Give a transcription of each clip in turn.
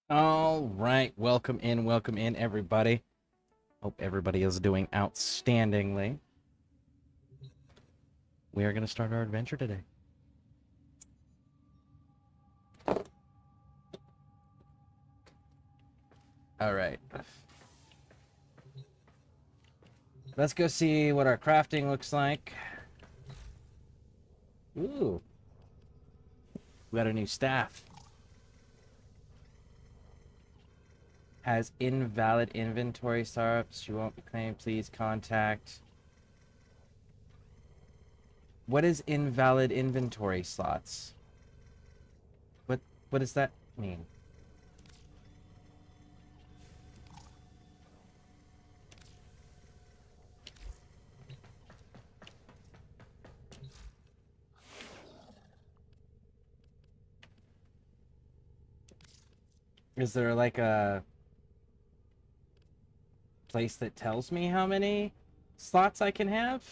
All right, welcome in, everybody. Hope everybody is doing outstandingly. We are going to start our adventure today. All right. Let's go see what our crafting looks like. Ooh. We got a new staff. Has invalid inventory startups. You won't be claimed. Please contact. What is invalid inventory slots? What does that mean? Is there like a place that tells me how many slots I can have?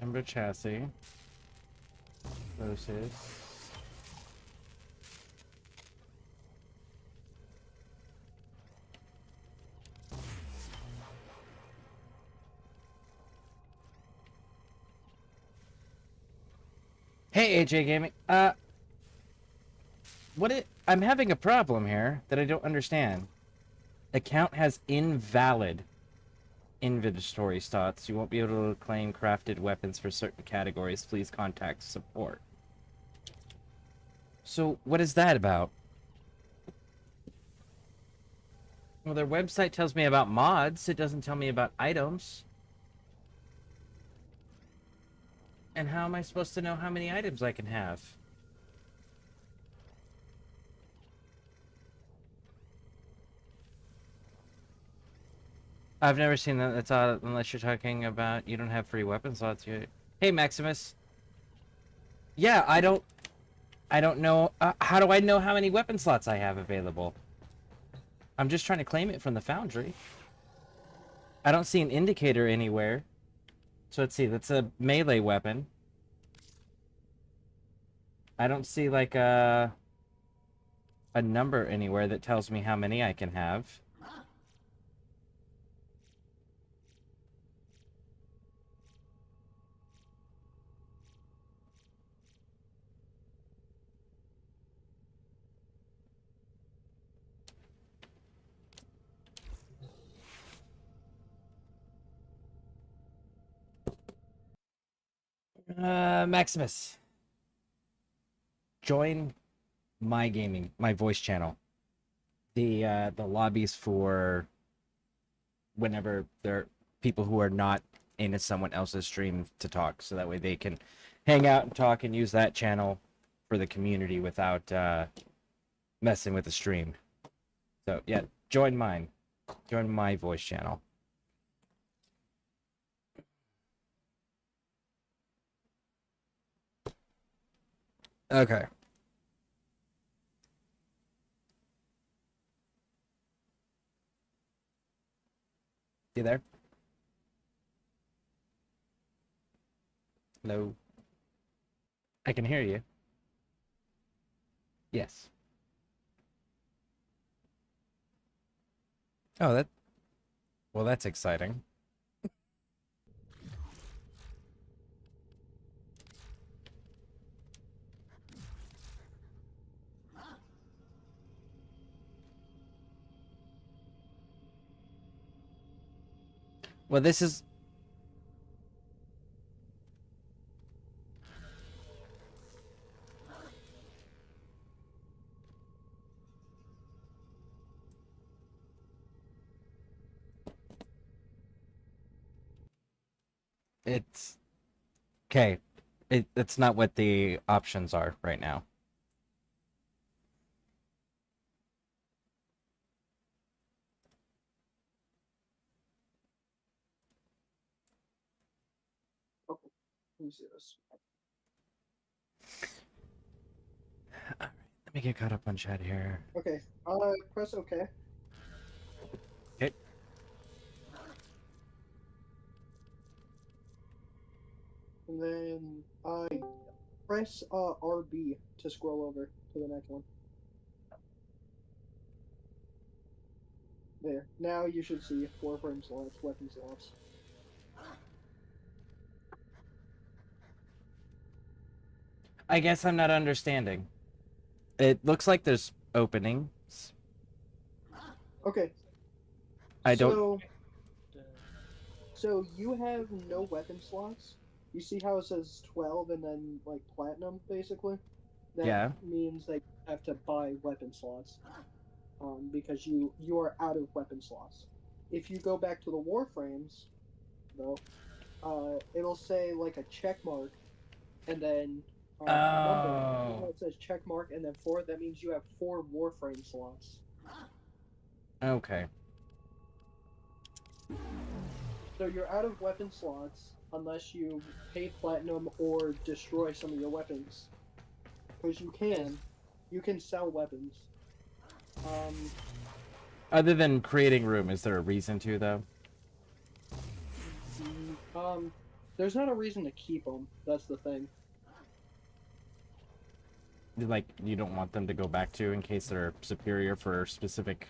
Member chassis. Explosives. Hey, AJ Gaming. I'm having a problem here that I don't understand. Account has invalid inventory slots. You won't be able to claim crafted weapons for certain categories. Please contact support. So, what is that about? Well, their website tells me about mods. It doesn't tell me about items. And how am I supposed to know how many items I can have? I've never seen that. That's odd, unless you're talking about you don't have free weapon slots yet. Hey, Maximus. Yeah, I don't know. How do I know how many weapon slots I have available? I'm just trying to claim it from the foundry. I don't see an indicator anywhere. So let's see. That's a melee weapon. I don't see like a number anywhere that tells me how many I can have. Maximus, join my voice channel. The lobbies for whenever there are people who are not in someone else's stream to talk, so that way they can hang out and talk and use that channel for the community without messing with the stream. So yeah, join mine. Join my voice channel. Okay. You there? Hello. I can hear you. Yes. Oh, well, that's exciting. Well, this is it's okay. It's not what the options are right now. Let me get caught up on chat here. Okay. Press OK. Okay. And then press RB to scroll over to the next one. There. Now you should see Warframe slots, weapon slots. I guess I'm not understanding. It looks like there's openings. Okay. I don't. So you have no weapon slots. You see how it says 12 and then like platinum, basically? That Yeah. means that you have to buy weapon slots. Because you are out of weapon slots. If you go back to the Warframes, though, it'll say like a check mark, and then a number. Oh. It says check mark and then 4. That means you have 4 Warframe slots. Okay. So you're out of weapon slots unless you pay platinum or destroy some of your weapons. Because you can sell weapons. Other than creating room, is there a reason to though? There's not a reason to keep them. That's the thing. Like you don't want them to go back to in case they're superior for specific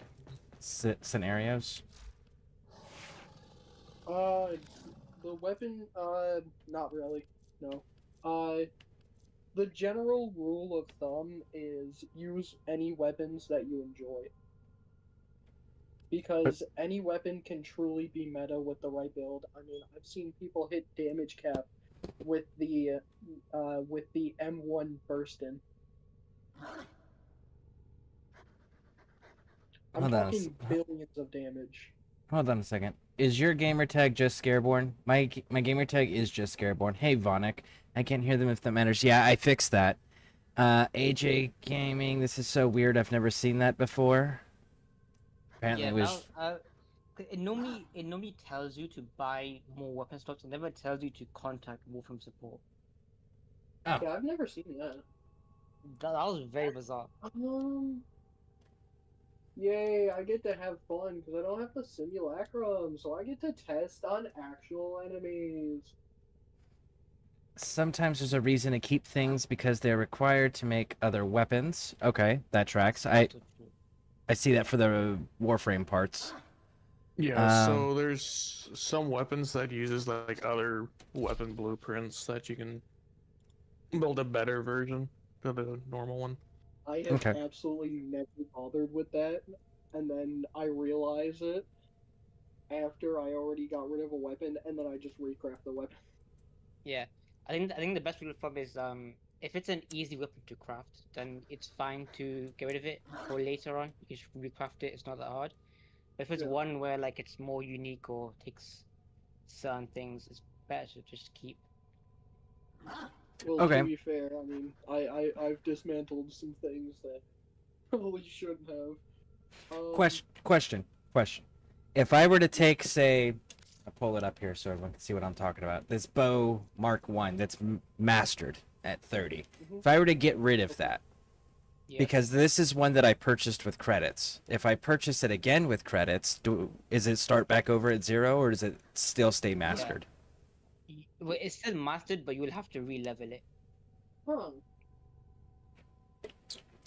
scenarios. The weapon, not really. No. The general rule of thumb is use any weapons that you enjoy. Because any weapon can truly be meta with the right build. I mean, I've seen people hit damage cap with the M1 Burstin. I'm talking billions of damage. Hold on a second. Is your gamer tag just Scareborne? My gamer tag is just Scareborne. Hey Vonic, I can't hear them if that matters. Yeah, I fixed that. AJ Gaming, this is so weird. I've never seen that before. Apparently Yeah, it was. it normally tells you to buy more weapon slots. It never tells you to contact Warframe support. Oh. Yeah, I've never seen that. That was very bizarre. Yay, I get to have fun because I don't have the simulacrum, so I get to test on actual enemies. Sometimes there's a reason to keep things because they're required to make other weapons. Okay, that tracks. I see that for the Warframe parts. Yeah, so there's some weapons that uses like other weapon blueprints that you can build a better version of the normal one. I have absolutely never bothered with that, and then I realize it after I already got rid of a weapon, and then I just recraft the weapon. Yeah, I think the best rule of thumb is if it's an easy weapon to craft, then it's fine to get rid of it for later on. You just recraft it; it's not that hard. But if it's one where like it's more unique or takes certain things, it's better to just keep. Well, to be fair, I mean, I've dismantled some things that probably shouldn't have. Question. If I were to take, say, I'll pull it up here so everyone can see what I'm talking about. This bow Mark 1 that's mastered at 30. If I were to get rid of that, because this is one that I purchased with credits. If I purchase it again with credits, is it start back over at 0 or does it still stay mastered? Yeah. Well, it's still mastered, but you will have to re-level it. Huh.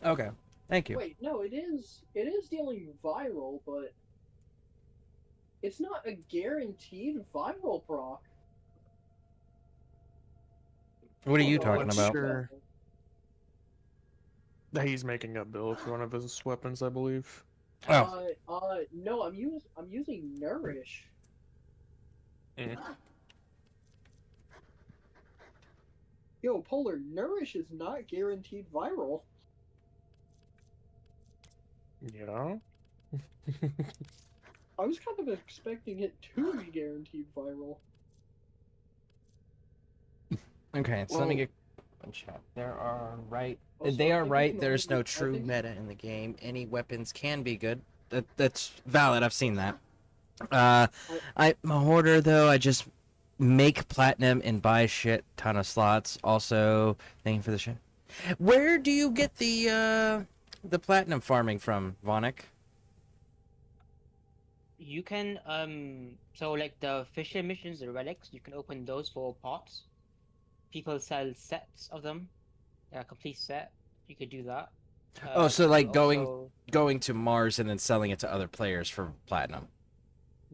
Okay. Thank you. Wait, no, it is dealing viral, but it's not a guaranteed viral proc. What are you talking about? Sure. He's making a build for one of his weapons, I believe. Oh. No, I'm using Nourish. Yo, Polar, Nourish is not guaranteed viral. Yeah. I was kind of expecting it to be guaranteed viral. Okay, so let me get one shot. They are right. There's no true meta in the game. Any weapons can be good. That's valid. I've seen that. I'm a hoarder though. I just make platinum and buy shit ton of slots. Also, thank you for the shit. Where do you get the platinum farming from, Vonic? You can so like the fisher missions, the relics, you can open those for pots. People sell sets of them, a complete set. You could do that. Oh, so You could like also going to Mars and then selling it to other players for platinum.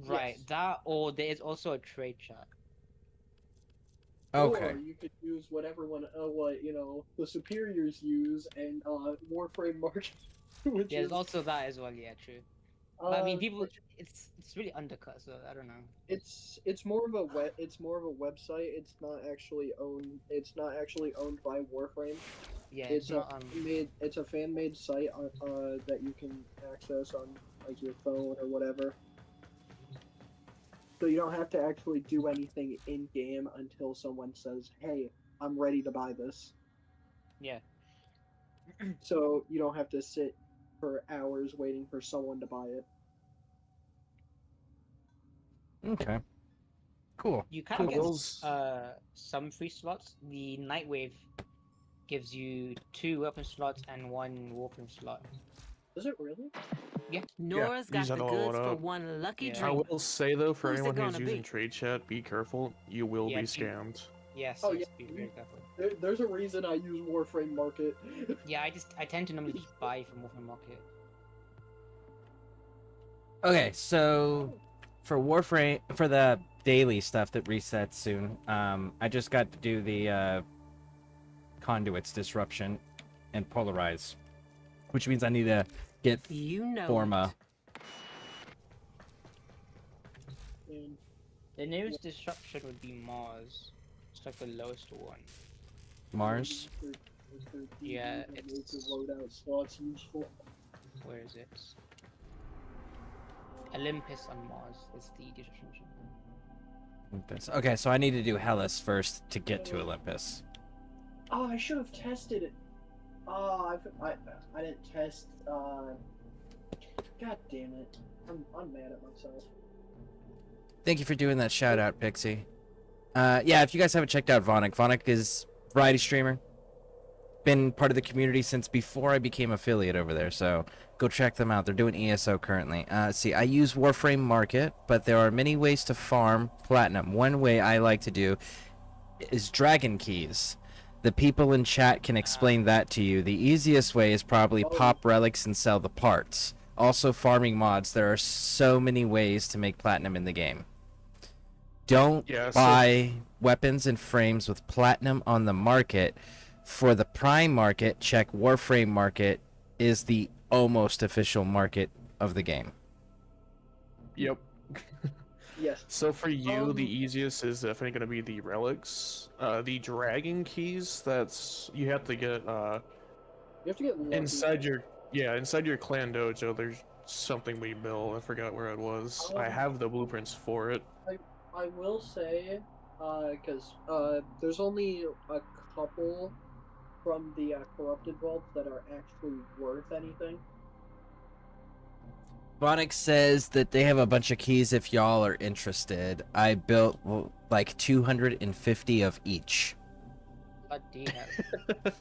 right Yes. that, or there is also a trade chat. Okay. Or you could use whatever what the superiors use and Warframe market, which There's is also that as well. Yeah, true. But I mean, people, which it's really undercut. So I don't know. it's more of a website. It's not actually owned. It's not actually owned by Warframe. Yeah, It's it's not It's a fan made site that you can access on like your phone or whatever. So you don't have to actually do anything in game until someone says, "Hey, I'm ready to buy this." yeah. So you don't have to sit for hours waiting for someone to buy it. Okay. Cool. You can Cool. get Those- some free slots. The Nightwave gives you 2 weapon slots and 1 Warframe slot. Is it really? Nora's you got just have the to level goods it for up. one lucky Yeah. I dream. will say though, for Who's it anyone who's gonna using be? trade chat, be careful. You will Yeah, be do- scammed. Yes. Oh, yes, yeah. be very careful. There's a reason I use Warframe Market. Yeah, I tend to normally just buy from Warframe Market. Okay, so for Warframe, for the daily stuff that resets soon, I just got to do the conduits disruption and polarize, which means I need to get You know Forma. And The nearest disruption would be Mars. It's like the lowest one. Mars. Yeah, make it's- the loadout slots useful. Where is it? Olympus on Mars is the disruption mission. Olympus. Okay, so I need to do Hellas first to get to Olympus. Oh, I should have tested it. Oh, I didn't test. God damn it! I'm mad at myself. Thank you for doing that shout out, Pixie. Yeah, if you guys haven't checked out Vonic, Vonic is variety streamer. Been part of the community since before I became affiliate over there, so go check them out. They're doing ESO currently. See, I use Warframe Market, but there are many ways to farm platinum. One way I like to do is dragon keys. The people in chat can explain that to you. The easiest way is probably pop relics and sell the parts. Also, farming mods. There are so many ways to make platinum in the game. Don't Yeah, so- buy weapons and frames with platinum on the market. For the prime market, check Warframe Market is the almost official market of the game. Yep. Yes. So for you, the Um, easiest is definitely going to be the relics. The dragon keys, that's you have to get You have to get lucky. inside your clan dojo. There's something we built. I forgot where it was. I have the blueprints for it. I will say, because there's only a couple from the corrupted vaults that are actually worth anything. Vonic says that they have a bunch of keys if y'all are interested. I built like 250 of each. What do you have?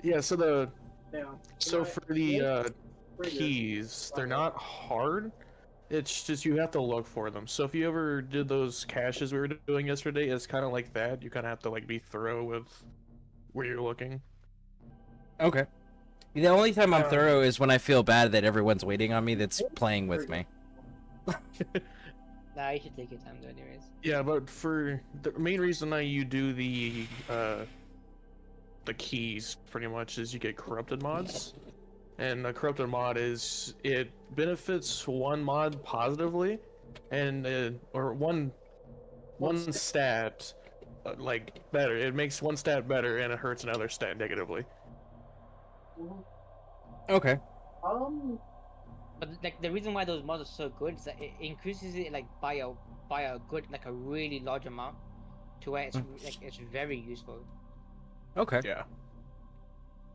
Yeah. So Now, for the keys, they're Okay. not hard. It's just you have to look for them. So if you ever did those caches we were doing yesterday, it's kind of like that. You kind of have to like be thorough with where you're looking. Okay. The only time I'm Um, thorough is when I feel bad that everyone's waiting on me that's playing with me. Nah, you should take your time though, anyways. Yeah, but for the main reason that you do the keys pretty much is you get corrupted mods, and the corrupted mod is it benefits one mod positively, and or one stat like better. It makes one stat better, and it hurts another stat negatively. Okay. But like the reason why those mods are so good is that it increases it like by a good like a really large amount, to where it's like it's very useful. Okay. Yeah.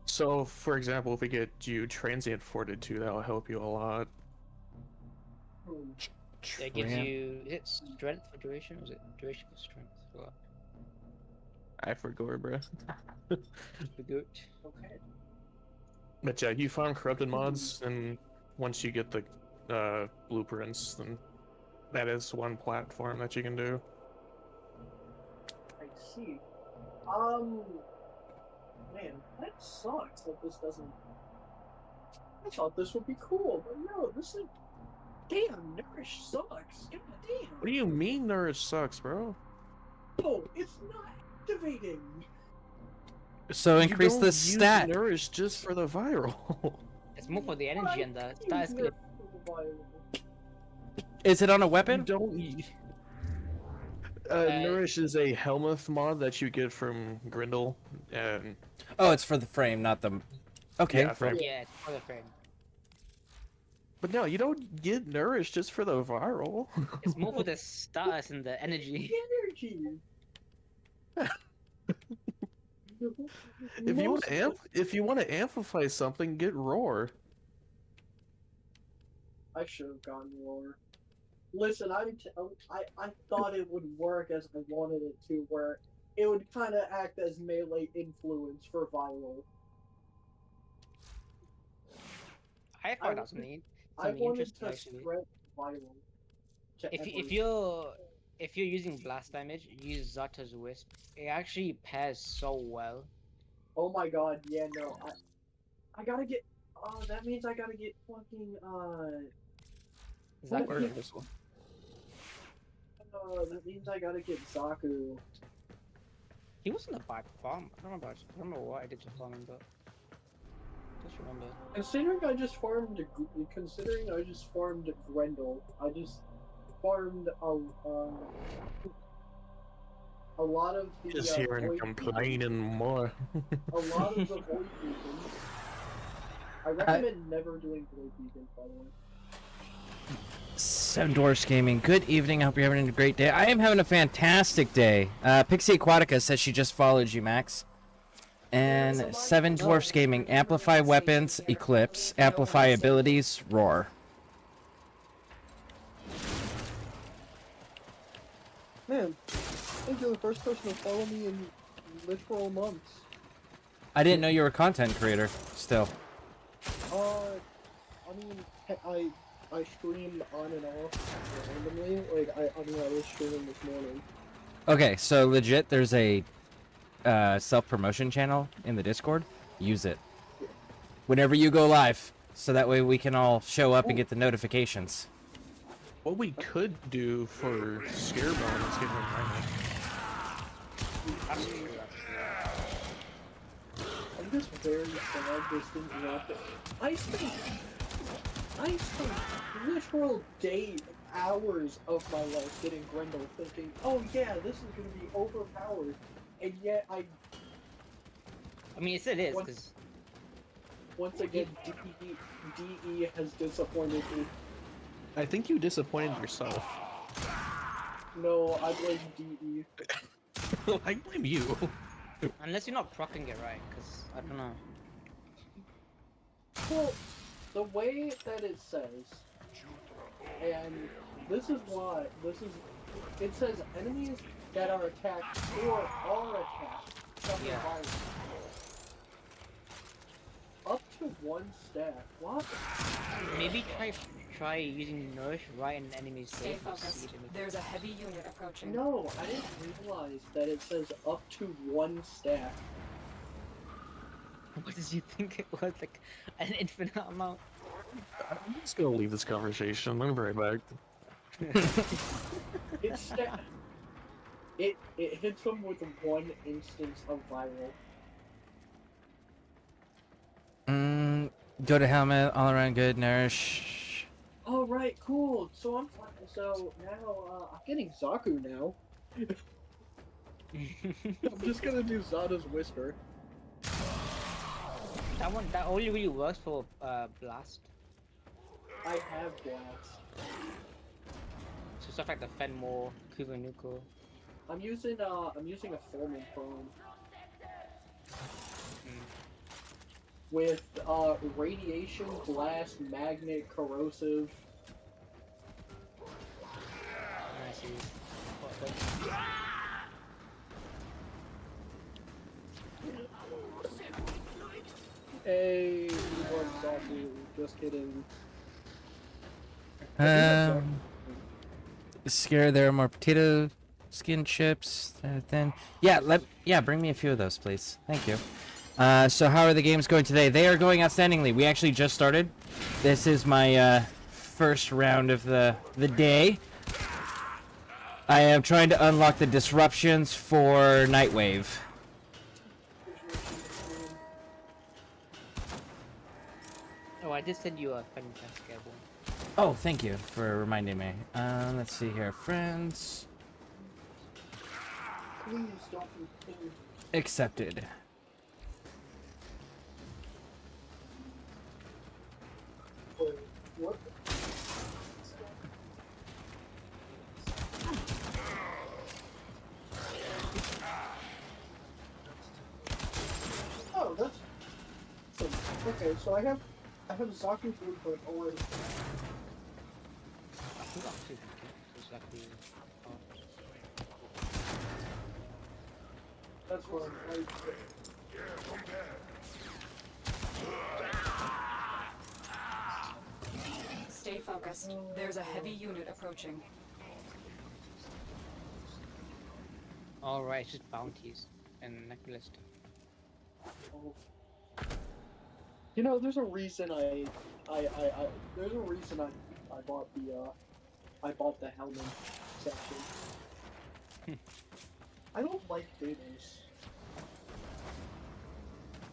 So, for example, if we get you transient fortitude, that'll help you a lot. It gives you, is it strength for duration? Or is it duration for strength? What? I forgot, bro. The good. Okay. But yeah, you farm corrupted mods, and once you get the blueprints, then that is one platform that you can do. I see. Man, that sucks that this doesn't. I thought this would be cool, but no, this is. Damn, Nourish sucks. God damn. What do you mean Nourish sucks, bro? Oh, it's not activating. So increase you the don't stat. Use Nourish just for the viral. It's more for the energy and the stat is good. Is it on a You weapon? don't. Nourish is a Helmuth mod that you get from Grindel, and Oh, it's for the frame, not the. Okay. Yeah, frame. Yeah, it's for the frame. but no, you don't get Nourish just for the viral. It's more for the status and the energy. Energy. If you want to amplify something, get Roar. I should have gotten Roar. Listen, I thought it would work as I wanted it to, where it would kind of act as melee influence for viral. I found out something I wanted interesting to actually. spread viral. To If everyone. if you're using blast damage, use Zata's Wisp. It actually pairs so well. Oh my god, yeah, no, I gotta get. Oh, that means I gotta get fucking Zaku. What? This one. that means I gotta get Zaku. He wasn't a bad farm. I don't remember what I did to farm him, but just remember. Considering I just farmed Grendel, I just farmed a lot of the Just hearing void complaining more. beacons. A lot of the void beacons. I recommend never doing void beacons, by the way. Seven Dwarfs Gaming. Good evening. I hope you're having a great day. I am having a fantastic day. Pixie Aquatica says she just followed you, Max. And Seven Dwarfs Gaming. Amplify weapons, Eclipse. Amplify abilities, Roar. Man, I think you're the first person to follow me in literal months. I didn't know you were a content creator. Still. I mean, I stream on and off randomly. Like, I was streaming this morning. Okay, so legit, there's a self-promotion channel in the Discord. Use it whenever you go live, so that way we can all show up and get the notifications. What we could do for Scareborne is give him Rhino. I'm just very sad this didn't happen. I spent literal hours of my life getting Grendel thinking, oh yeah, this is gonna be overpowered, and yet I mean, it is, What? because once again, DE has disappointed me. I think you disappointed yourself. No, I blame DE. I blame you. unless you're not procking it right, because I don't know. Well, the way that it says, and this is why, it says enemies that are attacked or are attacked suffer Yeah. violence. Up to 1 stack. What? Maybe try using Nourish right in the enemy's Stay face. to focused. see them. There's a heavy unit approaching. No, I didn't realize that it says up to 1 stack. What did you think it was? Like an infinite amount? I'm just gonna leave this conversation. I'm right back. It's it hits them with 1 instance of viral. Go to helmet, all around good, Nourish. Oh right, cool. So I'm fine. So now I'm getting Zaku now. I'm just gonna do Zata's Whisper. that only really works for blast. I have Blast. So stuff like the Fenmore, Kuvanuko. I'm using a Fulmin Prone. With Radiation, Blast, Magnet, Corrosive. I see. Hey, what Zaku? Just kidding. Scare, there are more potato skin chips. Then, yeah, bring me a few of those, please. Thank you. So how are the games going today? They are going outstandingly. We actually just started. This is my first round of the day. I am trying to unlock the disruptions for Nightwave. Oh, I did send you a friend request, Scareborne. Oh, thank you for reminding me. Let's see here. Friends. Please don't continue. Accepted. Wait, what? Oh, that's okay. So I have Zaku blueprint already. I think I'll see exactly. That's fine. Stay focused. There's a heavy unit approaching. Alright, it's just bounties and necklace. You know, there's a reason there's a reason I bought the helmet section. I don't like Dojos.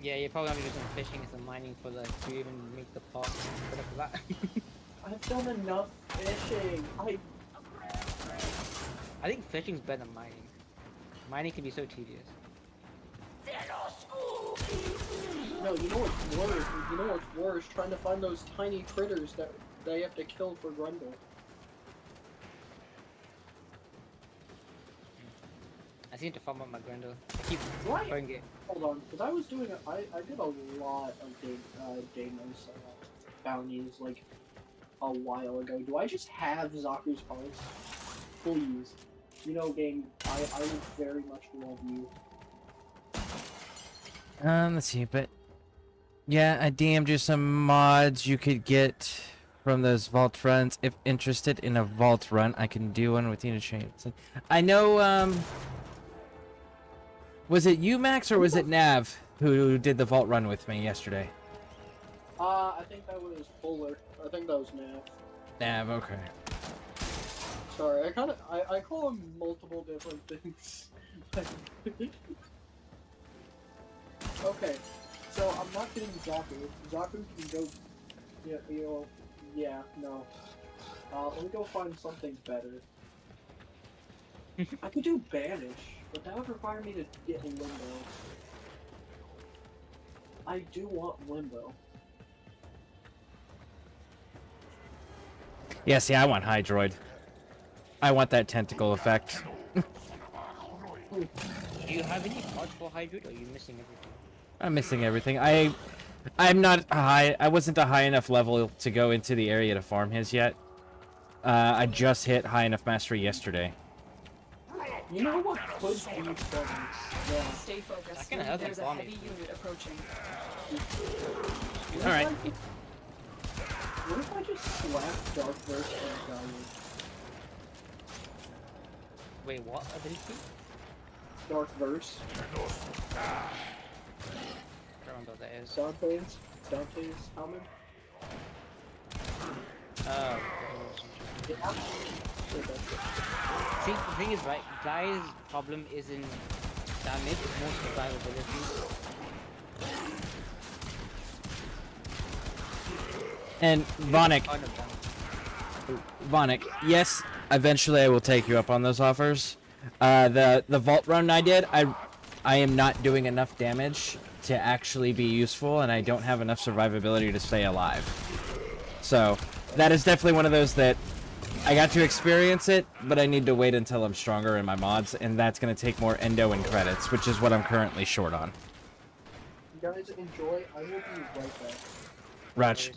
Yeah, you're probably gonna do some fishing and some mining for the to even make the pot. Put up for that. I've done enough fishing. I think fishing's better than mining. Mining can be so tedious. No, you know what's worse? You know what's worse? Trying to find those tiny critters that they have to kill for Grundle. I seem to farm up my Grendel. I keep Right. throwing it. Hold on, because I was doing I did a lot of Damos bounties like a while ago. Do I just have Zaku's parts? Please. You know, game, I would very much love you. Let's see, but yeah, I DM'd you some mods you could get from those vault runs. If interested in a vault run, I can do one with you to change. I know, was it you, Max, or was it Nav who did the vault run with me yesterday? I think that was Fuller. I think that was Nav. Nav, okay. Sorry, I call him multiple different things. Okay, so I'm not getting Zaku. Zaku can go. No. Let me go find something better. I could do Banish, but that would require me to get Limbo. I do want Limbo. Yeah, see, I want Hydroid. I want that tentacle effect. Do you have any parts for Hybrid, or are you missing everything? I'm missing everything. I'm not high. I wasn't a high enough level to go into the area to farm his yet. I just hit high enough mastery yesterday. You know what could be fun? Yeah. Stay focused. I can have There's them a bomb heavy it. unit approaching. All right. What if I just slap Dark Verse on Value? Wait, what ability? Dark Verse? I don't remember what that is. Dante's helmet? Oh. Yeah. Sure, that's it. See, the thing is, right, Guy's problem isn't damage, it's more survivability. And Vonic, Kind of damage. Vonic, yes, eventually I will take you up on those offers. The vault run I did, I am not doing enough damage to actually be useful, and I don't have enough survivability to stay alive. So that is definitely one of those that I got to experience it, but I need to wait until I'm stronger in my mods, and that's going to take more endo and credits, which is what I'm currently short on. You guys enjoy. I will be right back. Raj.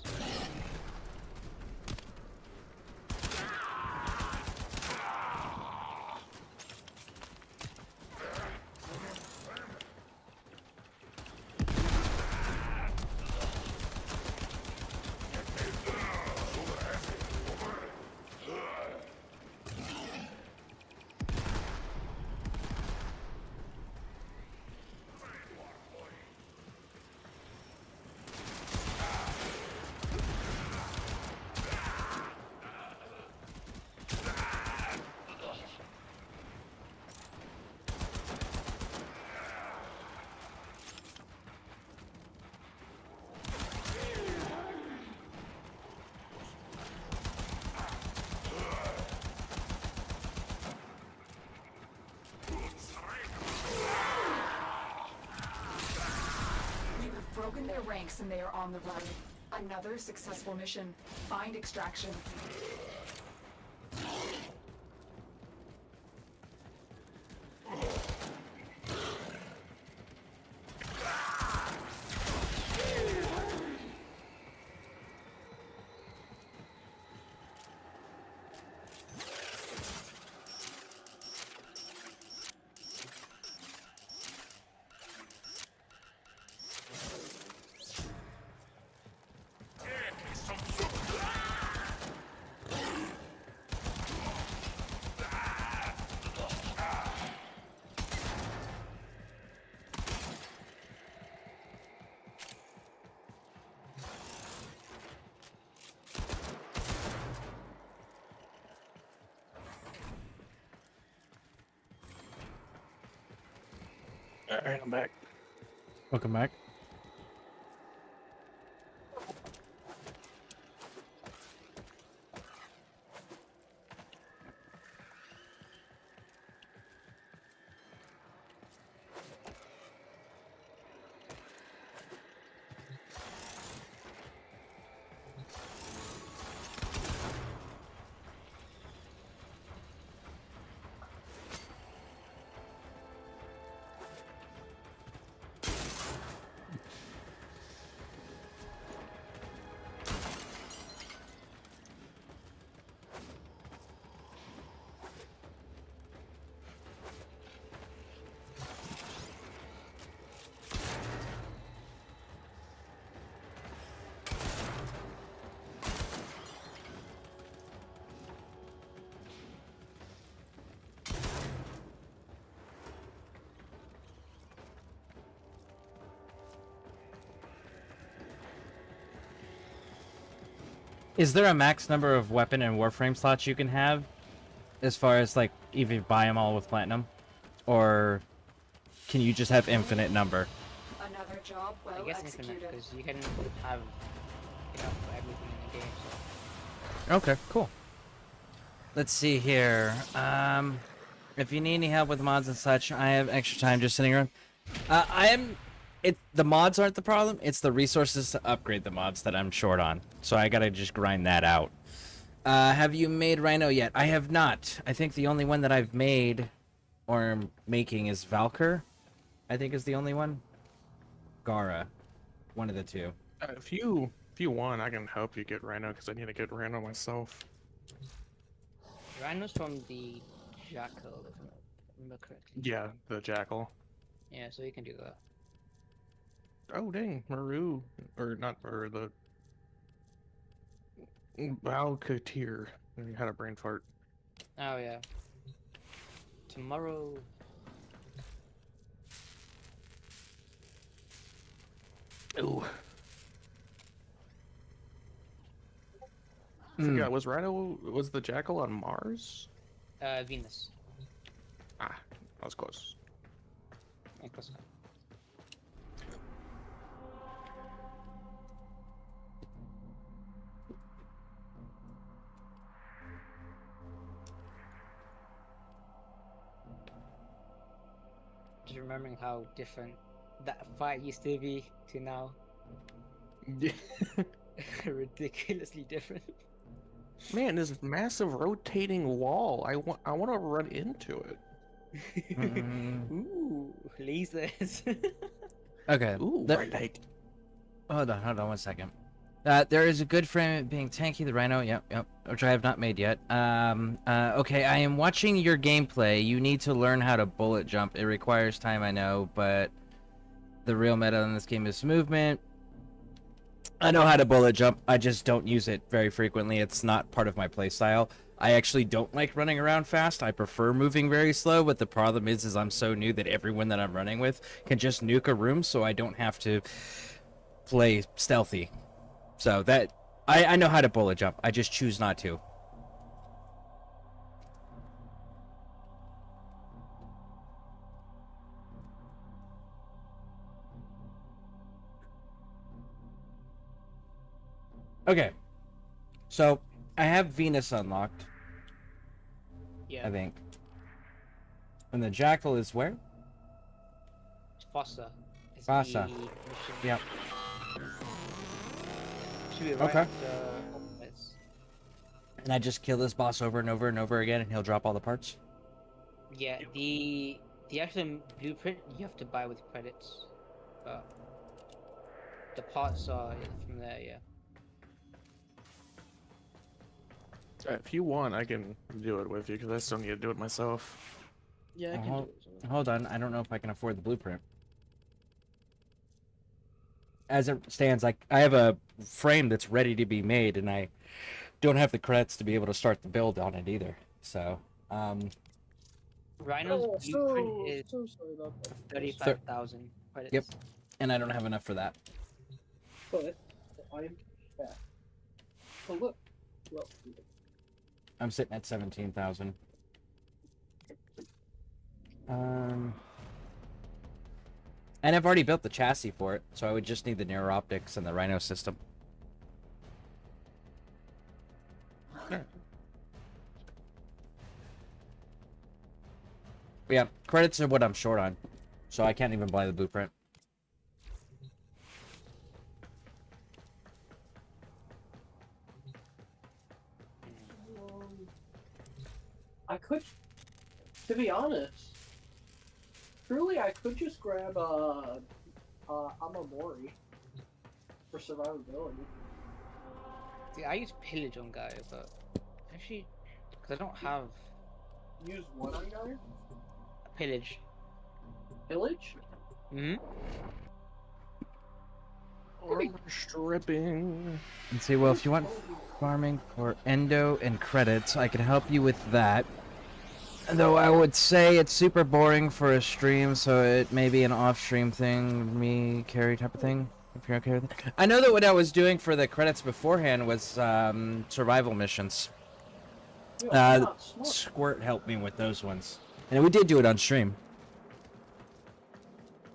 broken their ranks and they are on the run. Another successful mission. Find extraction. Alright, I'm back. Welcome back. Is there a max number of weapon and Warframe slots you can have? As far as, like, if you buy them all with platinum? Or can you just have infinite number? Another job I well guess infinite, executed. because you can have enough for everything in the game. So. Okay, cool. Let's see here. If you need any help with mods and such, I have extra time just sitting around. The mods aren't the problem. It's the resources to upgrade the mods that I'm short on. So I gotta just grind that out. Have you made Rhino yet? I have not. I think the only one that I've made or am making is Valkyr. I think is the only one. Gara, one of the two. If you want, I can help you get Rhino because I need to get Rhino myself. Rhino's from the Jackal, if I remember correctly. Yeah, the Jackal. Yeah, so you can do that. Oh dang, Maru, or not Maru, the Valkatir. You had a brain fart. Oh yeah. Tomorrow. Ooh. I forgot, was the Jackal on Mars? Venus. Ah, that was close. Yeah, close enough. Just remembering how different that fight used to be to now. Yeah. Ridiculously different. Man, this massive rotating wall. I want to run into it. Ooh, lasers. Okay. Ooh, the- right height. Hold on 1 second. There is a good frame at being tanky, the Rhino, yep, which I have not made yet. Okay, I am watching your gameplay. You need to learn how to bullet jump. It requires time, I know, but the real meta in this game is movement. I know how to bullet jump, I just don't use it very frequently. It's not part of my playstyle. I actually don't like running around fast. I prefer moving very slow, but the problem is I'm so new that everyone that I'm running with can just nuke a room, so I don't have to play stealthy. So that I know how to bullet jump. I just choose not to. Okay. So I have Venus unlocked, Yeah. I think. And the Jackal is where? Fossa. Is Fossa. the mission. Yep. Should be right Okay. after this. And I just kill this boss over and over and over again, and he'll drop all the parts. Yeah, the actual blueprint you have to buy with credits, but the parts are from there. Yeah. If you want, I can do it with you because I still need to do it myself. Yeah, I can Hold, do it. So. hold on, I don't know if I can afford the blueprint. As it stands, I have a frame that's ready to be made, and I don't have the credits to be able to start the build on it either. So, Rhino's Oh, blueprint is so sorry about that. 35,000 credits. Yep. And I don't have enough for that. But I'm back. Oh look. Well, I'm sitting at 17,000. And I've already built the chassis for it, so I would just need the neural optics and the Rhino system. Yeah, credits are what I'm short on, so I can't even buy the blueprint. I could, to be honest, truly I could just grab Amamori for survivability. See, I use pillage on Gaia, but actually, because I don't have Use what on Gaia? a pillage. Pillage? Hmm. Armor stripping. And see, well, if you want farming for endo and credits, I could help you with that. Though I would say it's super boring for a stream, so it may be an off-stream thing, me carry type of thing. If you're okay with it. I know that what I was doing for the credits beforehand was survival missions. Yeah, not smart. Squirt helped me with those ones, and we did do it on stream.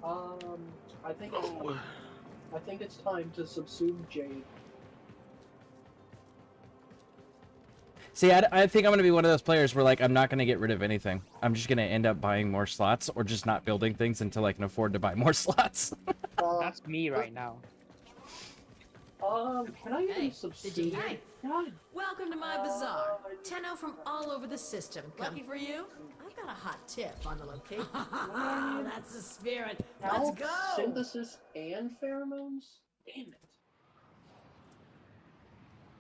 I think it's time to subsume Jade. See, I think I'm gonna be one of those players where like I'm not gonna get rid of anything. I'm just gonna end up buying more slots, or just not building things until I can afford to buy more slots. That's me right now. Can I Hey, even subsume? hey. God, Welcome to my bazaar. Tenno from all over the system. Lucky for you, I've got a hot tip on the location. That's the spirit. Let's Health, go. synthesis, and pheromones? Damn it.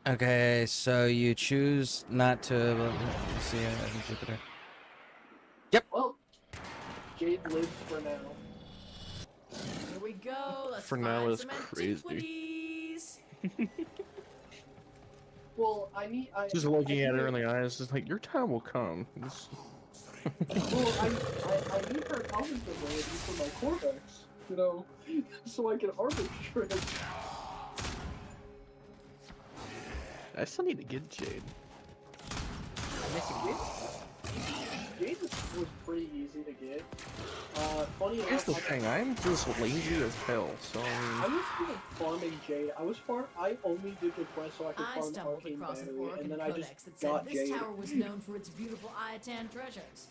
Okay, so you choose not to. Let's see, I think Jupiter. Well, Jade lives for now. Here we go. Let's For find now is some crazy. antiquities. Well, I Just looking at her in the eyes, just like your time will come. Well, I need her common ability for my Corvex, you know, so I can arbitrate. I still need to get Jade. I'm missing this. Jade was pretty easy to get. Funny Here's the enough, thing, I'm just lazy as hell, so I was doing farming Jade. I only did the quest so I could I farm stumbled Arcane across an Battery, Oregon and then I codex just that said got this Jade. tower was known for its beautiful Iatan treasures.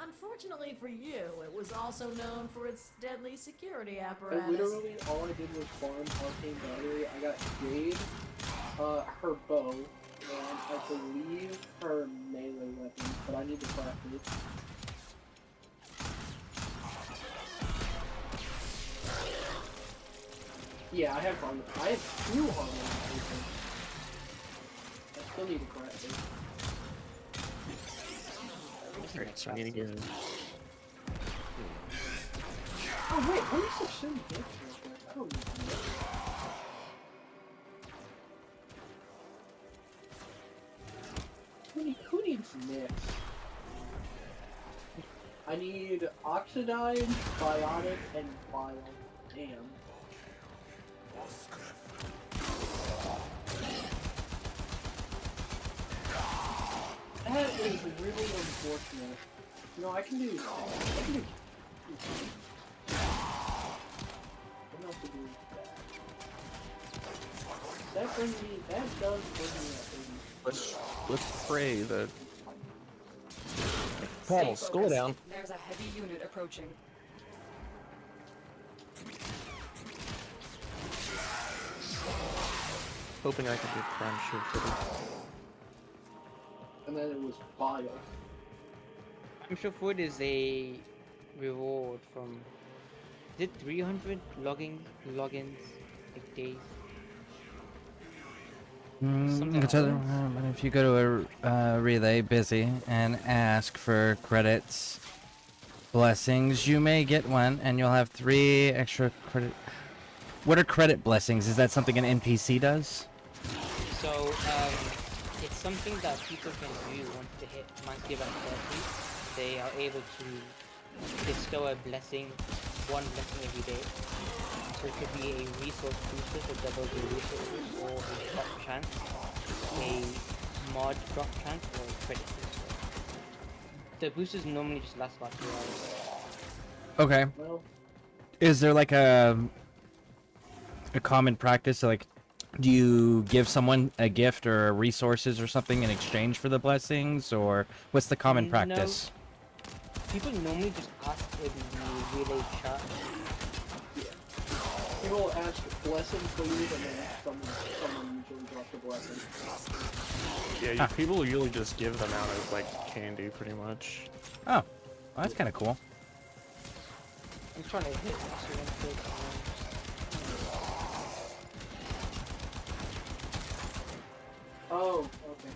Unfortunately for you, it was also known for its deadly security apparatus. And literally all I did was farm Arcane Battery. I got Jade, her bow, and I believe her melee weapon, but I need to craft it. Yeah, I have armor. I have 2 armor. I still need to craft it. alright, so I need to get Oh wait, let me subsume this real quick. I don't need to know. Who needs Nyx? I need Oxidized, Biotic, and Bile. Damn. That is really unfortunate. You know, I can do. What else to do with that? That brings me. That does bring me up, baby. let's pray that Stay Paul, slow focused. down. There's a heavy unit approaching. hoping I could get friendship for them. And then it was bile. I'm sure food is a reward from. Is it 300 logins like days? Something like that. If you go to a relay busy and ask for credits, blessings, you may get one, and you'll have 3 extra credit. What are credit blessings? Is that something an NPC does? So it's something that people can do once they rank 30. They are able to bestow a blessing, one blessing every day. So it could be a resource booster to double the resources, or a drop chance, a mod drop chance, or a credit booster. The boosters normally just last about 2 hours. Okay. Well, Is there like a common practice? Like, do you give someone a gift or resources or something in exchange for the blessings, or what's the common No. practice? People normally just ask in the relay chat. people ask blessing please, and then someone usually drops a blessing. Yeah, people usually just give them out as like candy, pretty much. Oh, well, that's kind of cool. I'm trying to hit this one quick. Oh, okay,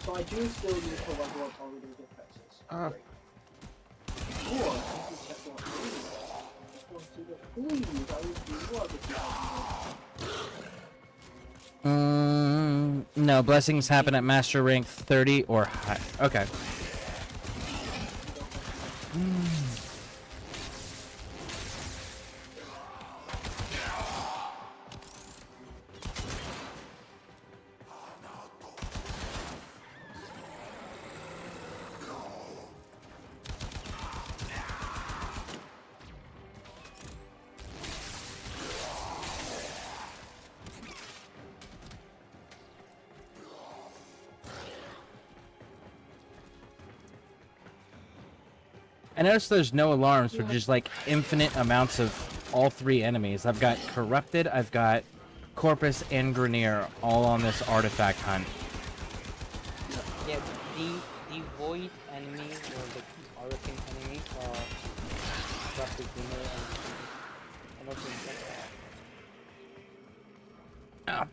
so I do still need to level up all of those defenses. Ah. Great. Or, I can check one. Please, I would love if you No, blessings happen at master rank 30 or higher. Okay. I noticed there's no alarms for just like infinite amounts of all 3 enemies. I've got Corrupted, I've got Corpus, and Grenier all on this artifact hunt. Yeah, the void enemies or the Hurricane enemies are roughly Greener and also Insect. Ah.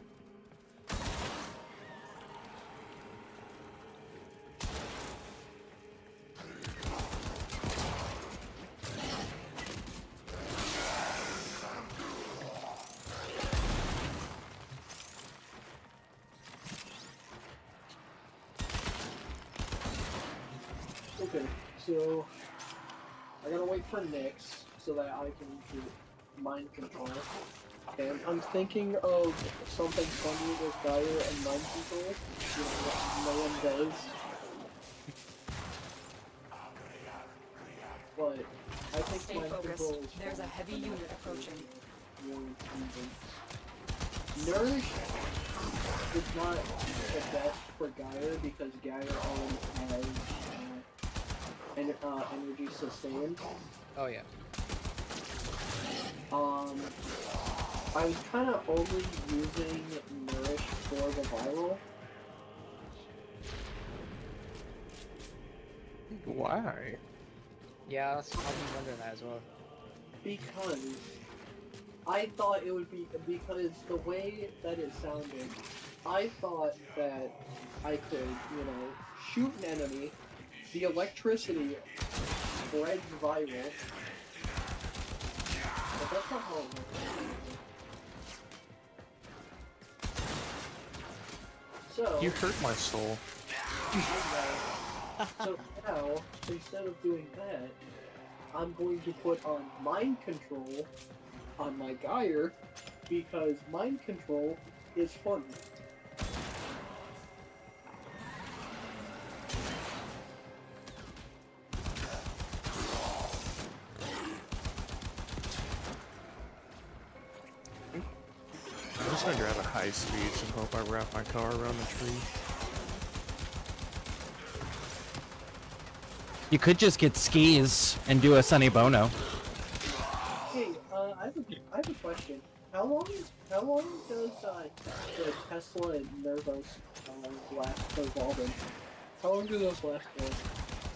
Okay, so I gotta wait for Nyx so that I can do mind control. And I'm thinking of something funny with Dire and mind control. You know what no one does. But I think Stay mind focused. control is There's a fun. heavy unit approaching. Nourish is not the best for Gaia because Gaia always has energy sustained. Oh yeah. I was kind of only using Nourish for the viral. Why? Yeah, I've been wondering that as well. Because I thought it would be, because the way that it sounded, I thought that I could, you know, shoot an enemy, the electricity spreads viral, but that's not how it works. So, You hurt my soul. so now, instead of doing that, I'm going to put on mind control on my Geyer because mind control is fun. I'm just gonna drive at high speeds and hope I wrap my car around the tree. You could just get skis and do a Sunny Bono. Hey, I have a question. How long does the Tesla and Nervos last for evolving? How long do those last for?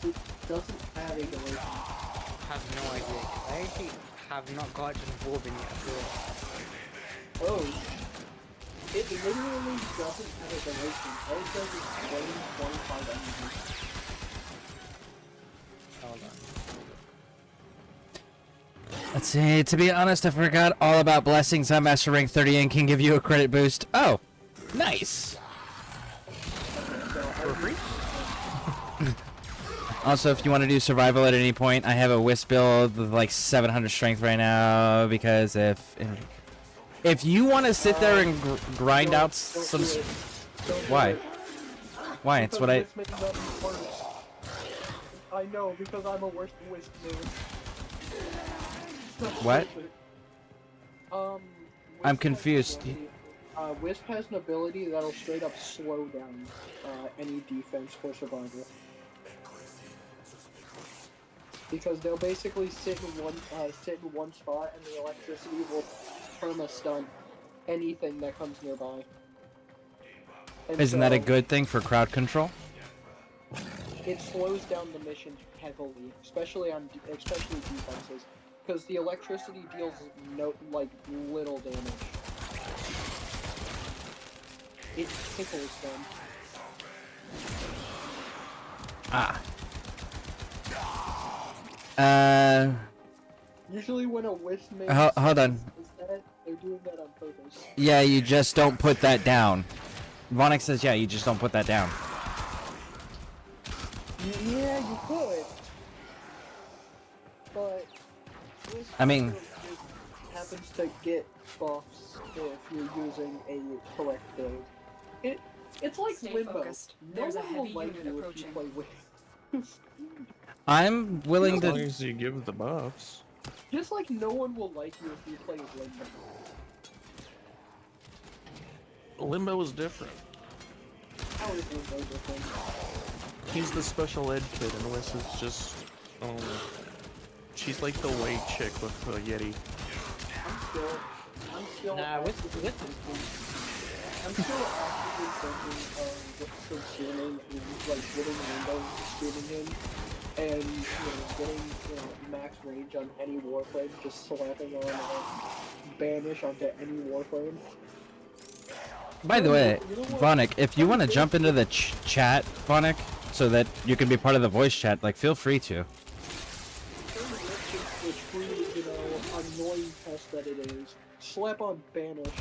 It doesn't have a duration. I have no idea. I actually have not got to evolving yet at all. Oh. It literally doesn't have a duration. All it does is 25 energy. Hold on. Let's see. To be honest, I forgot all about blessings. I'm Master Rank 30 and can give you a credit boost. Oh, nice. For free? Also, if you want to do survival at any point, I have a Wisp build with like 700 strength right now. Because if you want to sit there and grind out some, why? Why? It's what I. I know because I'm a worse Wisp man. What? Wisp I'm has confused. an ability- Wisp has an ability that'll straight up slow down any defense for survival. Because they'll basically sit in one spot, and the electricity will perma-stun anything that comes nearby. And Isn't that a so good thing for crowd control? It slows down the mission heavily, especially defenses. Because the electricity deals little damage. It tickles them. Usually when a Wisp makes Hold on. is that, they're doing that on purpose. Yeah, you just don't put that down. Vonic says, yeah, you just don't put that down. Yeah, you could. But Wisp I mean- happens to get buffs if you're using a correct build. It's like Stay Limbo. focused. No There's a one will heavy like unit you approaching. if you play Wisp. I'm willing As long to. as you give the buffs. Just like no one will like you if you play Limbo. Limbo is different. How is Limbo different? He's the special ed kid, and Wisp is just, she's like the white chick with the Yeti. I'm still Nah, Wisp actively is thinking. I'm still actively thinking of subsuming and getting Limbo, shooting him, and getting max range on any Warframe, just slapping on banish onto any Warframe. By the way, Vonic, if you want to jump into the chat, Vonic, so that you can be part of the voice chat, feel free to. The true, annoying test that it is. Slap on banish.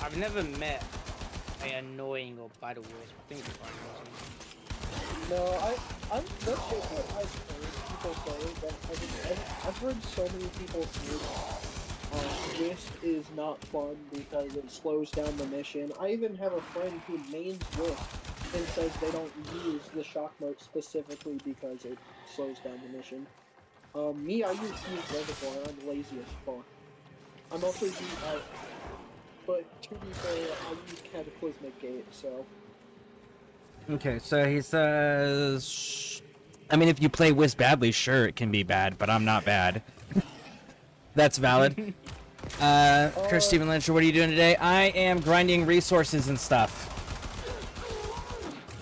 I've never met an annoying or bad Wisp. I think it's fine. No, that's just what I've heard people say, but I've heard so many people say Wisp is not fun because it slows down the mission. I even have a friend who mains Wisp and says they don't use the shock mode specifically because it slows down the mission. Me, I use Reservoir, I'm lazy as fuck. I'm also but to be fair, I use Cataclysmic Gate, so... Okay, so he says... I mean, if you play Wisp badly, sure, it can be bad, but I'm not bad. That's valid. Chris Steven Lynch, what are you doing today? I am grinding resources and stuff.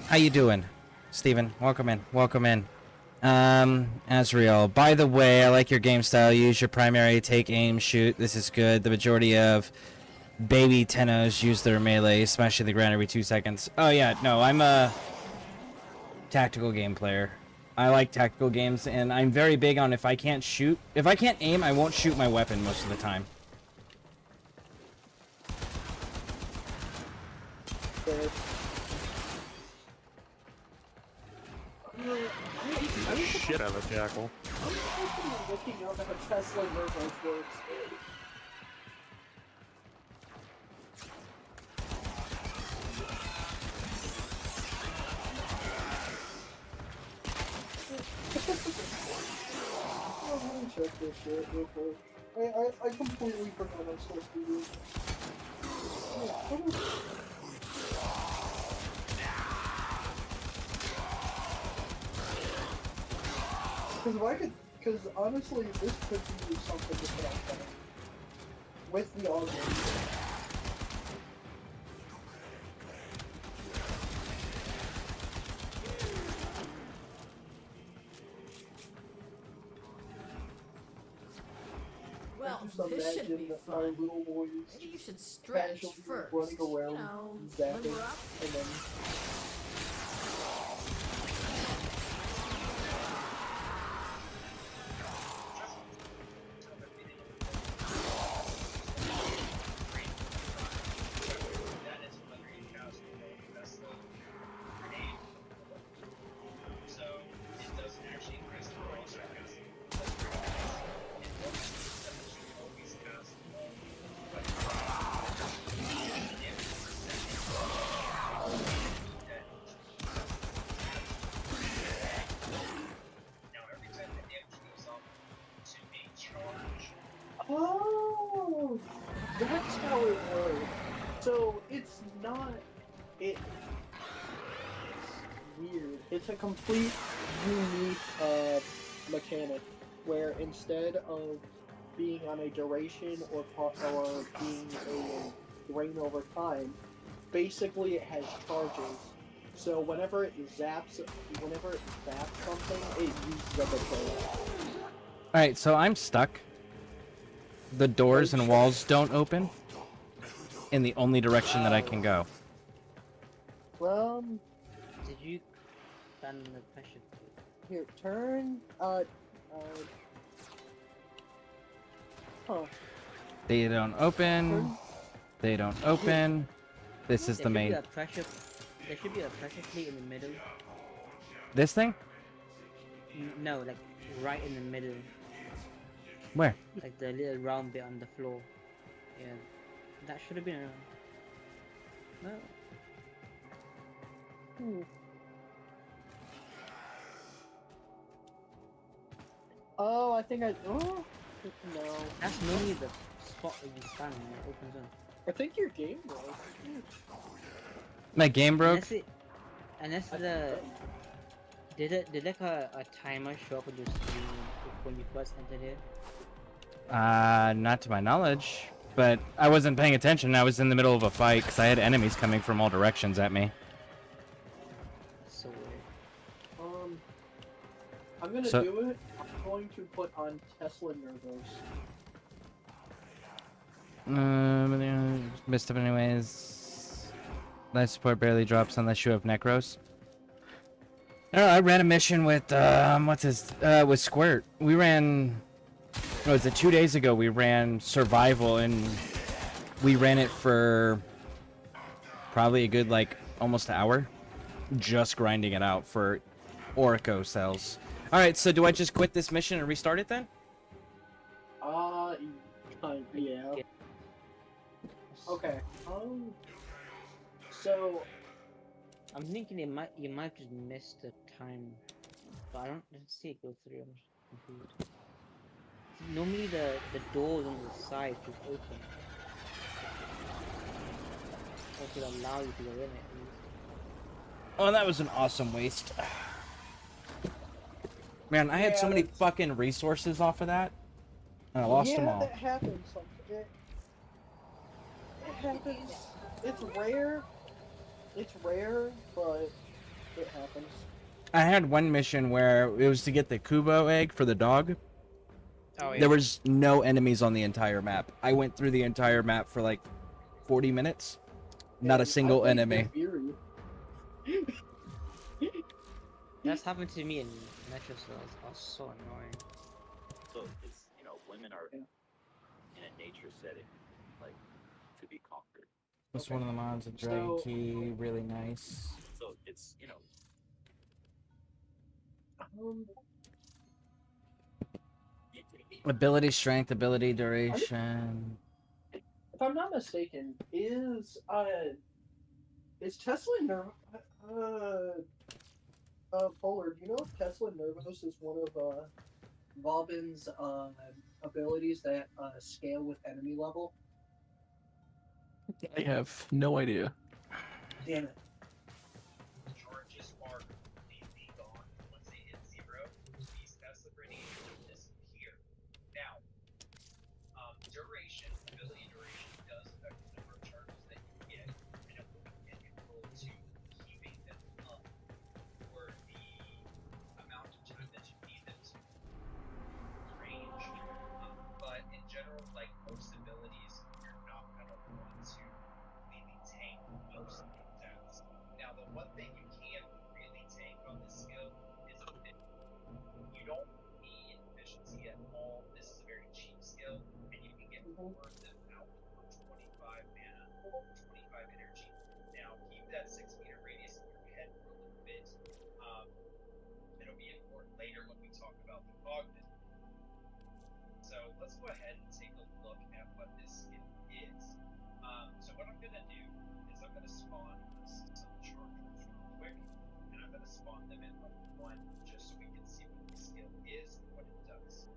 How you doing, Steven? Welcome in. Welcome in. Azriel, by the way, I like your game style. Use your primary, take aim, shoot. This is good. The majority of baby Tenos use their melee, smashing the ground every 2 seconds. Oh yeah, no, I'm a tactical game player. I like tactical games, and I'm very big on if I can't aim, I won't shoot my weapon most of the time. Shit out of a jackal. I'm looking up how Tesla Nervos works. Let me check this shit real quick. I completely forgot I was supposed to do this. Because honestly, this could be something to put on with the augment. Well, Just this should imagine be our fun. little boys Maybe you should stretch casually first. running around, You know, zapping, limber up. and then oh, that's how it works. So it's not it. It's weird. It's a complete unique mechanic where instead of being on a duration or being a drain over time, basically it has charges. So whenever it zaps something, it uses up a charge. Alright, so I'm stuck. The doors and walls don't open in the only direction that I can go. Did you ban the pressure? Here, turn, huh. They don't open. They don't open. This is the main. There should be a pressure plate in the middle. This thing? No, like right in the middle. Where? Like the little round bit on the floor. Yeah. That should have been a... No. Oh, I think oh, no. That's normally the spot where you stand when it opens up. I think your game broke. My game broke? Unless the... Did like a timer show up on your screen when you first entered it? Not to my knowledge. But I wasn't paying attention. I was in the middle of a fight because I had enemies coming from all directions at me. So weird. I'm gonna do it. I'm going to put on Tesla Nervos. Missed up anyways. Life support barely drops unless you have Necros. I ran a mission with, with Squirt. We ran... Oh, was it 2 days ago? We ran survival, and we ran it for probably a good, like, almost an hour. Just grinding it out for Orico cells. Alright, so do I just quit this mission and restart it then? Yeah. Okay. So I'm thinking you might just miss the time, but I don't see it go through. I'm confused. Normally the doors on the side should open, or should allow you to go in it. At least. Oh, that was an awesome waste. Man, I had so many fucking resources off of that, and I lost them all. Yeah, that happens. It happens. It's rare. It's rare, but it happens. I had one mission where it was to get the Kubo egg for the dog. Oh, yeah. There was no enemies on the entire map. I went through the entire map for like 40 minutes. Not a single enemy. That's happened to me in Metro Cells. I was so annoying. So it's, women are in a nature setting, like, to be conquered. That's one of the mods, a dragon key, really nice. So it's, Ability, strength, ability, duration. If I'm not mistaken, is Tesla Polar, do you know if Tesla Nervos is one of Robin's abilities that scale with enemy level? I have no idea. Damn it. Charges are completely gone. Once they hit 0, these Tesla grenades will disappear. Now, duration, ability later when we talk about the augment. So let's go ahead and take a look at what this skin is. So what I'm gonna do is I'm gonna spawn some chargers real quick, and I'm gonna spawn them at level 1 just so we can see what the skill is and what it does.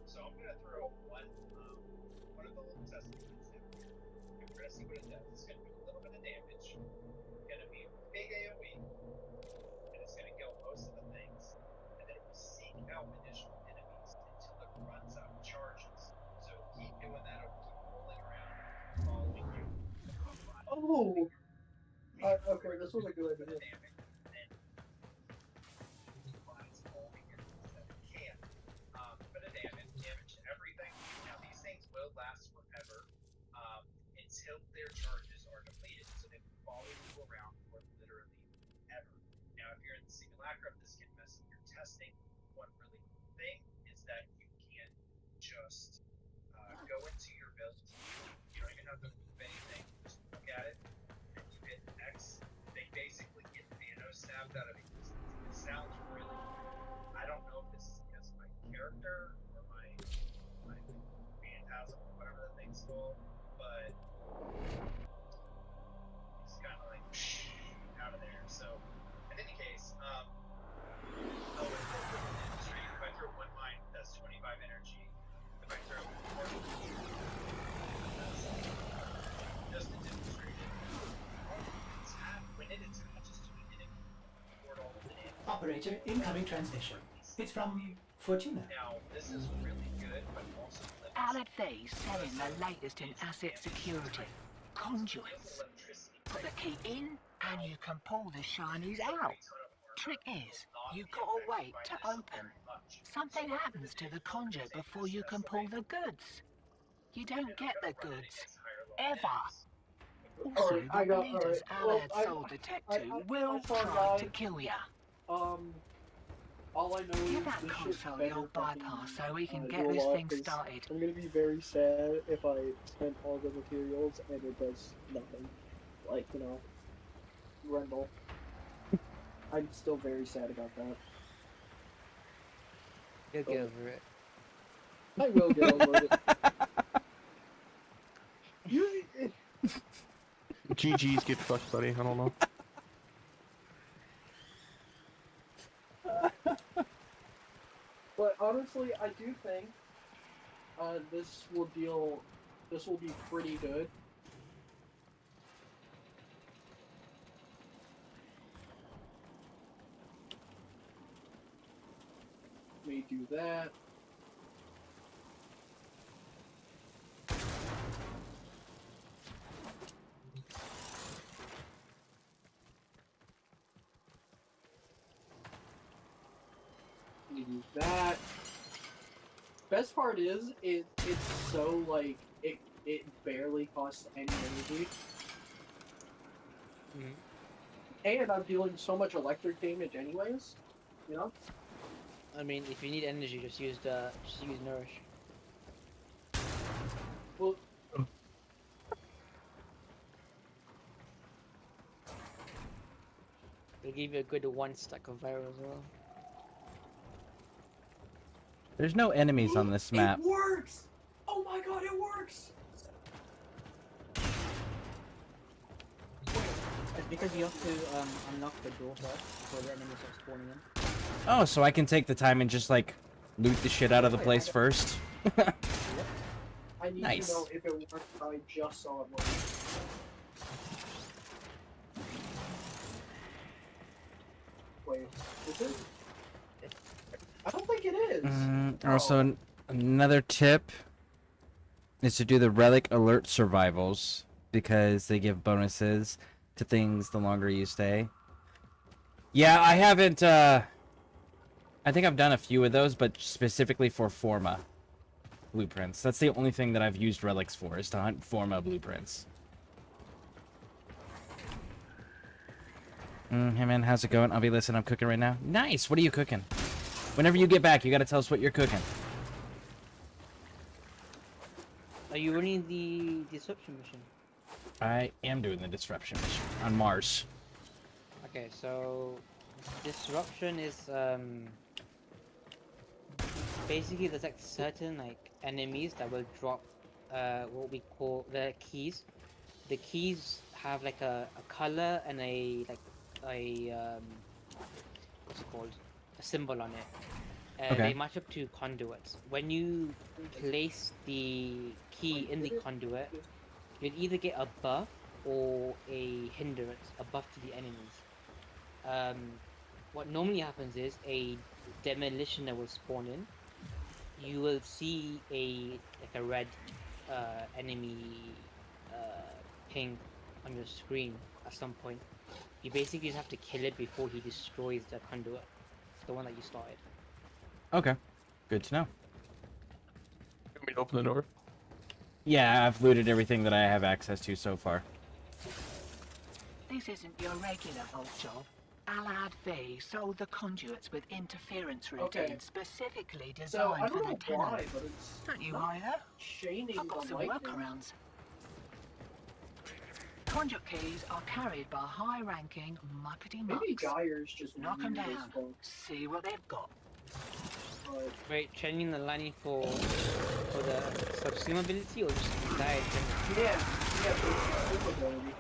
So I'm gonna throw one of the little test kits down here, and we're gonna see what it does. It's gonna do a little bit of damage. It's gonna be a big AoE, and it's gonna kill most of the things, and then it will seek out additional enemies until it runs out of charges. So keep doing that. It'll keep rolling around, following you. Oh! Okay, this was a good idea. But a damage to everything. Now these things will last forever until their charges are depleted, so they will follow you around for literally ever. Now, if you're in the simulacrum, this can mess up your testing. One really cool thing is that you can just go into your build. You don't even have to move anything. Just look at it, and you hit X. They basically get nano stabbed out of existence. It sounds really cool. I don't know if this is because of my character or my phantasm or whatever the thing's called, but it's kind of like out of there. So, in any case, if I throw one mine, that's 25 energy. If I throw four, that's just to demonstrate it. When it attaches to an enemy, portal the damage. Operator, incoming transmission. It's from Fortuna. Now, this is really good, but also Allied Faye's selling the latest in asset security. Conduits. Put the key in, and you can pull the shinies out. Trick is, you gotta wait to open. Something happens to the conduit before you can pull the goods. You don't get the goods. Ever. Also, I the got- leader's alright. allied soul detector will try to kill ya. All I know is Give that this shit's console better your fucking, bypass so we can do get a this lot, thing 'cause started. I'm gonna be very sad if I spend all the materials and it does nothing. Like, you know, Rendell. I'm still very sad about that. You'll get over it. I will get over it. You, GG's get fucked, buddy. I don't know. but honestly, I do think this will be pretty good. Let me do that. Let me do that. Best part is it's so like it barely costs any energy. Mhm. And I'm dealing so much electric damage anyways, you know? I mean, if you need energy, just use Nourish. Well, It'll give you a good 1 stack of Viro as well. There's no enemies on this map. It works! Oh my god, it works! It's because you have to unlock the door first before the enemies are spawning in. Oh, so I can take the time and just like loot the shit out of the place first. I need Nice. to know if it works. I just saw it work. Wait, is it? I don't think it is. Also, another tip is to do the relic alert survivals because they give bonuses to things the longer you stay. Yeah, I haven't. I think I've done a few of those, but specifically for Forma blueprints. That's the only thing that I've used relics for, is to hunt Forma blueprints. Hey man, how's it going? I'll be listening. I'm cooking right now. Nice. What are you cooking? Whenever you get back, you gotta tell us what you're cooking. Are you running the disruption mission? I am doing the disruption mission on Mars. Okay, so disruption is basically there's like certain like enemies that will drop what we call the keys. The keys have like a color and a what's it called, a symbol on it. Okay. They match up to conduits. When you place the key in the conduit, you'll either get a buff or a hindrance, a buff to the enemies. What normally happens is a demolitioner will spawn in. You will see a red enemy ping on your screen at some point. You basically just have to kill it before he destroys the conduit, the one that you started. Okay. Good to know. Want me to open the door? Yeah, I've looted everything that I have access to so far. This isn't your regular vault job. Allied V sold the conduits with interference routines specifically So designed I for don't the know tenant. why, but it's Don't you not either? chaining I've got the some lightning. workarounds. Conduit keys are carried by high-ranking muckety mucks. Maybe Gyre's just Knock 'em weird as down. fuck. See what they've got. But Wait, changing the lining for the subsume ability or just die? yeah, for its ability.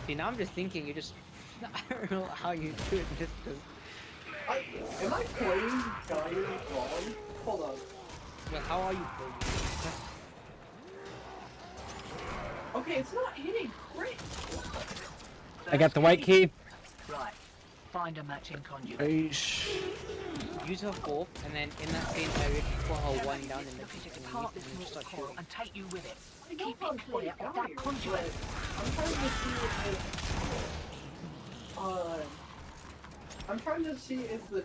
See, now I'm just thinking you just. I don't know how you do it just because. Am I playing Gyre wrong? Hold on. Well, how are you playing? Okay, it's not hitting crit. I got the white key. Right. Find a matching conduit. Use her fourth, and then in that same area, put her one down in the Look kitchen apart and this then just start waterfall shooting. and take you with it. I know Keep how I'm it clear playing of that Gyre, conduit. but I'm trying to see if the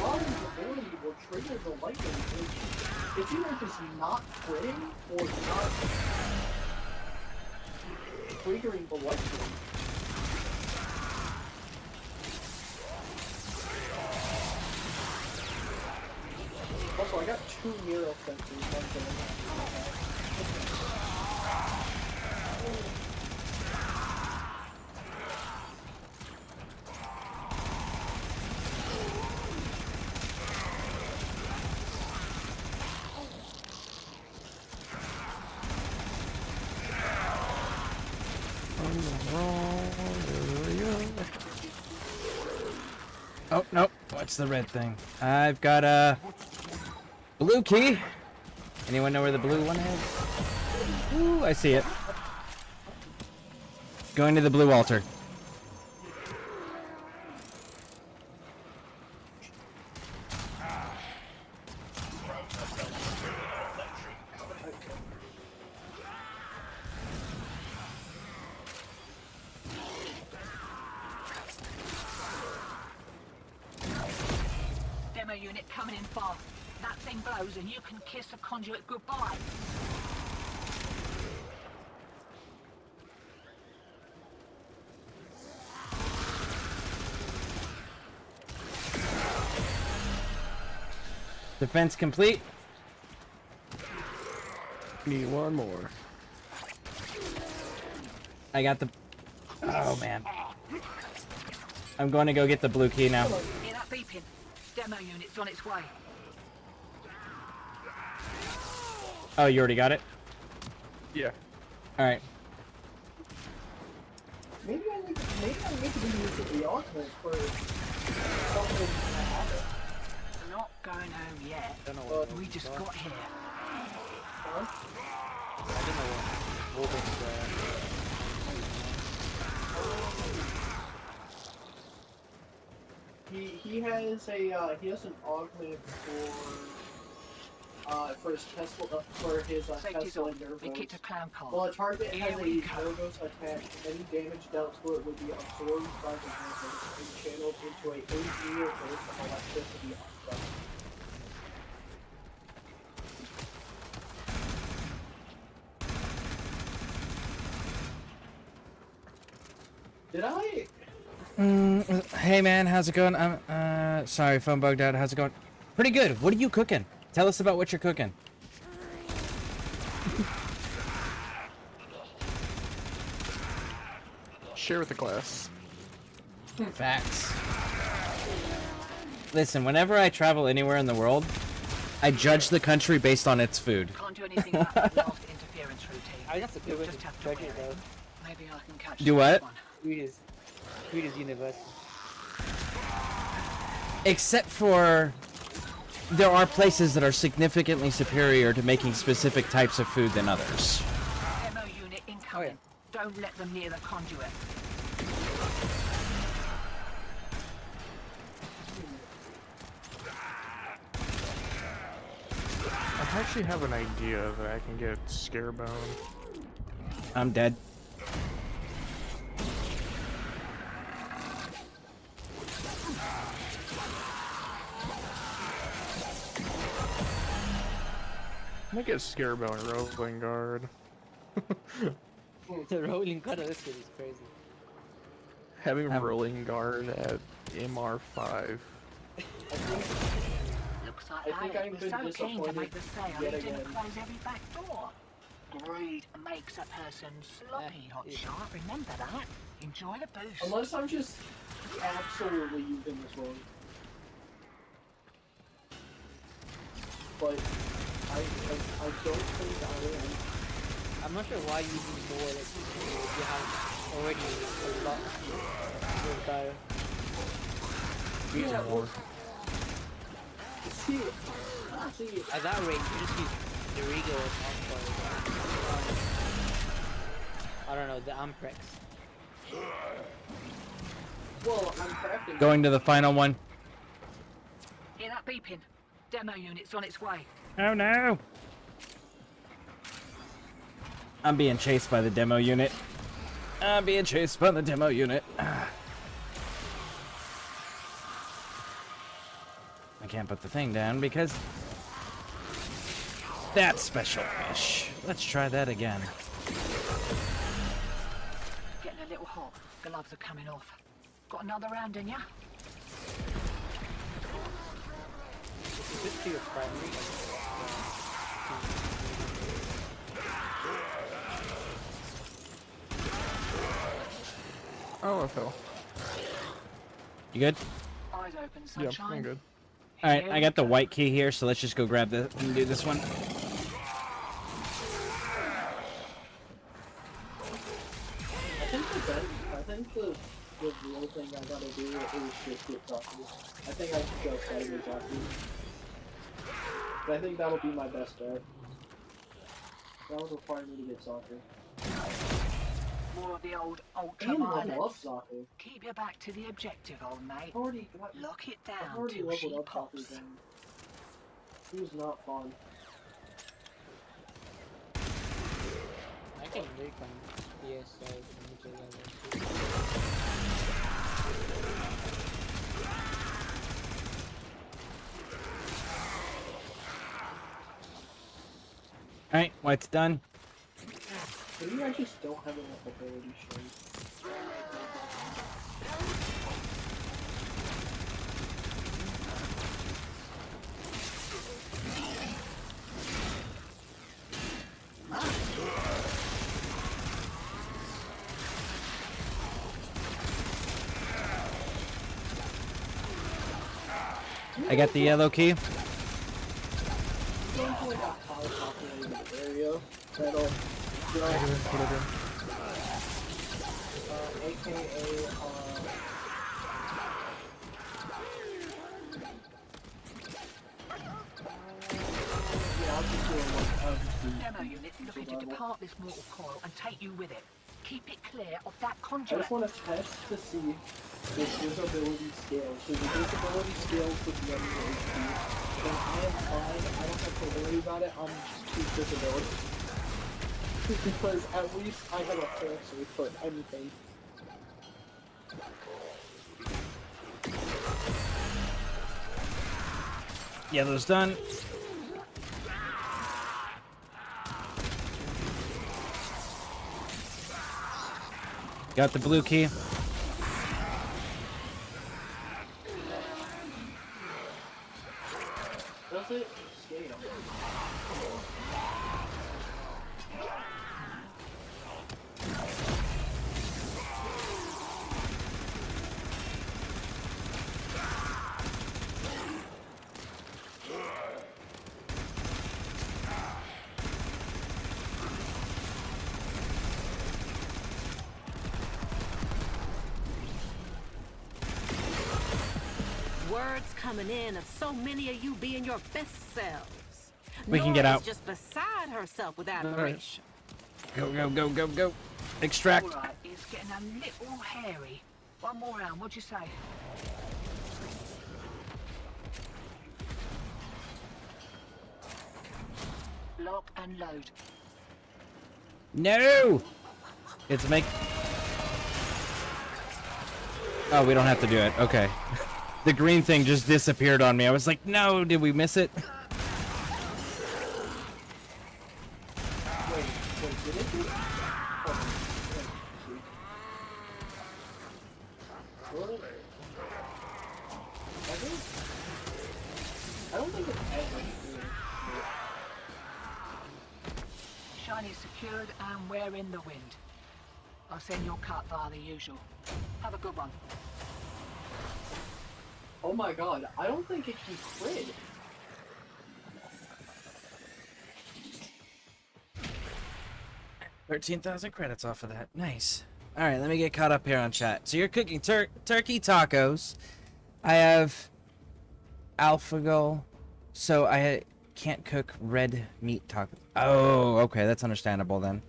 Robin's ability will trigger the lightning. It's either just not critting or not triggering the lightning. Also, I got 2 Nero sensors. One thing. Oh, nope. What's the red thing? I've got a blue key. Anyone know where the blue one is? Ooh, I see it. Going to the blue altar. Demo unit coming in fast. That thing blows and you can kiss a conduit goodbye. Defense complete. Need one more. I got the... Oh, man. I'm going to go get the blue key now. Hear that beeping? Demo unit's on its way. Oh, you already got it? Yeah. Alright. Maybe I need to be using the augment for something to happen. Not going home yet. I don't know what We just got here. Huh? I don't know what Wolver's He has an augment for his Tesla Safety's Tesla on. We kicked a Nervos. clown car. While a target Here has a we go. Nervos attached, any damage dealt to it would be absorbed by the Nervos and channeled into a engineer burst of electricity on sight. Did I? Hey man, how's it going? I'm sorry, phone bugged out. How's it going? Pretty good. What are you cooking? Tell us about what you're cooking. Share with the class. Facts. Listen, whenever I travel anywhere in the world, I judge the country based on its food. Can't do anything about that last interference routine. I mean, that's a good You'll way just to have to judge wear it, though. Maybe I can catch Do the what? next one. Food is universal. Except for there are places that are significantly superior to making specific types of food than others. Demo unit incoming. Don't let them near the conduit. I actually have an idea that I can get Scarebone. I'm dead. I might get Scarebone Rolling Guard. The rolling guard of this kid is crazy. Having Rolling Guard at MR5. Looks like I think they I'm were been so keen to disappointed make the sale, yet he didn't again. close every back door. Greed makes a person sloppy, hotshot. Remember that. Enjoy the boost. Unless I'm just absolutely using this wrong. But I don't think I am. I'm not sure why you need more electricity if you have already a lot to go. Yeah, well, see, At that rate, you just use the Regal or Osprey. I don't know, the Amprex. well, I'm crafting. Going to the final one. Hear that beeping? Demo unit's on its way. Oh no! I'm being chased by the demo unit. I'm being chased by the demo unit. I can't put the thing down because that's special fish. Let's try that again. Getting a little hot. Gloves are coming off. Got another round in ya? Is this to your primary? Oh, I fell. You good? Eyes open, Yep, sunshine. I'm good. Alright, I got the white key here, so let's just go grab this and do this one. I think the real thing I gotta do is just get Jockey. I think I just gotta get Jockey. But I think that'll be my best bet. That would require me to get Soccer. More of the old And ultraviolet. level up Soccer. Keep your back to the objective, old mate. Lock it I've down already till she leveled up Soccer pops. then. He was not fun. I can make one. Yes, so Alright, white's done. Maybe I just don't have enough ability strength. I got the yellow key. Going to like a high populated area that'll AKA yeah, I'll just do a Demo unit's looking to depart this mortal coil and take you with it. Keep it clear of that I conduit. just want to test to see if visibility scales. So the visibility scales with the enemy HP. Then I am fine. I don't have to worry about it. I'm just keep visibility. Because at least I have a fail-safe for anything. Yellow's done. Got the blue key. Does it scale? Word's coming in of so many of you being your best selves. We can get Nora's out. just beside herself with admiration. Go, go, go, go, go. Extract. Alright, it's getting a little hairy. One more round, what'd you say? Lock and load. No! It's make... Oh, we don't have to do it. Okay. The green thing just disappeared on me. I was like, no, did we miss it? Wait, did it do? What? I don't think it's ever. Shiny secured and we're in the wind. I'll send your cut via the usual. Have a good one. Oh my god, I don't think it can crit. $13,000 credits off of that. Nice. All right, let me get caught up here on chat. So you're cooking turkey tacos. I have AlphaGo, so I can't cook red meat tacos. Oh, okay, that's understandable then.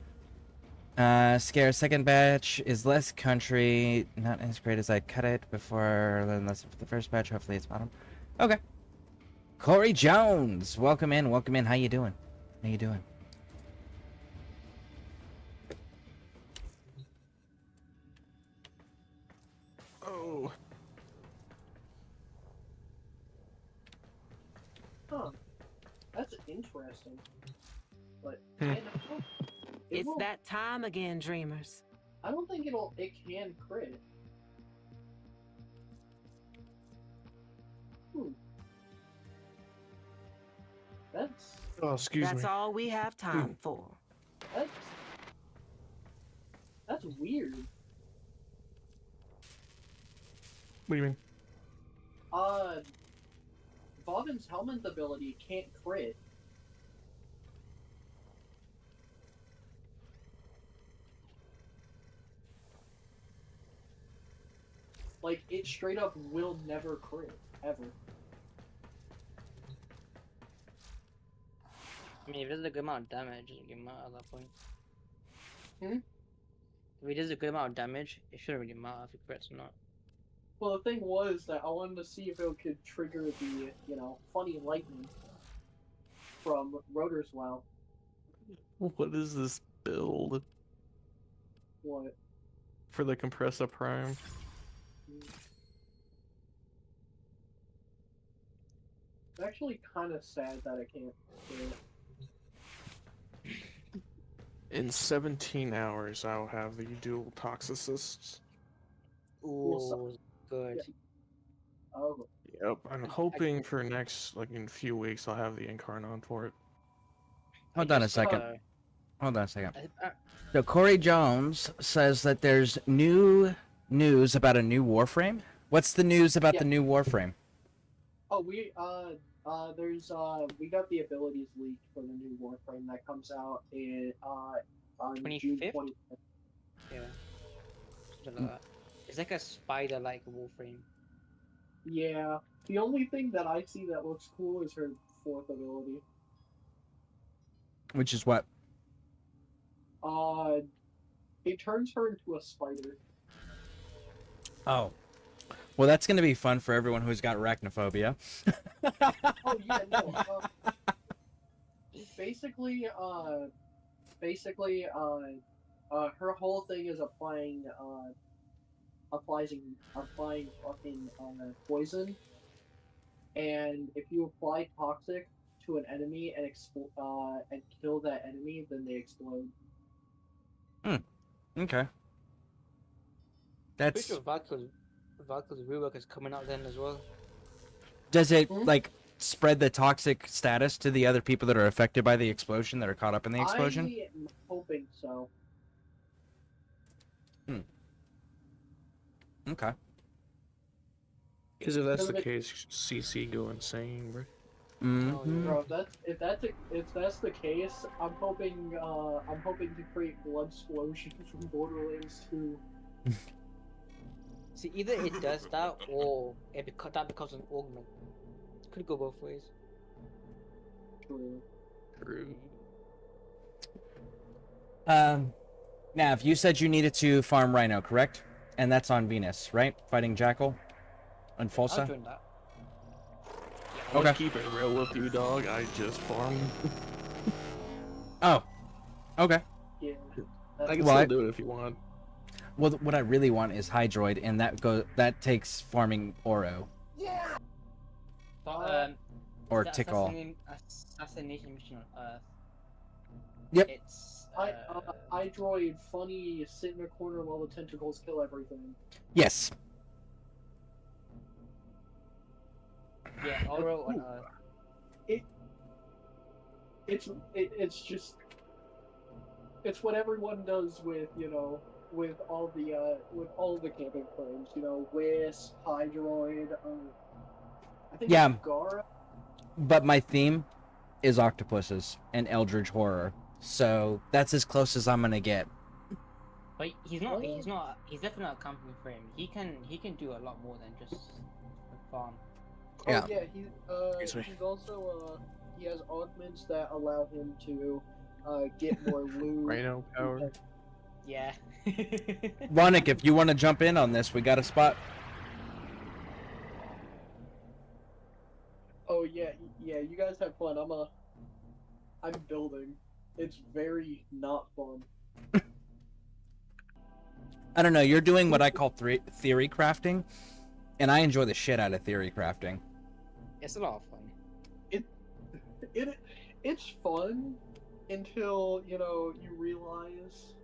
Scare second batch is less country, not as great as I cut it before. Less the first batch. Hopefully it's bottom. Okay. Corey Jones, welcome in, welcome in. How you doing? How you doing? Oh. Huh. That's interesting. But Hmm. It's will, that time again, dreamers. I don't think it can crit. That's Oh, excuse That's me. all we have time for. that's weird. What do you mean? Vauban's helmet ability can't crit. Like, it straight up will never crit, ever. I mean, if it does a good amount of damage, it doesn't matter at that point. Hmm? If it does a good amount of damage, it shouldn't really matter if it crits or not. Well, the thing was that I wanted to see if it could trigger the, funny lightning from Rotor's Wow. What is this build What? for the Compressor Prime? It's actually kind of sad that I can't do it. In 17 hours, I'll have the dual toxicists. Ooh, good. Yeah. Oh, Yep, I'm hoping for next, in a few weeks, I'll have the Incarnon for it. Hold on a second. Hold on a second. So Corey Jones says that there's new news about a new Warframe. What's the news about the new Warframe? oh, we got the abilities leaked for the new Warframe that comes out on June 25th? 25th. Yeah. Something like that. It's like a spider-like Warframe. Yeah, the only thing that I see that looks cool is her fourth ability. Which is what? It turns her into a spider. Oh. Well, that's going to be fun for everyone who's got arachnophobia. Oh yeah, no. Basically, her whole thing is applying fucking poison, and if you apply toxic to an enemy and and kill that enemy, then they explode. Okay. Pretty That's... sure Valkyrie's rework is coming out then as well. Does it, spread the toxic status to the other people that are affected by the explosion, that are caught up in the explosion? I am hoping so. Okay. Because if that's the case, CC go insane, bro. Mm-hmm. Bro, if that's the case, I'm hoping to create Blood Explosion from Borderlands 2. See, either it does that or that becomes an augment. Could go both ways. True. True. Nav, you said you needed to farm Rhino, correct? And that's on Venus, right? Fighting Jackal and I'll Fulsa? join that. Let's Okay. keep it real with you, dog. I just farmed. Oh. Okay. Yeah. I can Well, still do it if you want. Well, what I really want is Hydroid, and that takes farming Oro. But, Or that Tickle. assassination mission on Earth. Yep. It's Hydroid, funny, sit in a corner while the tentacles kill everything. Yes. yeah, Oro on Earth. It's what everyone does with, with all the camping frames, Wisp, Hydroid, I think Yeah. it's Gara. But my theme is octopuses and Eldritch Horror. So that's as close as I'm gonna get. But he's definitely not a company frame. He can do a lot more than just farm. Yeah. Oh yeah, he's also he has augments that allow him to get more loot. Rhino power. Yeah. Ronick, if you want to jump in on this, we got a spot. Oh yeah, you guys have fun. I'm building. It's very not fun. I don't know, you're doing what I call theory crafting, and I enjoy the shit out of theory crafting. It's a lot of fun. It's fun until you realize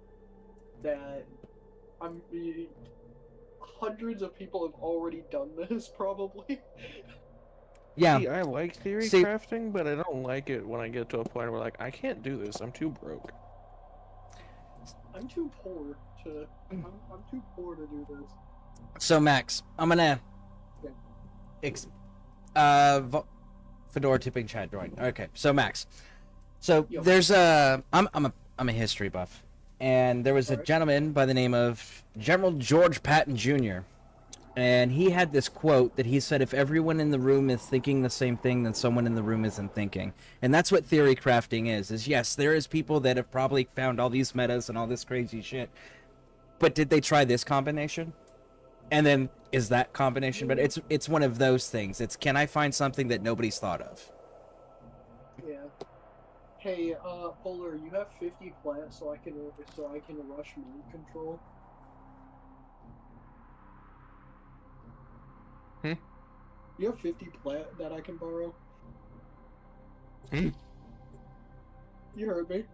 that hundreds of people have already done this probably. Yeah. See, I like theory See- crafting, but I don't like it when I get to a point where like I can't do this. I'm too broke. I'm too poor to. I'm too poor to do this. So Max, I'm gonna Fedora tipping chat join. Okay, so Max, so Yo. there's I'm a history buff, and there was a gentleman by the name of General George Patton Jr. And he had this quote that he said, if everyone in the room is thinking the same thing, then someone in the room isn't thinking. And that's what theory crafting is yes, there is people that have probably found all these metas and all this crazy shit. But did they try this combination? And then, is that combination? But it's one of those things. It's, can I find something that nobody's thought of? Yeah. Hey, Polar, you have 50 plants, so I can rush moon control. You have 50 plant that I can borrow? Hmm? You heard me.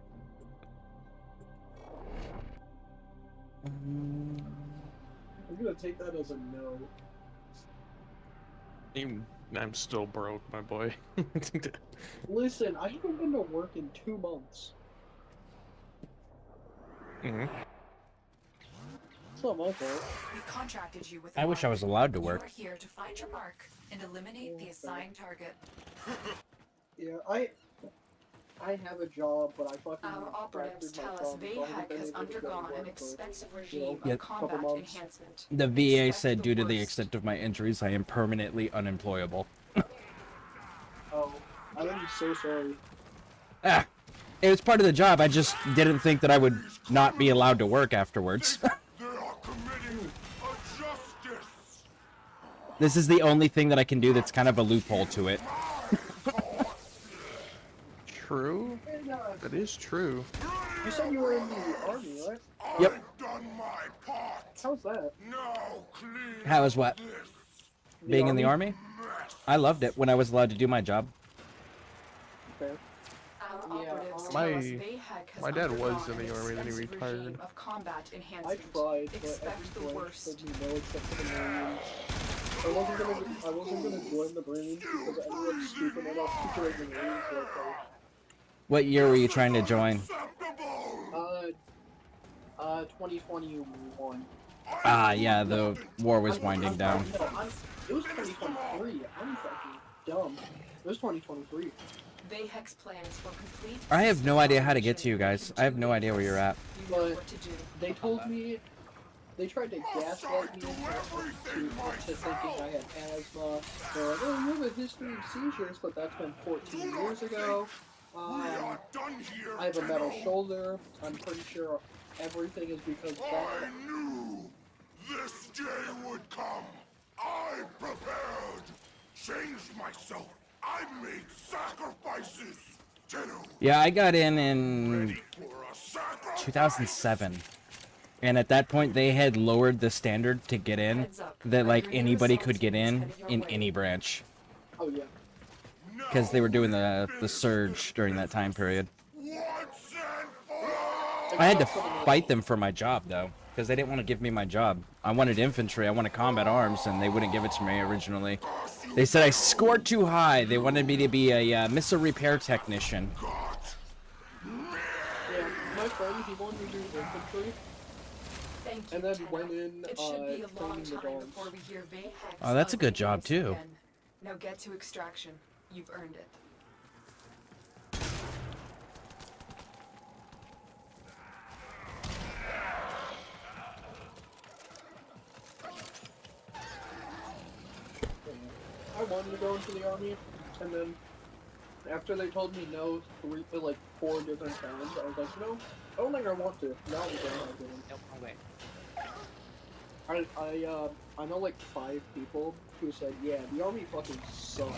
I'm gonna take that as a no. I'm still broke, my boy. Listen, I haven't been to work in 2 months. Mhm. It's not my fault. We contracted you with I wish I was allowed to work. You are here to find your mark and eliminate the assigned target. Yeah, I have a job, but I fucking Our operatives fractured my tell us thumb, so I haven't Vahak been has able to go to undergone work an for, expensive you regime know, of couple combat months. enhancement. The VA Expect said the due to the worst. extent of my injuries, I am permanently unemployable. Oh, I am so sorry. Ah, it was part of the job. I just didn't think that I would not be allowed to work afterwards. This is the only thing that I can do that's kind of a loophole to it. True. That is true. You said you were in the army, right? Yep. How's that? How is what? Being in the army? I loved it when I was allowed to do my job. Okay. Our operatives My- tell us Vahak has my dad was undergone in the an army, then he expensive retired. regime of combat I enhancement. tried, but Expect every the branch worst. said no except for the Marines. I wasn't gonna join the Marines because everyone's stupid enough to join the Marines. So What year were you trying to join? 2021. Ah, yeah, the war was winding down. No, it was 2023. I'm fucking dumb. It was 2023. Vahak's plans for complete. I have no idea how to get to you guys. I have no idea where you're at. You know But what to do. they told me They tried to gaslight me into thinking I had asthma. They're like, oh, you have a history of seizures, but that's been 14 years ago. I have a metal shoulder. I'm pretty sure everything is because of that. I knew this day would come. I prepared. Changed myself. I made sacrifices. Yeah, I got in 2007. And at that point, they had lowered the standard to get in, that like anybody could get in any branch. Oh yeah. Because they were doing the surge during that time period. I had to fight them for my job though, because they didn't want to give me my job. I wanted infantry, I wanted combat arms, and they wouldn't give it to me originally. They said I scored too high. They wanted me to be a missile repair technician. Yeah, my friend, he wanted to do infantry. And then went in training the dogs. Oh, that's a good job too. Now get to extraction. You've earned it. I wanted to go into the army, and then after they told me no 4 different times, I was like, no, I don't think I want to. Now I'm going. Nope, I'm wait. I know like 5 people who said, yeah, the army fucking sucks.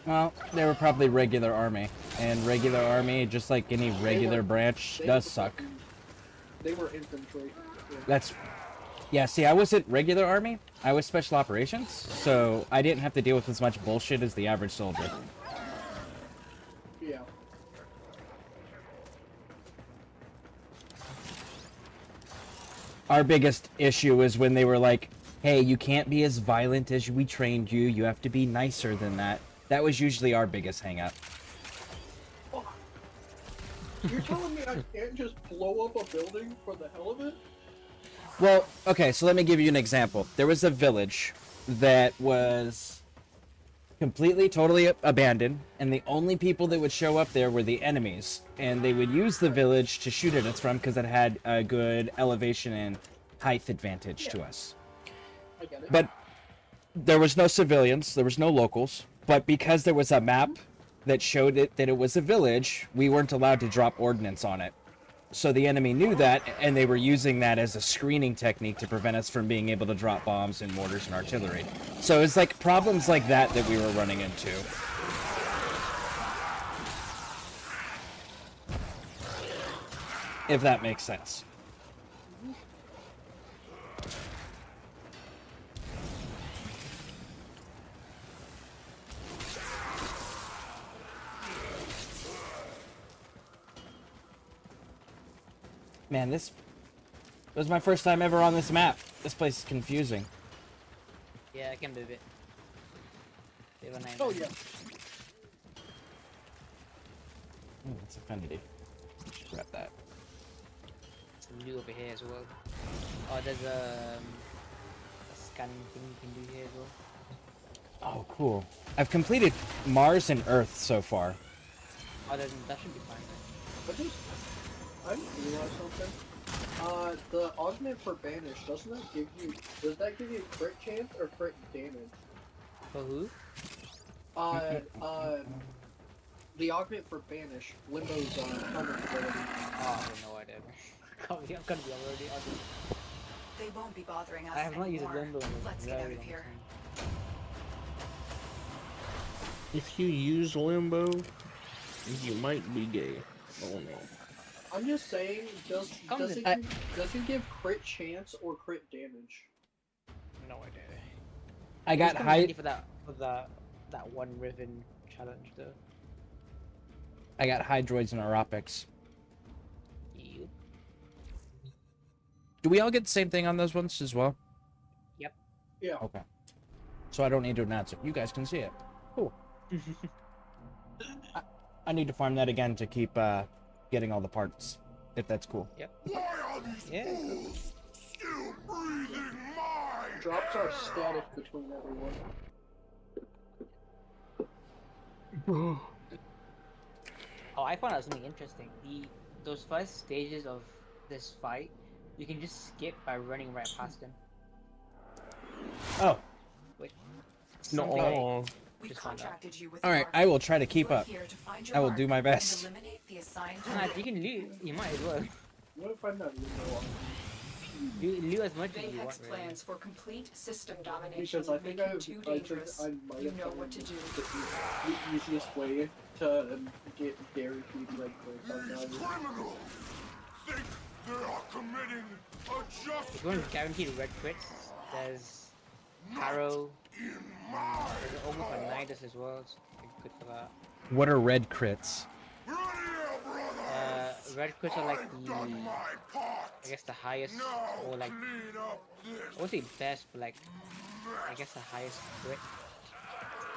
Well, they were probably regular army, and regular army, just like any regular branch, does suck. They were infantry. Yeah. Yeah, see, I wasn't regular army, I was special operations, so I didn't have to deal with as much bullshit as the average soldier. Yeah. Our biggest issue is when they were like, hey, you can't be as violent as we trained you, you have to be nicer than that. That was usually our biggest hang-up. Oh. You're telling me I can't just blow up a building for the hell of it? Well, okay, so let me give you an example. There was a village that was completely, totally abandoned, and the only people that would show up there were the enemies. And they would use the village to shoot at us from because it had a good elevation and height advantage to us. I get it. But there was no civilians, there was no locals, but because there was a map that showed it that it was a village, we weren't allowed to drop ordnance on it. So the enemy knew that, and they were using that as a screening technique to prevent us from being able to drop bombs and mortars and artillery. So it's like problems like that that we were running into. If that makes sense. Man, this was my first time ever on this map. This place is confusing. Yeah, I can move it. Oh yeah. Ooh, that's affinity. Just grab that. Some new over here as well. Oh, there's a scanning thing you can do here as well. Oh, cool. I've completed Mars and Earth so far. Oh, then that should be fine. I just realized something. The augment for banish, does that give you crit chance or crit damage? For who? The augment for banish, Limbo's helmet ability. Oh, I have no idea. I'm gonna be already on it. They won't be bothering us I have not used anymore. Limbo in a Let's get very out of long here. time. If you use Limbo, you might be gay. Oh no. I'm just saying, does he give crit chance or crit damage? No idea. I got It's kinda high. handy for that one Riven challenge though. I got hydroids and aerobics. Yep. Do we all get the same thing on those ones as well? Yep. Yeah. Okay. So I don't need to announce it. You guys can see it. Cool. I need to farm that again to keep getting all the parts, if that's cool. Yep. Why are these Yeah. fools still breathing mine? Drops are static between everyone. Oh, I found out something interesting. Those first stages of this fight, You can just skip by running right past them. Oh, Wait. No. We Just found out. contracted you with all right. I will try to keep You are up. here to find your I will mark do my and best. eliminate the assigned Nah, target. you can loot. You might as well. What if I'm not window on? Loot as much as you Bayhex want, really. plans for complete system domination Because I think make it too dangerous. I might You have know found what to do. the easiest way to get guaranteed red clicks on These value. criminals think they are committing a If you just want guaranteed red crits, there's Harrow. in my There's almost a Nidus as well. It's good for that. What are red crits? Ready, brothers! Red crits are like I've the, done my part. I guess the highest, Now or like, clean up I this won't say best, but like, I guess the highest crit.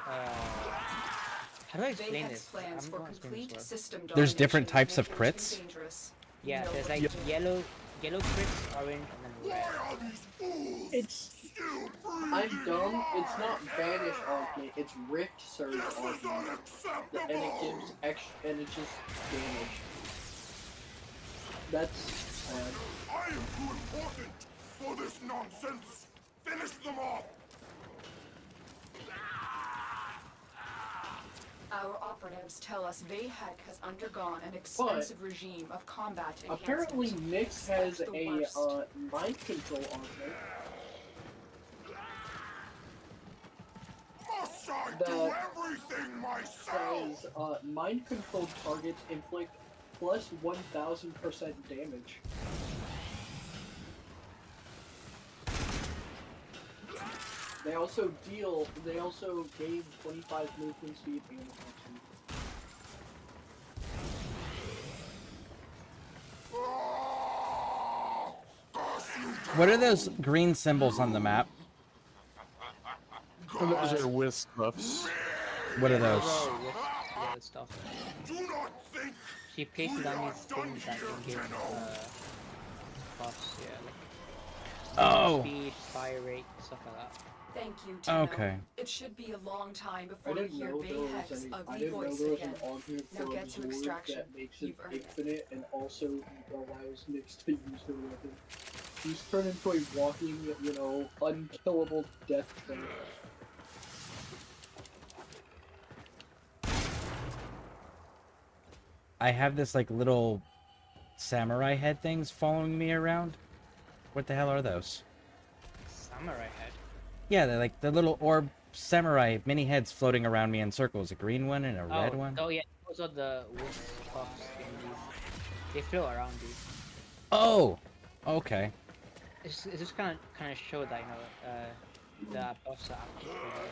How do I explain Bayhex this? plans I'm for not explaining complete this well. system There's different domination types of make it too crits? dangerous. Yeah, You know there's what like to do. yellow crits, orange, and then red. Why are these fools It's still I'm breathing dumb. It's hard? not Vanish Augment. It's Rift Surge This is Augment, and it unacceptable! gives extra, and it's just damage. That's sad. I am too important for this nonsense! Finish them off! Our operatives tell us Bayhex has undergone an expensive regime of combat enhancement. Apparently, Nyx has Expect the a worst. mind control augment. Must I The- do everything myself? Says mind controlled targets inflict plus 1000% damage. They also gain 25 movement speed and attack speed. What are those green symbols on the map? Those are wisp buffs. What are those? Oh, with stuff. Do not think She places on these done things that here, can give Tenno. buffs, yeah, like Oh, speed, fire rate, stuff like that. Thank you, Tenno. okay. It should be a long time I before we didn't hear know there was Bayhex any. I ugly didn't know voice there was again. an augment Now for get to Absorb extraction. that makes it You've earned it. infinite and also allows Nyx to use her weapon. He's turned into a walking, unkillable death trap. I have this like little samurai head things following me around. What the hell are those? Samurai head. Yeah, they're like the little orb samurai mini heads floating around me in circles. A green one and a red one. Oh yeah, those are the wisp buffs in these. They float around these. Oh, okay. It's just kind of show that the buffs are actually pretty good.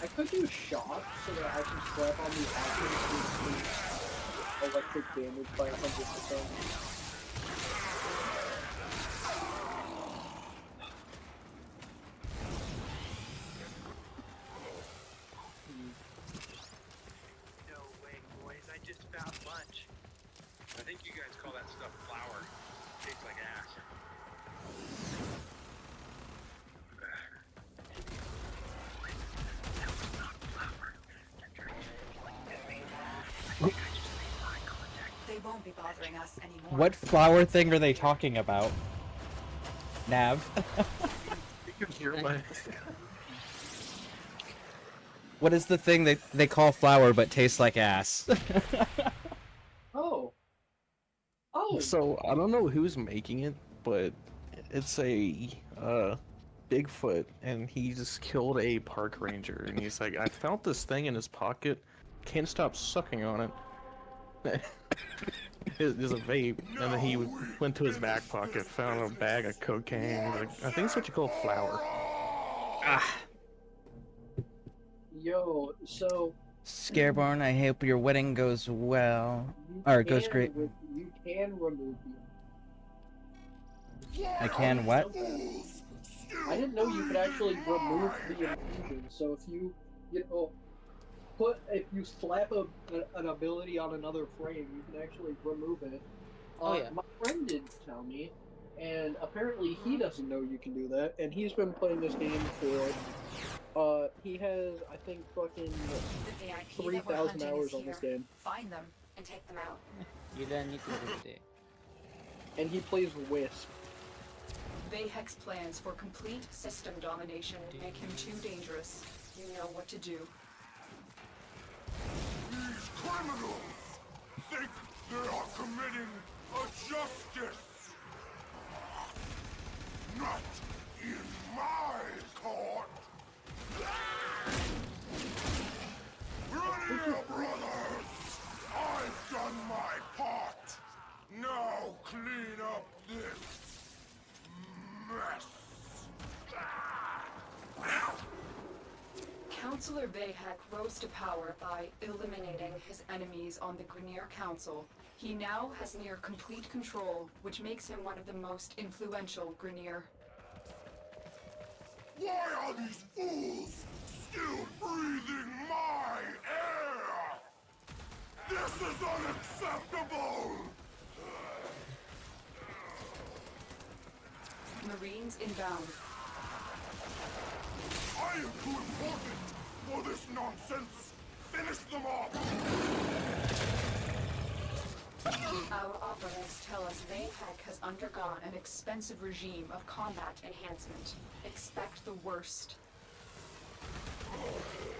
I could do a shot so that I can slap on the action to increase electric damage by 100%. No way, boys. I just found lunch. I think you guys call that stuff flour. Tastes like ass. They won't be bothering us anymore. What flower thing are they talking about? Nav. You can hear my. What is the thing that they call flour but tastes like ass? Oh. Oh. So I don't know who's making it, but it's a Bigfoot, and he just killed a park ranger, and he's like, I found this thing in his pocket, can't stop sucking on it. There's a vape, and then he went to his back pocket, found a bag of cocaine. He's like, I think it's what you call flour. Ah. Yo, so Scareborne, I hope your wedding goes well. you Or it goes can great. You can remove you. I can what? I didn't know you could actually remove the illusion. So if you if you slap an ability on another frame, you can actually remove it. Oh, yeah. My friend did tell me, and apparently he doesn't know you can do that, and he's been playing this game for, he has, I think, fucking The VIP that we're 3,000 hunting hours is on here. this game. Find them and take them out. You learn new things every day. And he plays Wisp. Vayhek's plans for complete system domination make him too dangerous. You know what to do. These criminals think they are committing a justice. Not in my court. Run here, brothers! I've done my part. Now clean up this mess. Councillor Vayhek rose to power by eliminating his enemies on the Grineer Council. He now has near complete control, which makes him one of the most influential Grineer. Why are these fools still breathing my air? This is unacceptable! Marines inbound. I am too important for this nonsense! Finish them off! Our operatives tell us Vayhek has undergone an expensive regime of combat enhancement. Expect the worst.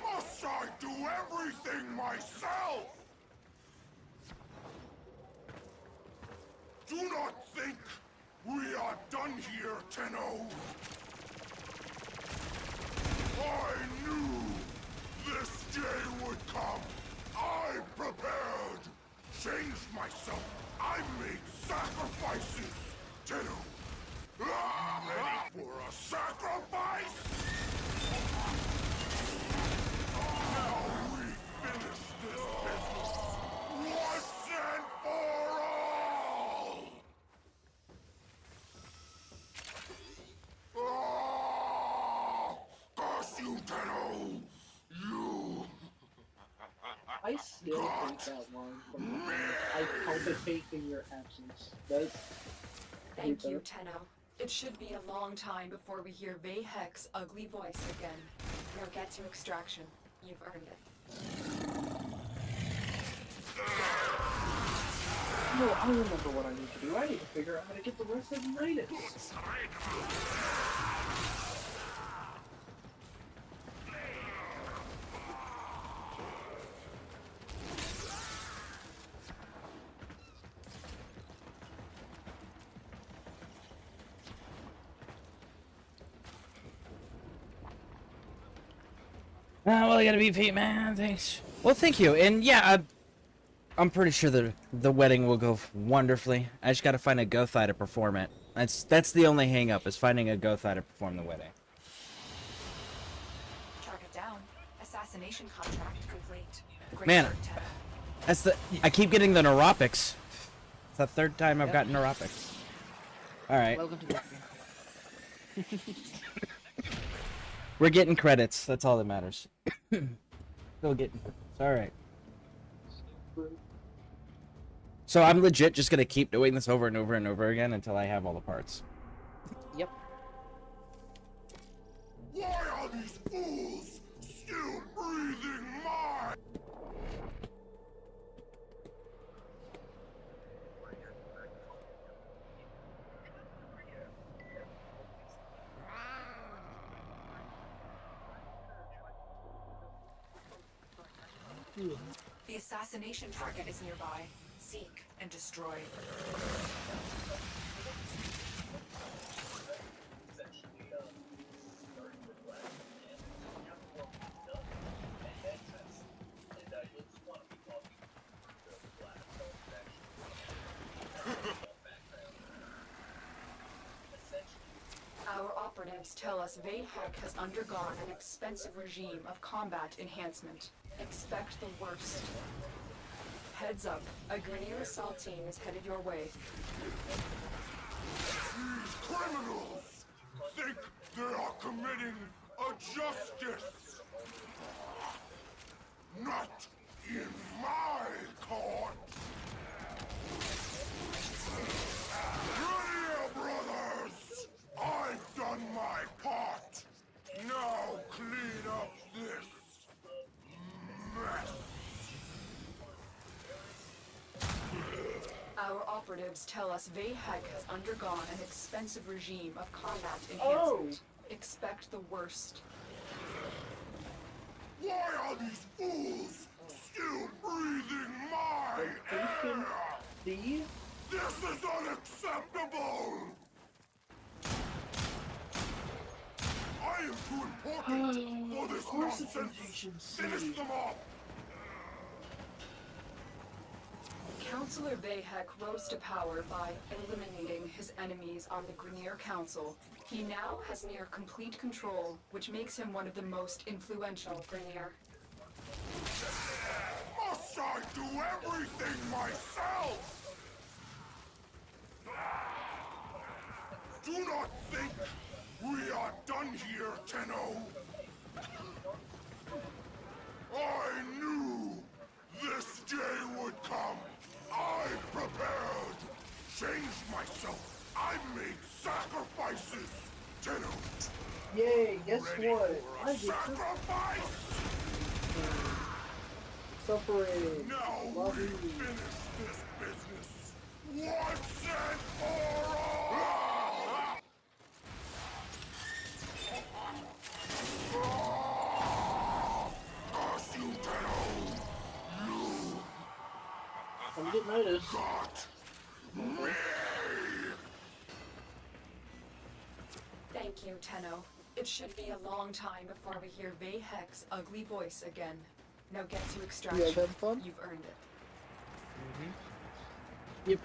Must I do everything myself? Do not think we are done here, Tenno. I knew this day would come. I prepared. Changed myself. I made sacrifices, Tenno. For a sacrifice? Now we finish this business once and for all! Curse you, Tenno! You! I still think that line from the game, I palpitate in your absence. That's Thank you, Tenno. It should be a long time before we hear Vayhek's ugly voice again. Now get to extraction. You've earned it. No, I remember what I need to do. I need to figure out how to get the rest of Nidus. Well, I gotta be Pete, man. Thanks. Well, thank you. And yeah, I'm pretty sure the wedding will go wonderfully. I just gotta find a Gothai to perform it. That's the only hang up, is finding a Gothai to perform the wedding. Target down. Assassination contract complete. Great Man, work, Tenno. that's I keep getting the neuropics. It's the third time I've gotten neuropics. All right. Welcome to the We're getting credits. That's all that matters. Still getting credits. All right. So I'm legit just gonna keep doing this over and over and over again until I have all the parts. Yep. Why are these fools still breathing my... The assassination target is nearby. Seek and destroy. Our operatives tell us Vayhek has undergone an expensive regime of combat enhancement. Expect the worst. Heads up, a Grineer assault team is headed your way. These criminals think they are committing a justice. Not in my court. Our operatives tell us Vayhek has undergone an expensive regime of combat Oh. enhancement. Expect the worst. Why are these fools still breathing my Location air? D. This is unacceptable! I am too important for this nonsense! Finish them off! Councillor Vayhek rose to power by eliminating his enemies on the Grenier Council. He now has near complete control, which makes him one of the most influential Grenier. Must I do everything myself? Do not think we are done here, Tenno. I knew this day would come. I prepared. Changed myself. I made sacrifices. Tenno. Yay, guess Ready what? for a I get to sacrifice? suffering. Now Love we you. finish this business once and for all! Curse you, Tenno! You I'm getting noticed. got me! Thank you, Tenno. It should be a long time before we hear Vayhek's ugly voice again. Now get to You extraction. guys having fun? You've earned it. Yep.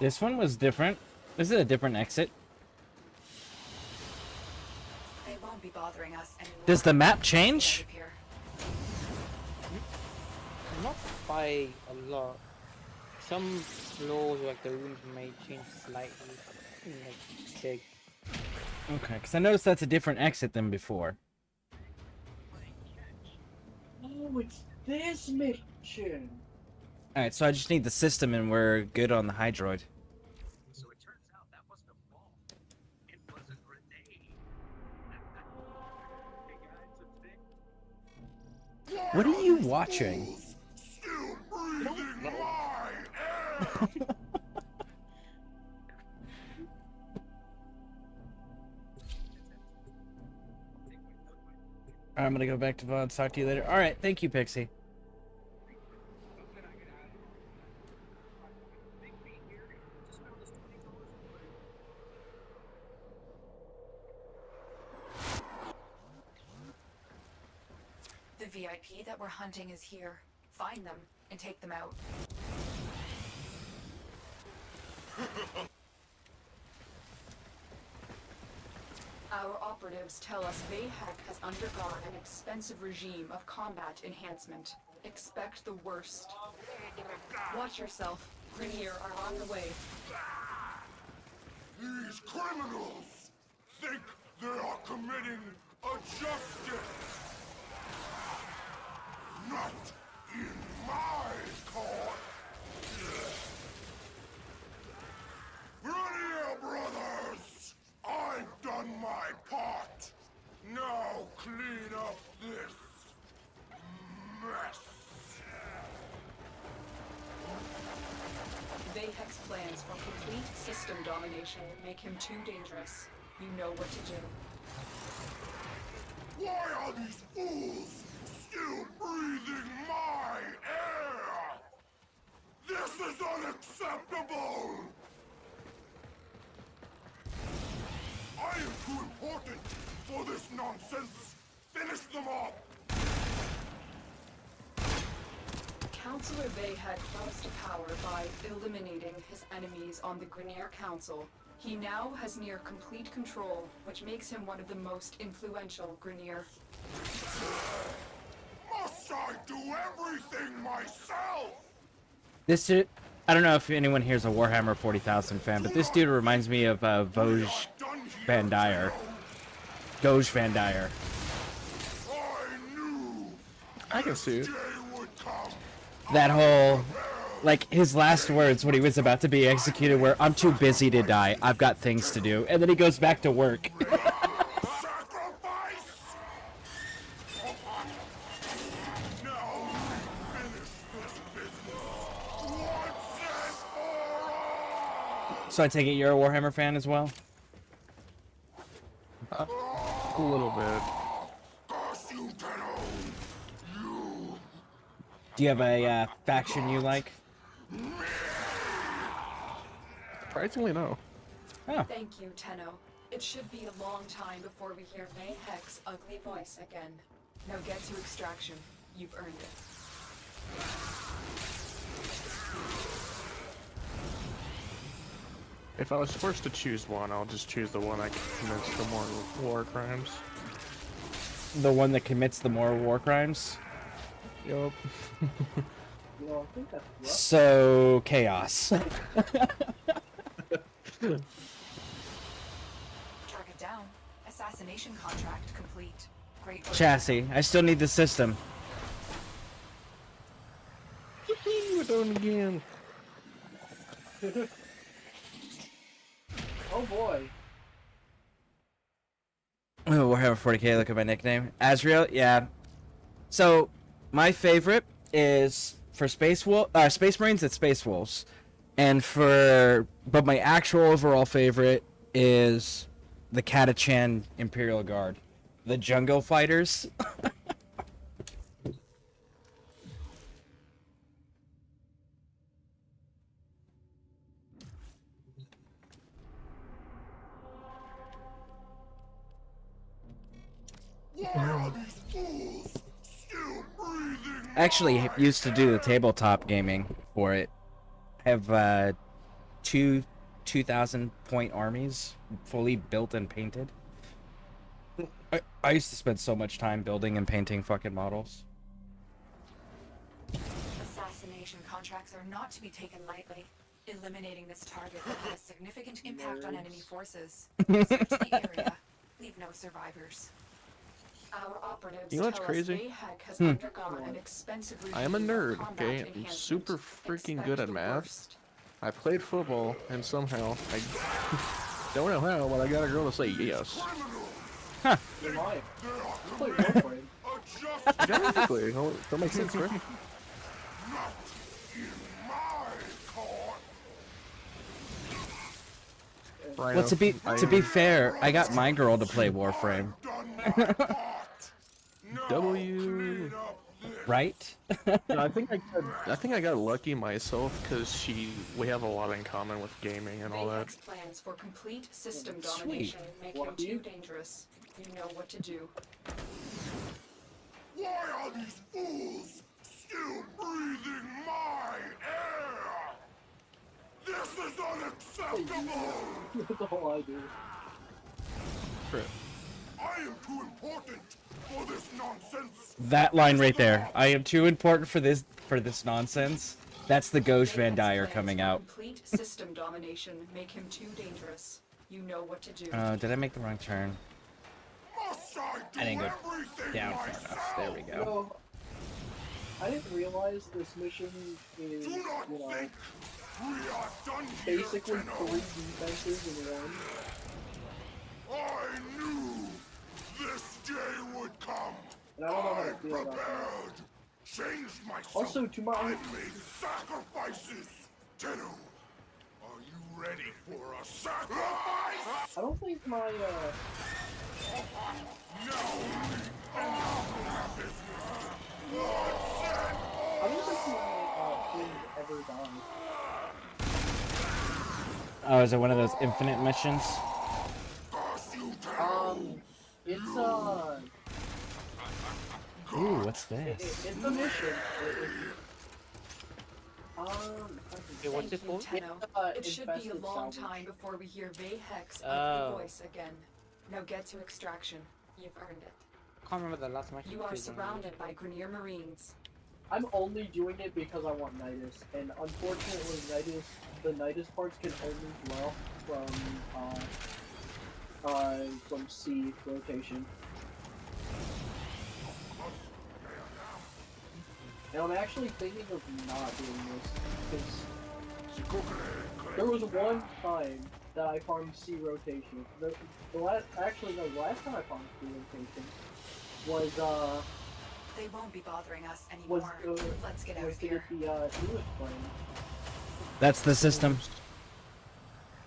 This one was different. This is a different exit. They won't be bothering us anymore. Does the map Get change? out of here. Not by a lot. Some floors, like the rooms, may change slightly. Like big. Okay, because I noticed that's a different exit than before. Oh, it's this mission. Alright, so I just need the system and we're good on the Hydroid. So it turns out that wasn't a bomb. It was a grenade. Hey guys, it's Vic. What are you watching? Still breathing my air! I'm gonna go back to VOD. Talk to you later. Alright, thank you, Pixie. The VIP that we're hunting is here. Find them and take them out. Our operatives tell us Vayhek has undergone an expensive regime of combat enhancement. Expect the worst. Watch yourself. Grenier are on the way. These criminals think they are committing a justice. Not in my court. Grenier brothers, I've done my part. Now clean up this mess. Vayhek's plans for complete system domination make him too dangerous. You know what to do. Why are these fools still breathing my air? This is unacceptable! I am too important for this nonsense! Finish them off! Councillor Vayhek rose to power by eliminating his enemies on the Grenier Council. He now has near complete control, which makes him one of the most influential Grenier. Must I do everything myself? This dude, I don't know if anyone here's a Warhammer 40,000 fan, but this dude reminds me of We are Voj done Van Dyer. Doge Van Dyer. I can see it. That whole, like, his last words when he was about to be executed were, "I'm too busy to die. I've got things to do." And then he goes back to work. So I take it you're a Warhammer fan as well? A little bit. Do you have a faction you like? Surprisingly, no. Oh. Thank you, Tenno. It should be a long time before we hear Mayhek's ugly voice again. Now get to extraction. You've earned it. If I was forced to choose one, I'll just choose the one that commits the more war crimes. The one that commits the more war crimes? Yup. You know, I think that's rough. So, chaos. Target down. Assassination contract complete. Great work. Chassis. I still need the system. We're doing it again. Oh boy. Oh, Warhammer 40k, look at my nickname. Azrael, yeah. So, my favorite is for Space Marines, it's Space Wolves. But my actual overall favorite is the Catachan Imperial Guard. The Jungle Fighters. I actually used to do the tabletop gaming for it. I have 2,000 point armies fully built and painted. I used to spend so much time building and painting fucking models. Assassination contracts are not to be taken lightly. Eliminating this target will have a significant impact on enemy forces. Search the area. Leave no survivors. Our operatives You know what's tell crazy? us Mayhek has undergone an expensive I am a regime of nerd, combat okay? I'm enhancement. super freaking Expect good at the math. worst. I played football, and somehow, I don't know how, but I got a girl to say yes. Am I? You play Warframe. Exactly. That makes sense, right? Rhino, Well, to be fair, I got my girl to play Warframe. W. Right? No, I think I got lucky myself because we have a lot in common with gaming and all that. Mayhek's plans for complete system Sweet. domination make him Lucky? too dangerous. You know what to do. Why are these fools still breathing my air? This is unacceptable! That's all I do. I am too important for this nonsense! That line right there. I am too important for this nonsense. That's the Ghost Van Mayhek's Dyer plans coming for out. Complete system domination make him too dangerous. You know what to do. Did I make the wrong turn? Must I do I didn't go everything down far myself? enough. There we You go. know, I didn't realize this mission is, Do not you know, think we are done here, basically Tenno. 3 defenses in one. I knew this day would come. And I don't know how to I feel about that. prepared, changed myself. Also, to my- I made sacrifices. Tenno, are you ready for a sacrifice? I don't think my, I don't think my, thing ever died. Oh, is it one of those infinite missions? It's, Ooh, what's this? it's a mission. What's it for? Tenno. It should be a infested long salvage. time before we hear Mayhek's Oh. ugly voice again. Now get to extraction. You've earned it. Can't remember the last match. You are surrounded by Grenier Marines. I'm only doing it because I want Nidus, and unfortunately, the Nidus parts can only dwell from from C rotation. And I'm actually thinking of not doing this, because there was one time that I farmed C rotation. The last time I farmed C rotation was, They won't be bothering us was, anymore. Let's get out was of to here. get the newest frame. That's the system.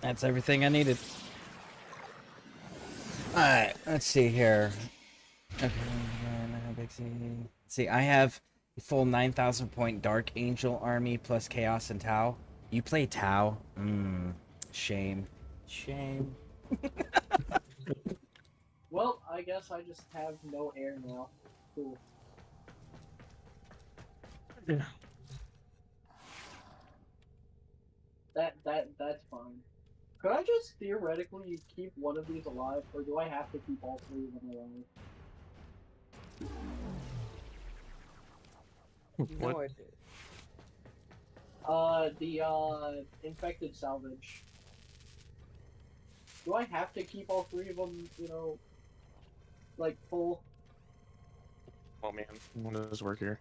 That's everything I needed. Alright, let's see here. Okay, see, I have a full 9,000 point Dark Angel army plus Chaos and Tau. You play Tau? Shame. Shame. Well, I guess I just have no air now. Cool. Yeah. That's fine. Could I just theoretically keep one of these alive, or do I have to keep all three of them alive? No What? idea. The infected salvage. Do I have to keep all three of them, you know, like full? Oh man, when does this work here?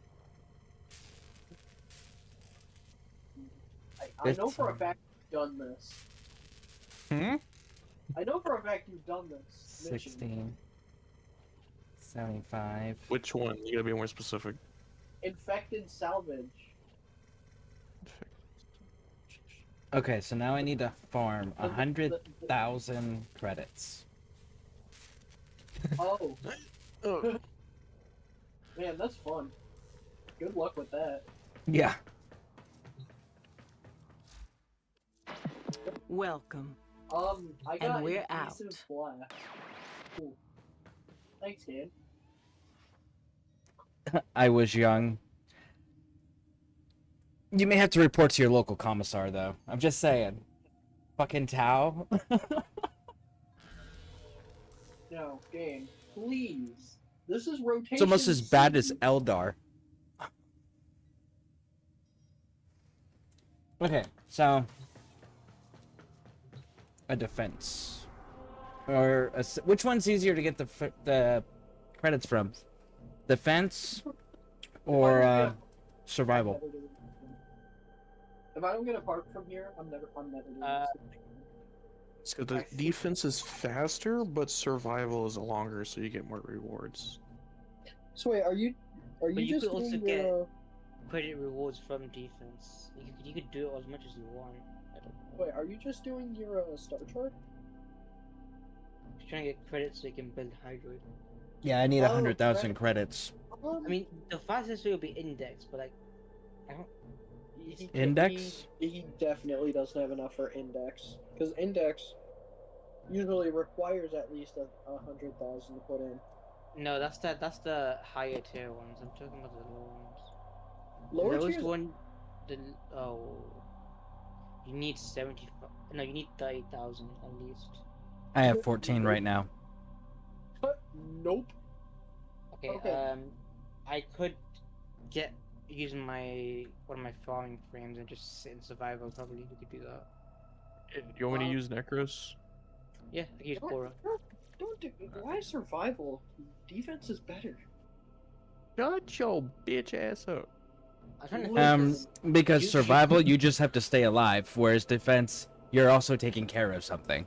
I know for a fact you've done this. Hmm? I know for a fact you've done this mission. 16. 75. Which one? You gotta be more specific. Infected salvage. Okay, so now I need to farm 100,000 credits. Oh. Oh. Man, that's fun. Good luck with that. Yeah. Welcome. I got And we're invasive blast. Cool. Thanks, Dan. I was young. You may have to report to your local commissar, though. I'm just saying. Fucking Tau. No, game. Please. This is rotation. It's almost as bad as C. Eldar. Okay, so a defense, or which one's easier to get the credits from? Defense or survival? If I don't get a part from here, I'm never doing this. So the defense is faster, but survival is longer, so you get more rewards. So wait, are you But you just could also doing get your, credit rewards from defense. You could do it as much as you want. I don't know. wait, are you just doing your star chart? Just trying to get credits so you can build Hydroid. Yeah, I need Oh, 100,000 credits. I mean, the fastest way would be index, but like, I don't. Index? He definitely doesn't have enough for index, because index usually requires at least 100,000 to put in. No, that's the higher tier ones. I'm talking about the low ones. Lower Lowest tiers. one, you need 75. No, you need 30,000 at least. I have 14 right now. Nope. Okay, Okay. I could use one of my farming frames and just sit in survival. Probably we could do that. You want me to use Necros? Yeah, I could use Cora. Don't do. Why survival? Defense is better. Shut your bitch ass up. I'm trying to think Because You- survival, you just have to stay alive, whereas defense, you're also taking care of something.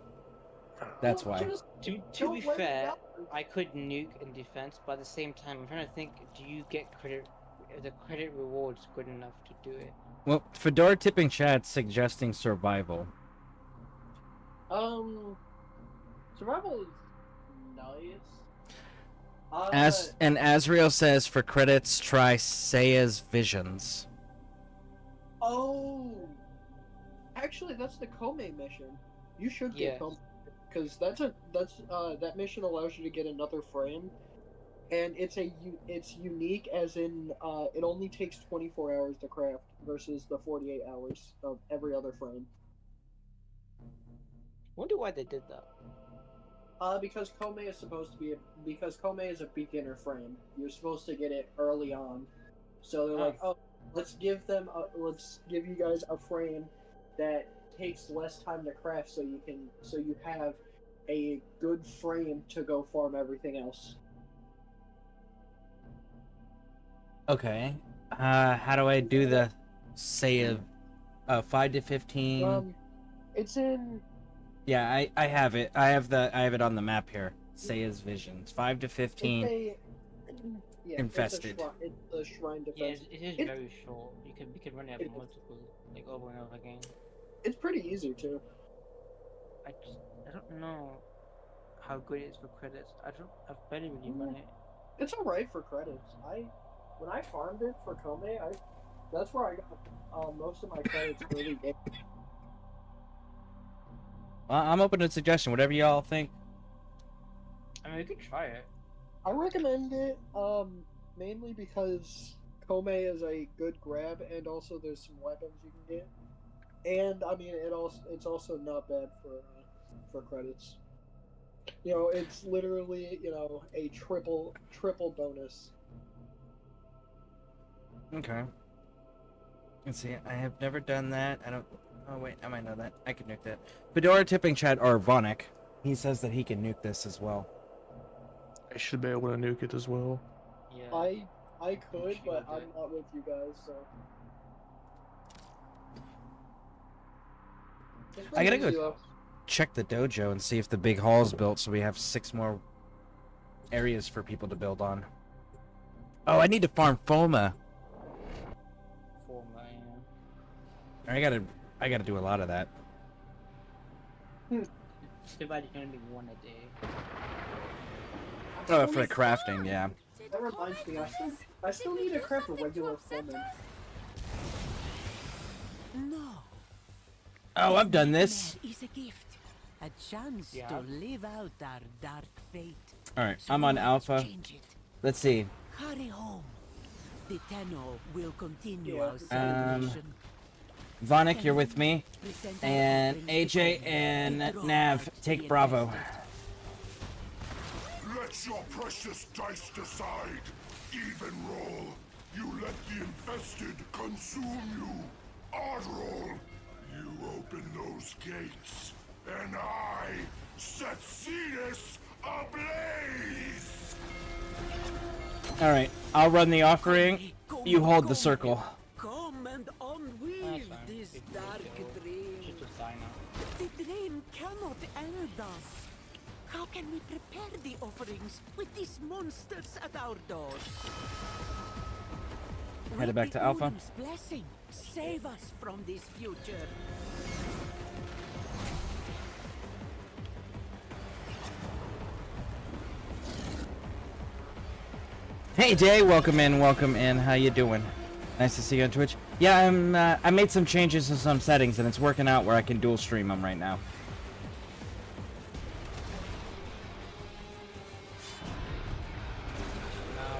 That's why. To Don't be let me fair, down. I could nuke in defense, but at the same time, I'm trying to think: do you get credit? Are the credit rewards good enough to do it? Well, Fedora Tipping Chat's suggesting survival. Survival is nice. And Azrael says for credits, try Saya's Visions. Oh, actually, that's the Kome mission. You should get Yeah. Kome, because that mission allows you to get another frame, and it's unique as in it only takes 24 hours to craft versus the 48 hours of every other frame. Wonder why they did that. Because Kome is Kome is a beginner frame. You're supposed to get it early on, so they're like, oh, let's give you guys a frame that takes less time to craft, so you have a good frame to go farm everything else. Okay. How do I do the say of 5 to 15? It's in. Yeah, I have it. I have it on the map here. Saya's visions. 5 to 15. Yeah, Infested. It's a shrine Yeah, defense. it is very short. You can run it multiple, like over and over again. It's pretty easy too. I don't know how good it is for credits. I've barely really run it. It's alright for credits. When I farmed it for Kome, that's where I got most of my credits early game. Well, I'm open to suggestion. Whatever y'all think. I mean, we could try it. I recommend it mainly because Kome is a good grab, and also there's some weapons you can get. And I mean, it's also not bad for credits. You know, it's literally, you know, a triple bonus. Okay. Let's see. I have never done that. I don't. Oh wait, I might know that. I can nuke that. Fedora tipping chat or Vonic. He says that he can nuke this as well. I should be able to nuke it as well. Yeah. I could, but I'm not with you guys, so. I gotta go check the dojo and see if the big hall's built, so we have 6 more areas for people to build on. Oh, I need to farm Foma. I gotta do a lot of that. It's too bad it's gonna be one a day. Oh, for the crafting, yeah. That reminds me, I still need to craft a regular Foma. No. Oh, I've done this. Is a gift, a chance to live out our dark fate. All right, I'm on alpha. Let's see. Hurry home. The Tenno will continue our celebration. Vonic, you're with me, and AJ and Nav take Bravo. Let your precious dice decide. Even roll. You let the infested consume you. Odd roll. You open those gates, and I set Cetus ablaze. All right, I'll run the offering. You hold the circle. Come and unweave this dark dream. The dream cannot end us. How can we prepare the offerings with these monsters at our doors? Headed back to Alpha. Blessing, save us from this future. Hey Jay, welcome in. How you doing? Nice to see you on Twitch. Yeah, I made some changes to some settings, and it's working out where I can dual stream them right now.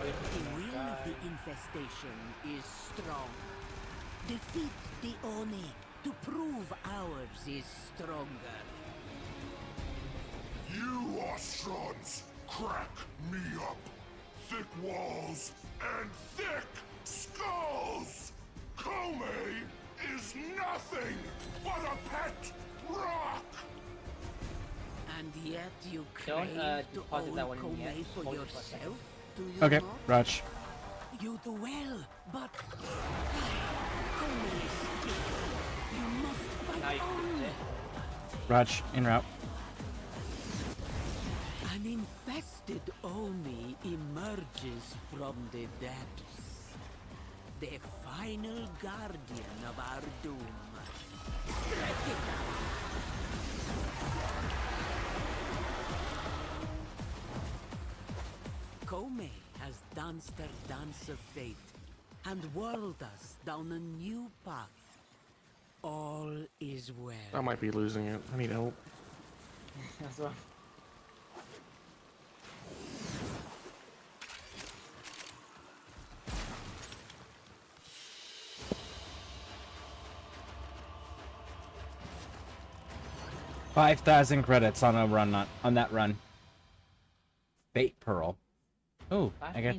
The will of the infestation is strong. Defeat the Oni to prove ours is stronger. You Ostrons crack me up. Thick walls and thick skulls. Kome is nothing but a pet rock. And yet you Don't, crave to deposit own that one in yet. Kome for Hold it for a yourself? second. Do you Okay, not? Raj. You do well, but Kome is still. You must Now you fight can on. use it. Raj, en route. An infested Oni emerges from the depths. The final guardian of our doom. Strike it out. Kome has danced her dance of fate and whirled us down a new path. All is well. I might be losing it. I need help. That's what. $5,000 credits on a run on that run. Fate Pearl. Oh, I got.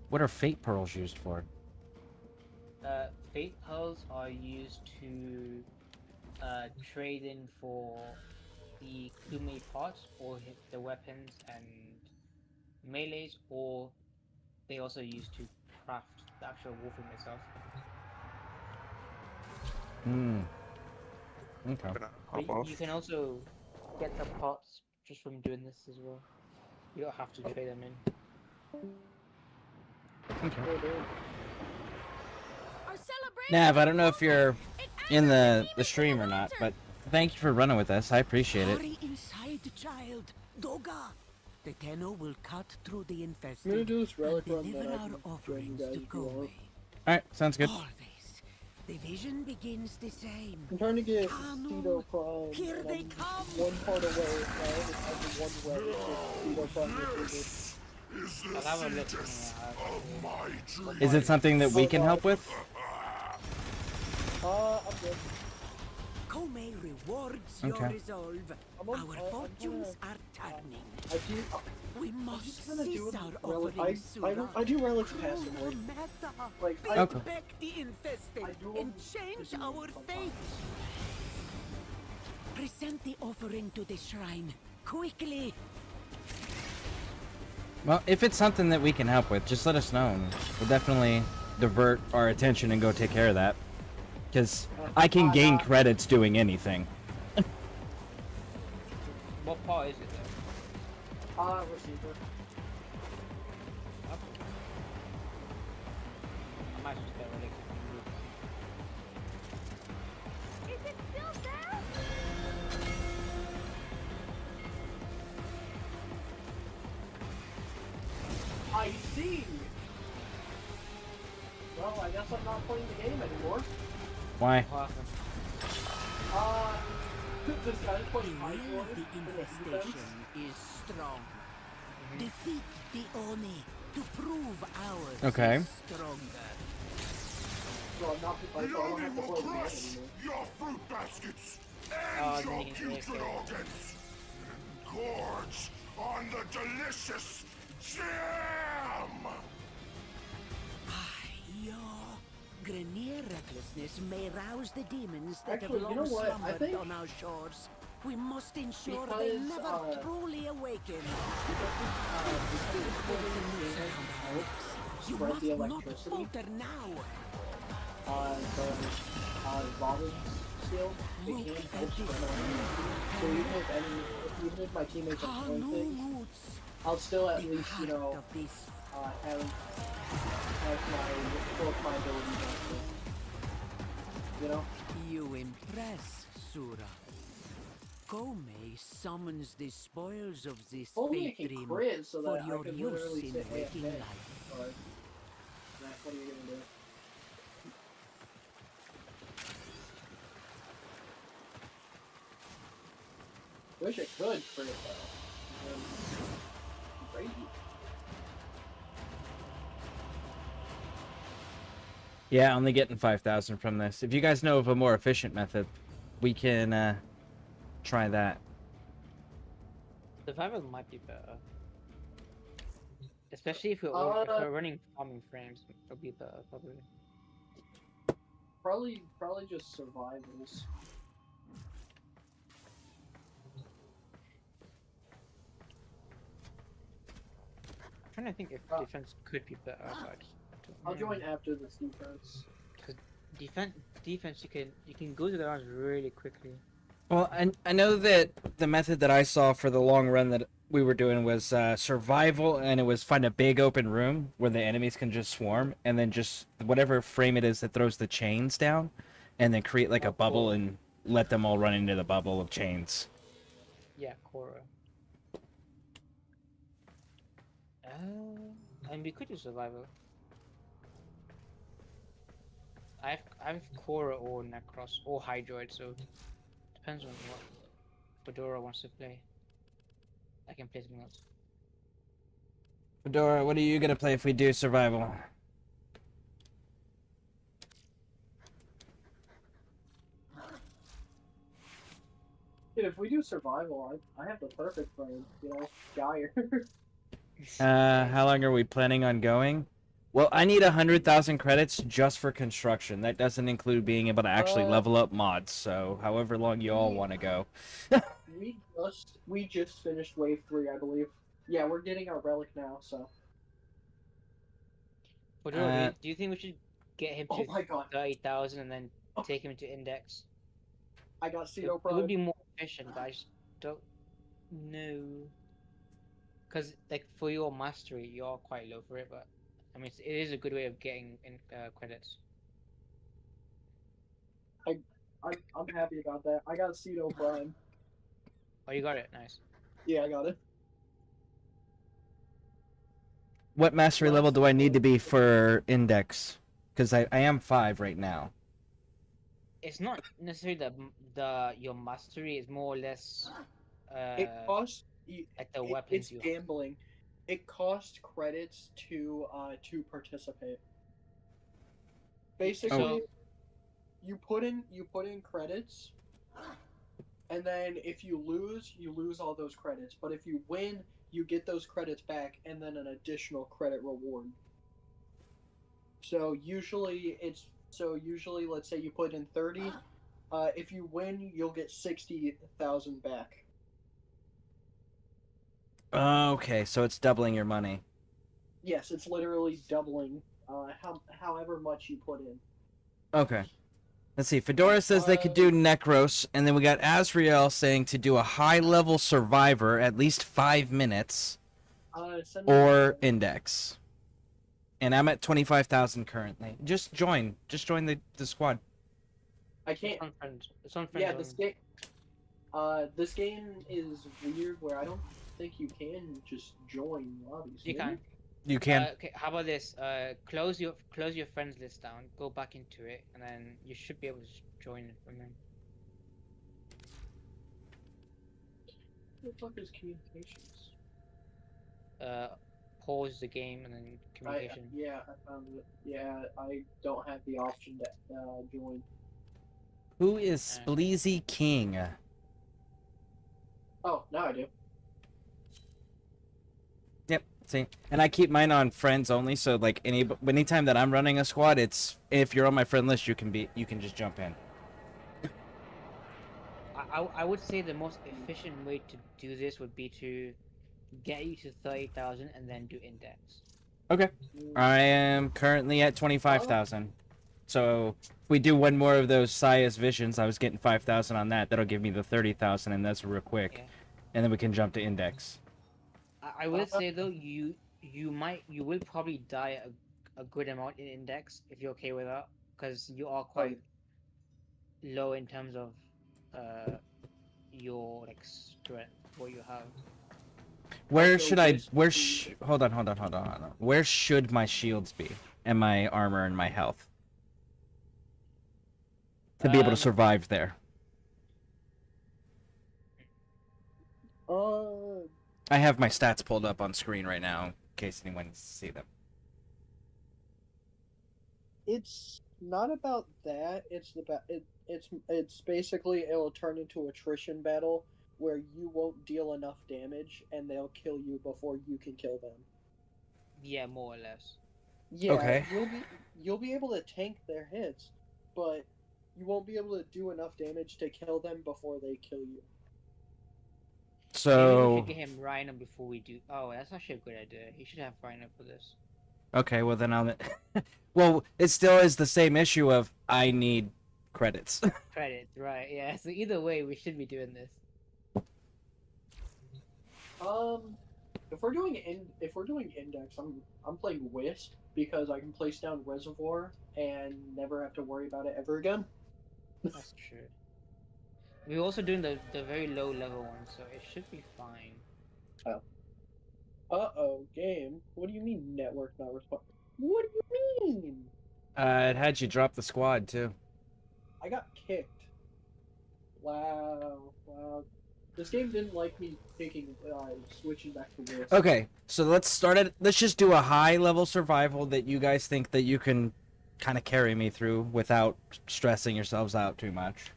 What are Fate Pearls used for? Fate pearls are used to trade in for the Kume parts or the weapons and melees, or they also use to craft the actual Warframe itself. Hmm. Okay. But you can also get the parts just from doing this as well. You don't have to trade them in. Okay. Nav, I don't know if you're in the stream or not, but thank you for running with us. I appreciate it. Hurry inside, child. Doga. The Tenno will cut through the I'm infested gonna do this relic and run, deliver then I our can join you offerings guys to if you want. Kome. Alright, sounds good. Always. The vision begins the same. I'm trying to get Kanu, Cedo Prime, here and they I'm come. one part away. I only have one relic with Cedo Prime receiver. I'll have a look. Is it something that we can help with? I'm good. Kome rewards Okay. your resolve. Our fortunes are turning. We must cease our offerings, Sura. I do relics passively. Like, Bring Okay. back the infested and change our fate. Present the offering to the shrine quickly. Well, if it's something that we can help with, just let us know. And we'll definitely divert our attention and go take care of that. Because I can gain credits doing anything. What part is it though? Receiver. I might just get relics. Is it still there? I see! Well, I guess I'm not playing the game anymore. Why? This guy's The playing high will of the defense. infestation is strong. Defeat the Oni to prove ours Okay. is stronger. So I'm not, I don't have to play the game anymore. Your fruit baskets Oh, and your then putrid organs. Gorge on the delicious jam! Your Grenier recklessness may rouse the demons that Actually, have you know long what? I slumbered think- on our shores. We must ensure they Because, never truly awaken. You Spread must the not electricity. falter now. The Robin's skill, they can't help spread around. So even if my teammates are doing things, I'll still at least, you know, have my abilities active. You know? You impress, Sura. Kome summons the spoils of this Only fate I can dream crit so for that I your can use literally in say, hey, waking hey. life. Alright. What are you gonna do? Wish I could crit though. Great. Yeah, only getting 5,000 from this. If you guys know of a more efficient method, we can try that. Survival might be better. Especially if we're, if we're running farming frames, it'll be better, probably. Probably just survivals. I'm trying to think if defense could be better. I'll join after this defense. Because defense, you can go to the rounds really quickly. Well, I know that the method that I saw for the long run that we were doing was survival, and it was find a big open room where the enemies can just swarm, and then just whatever frame it is that throws the chains down, and then create like a bubble and let them all run into the bubble of chains. Yeah, Korra. And we could do survival. I've Korra or Necros or Hydroid, so depends on what Fedora wants to play. I can play something else. Fedora, what are you gonna play if we do survival? Dude, if we do survival, I have the perfect frame, you know, Gyre. How long are we planning on going? Well, I need 100,000 credits just for construction. That doesn't include being able to actually level up mods. So, however long you all want to go. we just finished wave 3, I believe. Yeah, we're getting our relic now. So. Well, do you think we should get him to my God. 30,000 and then take him to index? I got It Cedo Prime. would be more efficient, but I just don't know. Because, like, for your mastery, you're quite low for it, but I mean, it is a good way of getting in credits. I'm happy about that. I got Cedo Prime. Oh, you got it. Nice. Yeah, I got it. What mastery level do I need to be for index? Because I am 5 right now. It's not necessarily your mastery is more or less. It costs like the weapons it's gambling. It costs credits to participate. Basically, you put in credits, and then if you lose all those credits. But if you win, you get those credits back, and then an additional credit reward. So usually, let's say you put in 30. If you win, you'll get 60,000 back. Okay, so it's doubling your money. Yes, it's literally doubling however much you put in. Okay. Let's see. Fedora says they could do Necros, and then we got Azriel saying to do a high-level survivor, at least 5 minutes, or index. And I'm at 25,000 currently. Just join the squad. I can't. It's on friends. Yeah, this game is weird where I don't think you can just join lobbies. You can. You can. Okay, how about this? Close your friends list down. Go back into it, and then you should be able to join it from then. What the fuck is communications? Pause the game and then communication. I found it. Yeah, I don't have the option to join. Who is Spleezy King? Oh, now I do. Yep, see, and I keep mine on friends only. So like anytime that I'm running a squad, it's if you're on my friend list, you can just jump in. I would say the most efficient way to do this would be to get you to 30,000 and then do index. Okay, I am currently at 25,000. So if we do one more of those Sia's Visions, I was getting 5,000 on that. That'll give me the 30,000, and that's real quick. Yeah. And then we can jump to index. I will say though, you will probably die a good amount in index if you're okay with that, because you are quite low in terms of your like strength, what you have. Where should I? Hold on. Where should my shields be, and my armor and my health, to be able to survive there? I have my stats pulled up on screen right now in case anyone wants to see them. It's not about that. It's basically it'll turn into attrition battle where you won't deal enough damage and they'll kill you before you can kill them. Yeah, more or less. Yeah, okay. You'll be able to tank their hits, but you won't be able to do enough damage to kill them before they kill you. So maybe we should get him Rhino before we do. Oh, that's actually a good idea. He should have Rhino for this. Okay, well then I'll. Well, it still is the same issue of I need credits. Credits, right? Yeah. So either way, we should be doing this. If we're doing index, I'm playing Wisp because I can place down Reservoir and never have to worry about it ever again. That's true. We're also doing the very low level one, so it should be fine. Oh. Uh-oh, game. What do you mean network not respond? What do you mean? It had you drop the squad too. I got kicked. Wow. This game didn't like me switching back to Wisp. Okay, so let's just do a high level survival that you guys think that you can kind of carry me through without stressing yourselves out too much.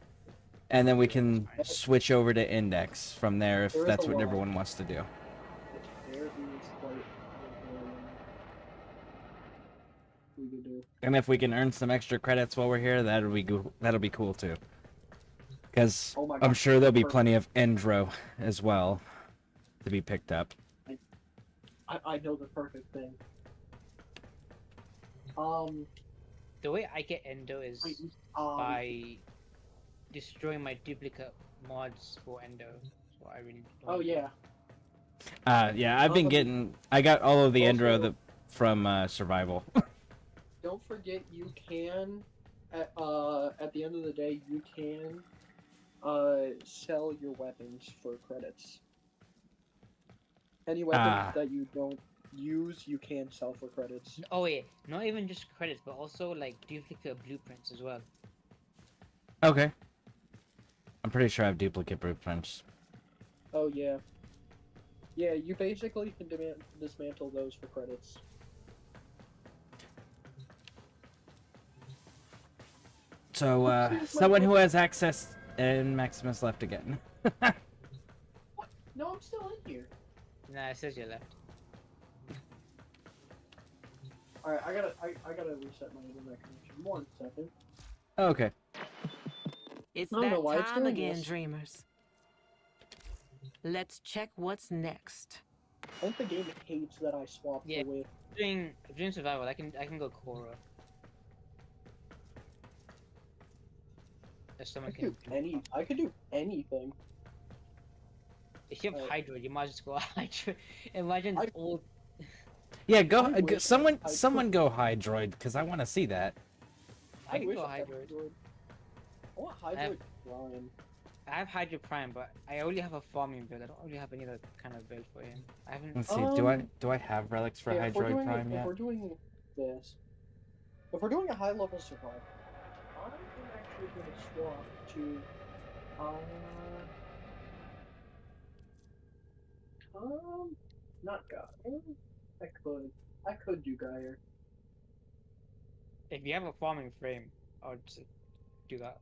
And then we can switch over to index from there if that's what everyone wants to do. And if we can earn some extra credits while we're here, that'll be cool too. Because Oh my I'm God. sure there'll be plenty of Endro as well to be picked up. I know the perfect thing. The way I get Endo is by destroying my duplicate mods for Endo. So I really don't Oh yeah. Yeah, I've been getting. I got all of the Also- Endro from Survival. Don't forget, you can at the end of the day, you can sell your weapons for credits. Any weapons that you don't use, you can sell for credits. Oh wait, not even just credits, but also like duplicate blueprints as well. Okay. I'm pretty sure I have duplicate blueprints. Oh yeah. Yeah, you basically can dismantle those for credits. So, someone who has access, and Maximus left again. What? No, I'm still in here. Nah, it says you left. Alright, I gotta reset my internet connection. 1 second. Okay. It's I don't know that why it's time doing again, this. dreamers. Let's check what's next. I think the game hates that I swapped Yeah. the way. Doing survival, I can go Korra. If someone can. I could do anything. If you have Hydra, you might just go Hydra. Imagine all. Yeah, I wish someone go Hydroid, because I want to see that. I can wish go I had Hydra. Hydroid. I want Hydroid Prime. I have Hydra Prime, but I only have a farming build. I don't really have any other kind of build for him. I haven't. Let's see. Do I have relics for Yeah, if we're Hydroid doing Prime if yet? we're doing this, if we're doing a high level survival, I'm actually gonna swap to not God. I could do Geyer. If you have a farming frame, I'll just do that.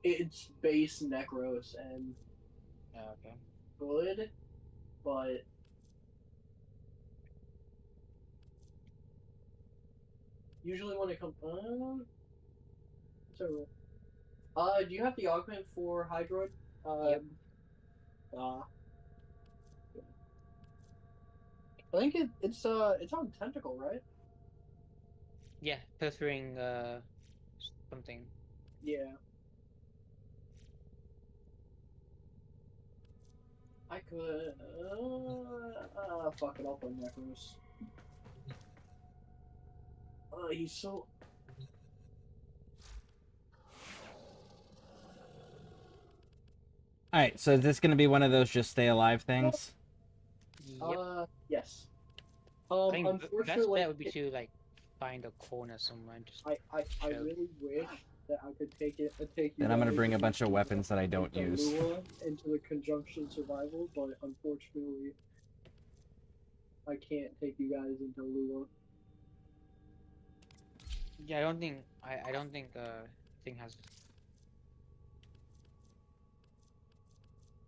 It's base Necros and Yeah, okay. good, but usually when it comes, so do you have the augment for Hydroid? Yep. I think it's on Tentacle, right? Yeah, pilfering something. Yeah. I could. Fuck it, I'll play Necros. He's so. Alright, so is this going to be one of those just stay alive things? Yep. Yes. I think the best Unfortunately, bet would be to like find a corner somewhere and just. I really wish that I could take you. Then I'm going to guys bring a bunch of weapons that I don't into use. Lua into the conjunction survival, but unfortunately, I can't take you guys into Lua. Yeah, I don't think thing has.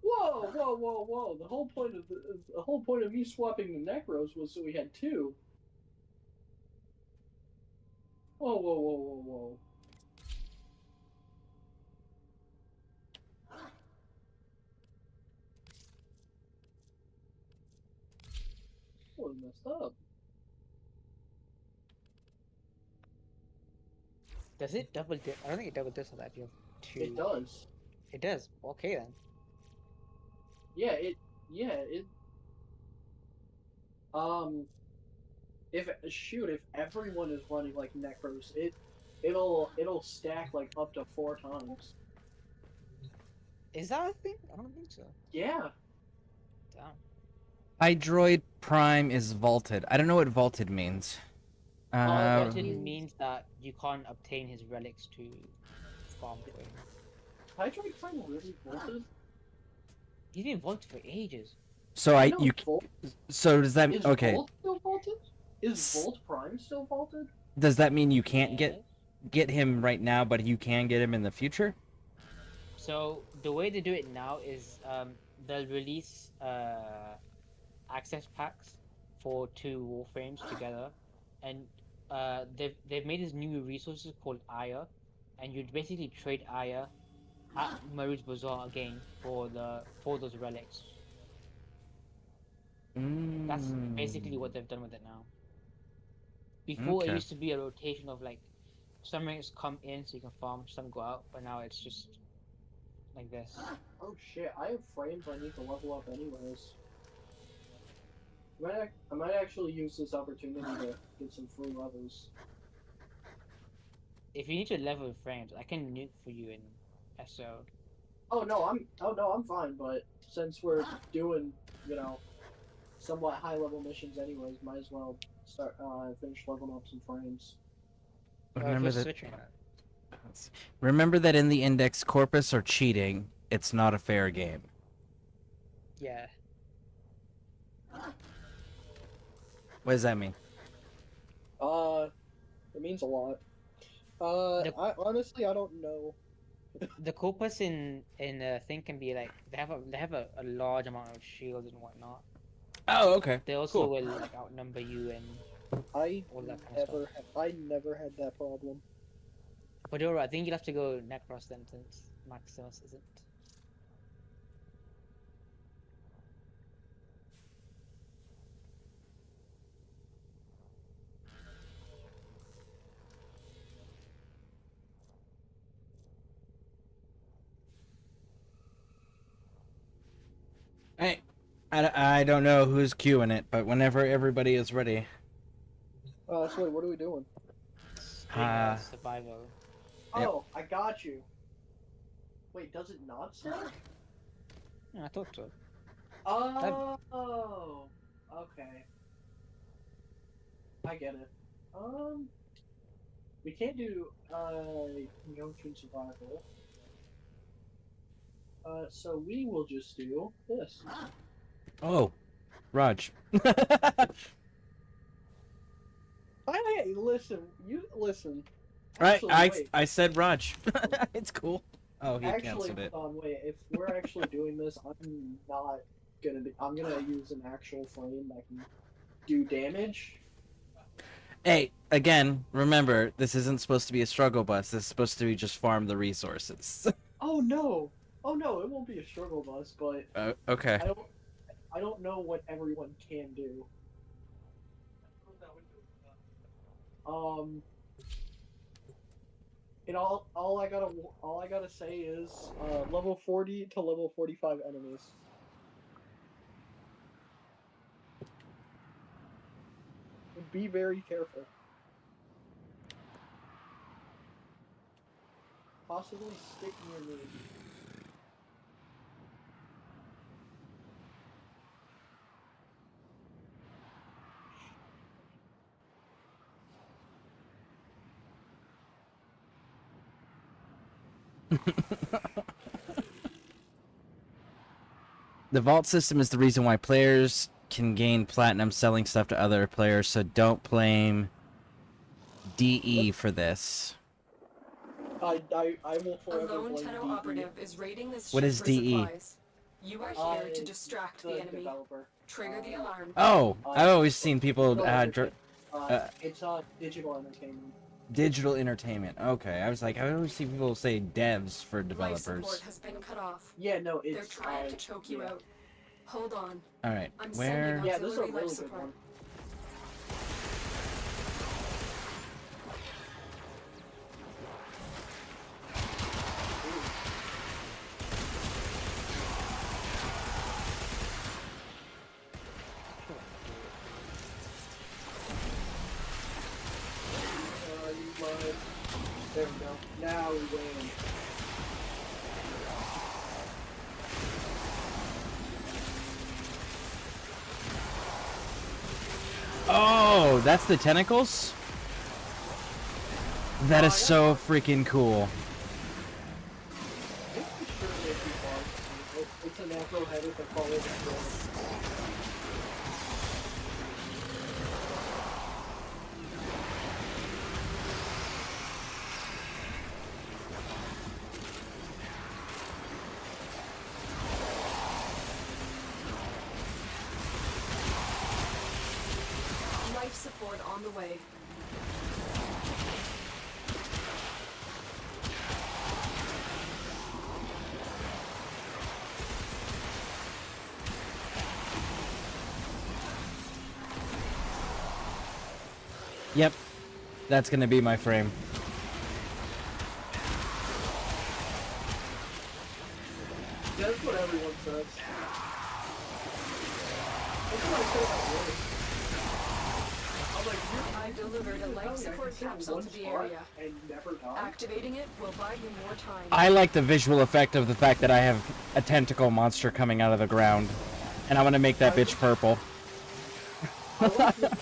Whoa! The whole point of me swapping the Necros was so we had 2. Whoa! What messed up? Does it double dip? I don't think it double dips on that. You have 2. It does. It does. Okay then. Yeah, it. If everyone is running like Necros, it'll stack like up to 4 times. Is that a thing? I don't think so. Yeah. Damn. Hydroid Prime is vaulted. I don't know what vaulted means. Vaulted means that you can't obtain his relics to farm for him. Hydroid Prime really vaulted? He's been vaulted for ages. So so does that Is okay? Volt still vaulted? Is Volt Prime still vaulted? Does that mean you can't get him right now, but you can get him in the future? So the way they do it now is they'll release access packs for 2 Warframes together, and they've made these new resources called Aya, and you'd basically trade Aya at Maru's Bazaar again for those relics. That's basically what they've done with it now. Before it Okay. used to be a rotation of like some relics come in so you can farm, some go out, but now it's just like this. Oh shit, I have frames I need to level up anyways. I might actually use this opportunity to get some free levels. If you need to level frames, I can nuke for you in SO. Oh no, I'm fine, but since we're doing, somewhat high level missions anyways, might as well start finish leveling up some frames. Remember that. Switching. Remember that in the index, corpus are cheating. It's not a fair game. Yeah. What does that mean? It means a lot. I honestly I don't know. The corpus in thing can be like they have a large amount of shields and whatnot. Oh, okay. They also Cool. will like outnumber you and all that kind of stuff. I never had that problem. But you're right, I think you'll have to go Necros then since Maximus isn't. I don't know who's queuing it, but whenever everybody is ready. So wait, what are we doing? Survival. Oh, I got you. Wait, does it not say? Yeah, I thought so. Oh, okay. I get it. We can't do conjunction survival. So we will just do this. Oh, Raj. Hey, listen. You listen. Right, Actually, I said Raj. It's cool. Oh, he actually, canceled it. hold on, wait. If we're actually doing this, I'm not gonna be. I'm gonna use an actual frame that can do damage. Hey, again, remember, this isn't supposed to be a struggle bus. This is supposed to be just farm the resources. Oh no! Oh no! It won't be a struggle bus, but Okay. I don't know what everyone can do. And all I gotta say is level 40 to level 45 enemies. Be very careful. Possibly stick near me. The vault system is the reason why players can gain platinum selling stuff to other players, so don't blame DE for this. I will A forever lone blame Tenno DE. operative is raiding this What ship is for DE? supplies. You are here to distract the enemy. Developer. Trigger the alarm. Oh, I've always seen people It's digital entertainment. digital entertainment. Okay, I was like, I always see people say devs for Life developers. support has been cut off. Yeah, no, They're it's trying to choke you out. Hold on. All right, I'm where? sending Yeah, this is a auxiliary life really good support. one. There we go. Now we win. Oh, that's the tentacles? That is so freaking cool. It's a natural head with a follow Life support on the way. Yep. That's gonna be my frame. Yeah, that's what everyone says. That's what I said about Warframe. I'm like, I delivered a life support capsule to the area. And never die. Activating it will buy you more time. I like the visual effect of the fact that I have a tentacle monster coming out of the ground. And I want to make that bitch purple. I like the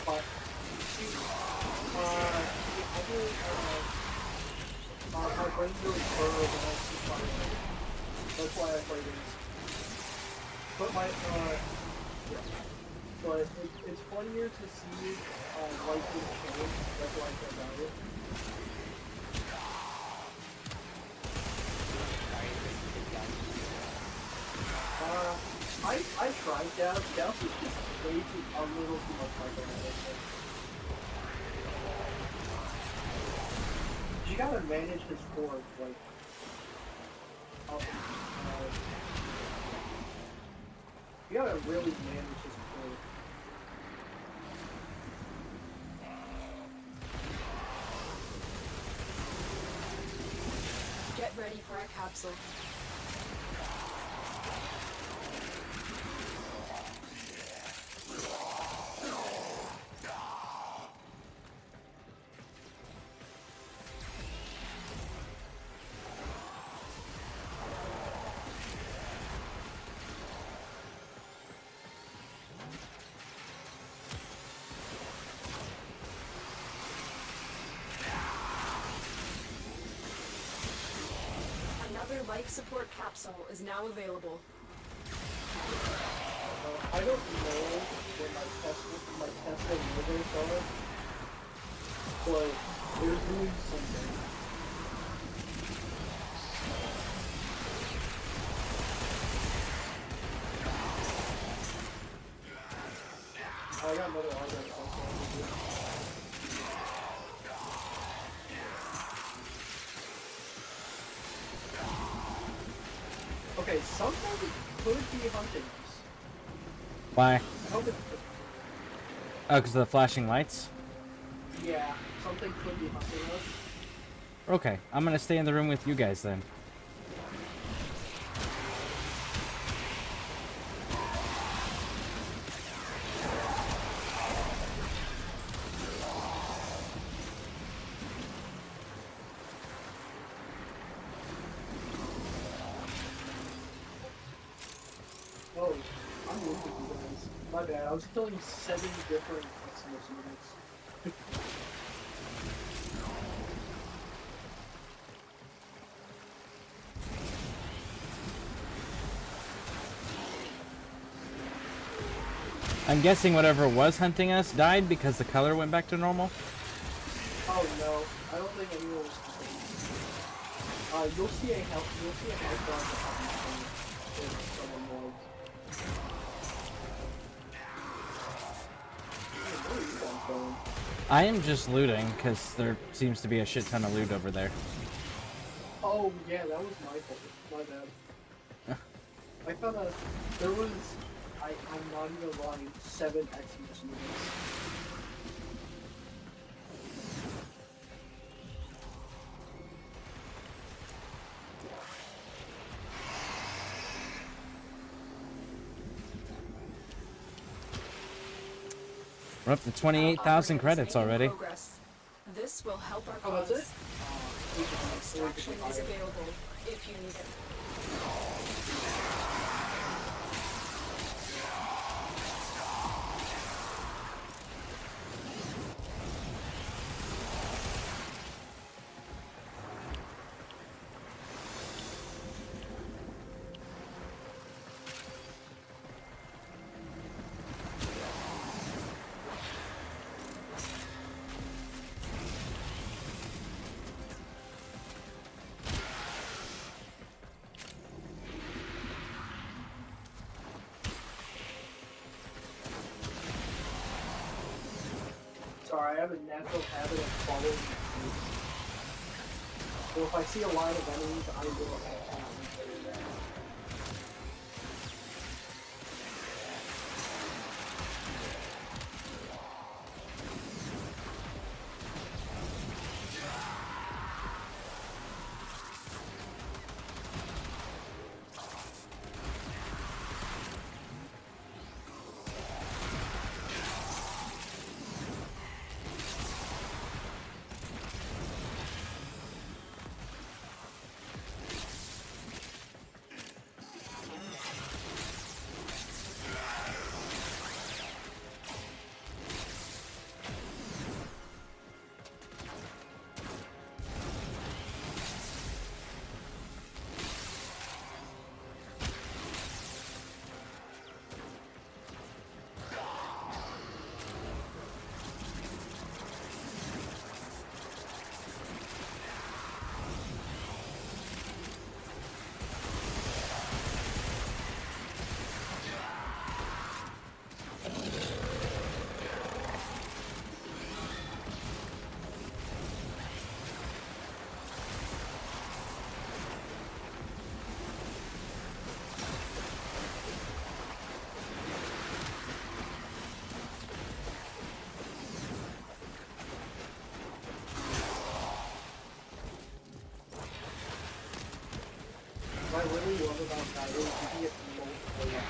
my brain really furrowed when I see fire. That's why I play this. But my, yeah. But it's funnier to see, light being changed. That's why I care about it. I tried Gauss. Gauss is just way too, a little too much micromanagement. You gotta manage his board, like, you gotta really manage his board. Get ready for a capsule. Life support capsule is now available. I don't know what my Tesla universe are, but they're doing something. I got another argument. Okay, something could be hunting us. Why? I hope it's... Oh, because of the flashing lights? Yeah, something could be hunting us. Okay, I'm gonna stay in the room with you guys then. Oh, I'm losing you guys. My bad, I was killing 7 different Xmas units. I'm guessing whatever was hunting us died because the color went back to normal? Oh no, I don't think anyone was hunting. You'll see a health bar if someone was. Where are you guys going? I am just looting because there seems to be a shit ton of loot over there. Oh yeah, that was my fault. My bad. I found out there was, I'm not even lying, 7 Xmas units. We're up to 28,000 credits already. This will help our cause. Oh, that's it? Extraction is available if you need it. Sorry, I have a natural habit of following the So if I see a line of enemies, I will attack them. What I really love about that is you can get multiple weapons.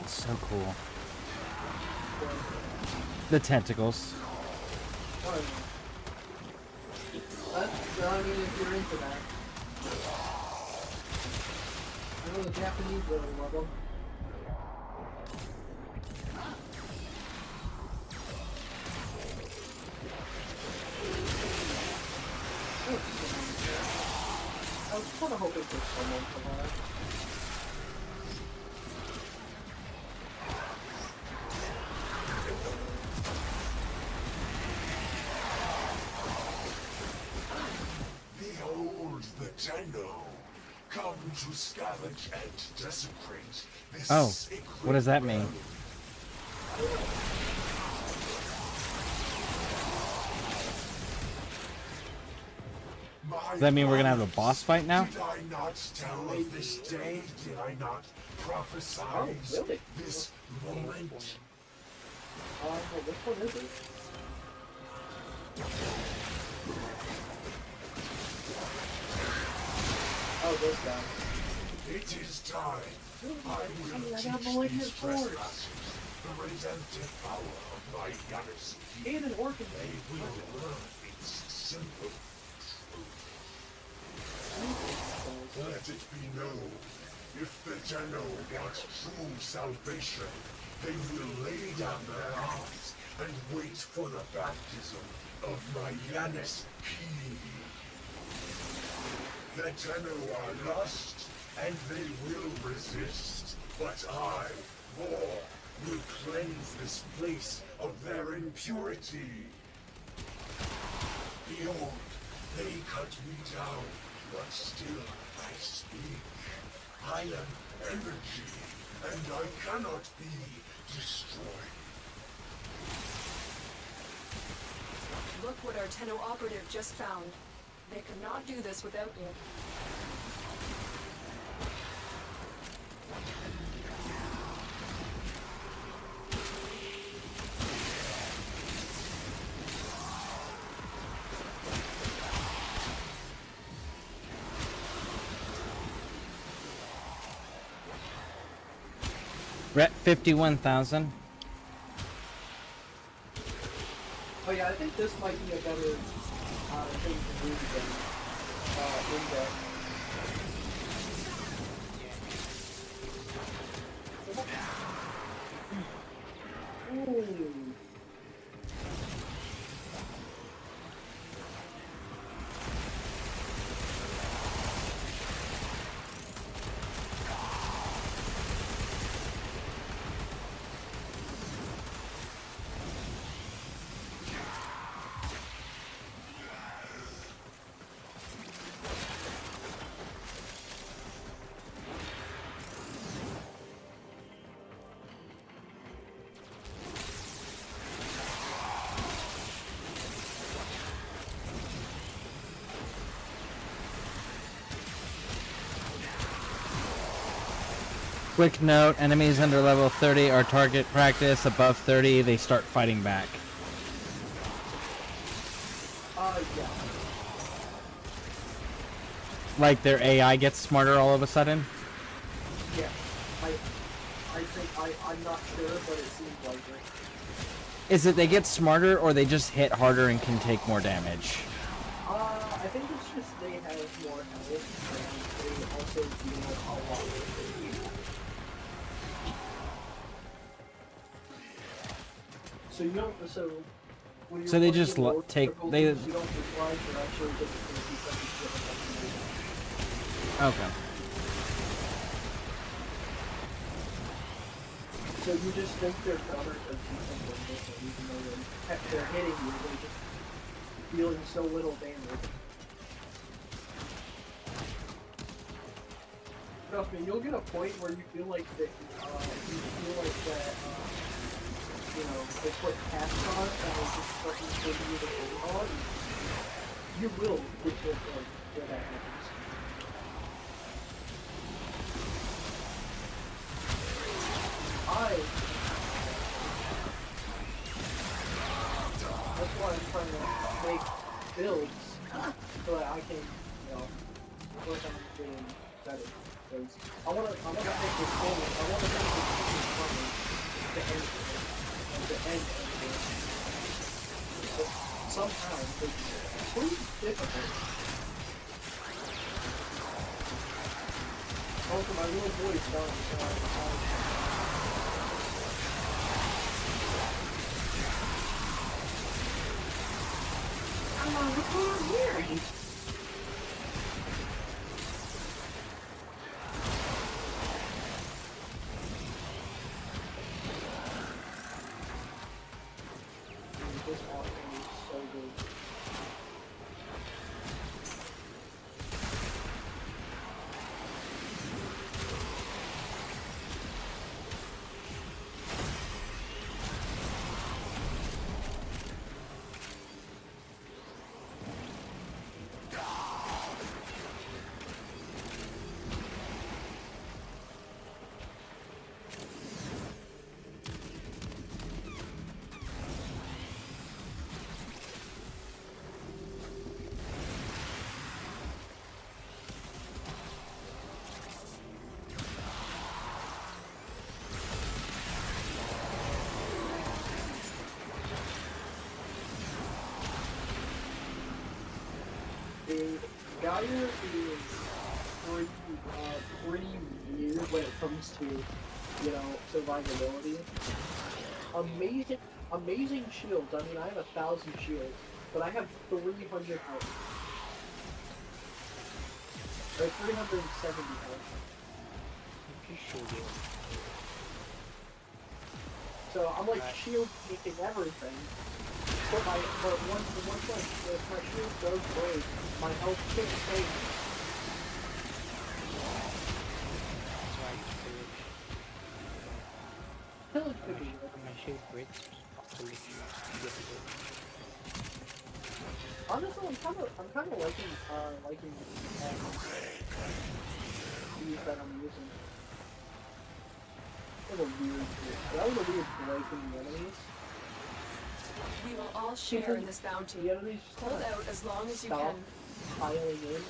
It's so cool. The tentacles. Oh, yeah. I mean, if you're into that. I know the Japanese really love them. I was kind of hoping for someone for that. Behold the Tenno, come to scavenge and desecrate this Oh, sacred what does that mean? realm. Does that mean we're gonna have a boss fight now? Did I not tell of this day? Did I not prophesy really? this moment? Which one is it? Oh, this guy. It is time. I will I teach got Malignant these Force. trespassers the redemptive power of my Yanis. And an orphan. They will learn its simple truth. Let it be known, if the Tenno want true salvation, they will lay down their arms and wait for the baptism of my Yanis Key. The Tenno are lost, and they will resist, but I, War, will cleanse this place of their impurity. Behold, they cut me down, but still I speak. I am energy, and I cannot be destroyed. Look what our Tenno operative just found. They could not do this without you. We're at 51,000. Oh yeah, I think this might be a better thing to do than Invalid. Ooh. Quick note, enemies under level 30 are target practice. Above 30, they start fighting back. Yeah. Like their AI gets smarter all of a sudden? Yeah. I think, I'm not sure, but it seems like it. Is it they get smarter or they just hit harder and can take more damage? I think it's just they have more health, and they also deal a lot with it. So you don't, so when you're So they playing just the lower take, difficulties, they... you don't realize you're actually difficulties that you should have. Okay. So you just think they're gunners or do something different, even though they're hitting you, they're just dealing so little damage. Trust me, you'll get a point where you feel like that, you know, they put casts on it and it's just fucking giving you the game on. You will get to a point where that happens. That's why I'm trying to make builds so that I can, you know, work on getting better. Because I wanna make this game, I wanna make this game fun to end it, and to end it. But somehow it's pretty difficult. Also, my little voice down. What's going on here? This Warframe is so good. The Gaia is pretty weird when it comes to, you know, survivability. Amazing shields. I mean, I have 1,000 shields, but I have 300 health. Or 370 health. So I'm like shield taking everything. But once if my shield does break, my health can't take. That's why I use pillage. Pillage could be. My shield breaks. Honestly, I'm kind of liking these that I'm using. That was a weird breaking the enemies. We will all share in this bounty. The enemies just Hold out as long as you can. stop piling in.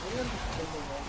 I'm gonna just spin the wall.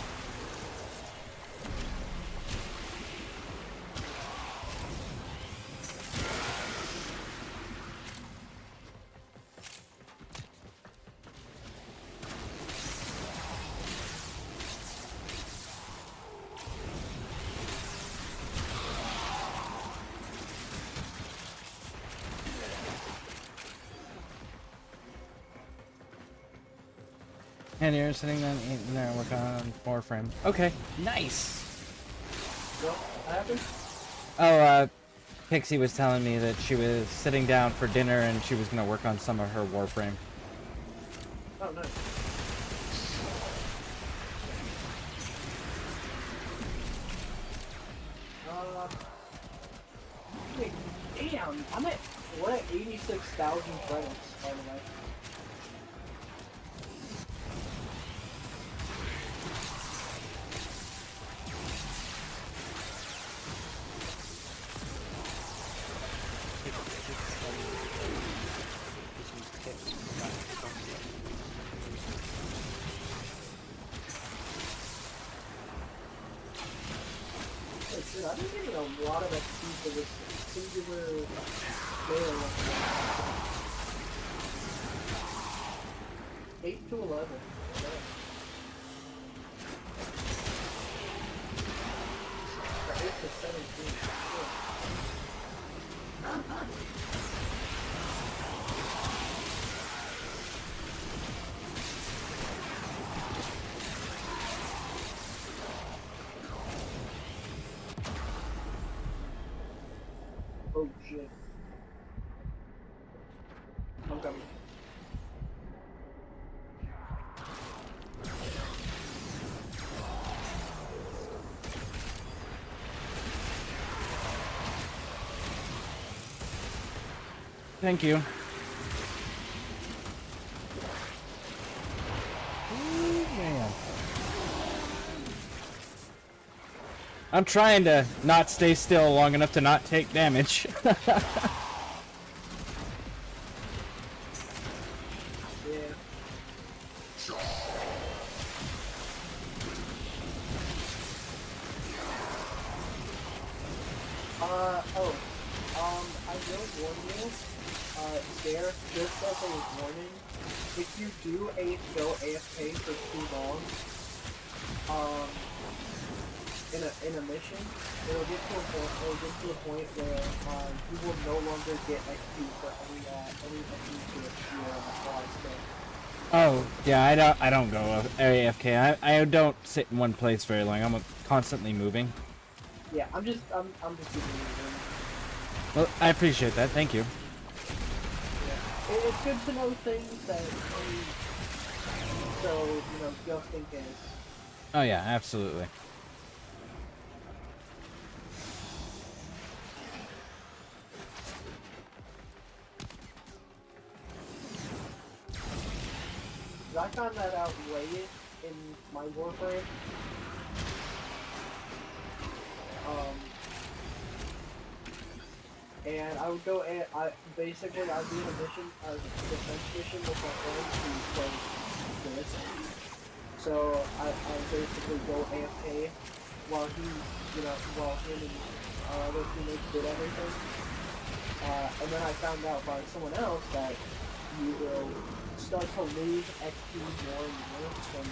And you're sitting down eating there working on Warframe. Okay, nice. What happened? Oh, Pixie was telling me that she was sitting down for dinner and she was gonna work on some of her Warframe. Oh, nice. Wait, damn, we're at 86,000 credits, by the way. Dude, I've been getting a lot of XP for this singular scale. 8 to 11. Yeah. Or 8 to 17. Thank you. Ooh, man. I'm trying to not stay still long enough to not take damage. I will warn you, Scare, just as a warning, if you do go AFK for too long, in a mission, it'll get to a point where you will no longer get XP for any XP to appear on the fly stick. Oh, yeah, I don't go AFK. I don't sit in one place very long. I'm constantly moving. Yeah, I'm just giving you one. Well, I appreciate that. Thank you. Yeah. It's good to know things that, so, you know, just in case. Oh yeah, absolutely. I found that out late in my Warframe. And I would go and I'd be in a mission, a defense mission with my friends who play this. So I basically go AFK while him and our other teammates did everything. And then I found out by someone else that you will start to lose XP more and more from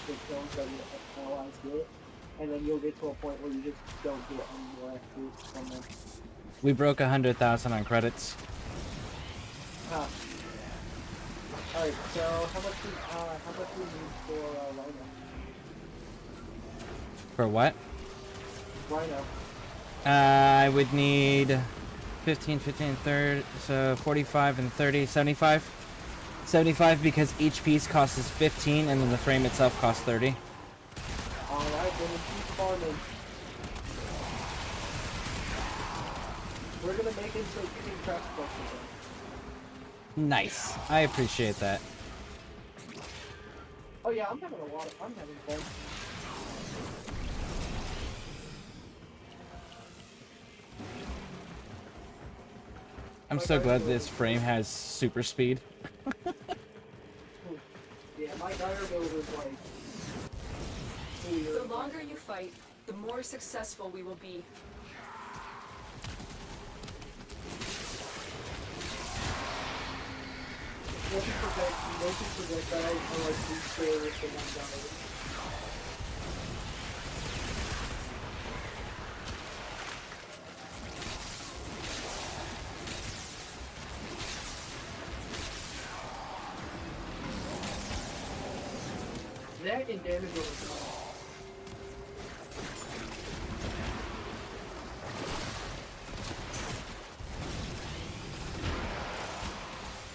the kills that your allies get. And then you'll get to a point where you just don't get any more XP from them. We broke 100,000 on credits. Alright, so how much do we need for Rhino? For what? Rhino. I would need 15, 30, so 45 and 30, 75. 75 because each piece costs us 15 and then the frame itself costs 30. Alright, then keep farming. We're gonna make it so you can craft boxes. Nice. I appreciate that. Oh yeah, I'm having fun. I'm so glad this frame has super speed. Yeah, my dire build is like... The longer you fight, the more successful we will be. Most people forget that I like these trailers for one dollar. That and damage over time.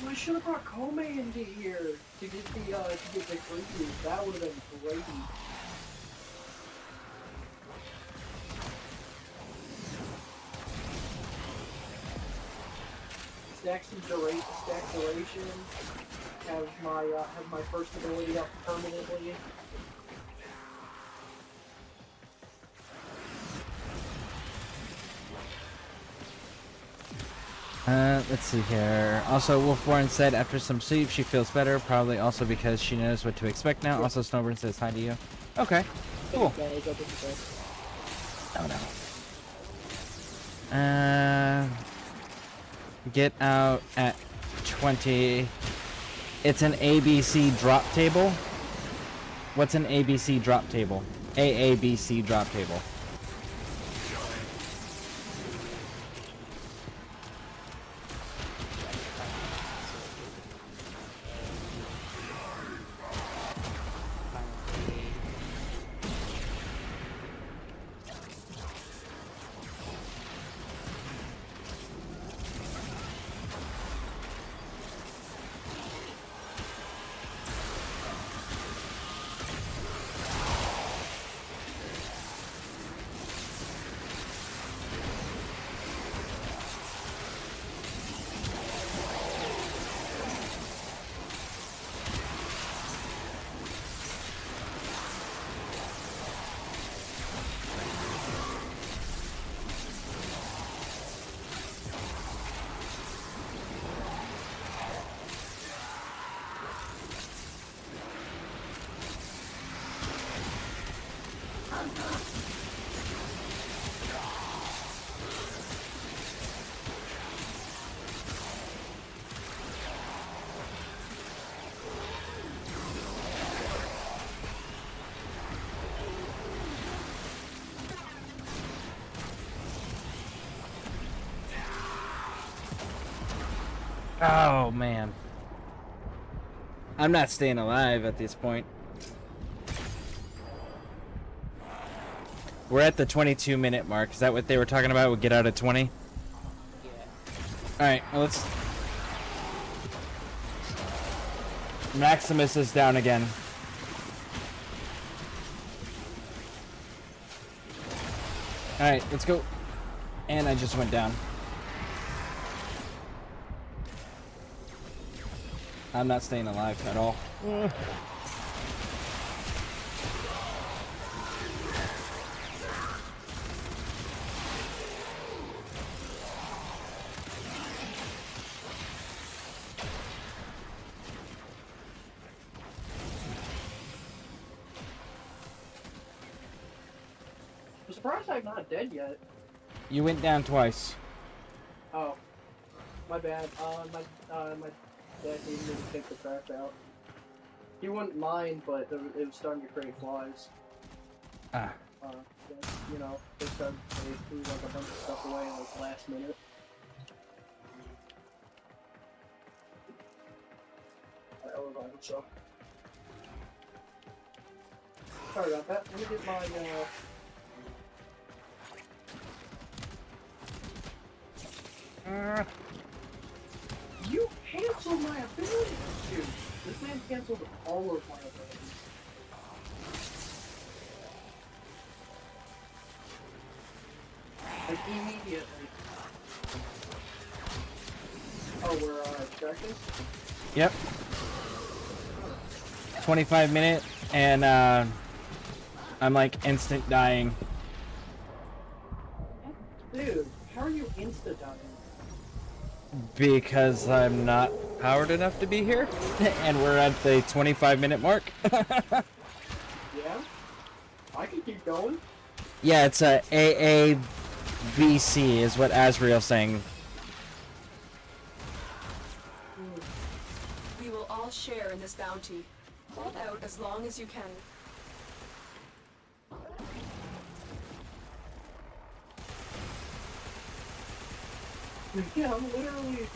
I should have brought Kome into here to get the preview. That would have been great. Stack duration. Have my first ability up permanently. Let's see here. Also, Wolfborn said after some sleep she feels better, probably also because she knows what to expect now. Also, Snowburn says hi to you. Okay, cool. Oh no. Get out at 20. It's an ABC drop table. What's an ABC drop table? AABC drop table. Oh man. I'm not staying alive at this point. We're at the 22-minute mark. Is that what they were talking about? We'll get out at 20? Yeah. Alright, well, let's... Maximus is down again. Alright, let's go. And I just went down. I'm not staying alive at all. I'm surprised I'm not dead yet. You went down twice. Oh, my bad. My dad needed me to take the trash out. He wouldn't mind, but it was starting to create flies. Ah. You know, they threw like a bunch of stuff away like last minute. I revive myself. Sorry about that. Let me get my You canceled my ability! Dude, this man canceled all of my abilities. Like, immediately. Oh, we're, extracting? Yep. 25-minute, and, I'm, like, instant dying. Dude, how are you insta-dying? Because I'm not powered enough to be here, and we're at the 25-minute mark. Yeah? I can keep going. Yeah, it's a AABC is what Asriel's saying. We will all share in this bounty. Hold out as long as you can. Yeah, I'm literally...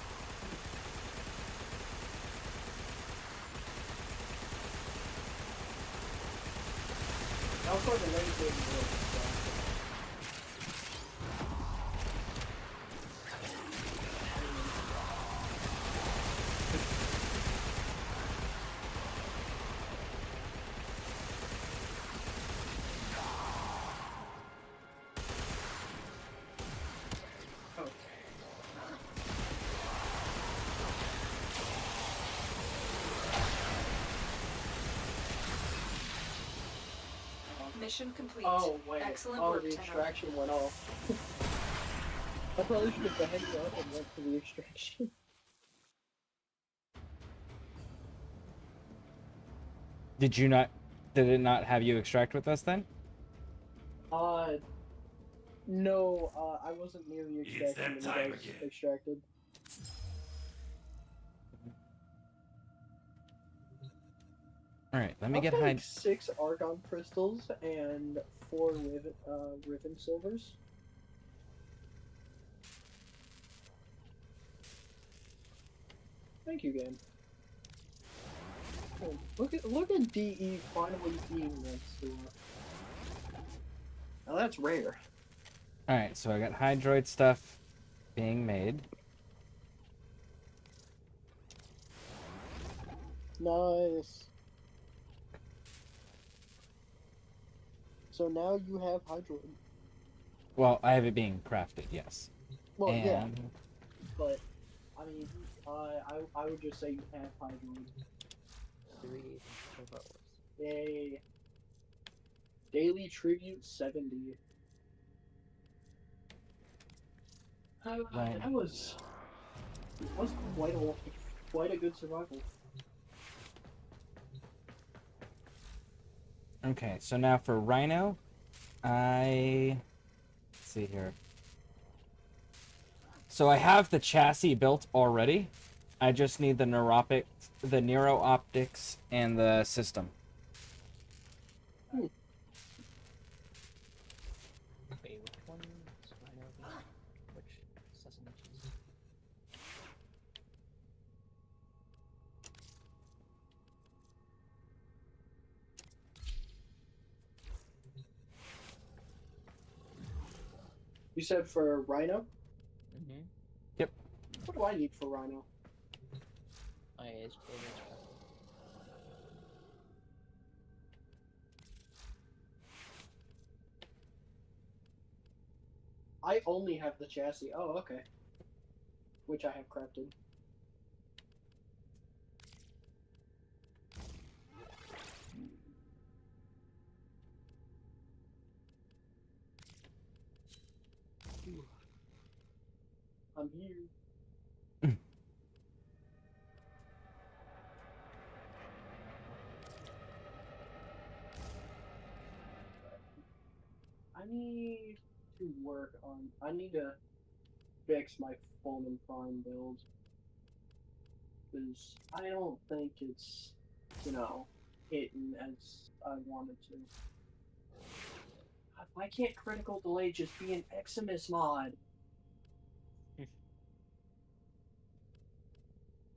That was like a late game. Mission complete. Oh, wait. Excellent Oh, work, the Tenno. extraction went off. I probably should have backed up and went to the extraction. Did it not have you extract with us then? No, I wasn't near the extraction when you guys extracted. Alright, let me I've get got, high. like 6 argon crystals and 4 riven silvers. Thank you, game. Oh, look at DE finally being next to her. Now that's rare. Alright, so I got hydroid stuff being made. Nice. So now you have hydroid. Well, I have it being crafted, yes. Well, and... yeah. But, I mean, I would just say you have hydroid. 3 hours. Yay. Daily tribute 70. Right. That was quite a good survival. Okay, so now for Rhino, let's see here. So I have the chassis built already. I just need the neuro optics, and the system. Okay, which one? Rhino again? Which assassinations? You said for Rhino? Mm-hmm. Yep. What do I need for Rhino? Oh, yeah, it's I only have the chassis. Oh, okay. Which I have crafted. I'm here. I need to work on. I need to fix my Fulman Prime build. Because I don't think it's, hitting as I wanted to. Why can't critical delay just be an Eximus mod?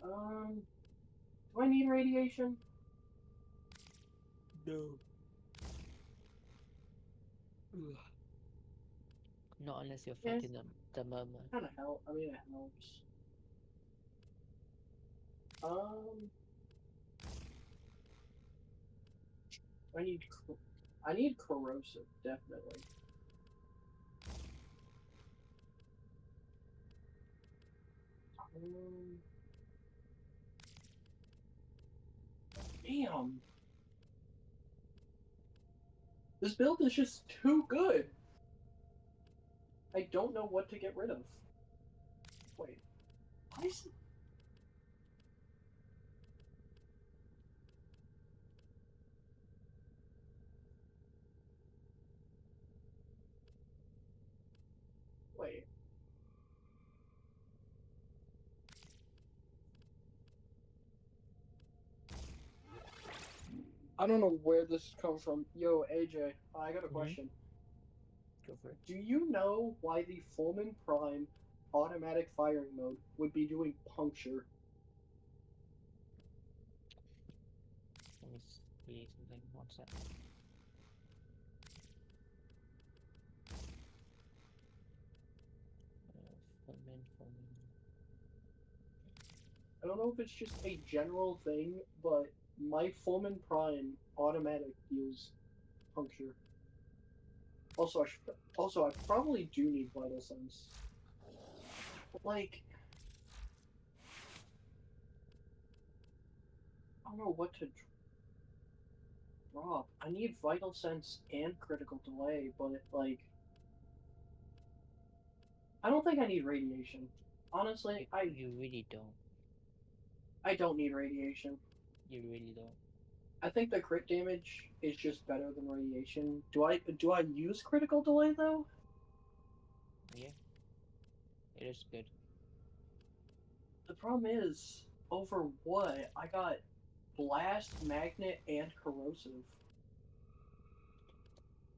Do I need radiation? No. Not unless you're fighting the murmur. Kind of help. I mean, it helps. I need corrosive, definitely. Damn. This build is just too good. I don't know what to get rid of. Wait. Why is it? Wait. I don't know where this comes from. Yo, AJ, I got a question. Go for it. Do you know why the Fulman Prime automatic firing mode would be doing puncture? Let me see something. One sec. Fulman. I don't know if it's just a general thing, but my Fulman Prime automatic deals puncture. Also, I probably do need Vital Sense. But, like, I don't know what to drop. I need Vital Sense and Critical Delay, but, like, I don't think I need Radiation. Honestly, You really don't. I don't need Radiation. You really don't. I think the crit damage is just better than Radiation. Do I use Critical Delay, though? Yeah. It is good. The problem is, over what? I got Blast, Magnet, and Corrosive.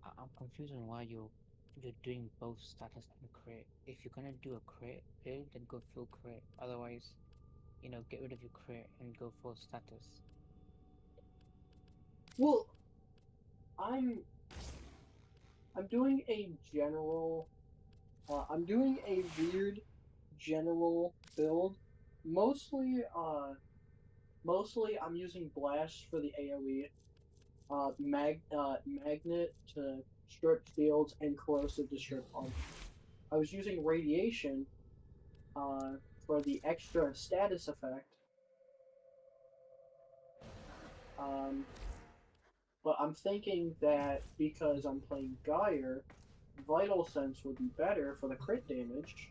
I'm confused on why you're doing both status and crit. If you're gonna do a crit build, then go full crit. Otherwise, get rid of your crit and go full status. Well, I'm doing a general. I'm doing a weird general build. Mostly I'm using Blast for the AoE. Magnet to strip shields, and Corrosive to strip armor. I was using Radiation for the extra status effect. But I'm thinking that because I'm playing Geyer, Vital Sense would be better for the crit damage.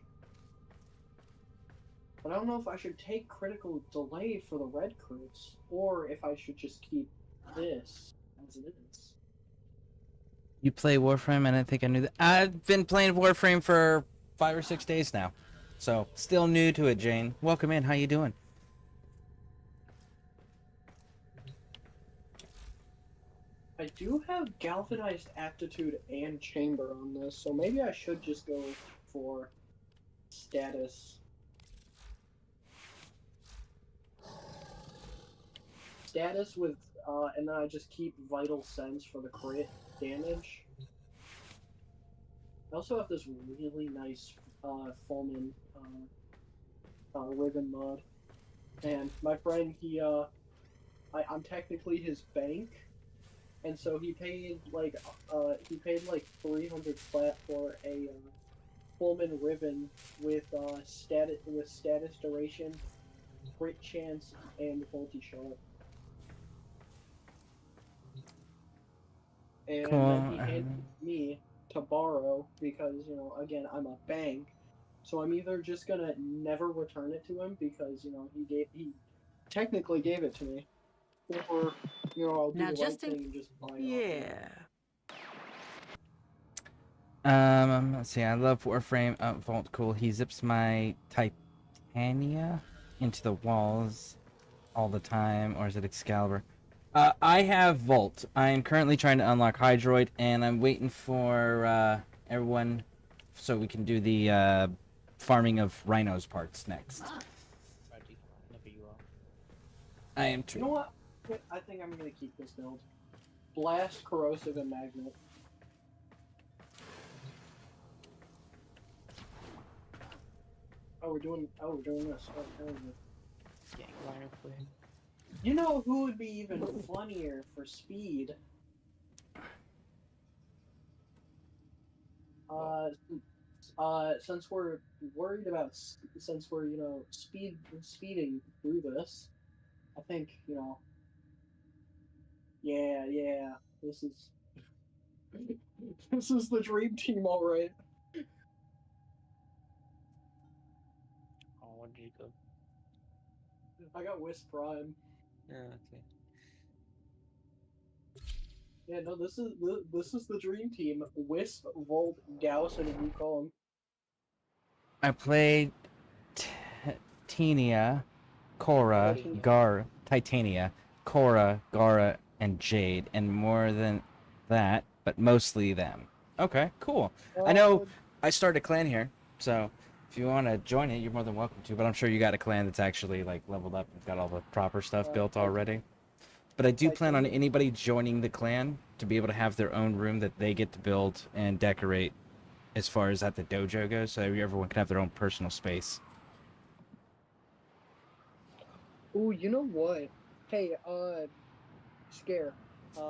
But I don't know if I should take Critical Delay for the red crits, or if I should just keep this as it is. You play Warframe, and I think I knew that. I've been playing Warframe for 5 or 6 days now, so still new to it. Jane, welcome in. How you doing? I do have Galvanized Aptitude and Chamber on this, so maybe I should just go for status. Status with, and then I just keep Vital Sense for the crit damage. I also have this really nice Fulmin ribbon mod. And my friend, I'm technically his bank, and so he paid like 300 flat for a Fulmin ribbon with status duration, crit chance, and multi shot. And then he handed me to borrow because, you know, again, I'm a bank, so I'm either just gonna never return it to him because, you know, he technically gave it to me, or, you know, I'll do the right thing and just buy it off him. Let's see. I love Warframe. Vault, cool. He zips my Titania into the walls all the time, or is it Excalibur? I have Vault. I am currently trying to unlock Hydroid, and I'm waiting for everyone so we can do the farming of Rhino's parts next. I am too. You know what? I think I'm gonna keep this build. Blast, Corrosive, and Magnet. We're doing this. Oh, hell yeah. You know who would be even funnier for speed? Since we're worried about, since we're, you know, speeding through this, I think, you know, yeah, this is this is the dream team, all right. Oh, what did you go? I got Wisp Prime. Yeah, okay. Yeah, no, this is the dream team. Wisp, Volt, Gauss, and Wukong. I played Titania, Korra, Titania, Korra, Gara, and Jade, and more than that, but mostly them. Okay, cool. I know I started a clan here, so if you want to join it, you're more than welcome to, but I'm sure you got a clan that's actually, like, leveled up and got all the proper stuff built already. But I do plan on anybody joining the clan to be able to have their own room that they get to build and decorate as far as at the dojo goes, so everyone can have their own personal space. Ooh, you know what? Hey, Scare,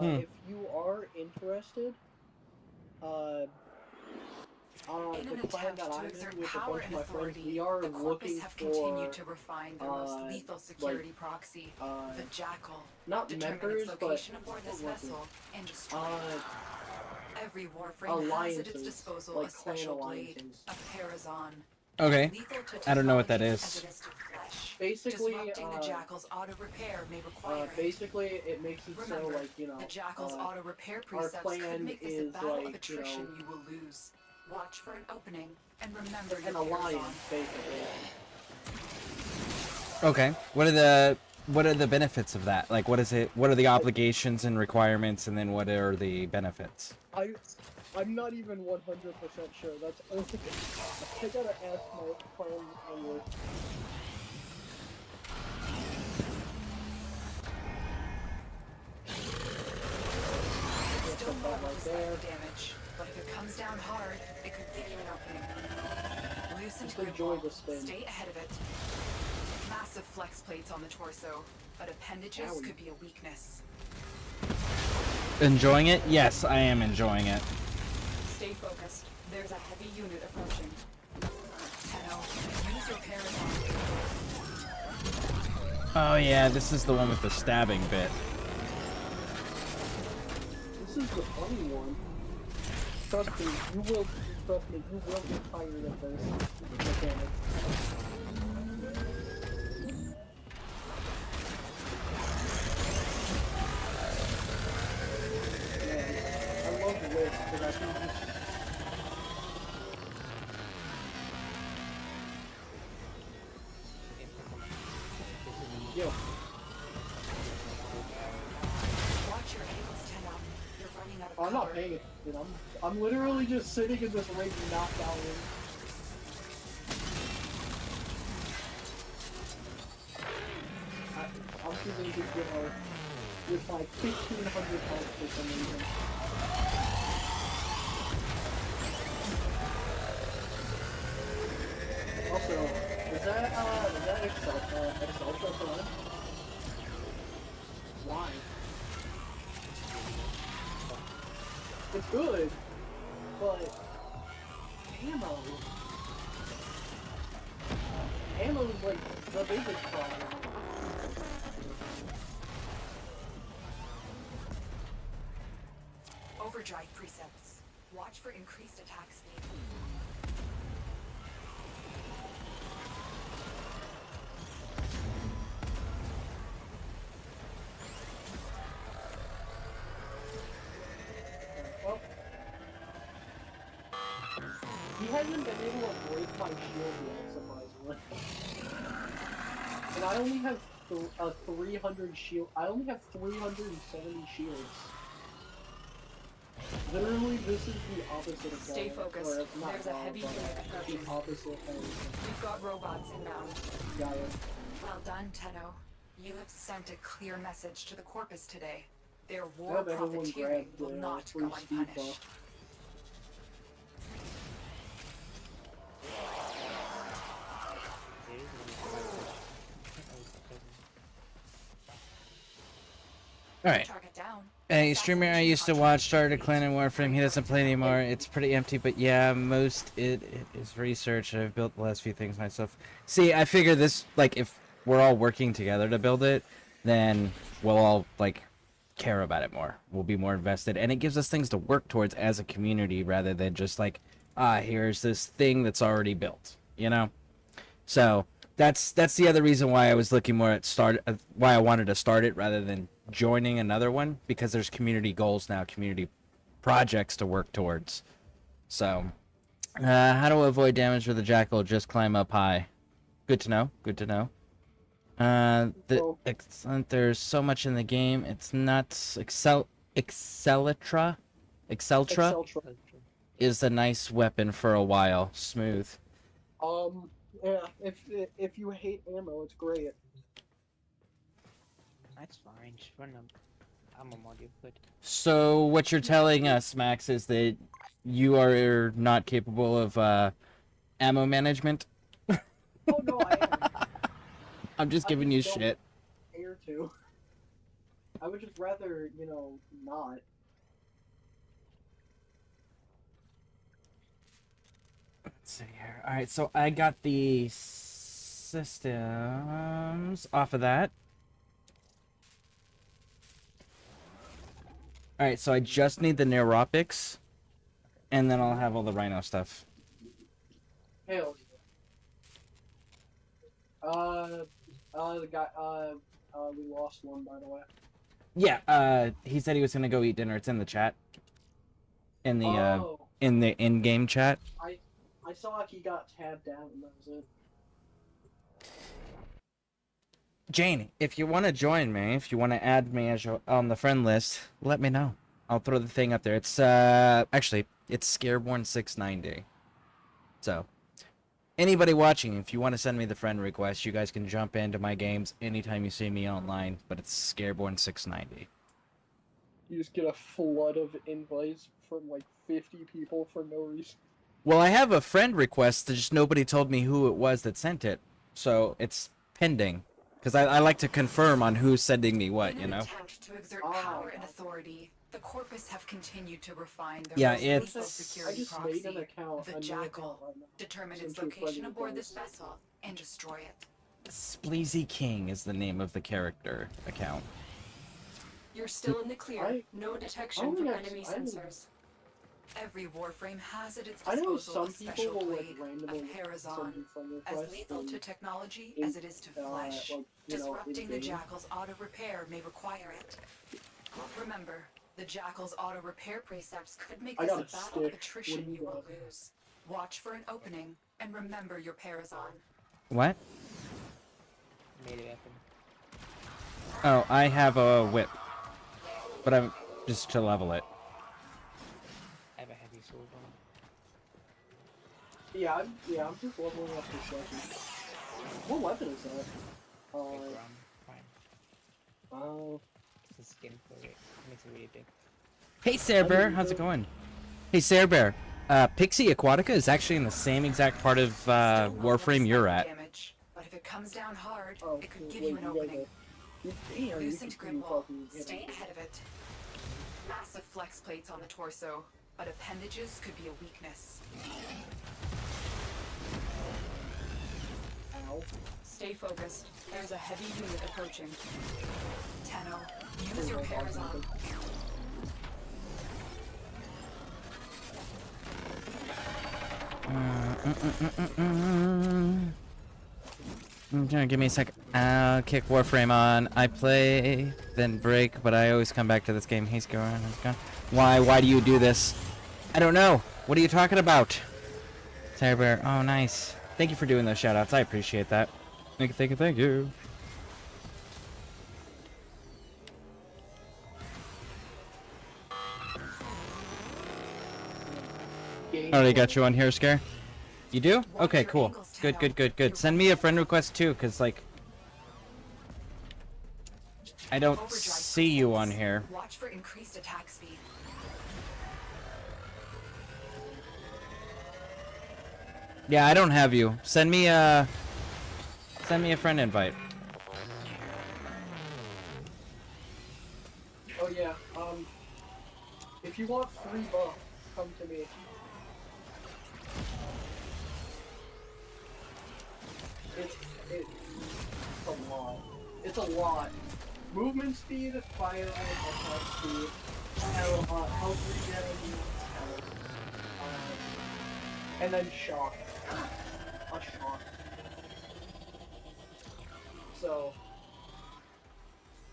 if you are interested, the clan that I'm in with a bunch of my friends, we are looking for, to refine their most lethal security proxy, the Jackal. not members, but aboard this vessel and destroy it. Every Warframe has at its disposal like a special blade, alliances. a Parazon. Okay, I don't know what that is. Basically, Disrupting the Jackal's auto repair may require basically, it makes it so, Remember, like, you know, the Jackal's auto repair our precepts could clan make this a is, battle of like, you attrition know, you will lose. Watch for an opening and remember an your alliance, Parazon. basically. Okay, what are the benefits of that? Like, what is it? What are the obligations and requirements, and then what are the benefits? I'm not even 100% sure. That's I gotta ask my clan anyway. Still levels damage, but if it comes down hard, it could give you an opening. Loosen Just grip enjoy wall, the spin. stay ahead of it. Massive flex plates on the torso, but appendages Owie. could be a weakness. Enjoying it? Yes, I am enjoying it. Stay focused. There's a heavy unit approaching. Tenno, use your Parazon. Oh yeah, this is the one with the stabbing bit. This is the funny one. Trust me, you will get tired of this mechanic. I love Wisp. Did I see this? Yo. Watch your ankles, Tenno. You're running out of I'm not paying it, dude. I'm literally just sitting in this ring knockdown ring. I'm feeling good with my 1,500 health for some reason. Also, is that Excel for run? Why? It's good, but ammo is like the biggest problem. Overdrive precepts. Watch for increased attack speed. Well, he hasn't been able to break my shield yet, surprisingly. And I only have 300 shield. I only have 370 shields. Literally, this is the opposite of Stay focused. Or not There's a heavy unit approaching. the opposite of We've got robots inbound. Gaia. Well done, Tenno. You have sent a clear message to the Corpus today. Their war Yeah, everyone profiteering grabbed, will not free go speed unpunished. buff. Alright. Target down. A streamer I used to watch started declining Warframe. He doesn't play anymore. It's pretty empty, but yeah, most it is research. I've built the last few things myself. See, I figure this, like, if we're all working together to build it, then we'll all, like, care about it more. We'll be more invested, and it gives us things to work towards as a community rather than just like, here's this thing that's already built, you know? So that's the other reason why I was looking more at why I wanted to start it rather than joining another one, because there's community goals now, community projects to work towards. So how to avoid damage with a jackal? Just climb up high. Good to know. Good to know. Excellent. There's so much in the game. It's nuts. Exceltra is a nice weapon for a while. Smooth. Yeah. If you hate ammo, it's great. That's fine. Just run ammo module, good. So what you're telling us, Max, is that you are not capable of ammo management? Oh no, I am. I'm just giving you shit. Care to. I would just rather, not. Let's see here. All right, so I got the systems off of that. All right, so I just need the neuropics, and then I'll have all the Rhino stuff. Hell yeah. The guy, we lost one, by the way. Yeah, he said he was gonna go eat dinner. It's in the chat. In the in-game chat. I saw he got tabbed out, and that was it. Jane, if you want to join me, if you want to add me as on the friend list, let me know. I'll throw the thing up there. It's actually it's Scareborne 690. So anybody watching, if you want to send me the friend request, you guys can jump into my games anytime you see me online. But it's Scareborne 690. You just get a flood of invites from like 50 people for no reason. Well, I have a friend request. Just nobody told me who it was that sent it, so it's pending. Because I like to confirm on who's sending me what, you know? In an attempt to exert power and authority, the Corpus have continued to refine their Yeah, most it's... lethal security proxy, the Jackal. Determine its location aboard this vessel and destroy it. Spleezy King is the name of the character account. You're still in the clear. No detection from enemy sensors. Every Warframe has at its disposal a special blade of Harazon, as lethal to technology as it is to flesh. Disrupting the Jackal's auto-repair may require it. Remember, The Jackal's auto repair precepts could make I this got a a battle stick. of attrition What do you you will got? lose. Watch for an opening and remember your Parazon. What? Melee weapon. Oh, I have a whip, but I'm just to level it. I have a heavy sword on. Yeah, I'm just leveling up this weapon. What weapon is that? Prime. Oh. It's a skin for it. It makes it really big. Hey, Sarah Bear, how's it going? Hey, Sarah Bear. Pixie Aquatica is actually in the same exact part of Warframe you're at. Damage, but if it comes down hard, Oh, it could give wait, you an guys opening. Damn, you Loosened can grip see wall. fucking hit Stay him. ahead of it. Massive flex plates on the torso, but appendages could be a weakness. Ow. Stay focused. There's a heavy unit approaching. Tenno, use your Parazon. Give me a second. I'll kick Warframe on. I play, then break, but I always come back to this game. He's gone. He's gone. Why? Why do you do this? I don't know. What are you talking about? Sarah Bear. Oh, nice. Thank you for doing those shoutouts. I appreciate that. Thank you. Thank you. Thank you. Already got you on here, Scare. You do? Okay, cool. Good, good, good, good. Send me a friend request too, cause like I don't see you on here. Watch for increased attack speed. Yeah, I don't have you. Send me a friend invite. Oh yeah, if you want free buff, come to me. It's a lot. It's a lot. Movement speed, fire, attack speed, health regen, and then shock. A shock. So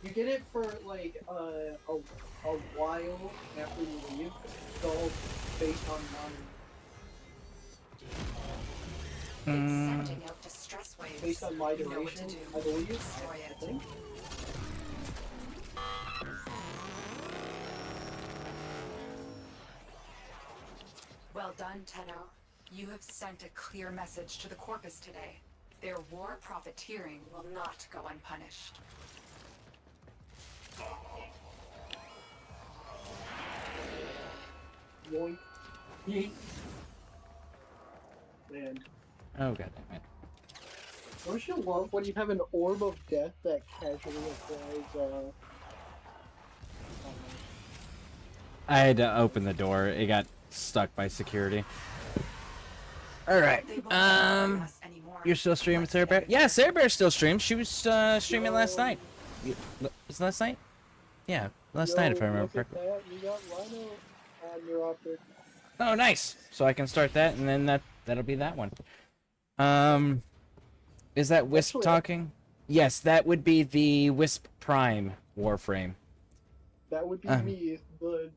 you get it for like a while after you leave. So based on Sending out distress waves. based on my You know what to duration, do. I believe. Destroy I it. think. Well done, Tenno. You have sent a clear message to the Corpus today. Their war profiteering will not go unpunished. Yoink. Yeet. Man. Oh god damn it. Don't you love when you have an orb of death that casually applies, I had to open the door. It got stuck by security. Alright. You're still streaming Sarah Bear? Yeah, Sarah Bear still streams. She was streaming last night. Was it last night? Yeah, last night if I remember correctly. You got Rhino on your optic. Oh, nice. So I can start that, and then that'll be that one. Is that Wisp Actually, talking? Yes, that would be the Wisp Prime Warframe. That would be me, the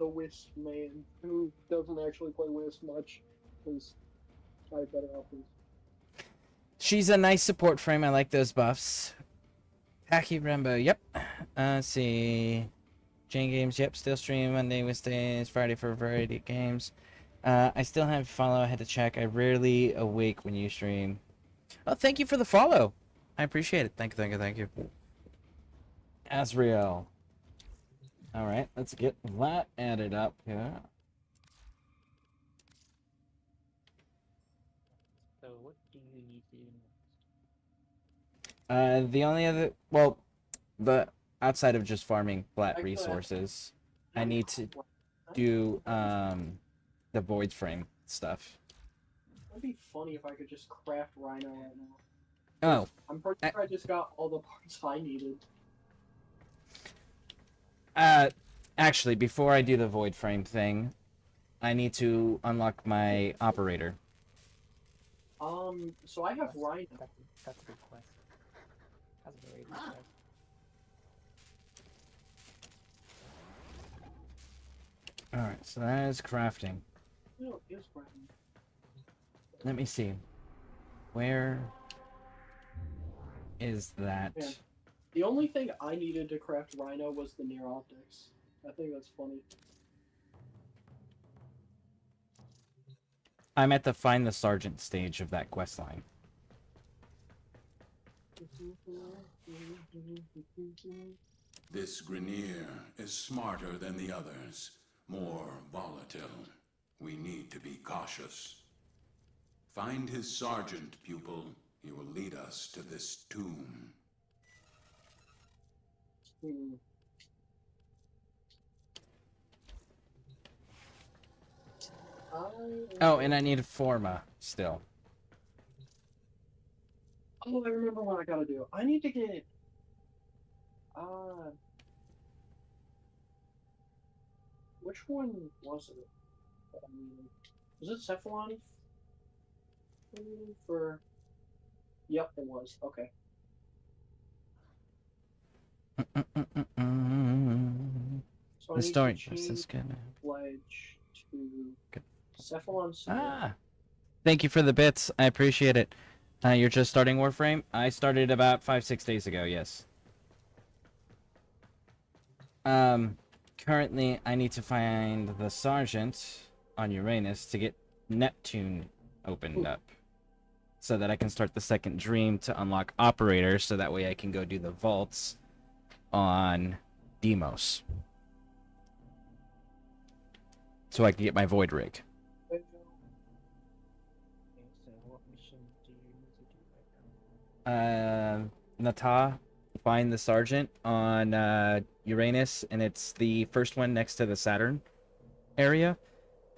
Wisp man, who doesn't actually play Wisp much, because I have better options. She's a nice support frame. I like those buffs. Hacky Rambo. Yep. Let's see. Jane Games. Yep. Still stream Monday, Wednesdays, Friday for a variety of games. I still have follow. I had to check. I rarely awake when you stream. Oh, thank you for the follow. I appreciate it. Thank you. Thank you. Thank you. Asriel. All right. Let's get that added up here. So what do you need to do next? The only other, well, the outside of just farming flat resources, I need to do the void frame stuff. It'd be funny if I could just craft Rhino right now. Oh, I'm pretty sure I just got all the parts I needed. actually, before I do the void frame thing, I need to unlock my operator. So I have Rhino. That's a good quest. That's a very good quest. Alright, so that is crafting. No, it is crafting. Let me see. Where is that? Yeah. The only thing I needed to craft Rhino was the near optics. I think that's funny. I'm at the find the sergeant stage of that quest line. This Grenier is smarter than the others, more volatile. We need to be cautious. Find his sergeant, pupil. He will lead us to this tomb. Oh, and I need Forma still. Oh, I remember what I gotta do. I need to get... which one was it? Was it Cephalon? For... Yep, it was. Okay. So The story. What's this gonna... Pledge to Cephalon. Ah! Thank you for the bits. I appreciate it. You're just starting Warframe? I started about 5-6 days ago, yes. Currently, I need to find the Sergeant on Uranus to get Neptune opened up. So that I can start the second dream to unlock Operator, so that way I can go do the vaults on Deimos. So I can get my Void Rig. Nata, find the Sergeant on Uranus, and it's the first one next to the Saturn area,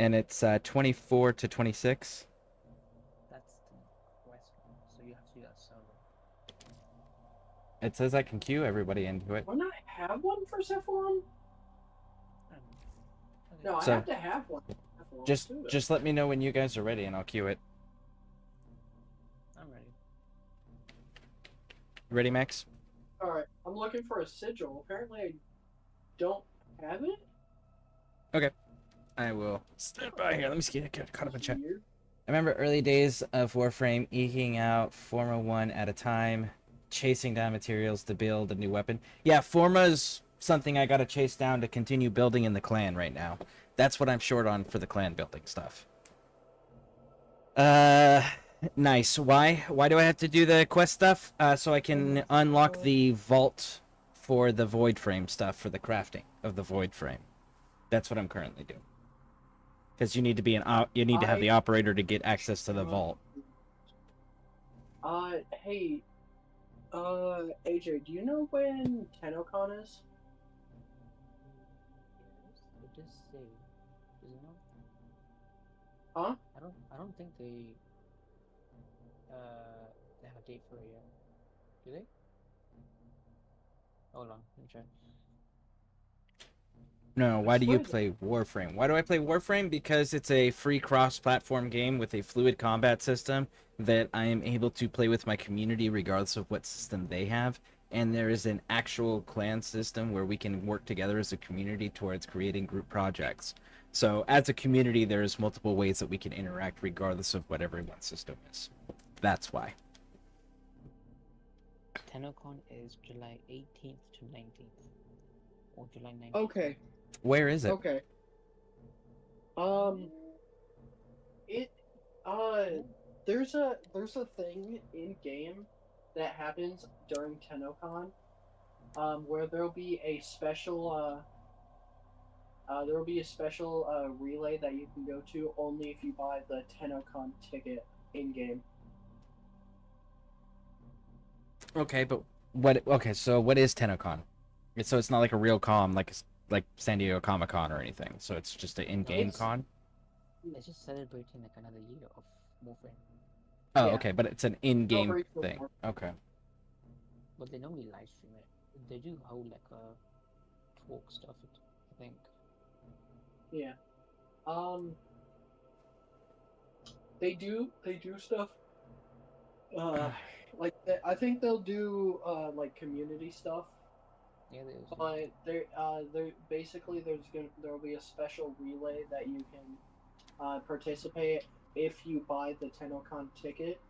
and it's 24 to 26. That's the quest, so you have to do that solo. It says I can queue everybody into it. Why not have one for Cephalon? No, So, I have to have one. Just let me know when you guys are ready, and I'll queue it. I'm ready. Ready, Max? Alright, I'm looking for a sigil. Apparently I don't have it? Okay. I will stand by here. Let me see. Get caught up in chat. I remember early days of Warframe, eking out Forma 1 at a time, chasing down materials to build a new weapon. Yeah, Forma's something I gotta chase down to continue building in the clan right now. That's what I'm short on for the clan building stuff. Nice. Why? Why do I have to do the quest stuff? So I can unlock the vault for the void frame stuff for the crafting of the void frame. That's what I'm currently doing. Because you need to be you need to have the operator to get access to the vault. Hey, AJ, do you know when TennoCon is? It does say, does it not? Huh? I don't think they have a date for it yet. Do they? Hold on, let me try. No, why do you play Warframe? Why do I play Warframe? Because it's a free cross-platform game with a fluid combat system that I am able to play with my community regardless of what system they have. And there is an actual clan system where we can work together as a community towards creating group projects. So as a community, there's multiple ways that we can interact regardless of what everyone's system is. That's why. TennoCon is July 18th to 19th. Or July 19th. Okay. Where is it? Okay. There's a thing in game that happens during TennoCon, where there'll be a special relay that you can go to only if you buy the TennoCon ticket in game. Okay, but what? Okay, so what is TennoCon? So it's not like a real con, like San Diego Comic Con or anything. So it's just an in-game con. It's just celebrating like another year of Warframe. Oh, Yeah. okay, but it's an in-game Celebration of thing. Warframe. Okay. But they normally live stream it. They do hold like a talk stuff, I think. Yeah. They do stuff. I think they'll do like community stuff. Yeah, they also. But there basically there'll be a special relay that you can participate if you buy the TennoCon ticket.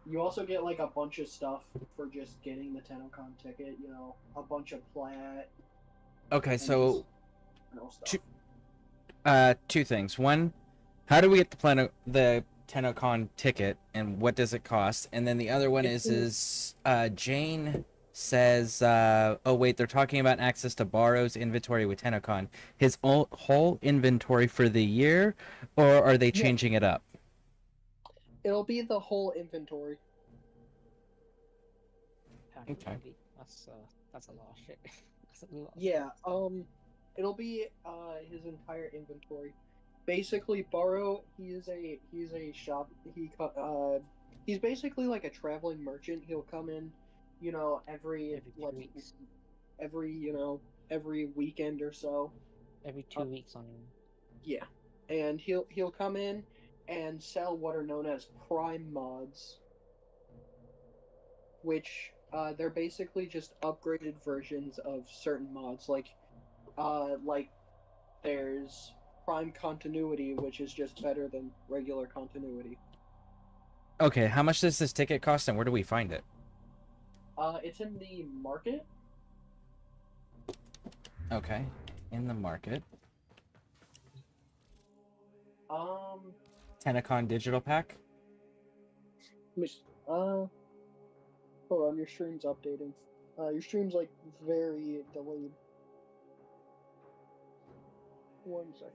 You also get like a bunch of stuff for just getting the TennoCon ticket. You know, a bunch of plat. Okay, and so just, stuff. two things. One, how do we get the TennoCon ticket, and what does it cost? And then the other one is Jane says, oh wait, they're talking about access to Borrow's inventory with TennoCon. His whole inventory for the year, or are they changing it up? It'll be the whole inventory. Okay. That's a lot of shit. That's a lot. Yeah. It'll be his entire inventory. Basically, Borrow. He's a shop. He's basically like a traveling merchant. He'll come in, you know, every weeks. every weekend or so. Every 2 weeks on. Yeah, and he'll come in and sell what are known as prime mods, which they're basically just upgraded versions of certain mods. Like there's prime continuity, which is just better than regular continuity. Okay, how much does this ticket cost, and where do we find it? It's in the market. Okay, in the market. TennoCon digital pack. Hold on, your stream's updating. Your stream's like very delayed. 1 second.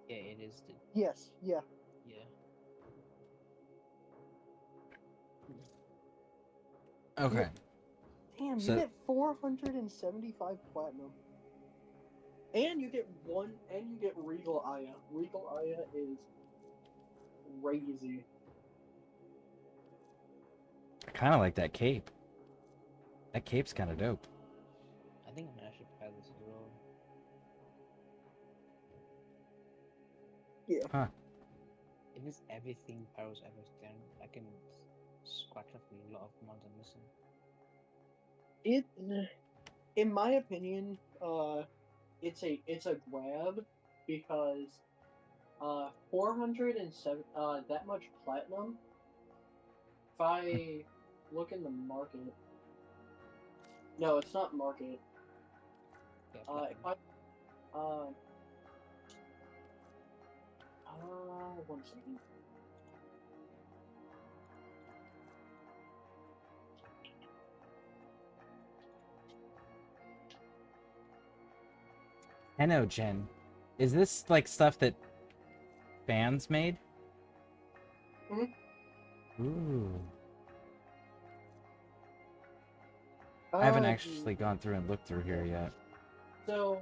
Yeah, it is. Yes, yeah. Yeah. Okay. Damn, you get 475 platinum. And you get Regal Aya. Regal Aya is crazy. I kind of like that cape. That cape's kind of dope. I think I'm gonna actually buy this as well. Yeah. Huh. If it's everything Barrow's ever done, I can scratch off a lot of mods I'm missing. In my opinion, it's a grab because 407 that much platinum. If I look in the market, no, it's not market. Yeah, If I 1 second. Enogen. Is this like stuff that fans made? Mm-hmm. Ooh. I haven't actually gone through and looked through here yet. So,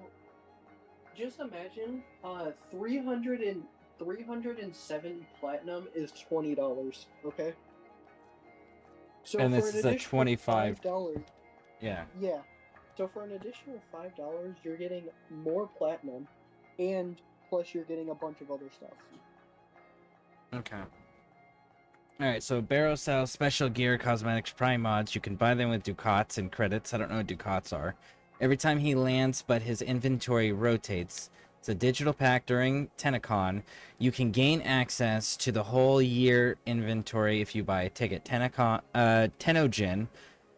just imagine, 307 platinum is $20. Okay. So And for this an is a additional $25. $5, Yeah. yeah. So for an additional $5, you're getting more platinum, and plus you're getting a bunch of other stuff. Okay. Alright, so Barrow sells special gear, cosmetics, prime mods. You can buy them with ducats and credits. I don't know what ducats are. Every time he lands, but his inventory rotates. It's a digital pack during TennoCon. You can gain access to the whole year inventory if you buy a ticket. Tennogen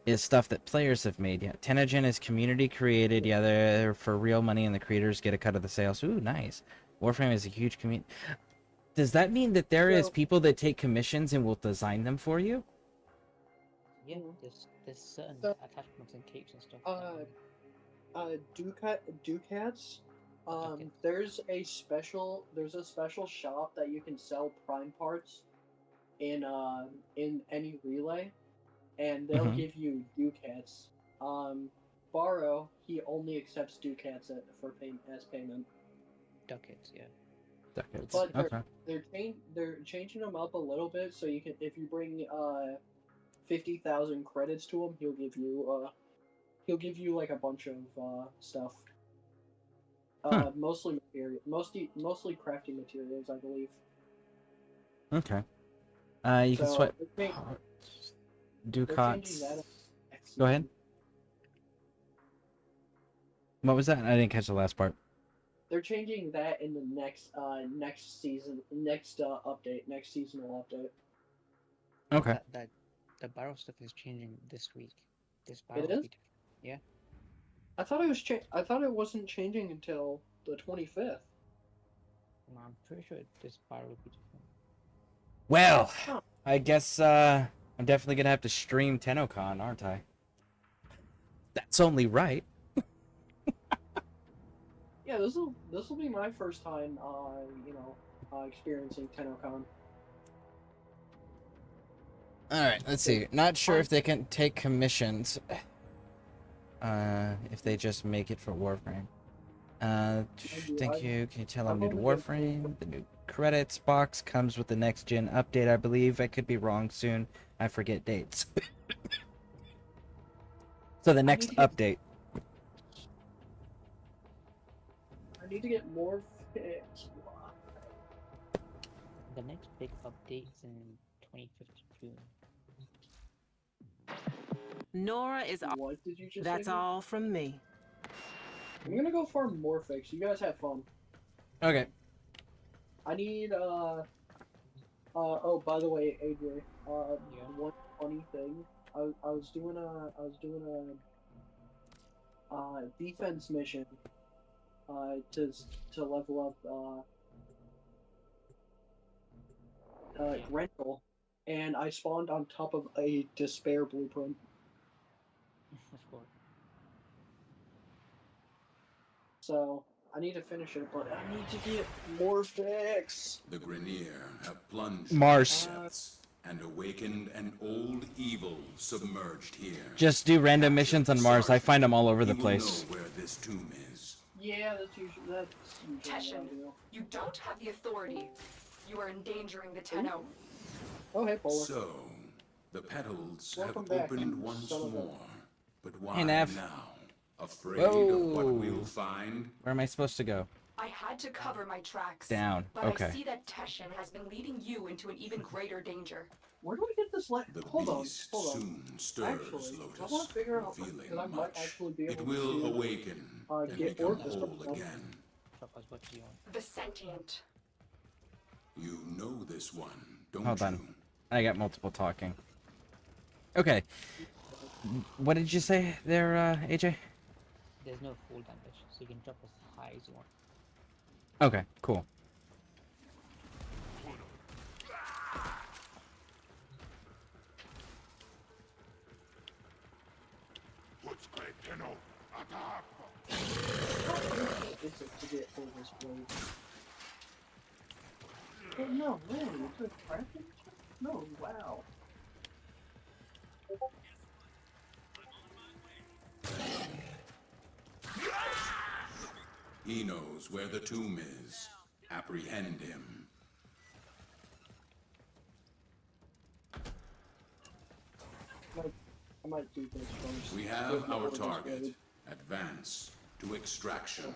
is stuff that players have made. Yeah, Tennogen is community created. Yeah, they're for real money, and the creators get a cut of the sales. Ooh, nice. Warframe is a huge community. Does that mean that there is people that take commissions and will design them for you? Yeah, there's certain attachments and capes and stuff. Ducats. There's a special shop that you can sell prime parts in any relay, and they'll give you ducats. Borrow, he only accepts ducats as payment. Ducats, yeah. Ducats. But Okay. they're changing them up a little bit, so you can, if you bring 50,000 credits to him, he'll give you like a bunch of stuff. Mostly crafting materials, I believe. Okay. You can So, swipe they're changing Ducats. that next Go ahead. season. What was that? I didn't catch the last part. They're changing that in the next season, next update, next seasonal update. Okay. That the barrel stuff is changing this week. This barrel It will is? be different. Yeah. I thought it was I thought it wasn't changing until the 25th. No, I'm pretty sure this barrel will be different. Well, I guess I'm definitely gonna have to stream TennoCon, aren't I? That's only right. Yeah, this will be my first time, experiencing TennoCon. Alright, let's see. Not sure if they can take commissions. If they just make it for Warframe. Thank you. Can you tell I'm new to Warframe? The new credits box comes with the next gen update, I believe. I could be wrong soon. I forget dates. So the next update. I need to get more fixed. The next big update is in 25th of June. Nora is all. What did you just That's say? all from me. I'm gonna go farm more fix. You guys have fun. Okay. I need oh, by the way, AJ, one funny thing. I was doing a defense mission to level up rental, and I spawned on top of a despair blueprint. Of course. So I need to finish it, but I need to get more fix. The Grenier have plunged Mars. into depths and awakened an old evil submerged here. Just do random missions on Mars. I find them all over the You will place. know where this tomb is. Yeah, that's usually what I Teshin, do. you don't have the authority. You are endangering the Tenno. Oh, hey, Polar. So, the petals Welcome have back, opened you once son of a- more. But why Hey, Nav. now? Afraid of what Whoa. we'll find? Where am I supposed to go? I had to cover my tracks. Down. But Okay. I see that Teshin has been leading you into an even greater danger. Where do we get this The Hold on, beast hold on. soon stirs, Actually, I Lotus, want to figure out revealing because I might much. actually be able It will to awaken and get become Orcus whole from- again. What do you want? The sentient. You know this one, don't Hold you? on. I got multiple talking. Okay. What did you say there, AJ? There's no full damage, so you can drop as high as you want. Okay, cool. It's to get Orcus blade. Oh, no, man, you took crafting? No, wow. He knows where the tomb is. Apprehend him. I might do this first. We have With my our Orcus target. blade. Advance to extraction.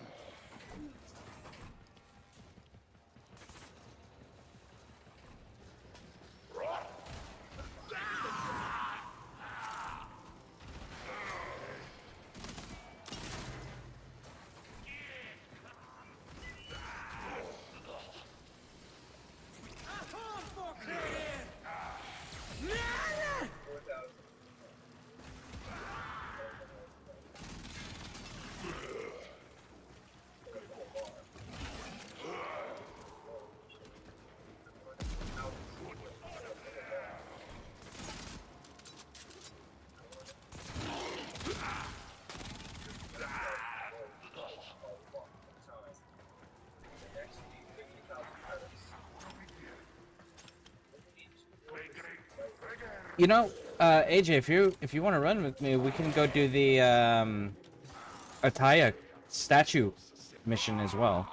You know, AJ, if you want to run with me, we can go do the Ataya statue mission as well.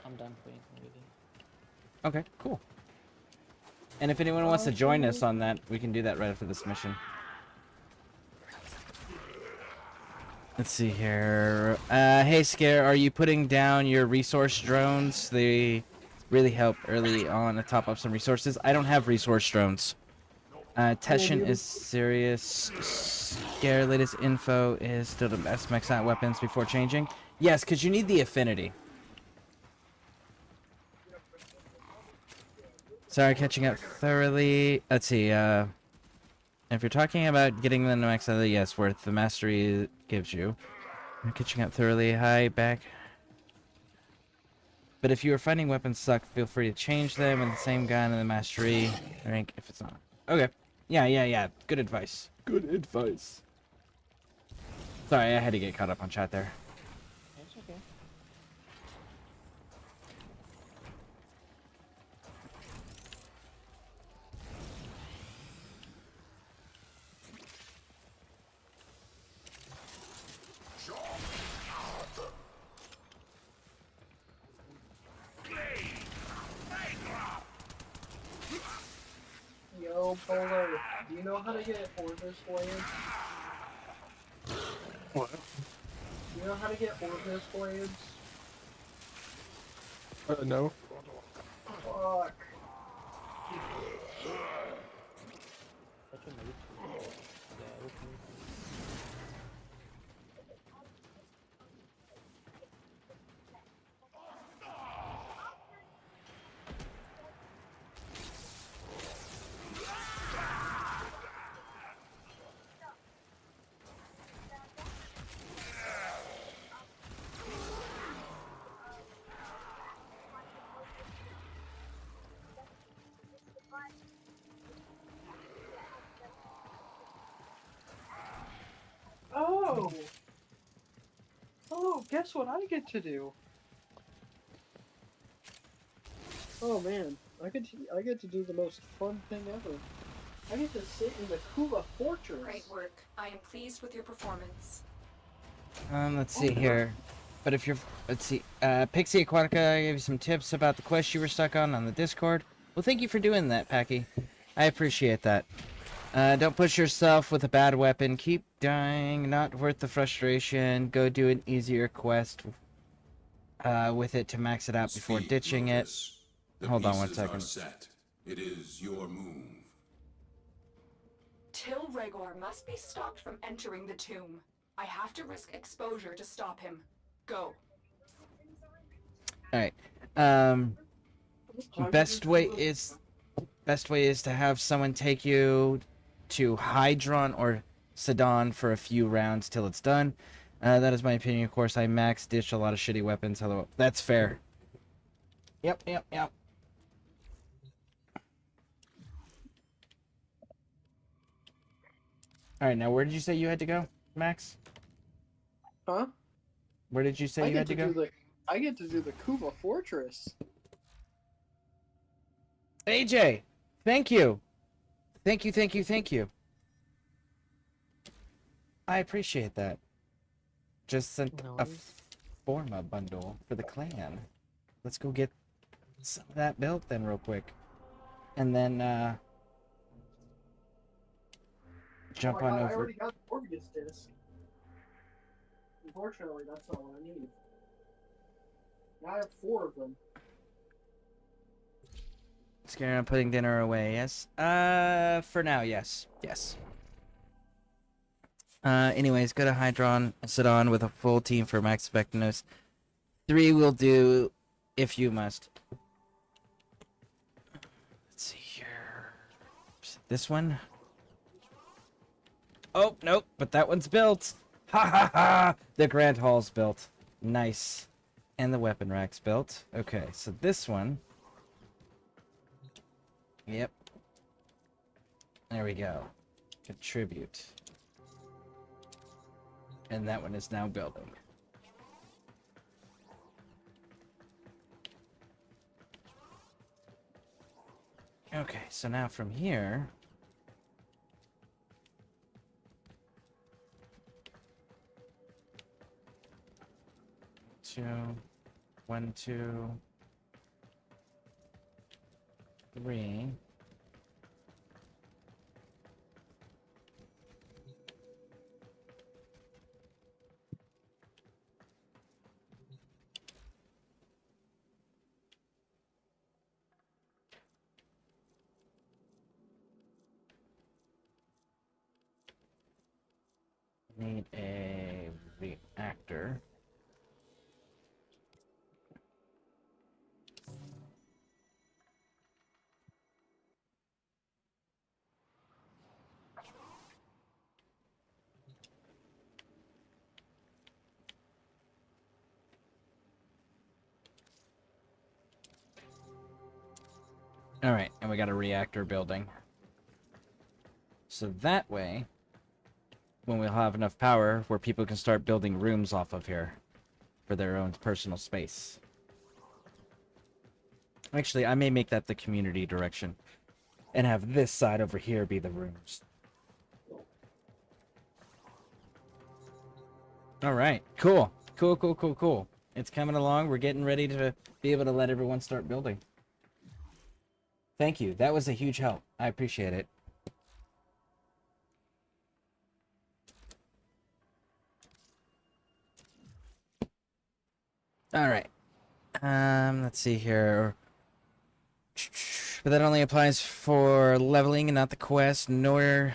I'm done playing already. Okay, cool. And if anyone wants to join us on that, we can do that right after this mission. Let's see here. Hey, Scare, are you putting down your resource drones? They really help early on to top up some resources. I don't have resource drones. Teshin is serious. Scare latest info is still the best max out weapons before changing. Yes, because you need the affinity. Sorry, catching up thoroughly. Let's see, if you're talking about getting them to max out, yes, worth the mastery gives you. I'm catching up thoroughly. Hi, back. But if you are finding weapons suck, feel free to change them in the same gun and the mastery rank if it's not. Okay. Yeah. Good advice. Good advice. Sorry, I had to get caught up on chat there. It's okay. Yo, Polo, do you know how to get Orvis blades? What? Do you know how to get Orvis blades? No. Fuck. Oh! Oh, guess what I get to do? Oh man, I get to do the most fun thing ever. I get to sit in the Kuva Fortress. Great work. I am pleased with your performance. Let's see here. But if you're, let's see, Pixie Aquatica gave you some tips about the quest you were stuck on the Discord. Well, thank you for doing that, Packy. I appreciate that. Don't push yourself with a bad weapon. Keep dying. Not worth the frustration. Go do an easier quest with it to max it out before ditching it. Hold on 1 second. Set. It is your move. Till Regor must be stopped from entering the tomb. I have to risk exposure to stop him. Go. Alright. Best way is to have someone take you to Hydron or Sedan for a few rounds till it's done. That is my opinion. Of course, I max ditch a lot of shitty weapons. Although that's fair. Yep. Alright, now where did you say you had to go, Max? Huh? Where did you say you had to go? I get to do the Kuva Fortress. AJ, thank you. Thank you. I appreciate that. Just sent a Forma bundle for the clan. Let's go get some of that built then real quick. And then, jump on I over. already got the Morbius disc. Unfortunately, that's not what I need. Now I have 4 of them. Scare, I'm putting dinner away, yes? For now, yes. Anyways, go to Hydron, sit on with a full team for max effectiveness. 3 will do if you must. Let's see here. This one? Oh, nope, but that one's built. Ha ha ha! The Grand Hall's built. Nice. And the weapon rack's built. Okay, so this one. Yep. There we go. Contribute. And that one is now building. Okay, so now from here... 2, 1, 2, 3. need a reactor. Alright, and we got a reactor building. So that way, when we'll have enough power, where people can start building rooms off of here for their own personal space. Actually, I may make that the community direction and have this side over here be the rooms. Alright, cool. Cool. It's coming along. We're getting ready to be able to let everyone start building. Thank you. That was a huge help. I appreciate it. Alright. Let's see here. But that only applies for leveling and not the quest, nor...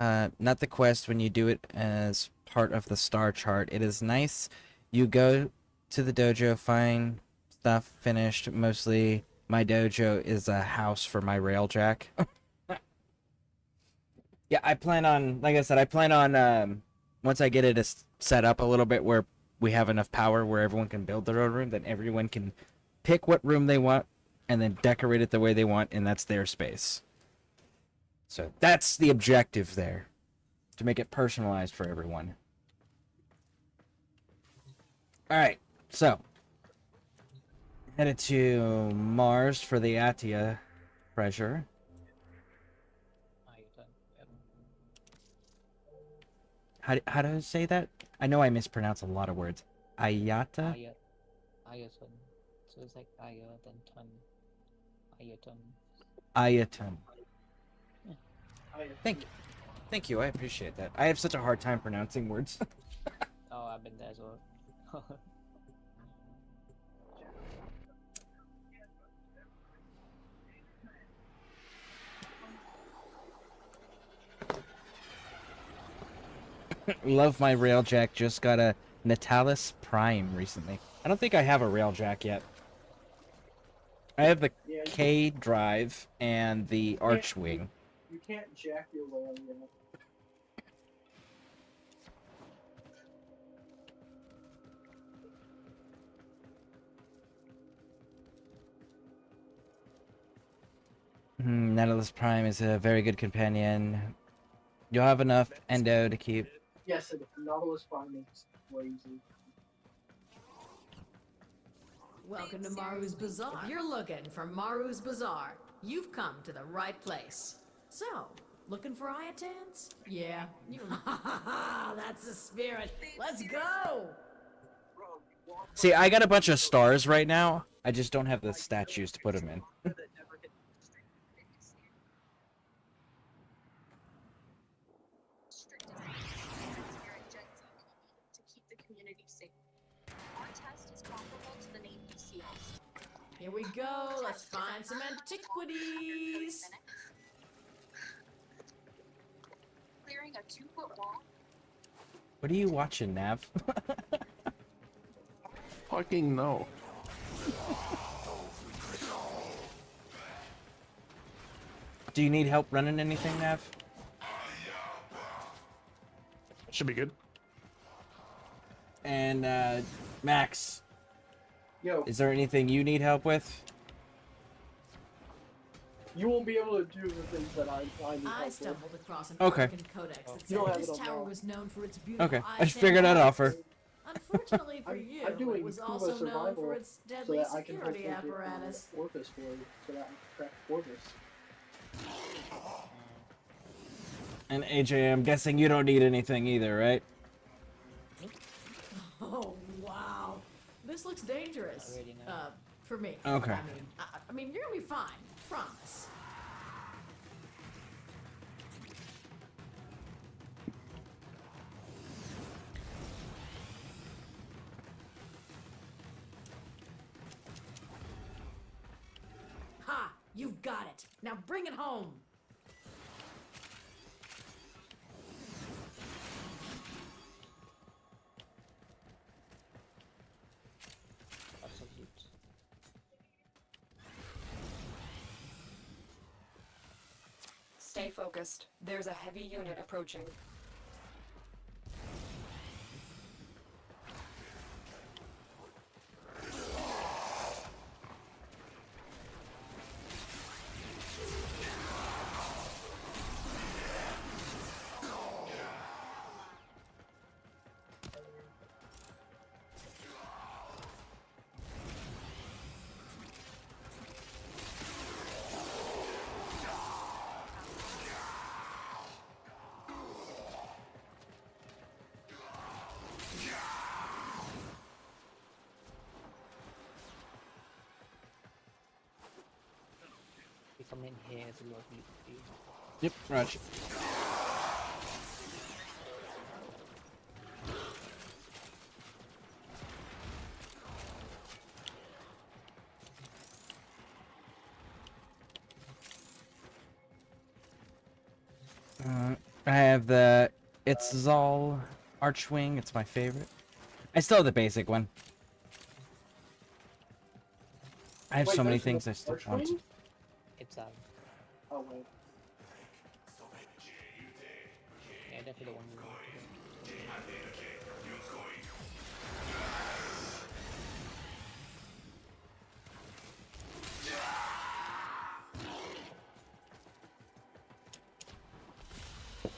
not the quest when you do it as part of the star chart. It is nice. You go to the dojo, find stuff finished. Mostly, my dojo is a house for my railjack. Yeah, I plan on, like I said, I plan on, once I get it set up a little bit where we have enough power where everyone can build their own room, then everyone can pick what room they want and then decorate it the way they want, and that's their space. So that's the objective there, to make it personalized for everyone. Alright, so headed to Mars for the Atia treasure. How do I say that? I know I mispronounce a lot of words. Ayata? Ayaton. So it's like Aya, then ton. Ayaton. Ayaton. Thank you, I appreciate that. I have such a hard time pronouncing words. Oh, I've been there as well. Love my railjack, just got a Natalis Prime recently. I don't think I have a railjack yet. I have the K drive and the Archwing. You can't jack your rail yet. Natalis Prime is a very good companion. You'll have enough endo to keep. Yes, Nautilus Prime is crazy. Welcome to Maru's Bazaar. If you're looking for Maru's Bazaar, you've come to the right place. So, looking for Iotans? Yeah. That's the spirit. Let's go! See, I got a bunch of stars right now. I just don't have the statues to put them in. Here we go. Let's find some antiquities. Clearing a 2-foot wall. What are you watching, Nav? Fucking no. Do you need help running anything, Nav? Should be good. And, Max. Yo. Is there anything you need help with? You won't be able to do the things that I need help with. Stumbled across an Okay. American codex that said this tower was known for its beautiful Okay, I just Iatan figured I'd walls. offer. Unfortunately for you, I'm doing it was Cuba also known survival for its so deadly that I can security hopefully get apparatus. Orcus for you, so that I can crack Orcus. And AJ, I'm guessing you don't need anything either, right? Oh wow, this looks dangerous. For me. Okay. I mean, you're gonna be fine. Promise. Ha! You've got it. Now bring it home. Stay focused. There's a heavy unit approaching. If I'm in here, there's a lot of loot to do. Yep, Raj. I have the Itzal Archwing. It's my favorite. I still have the basic one. I have Wait, so many there's an things I still Archwing? want. It's Oh wait. yeah, definitely the one you want to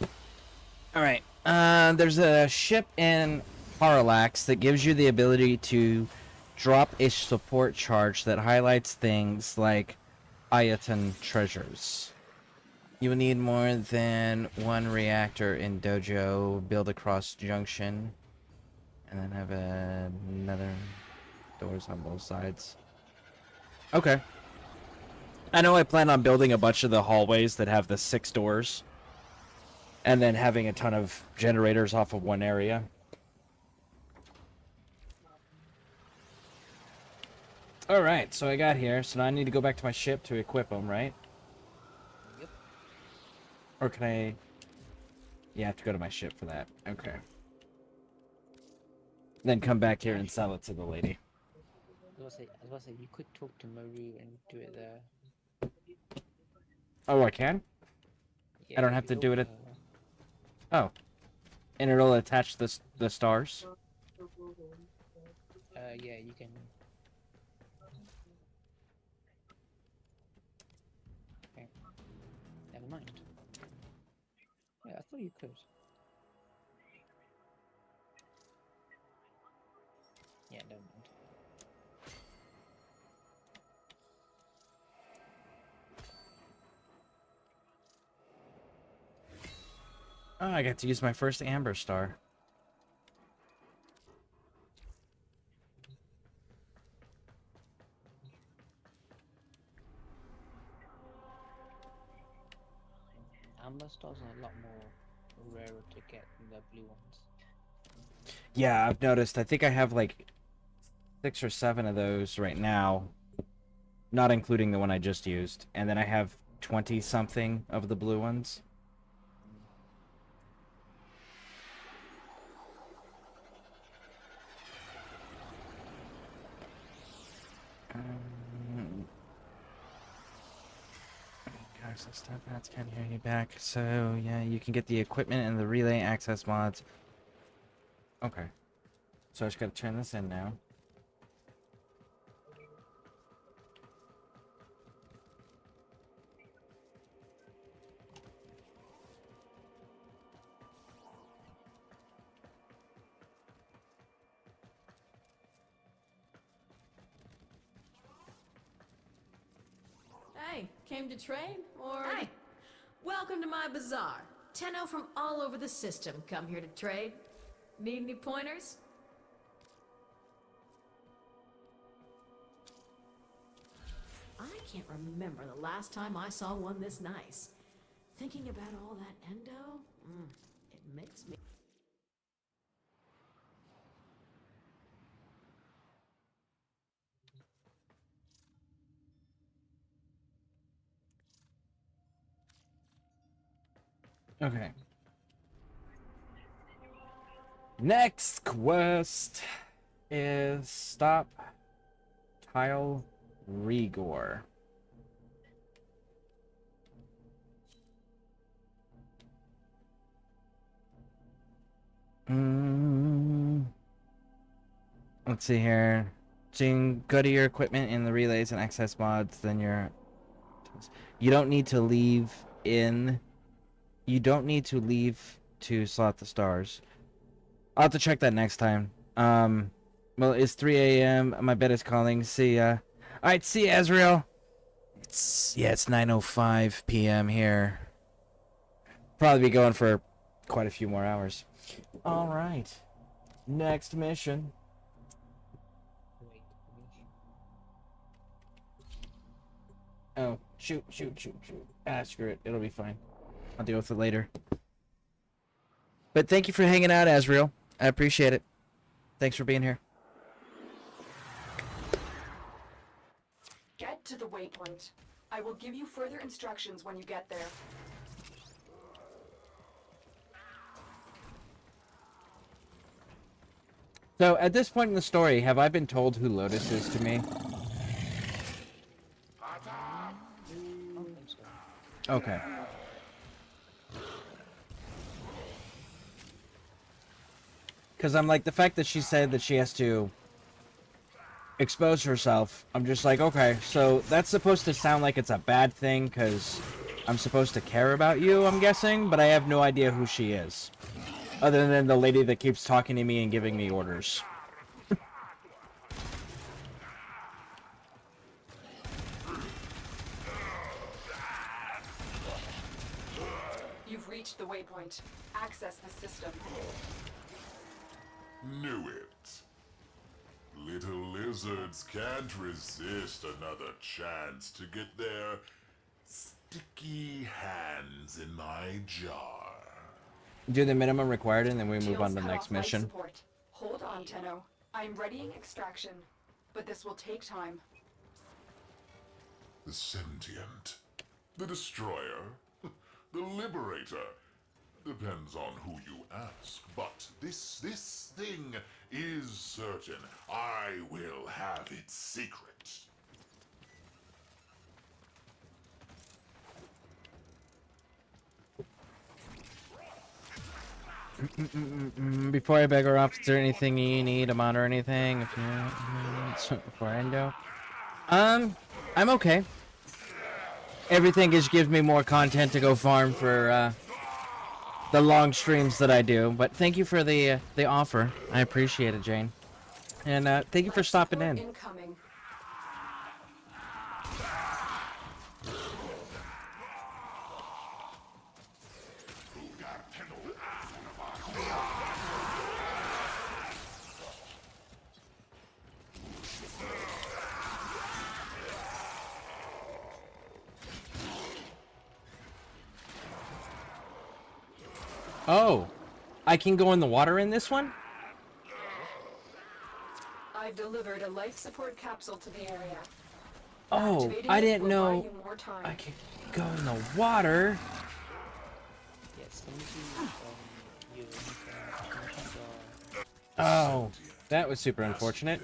go. Alright, there's a ship in Parallax that gives you the ability to drop a support charge that highlights things like Ayatan treasures. You will need more than one reactor in Dojo, build a cross junction, and then have another doors on both sides. Okay. I know I plan on building a bunch of the hallways that have the 6 doors. And then having a ton of generators off of one area. Alright, so I got here. So now I need to go back to my ship to equip them, right? Yep. Or can I... Yeah, I have to go to my ship for that. Okay. Then come back here and sell it to the lady. I was about to say, you could talk to Maru and do it there. Oh, I can? Yeah, I don't if have you to talk do it to at... her. Oh. And it'll attach the stars? Yeah, you can. Okay. Never mind. Yeah, I thought you could. Yeah, never mind. Oh, I got to use my first Amber Star. Amber stars are a lot more rarer to get than the blue ones. Yeah, I've noticed. I think I have like 6 or 7 of those right now. Not including the one I just used. And then I have 20-something of the blue ones. Access tab pads can't hear you back. So, yeah, you can get the equipment and the relay access mods. Okay. So I just gotta turn this in now. Hey, came to trade, or... Hey, welcome to my bazaar. Tenno from all over the system come here to trade. Need any pointers? I can't remember the last time I saw one this nice. Thinking about all that endo, it makes me... Okay. Next quest is stop Tile Rigor. Let's see here. So you can go to your equipment in the relays and access mods, then you don't need to leave in. You don't need to leave to slot the stars. I'll have to check that next time. Well, it's 3 a.m. My bed is calling. See ya. Alright, see ya, Azrael. It's 9:05 p.m. here. Probably be going for quite a few more hours. Alright. Next mission. Oh, shoot. Ah, screw it. It'll be fine. I'll deal with it later. But thank you for hanging out, Azrael. I appreciate it. Thanks for being here. Get to the waypoint. I will give you further instructions when you get there. So, at this point in the story, have I been told who Lotus is to me? Okay. Because I'm like, the fact that she said that she has to expose herself, I'm just like, okay, so that's supposed to sound like it's a bad thing because I'm supposed to care about you, I'm guessing, but I have no idea who she is. Other than the lady that keeps talking to me and giving me orders. You've reached the waypoint. Access the system. Knew it. Little lizards can't resist another chance to get their sticky hands in my jar. Do the minimum required and then we move on to the Shields cut next off life mission. support. Hold on, Tenno. I'm readying extraction, but this will take time. The sentient, the destroyer, the liberator. Depends on who you ask, but this thing is certain. I will have its secret. Before I beg her off, is there anything you need, a mod or anything? If you before I go, I'm okay. Everything just gives me more content to go farm for the long streams that I do. But thank you for the offer. I appreciate it, Jane. And thank you for stopping in. Incoming. Oh, I can go in the water in this one? I've delivered a life support capsule to the area. Oh, Activating I it didn't will know buy you more time. I could go in the water. Oh, that was super unfortunate.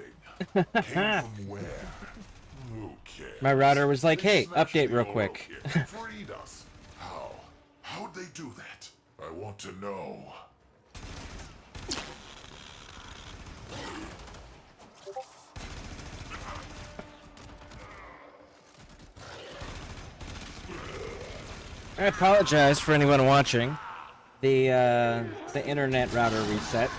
My router was like, hey, update real quick. Freed us. How? How'd they do that? I want to know. I apologize for anyone watching. The internet router reset.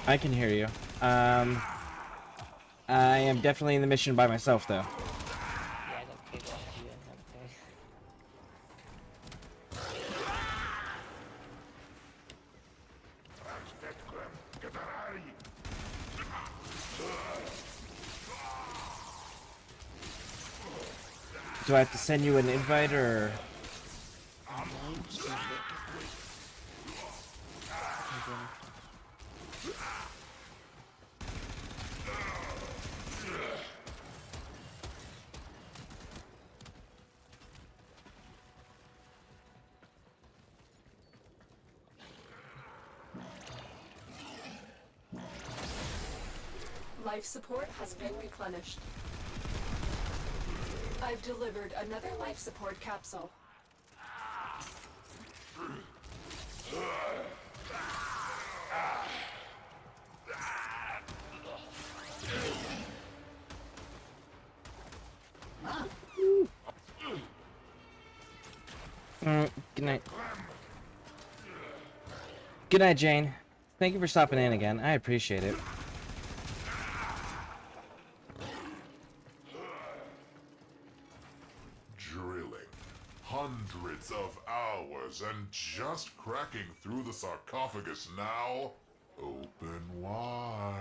I can hear you. I am definitely in the mission by myself, though. Do I have to send you an invite, or...? Life support has been replenished. I've delivered another life support capsule. Good night. Good night, Jane. Thank you for stopping in again. I appreciate it. Drilling. Hundreds of hours and just cracking through the sarcophagus now. Open wide.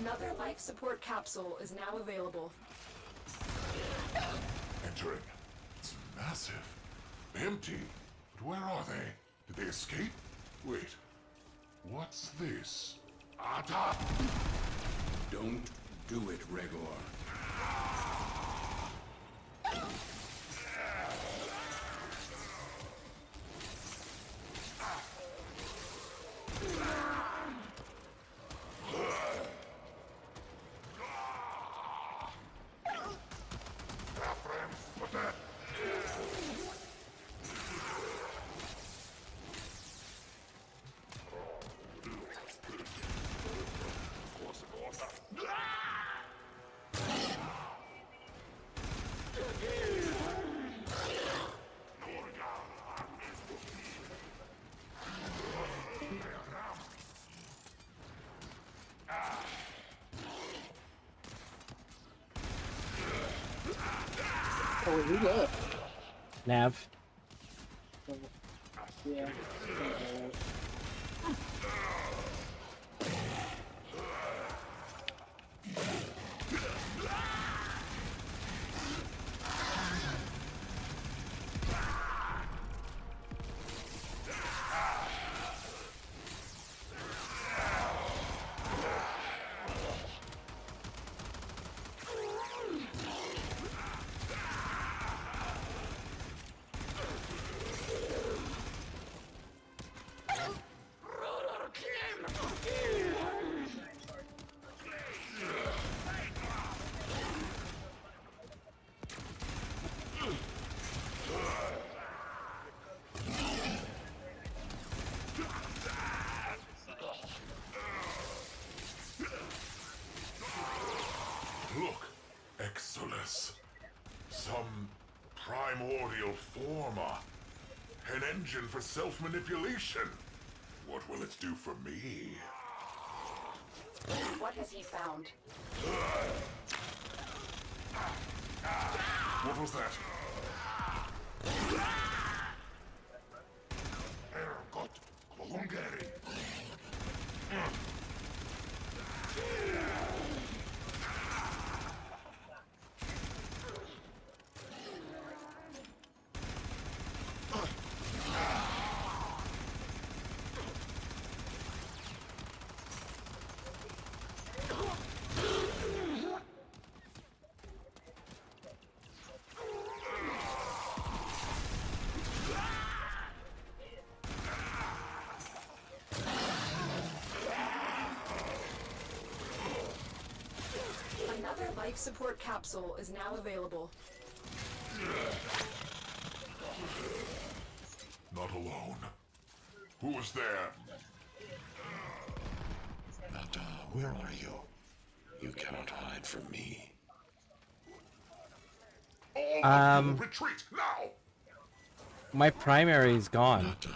Another life support capsule is now available. Entering. It's massive. Empty. But where are they? Did they escape? Wait. What's this? Ata! Don't do it, Regor. Oh, who left? Nav. Yeah. Look, Exolus. Some primordial forma. An engine for self-manipulation. What will it do for me? What has he found? What was that? Ergot Hungary. Another life support capsule is now available. Not alone. Who was there? Nata, where are you? You cannot hide from me. Retreat now! My primary is gone. Nata,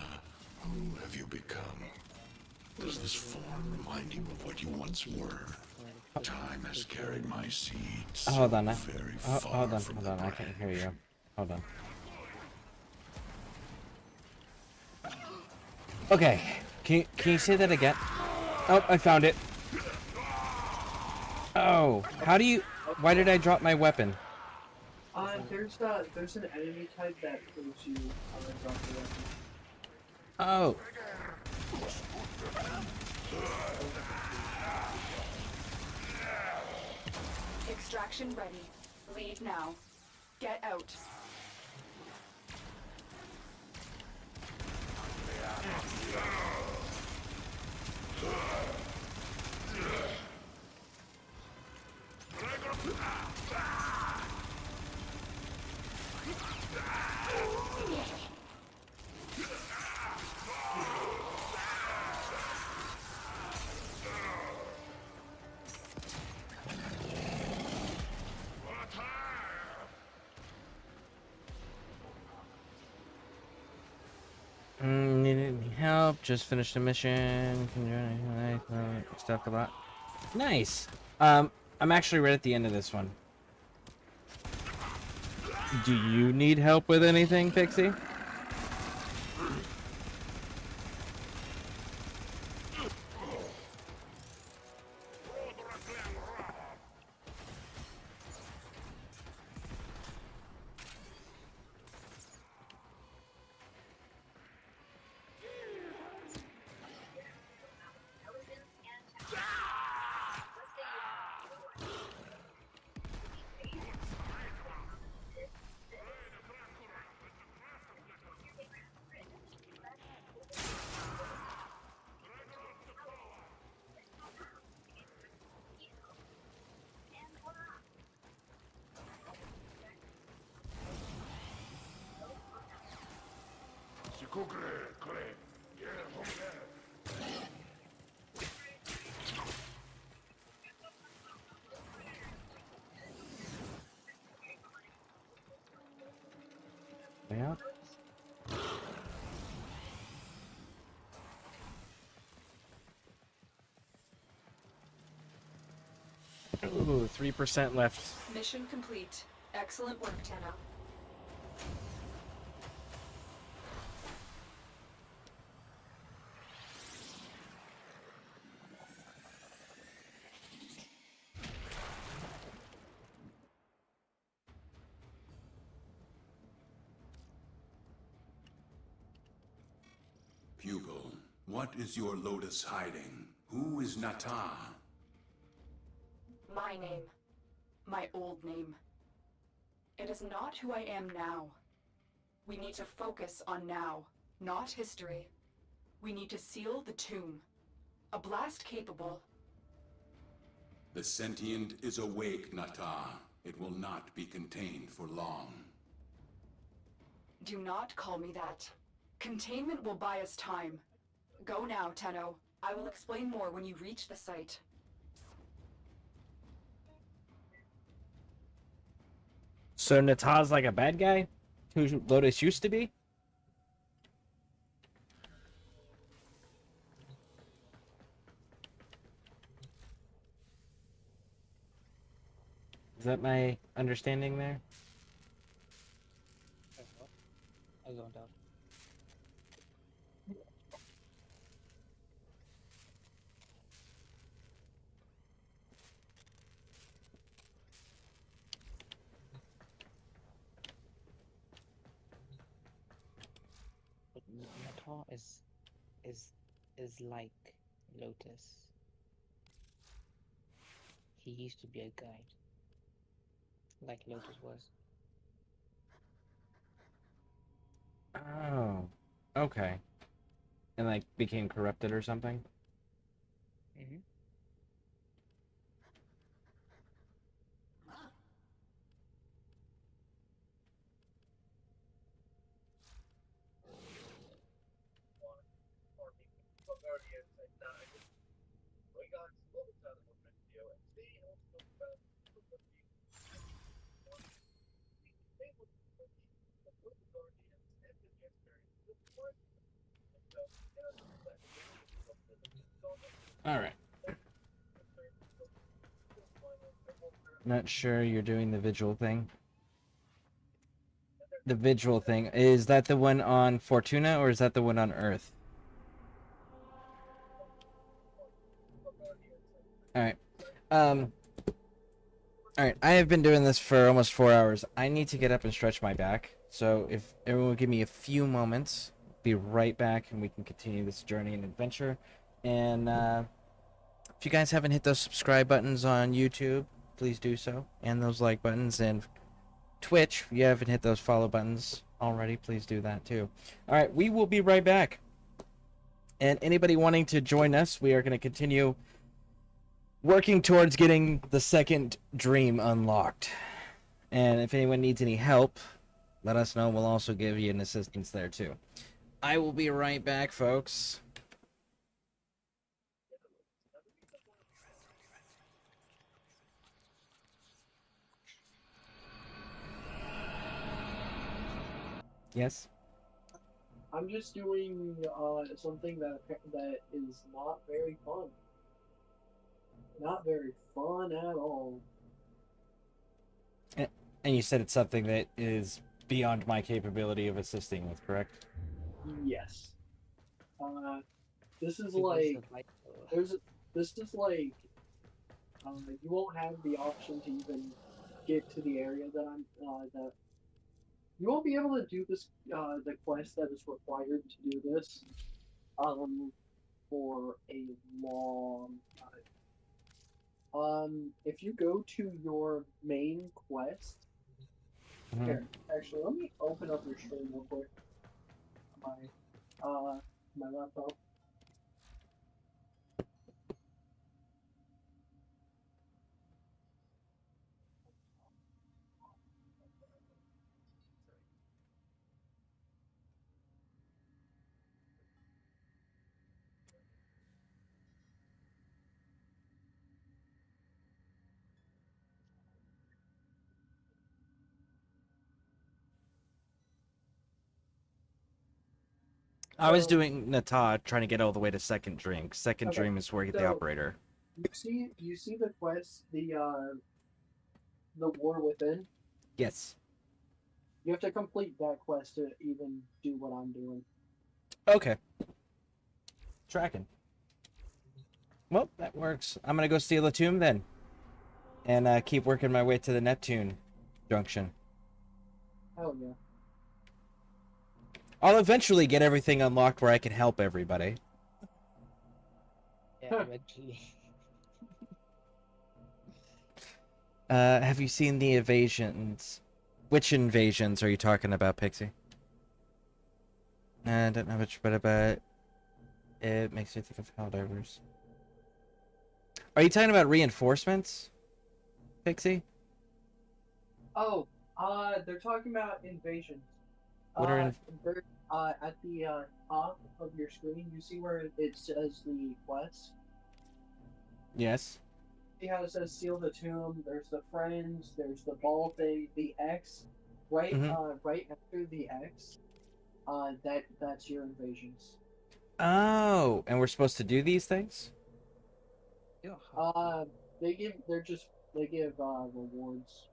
who have you become? Does this form remind you of what you once were? Time has carried my seeds. Hold on. Very Hold on. I can't hear you. Hold on. Okay. Can you say that again? Oh, I found it. Oh, how do you? Why did I drop my weapon? There's an enemy type that proves you how to drop the weapon. Oh. Extraction ready. Leave now. Get out. Need any help? Just finished the mission. Can you do anything? Stuff a lot. Nice. I'm actually right at the end of this one. Do you need help with anything, Pixie? Yeah. Ooh, 3% left. Mission complete. Excellent work, Tenno. Pupil, what is your Lotus hiding? Who is Nata? My name. My old name. It is not who I am now. We need to focus on now, not history. We need to seal the tomb. A blast capable. The sentient is awake, Nata. It will not be contained for long. Do not call me that. Containment will buy us time. Go now, Tenno. I will explain more when you reach the site. So Nata's like a bad guy? Who Lotus used to be? Is that my understanding there? I zoned out. But Natar is like Lotus. He used to be a guide, like Lotus was. Oh, okay. And like became corrupted or something? Mm-hmm. All right. Not sure you're doing the vigil thing. The vigil thing. Is that the one on Fortuna or is that the one on Earth? All right. All right, I have been doing this for almost 4 hours. I need to get up and stretch my back. So if everyone will give me a few moments, be right back, and we can continue this journey and adventure. And if you guys haven't hit those subscribe buttons on YouTube, please do so, and those like buttons. And Twitch, if you haven't hit those follow buttons already, please do that too. All right, we will be right back. And anybody wanting to join us, we are going to continue working towards getting the second dream unlocked. And if anyone needs any help, let us know. We'll also give you an assistance there too. I will be right back, folks. Yes? I'm just doing something that is not very fun. Not very fun at all. And you said it's something that is beyond my capability of assisting with, correct? Yes. This is like this is like you won't have the option to even get to the area that I'm that you won't be able to do this the quest that is required to do this for a long time. If you go to your main quest, here, actually, let me open up your stream real quick. My laptop. I was doing Nata, trying to get all the way to second dream. Second Okay, dream is where you get the so operator. you see the quest, the War Within? Yes. You have to complete that quest to even do what I'm doing. Okay. Tracking. Well, that works. I'm gonna go steal a tomb then. And keep working my way to the Neptune junction. Hell yeah. I'll eventually get everything unlocked where I can help everybody. Yeah, eventually. Have you seen the invasions? Which invasions are you talking about, Pixie? I don't know much about it. Makes me think of Helldivers. Are you talking about reinforcements, Pixie? Oh, they're talking about invasions. What are at the top of your screen, you see where it says the quest? Yes. See how it says seal the tomb? There's the friends, there's the ball thing, the X. Right right after the X, that's your invasions. Oh, and we're supposed to do these things? They give rewards.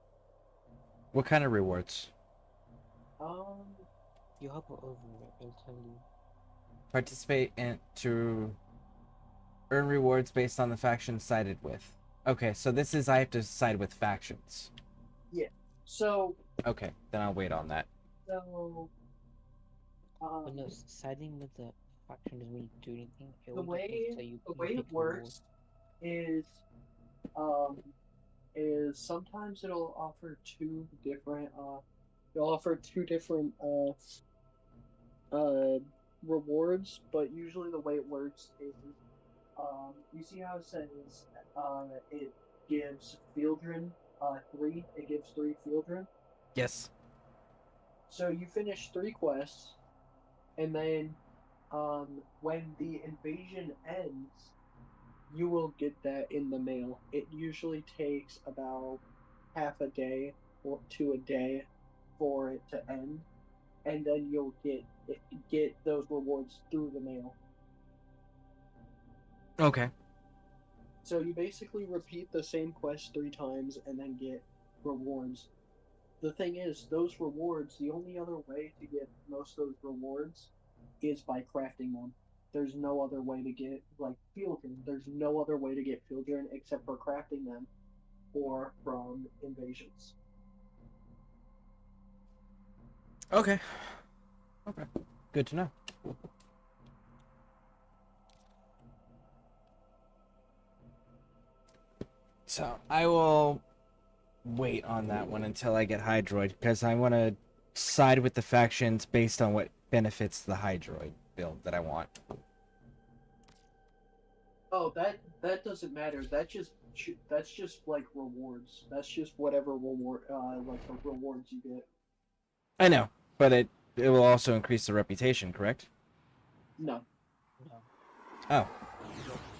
What kind of rewards? You hover over it, it'll tell you. Participate in to earn rewards based on the faction sided with. Okay, so this is I have to side with factions. Yeah. So. Okay, then I'll wait on that. So. But no, siding with the faction doesn't really do anything. The way it works is sometimes it'll offer two different rewards, but usually the way it works is you see how it says it gives Fieldren 3. It gives 3 Fieldren. Yes. So you finish 3 quests, and then when the invasion ends, you will get that in the mail. It usually takes about half a day or to a day for it to end, and then you'll get those rewards through the mail. Okay. So you basically repeat the same quest 3 times and then get rewards. The thing is, those rewards, the only other way to get most of those rewards is by crafting them. There's no other way to get, like, Fieldren. There's no other way to get Fieldren except for crafting them. or from invasions. Okay. Okay. Good to know. So I will wait on that one until I get Hydroid, because I want to side with the factions based on what benefits the Hydroid build that I want. Oh, that doesn't matter. That's just like rewards. That's just whatever reward like the rewards you get. I know, but it will also increase the reputation, correct? No. No. Oh.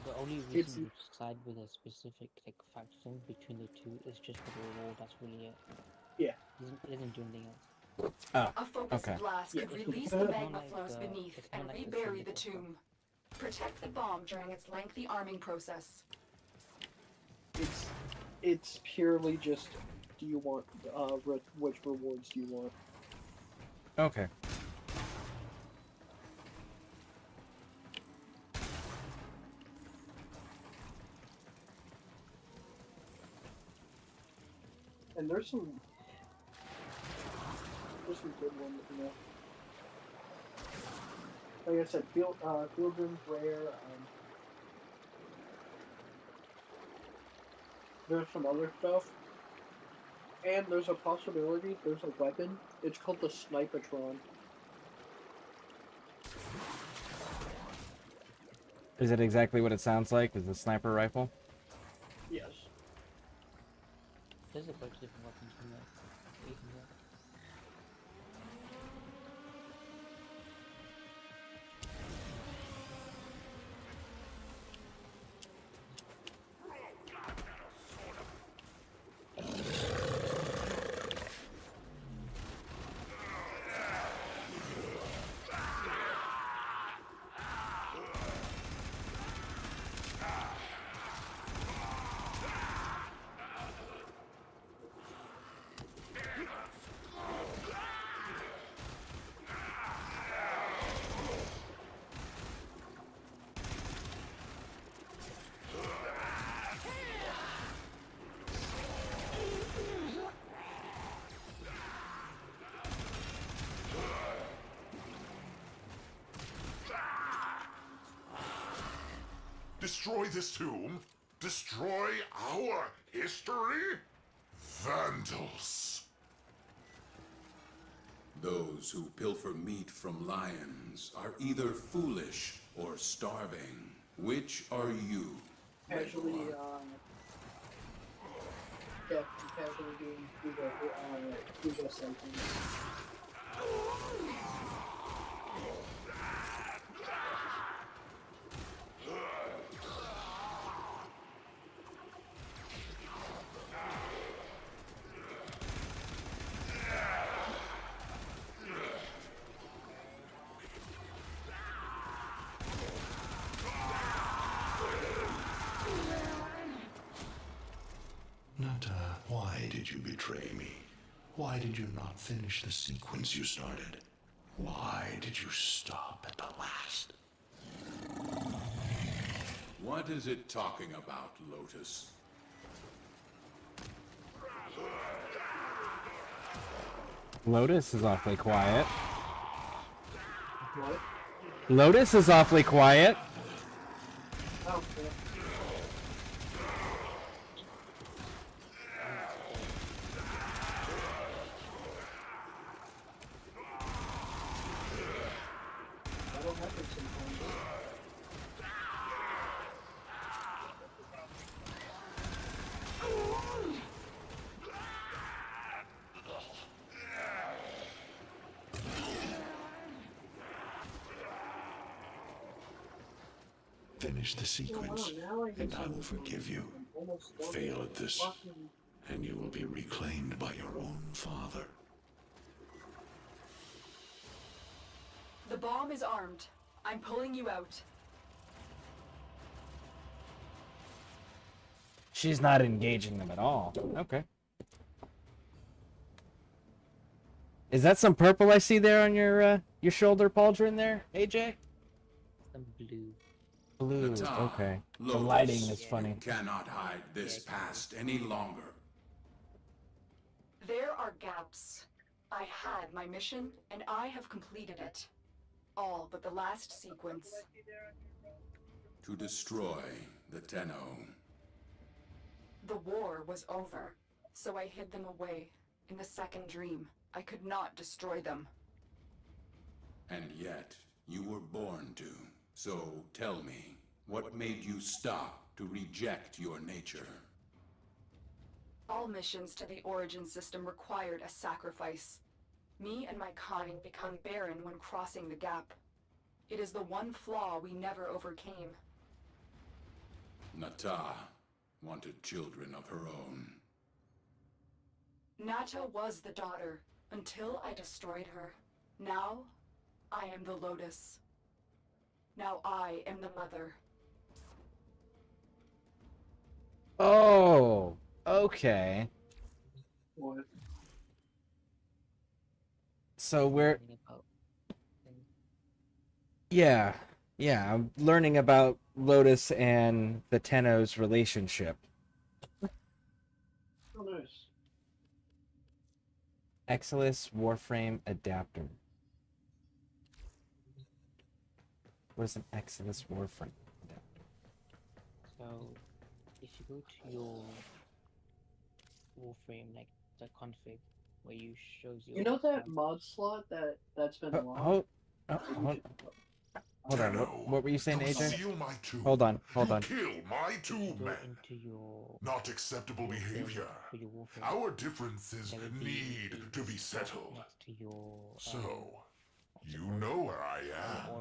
The only reason you side with a specific like faction between the two is just for the reward. That's really it. Yeah. It doesn't do anything else. Oh. A focus Okay. blast could release the magma flows beneath and rebury the tomb. Protect the bomb during its lengthy arming process. It's purely just, do you want which rewards do you want? Okay. And there's some good ones, you know. Like I said, field room's rare. There's some other stuff, and there's a possibility. There's a weapon. It's called the Snipatron. Is it exactly what it sounds like? Is it a sniper rifle? Yes. There's a bunch of different weapons from there. You can get. Destroy this tomb? Destroy our history? Vandals. Those who pilfer meat from lions are either foolish or starving. Which are you? Casually, casually do the same thing. Nata, why did you betray me? Why did you not finish the sequence you started? Why did you stop at the last? What is it talking about, Lotus? Lotus is awfully quiet. What? Lotus is awfully quiet. Oh, yeah. That'll happen sometimes. Finish the sequence, and I will forgive you. Fail at this, and you will be reclaimed by your own father. The bomb is armed. I'm pulling you out. She's not engaging them at all. Okay. Is that some purple I see there on your shoulder pauldron there, AJ? Some blue. Blue. Nata, Okay. The Lotus, lighting is funny. You cannot hide this past any longer. There are gaps. I had my mission, and I have completed it. All but the last sequence. To destroy the Tenno. The war was over, so I hid them away. In the second dream, I could not destroy them. And yet, you were born to. So tell me, what made you stop to reject your nature? All missions to the Origin system required a sacrifice. Me and my kind become barren when crossing the gap. It is the one flaw we never overcame. Nata wanted children of her own. Nata was the daughter, until I destroyed her. Now, I am the Lotus. Now I am the mother. Oh, okay. What? So we're yeah, I'm learning about Lotus and the Tenno's relationship. Oh, nice. Exilus Warframe adapter. What is an Exilus Warframe adapter? So, if you go to your Warframe, like the config, where you shows you. You know that mod slot that's been locked? Hold on. What were you saying, AJ? Hold on. Kill my two men. Not acceptable behavior. Our differences need to be settled. So, you know where I am.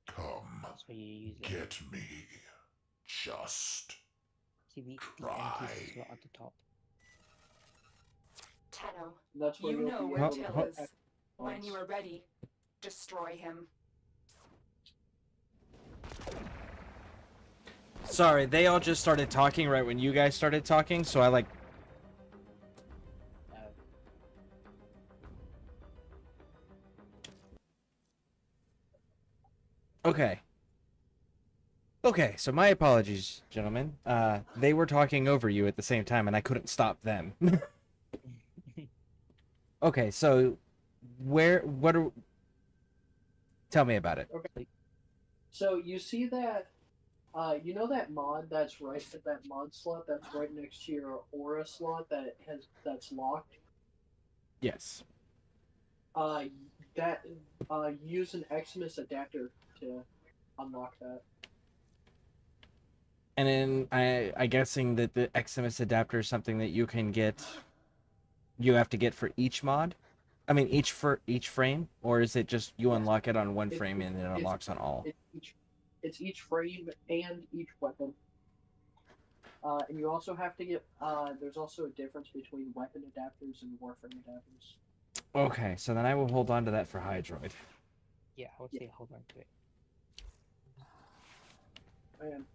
Come, get me. Just try. At the top. Tenno, That's where you you'll know be where able to Till is. act When once. you are ready, destroy him. Sorry, they all just started talking right when you guys started talking, so I like. Okay, so my apologies, gentlemen. They were talking over you at the same time, and I couldn't stop them. Okay, so tell me about it. Okay. So you see that, you know that mod that's right at that mod slot that's right next to your aura slot that's locked. Yes. Use an Xmas adapter to unlock that. And then I guessing that the XMS adapter is something that you can get. You have to get for each mod. I mean, each frame, or is it just you unlock it on one frame and it unlocks on all? It's each frame and each weapon. And you also have to get. There's also a difference between weapon adapters and Warframe adapters. Okay, so then I will hold on to that for Hydroid. Yeah, I would say hold on to it. Man,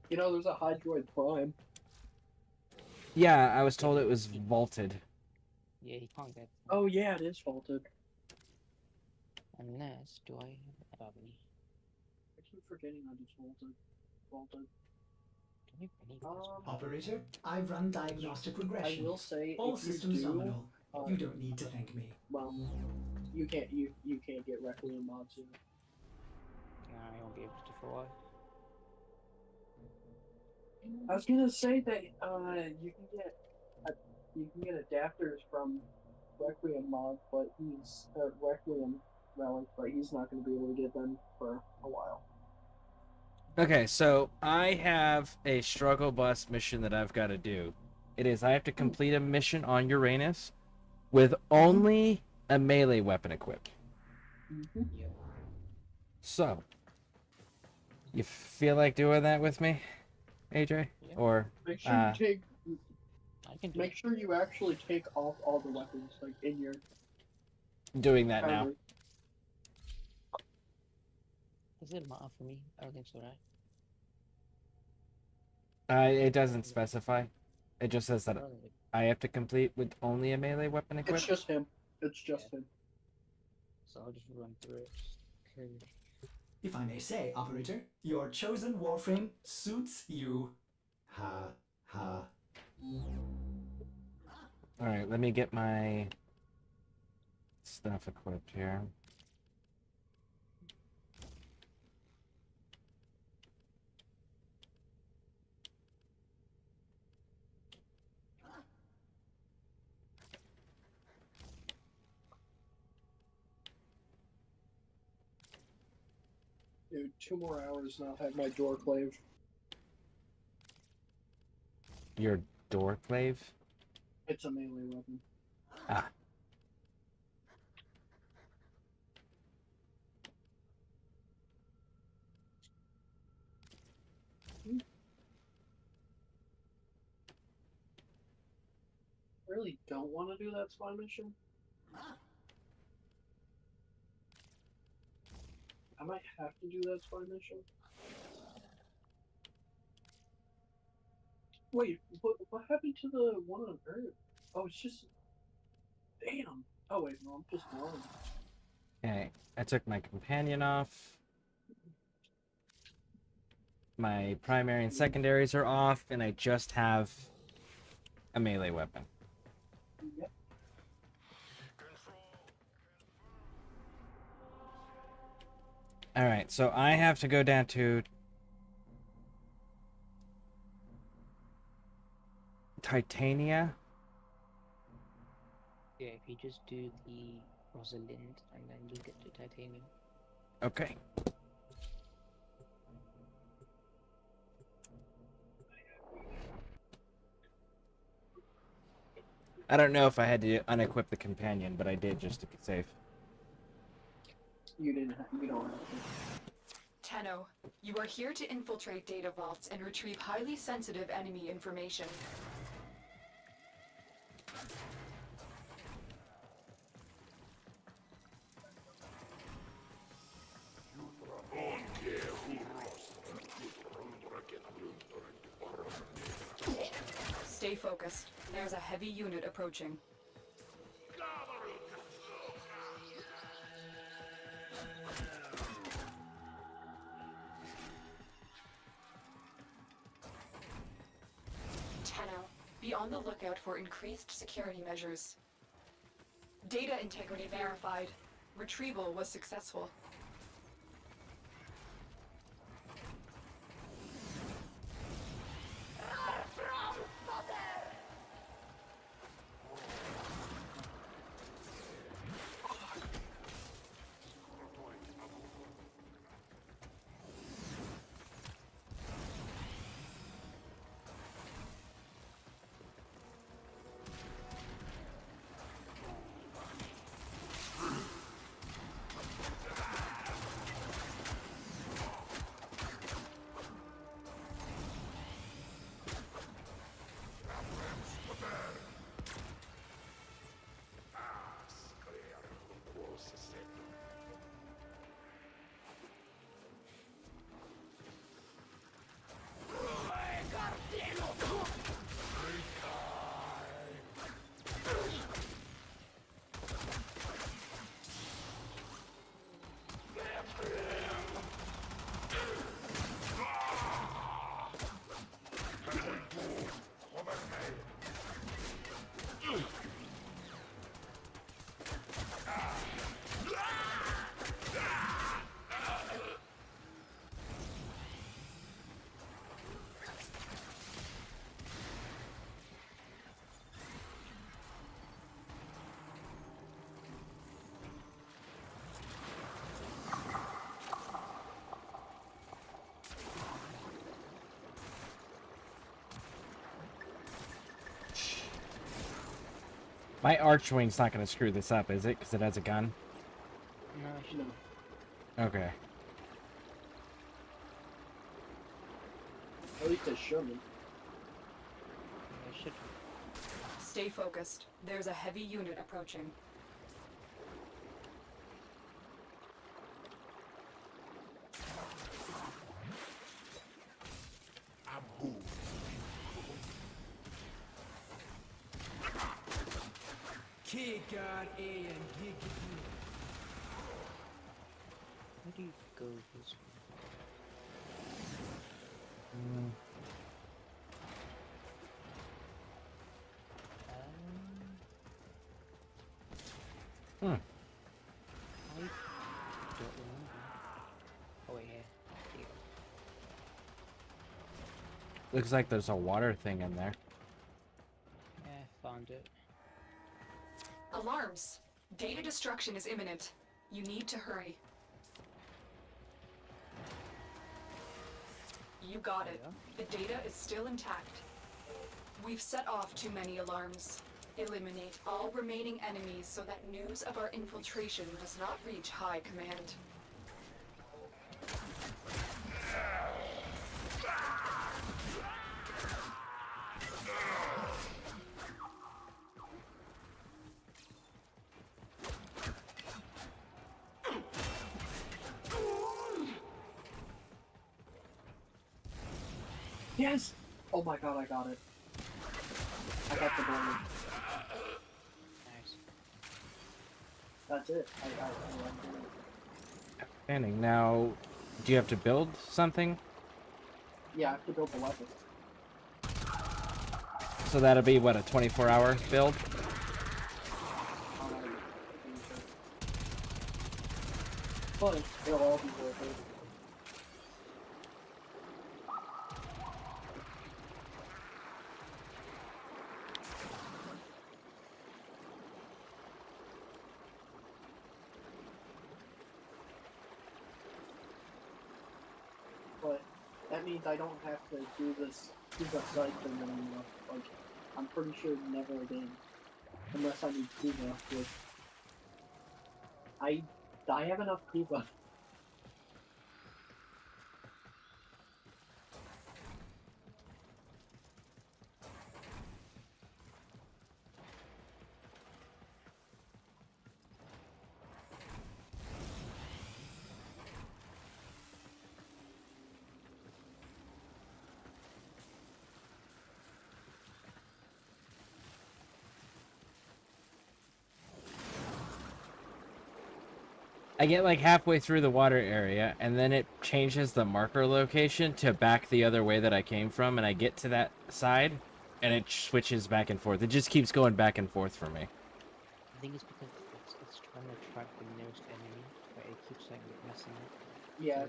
you know there's a Hydroid Prime. Yeah, I was told it was vaulted. Yeah, he can't get. Oh yeah, it is vaulted. Unless, do I have any? I keep forgetting that it's vaulted. Operator, I've run diagnostic regression. I will say, all if you systems do, nominal. You don't need to thank me. Well, you can't get Requiem mods yet. Nah, I won't be able to for a while. I was gonna say that you can get adapters from Requiem mod, but he's Requiem relic, but he's not gonna be able to get them for a while. Okay, so I have a struggle bus mission that I've got to do. It is I have to complete a mission on Uranus with only a melee weapon equipped. So, you feel like doing that with me, AJ? Yeah. Or Make sure make sure you actually take off all the weapons, like in your. doing that now? cover. Does it matter for me? I don't think so, right? It doesn't specify. It just says that I have to complete with only a melee weapon equipped. It's just him. It's just him. So I'll just run through it. Okay. If I may say, operator, your chosen Warframe suits you. Ha ha. Alright, let me get my stuff equipped here. Dude, 2 more hours and I'll have my door clave. Your door clave? It's a melee weapon. Ah. I really don't want to do that spy mission. I might have to do that spy mission. Wait, what happened to the one on Earth? Oh, it's just... Damn! Oh wait, no, I'm just wrong. Okay, I took my companion off. My primary and secondaries are off, and I just have a melee weapon. Yep. Alright, so I have to go down to Titania. Yeah, if you just do the Rosalind and then you get to Titanium. Okay. I don't know if I had to unequip the companion, but I did just to be safe. You don't have to. Tenno, you are here to infiltrate data vaults and retrieve highly sensitive enemy information. Stay focused. There's a heavy unit approaching. Tenno, be on the lookout for increased security measures. Data integrity verified. Retrieval was successful. My Archwing's not going to screw this up, is it? Because it has a gun? No, it shouldn't. Okay. At least it shouldn't. It should. Stay focused. There's a heavy unit approaching. Kick out A and gig. Where do you go? go this Mm. way. Hmm. I don't remember. Oh wait, here. Here you go. Looks like there's a water thing in there. Yeah, found it. Alarms. Data destruction is imminent. You need to hurry. You got it. The data is still intact. We've set off too many alarms. Eliminate all remaining enemies so that news of our infiltration does not reach High Command. Yes! Oh my god, I got it. I got the board. Nice. That's it. I got it. Outstanding. Now, do you have to build something? Yeah, I have to build the weapon. So that'll be, what, a 24-hour build? But it'll all be worth it. But that means I don't have to do this Kuva side thing anymore. Like, I'm pretty sure never again. Unless I need Kuva, which I have enough Kuva. I get like halfway through the water area, and then it changes the marker location to back the other way that I came from, and I get to that side, and it switches back and forth. It just keeps going back and forth for me. I think it's because it's trying to track the nearest enemy, but it keeps like messing up. Yeah,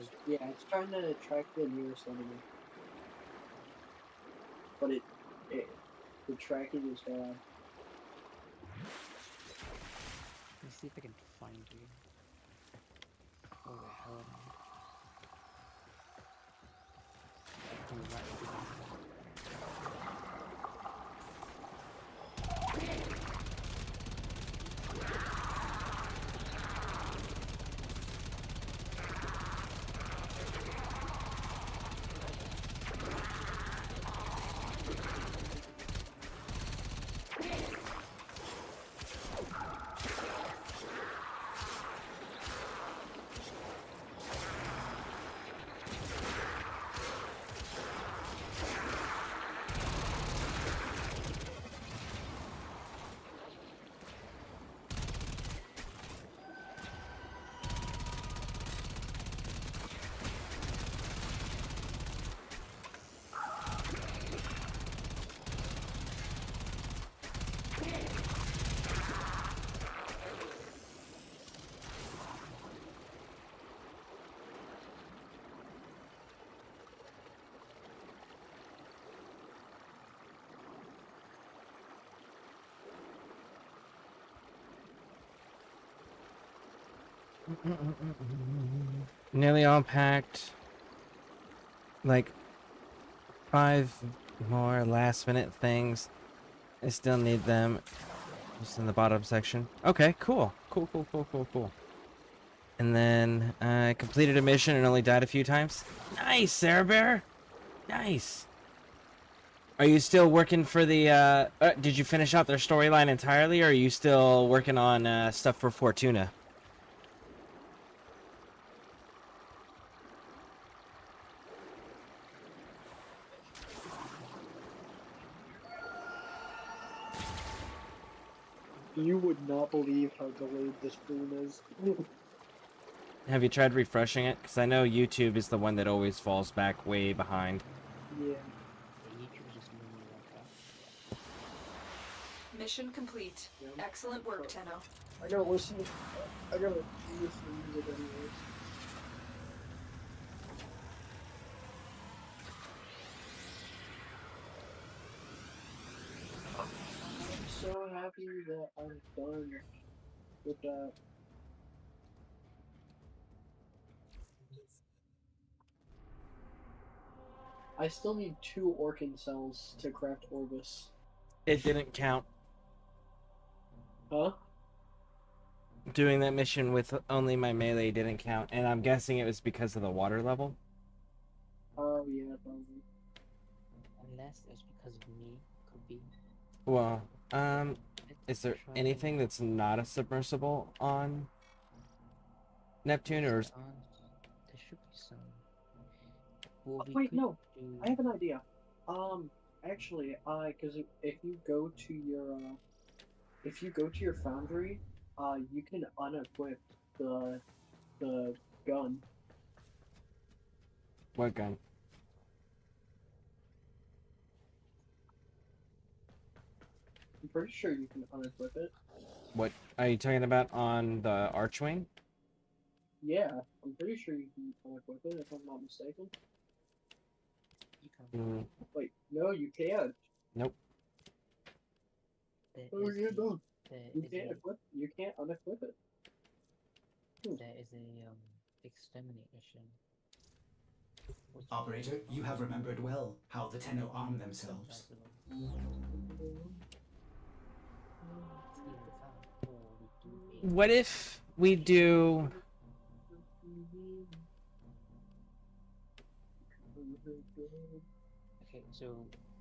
it's trying to attract the nearest enemy. But the tracking is bad. Let me see if I can find you. Oh the hell am I? Oh, right. Nearly all packed. Like 5 more last minute things. I still need them. Just in the bottom section. Okay, cool. Cool. And then I completed a mission and only died a few times. Nice, Sarah Bear. Nice. Are you still working for the did you finish out their storyline entirely, or are you still working on stuff for Fortuna? You would not believe how delayed this stream is. Have you tried refreshing it? Because I know YouTube is the one that always falls back way behind. Yeah. Mission complete. Excellent work, Tenno. I gotta listen to music anyways. I'm so happy that I'm done with that. I still need 2 Orkin cells to craft Orbis. It didn't count. Huh? Doing that mission with only my melee didn't count, and I'm guessing it was because of the water level. Oh yeah, probably. Unless it's because of me, could be. Well, is there anything that's not a submersible on Neptune, or? There should be some. Well, Wait, no. I have an idea. Actually, because if you go to your foundry, you can unequip the gun. What gun? I'm pretty sure you can unequip it. What are you talking about on the Archwing? Yeah, I'm pretty sure you can unequip it if I'm not mistaken. Mm, Wait, no, you can't. nope. Oh, yeah, no. You can't unequip it. There is a exterminate mission. Operator, you have remembered well how the Tenno arm themselves. What if we do? Okay, so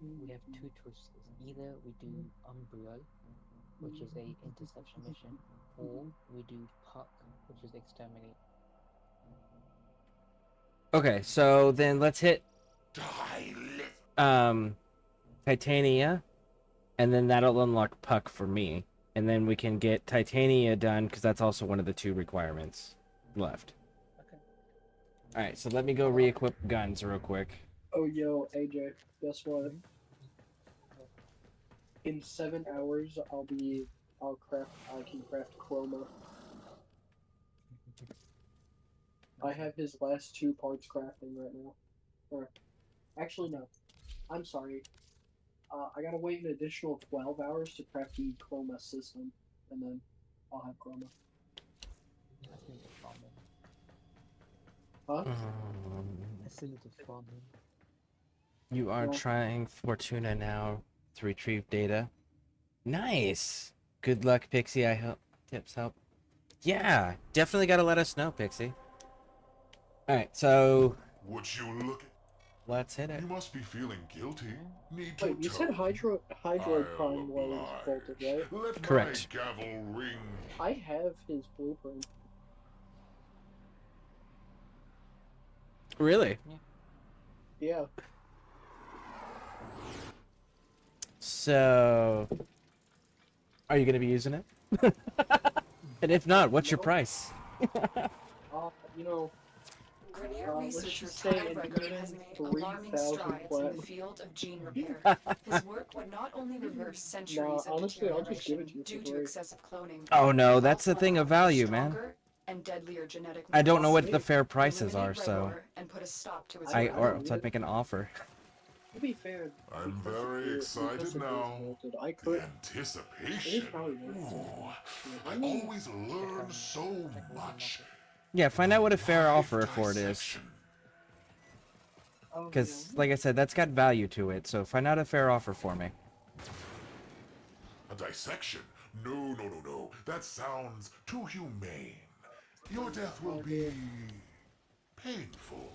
we have 2 choices. Either we do Umbriel, which is a interception mission, or we do Puck, which is exterminate. Okay, so then let's hit Titania, and then that'll unlock Puck for me, and then we can get Titania done because that's also one of the 2 requirements left. Okay. All right, so let me go re-equip guns real quick. Oh, yo, AJ, guess what? In 7 hours, I can craft Chroma. I have his last 2 parts crafting right now. Or, actually, no. I'm sorry. I gotta wait an additional 12 hours to craft the Chroma system, and then I'll have Chroma. Huh? You are trying Fortuna now to retrieve data. Nice. Good luck, Pixie. I hope tips help. Yeah, definitely got to let us know, Pixie. All right, so Would you look? Let's hit it. You must be feeling guilty. Need Wait, you said Hydro Prime was bolted, right? Let Correct. my gavel ring. I have his blueprint. Really? Yeah. So, are you going to be using it? And if not, what's your price? You know, Grenier let's researcher just say Tyler in Record has made alarming 3,000 strides in platinum. the field of gene repair. His work would not only reverse centuries of honestly, I'll just give deterioration it to you due for to free. excessive cloning. Oh no, but that's the also thing of allow for value, man. stronger and deadlier genetic I don't know what models, the fair prices are, eliminate so Rigor, and put a stop to its or growth. else I'd make an offer. To be fair, I'm because very it- excited because it is now. bolted, I The could. It anticipation. is probably bolted. Ooh, I always learn so much. Yeah, find out what a fair offer for it is. Oh, Because, like I said, that's got value to it, so find out a fair offer for me. A dissection? No. That sounds too humane. Your death will be painful.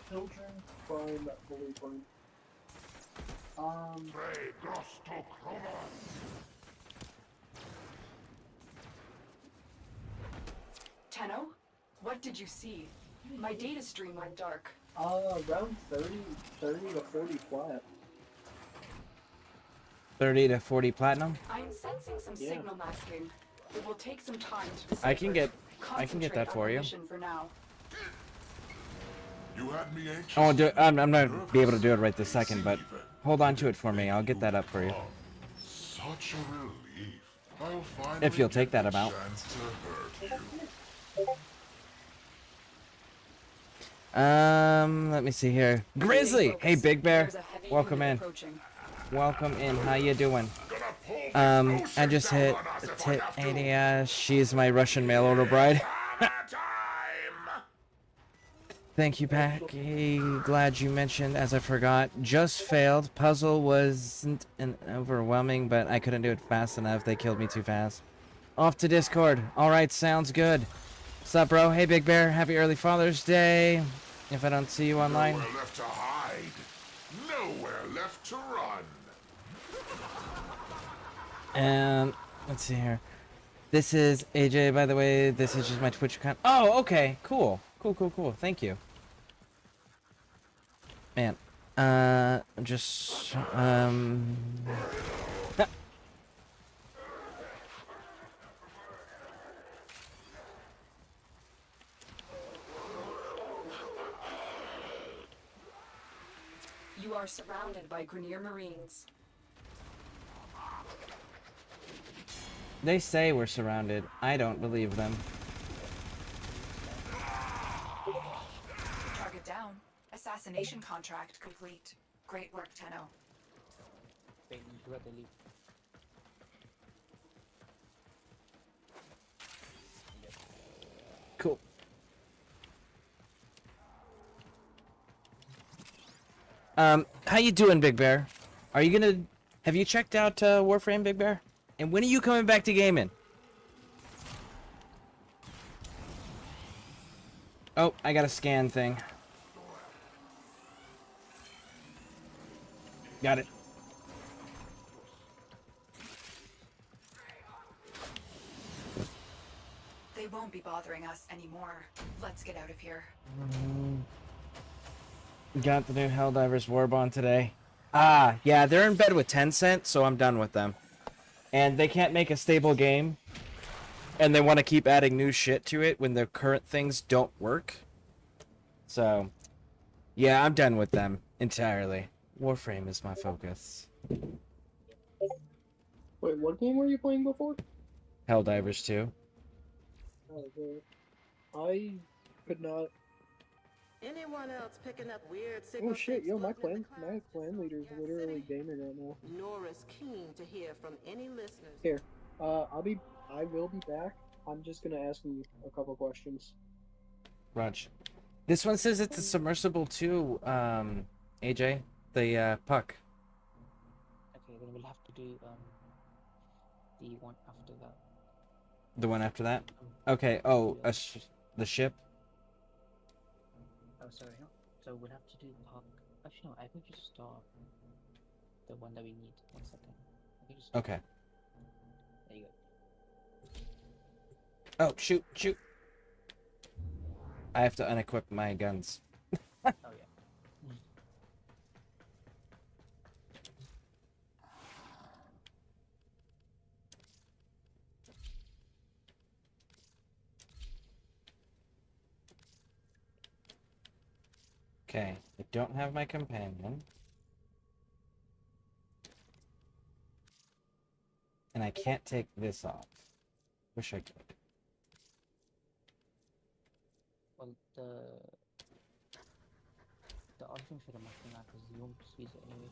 Children Prime blueprint. Tenno, what did you see? My data stream went dark. Around 30 to 40 flat. 30 to 40 platinum. I'm sensing some Yeah. signal masking. It will take some time to I can decipher. get that Concentrate for on the you. mission for now. You had me anxious. I won't do it. I'm not gonna be able to do it right this second, but hold on to it for me. I'll get that up for you. Such a relief. I'll finally If you'll get take that the amount. chance to hurt you. Let me see here. Grizzly! Hey, Big Bear. There's a heavy Welcome unit in. approaching. Welcome in. How you doing? I just hit 80. She's my Russian mail order bride. Thank you, Packy. Glad you mentioned, as I forgot. Just failed. Puzzle wasn't overwhelming, but I couldn't do it fast enough. They killed me too fast. Off to Discord. Alright, sounds good. Sup, bro? Hey, Big Bear. Happy early Father's Day. If I don't see you online. Nowhere left to hide. Nowhere left to run. And let's see here. This is AJ, by the way. This is just my Twitch account. Oh, okay. Cool. Cool. Thank you. Man. Just, You are surrounded by Grenier Marines. They say we're surrounded. I don't believe them. Target down. Assassination contract complete. Great work, Tenno. Wait, you got the lead. Cool. How you doing, Big Bear? Are you gonna... Have you checked out Warframe, Big Bear? And when are you coming back to gaming? Oh, I got a scan thing. Got it. They won't be bothering us anymore. Let's get out of here. Got the new Helldivers Warbond today. Ah, yeah, they're in bed with Tencent, so I'm done with them. And they can't make a stable game. And they want to keep adding new shit to it when their current things don't work. So, yeah, I'm done with them entirely. Warframe is my focus. Wait, what game were you playing before? Helldivers 2. Oh, good. I could not. Anyone else picking up weird Oh signal shit, things yo, my floating in clan leader's literally gaming right now. Nourish keen to hear from any listeners. Here, I will be back. I'm just gonna ask you a couple questions. Raj. This one says it's a submersible too, AJ. The puck. Okay, then we'll have to do the one after that. The one after that? Okay, oh, the ship? Oh, sorry. No. So we'll have to do the park. Actually, no. I think just start the one that we need. 1 second. I think just Okay. There you go. Oh, shoot. I have to unequip my guns. Oh yeah. Okay, I don't have my companion. And I can't take this off. Wish I could. Well, the option should have must be now because you won't just use it anyways.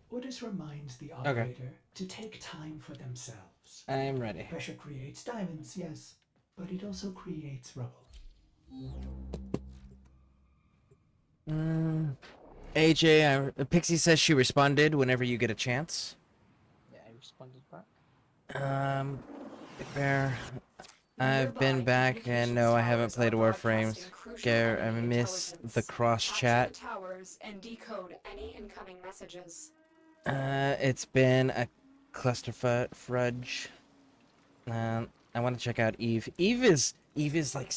Orders reminds the Okay. operator to take time for themselves. I am ready. Pressure creates diamonds, yes, but it also creates rubble. AJ, Pixie says she responded whenever you get a chance. Yeah, I responded back. Big Bear, I've been back and no, I haven't played Warframe. Scare, I miss the cross chat. Towers and decode any incoming messages. It's been a clusterfudge. I want to check out Eve. Eve is like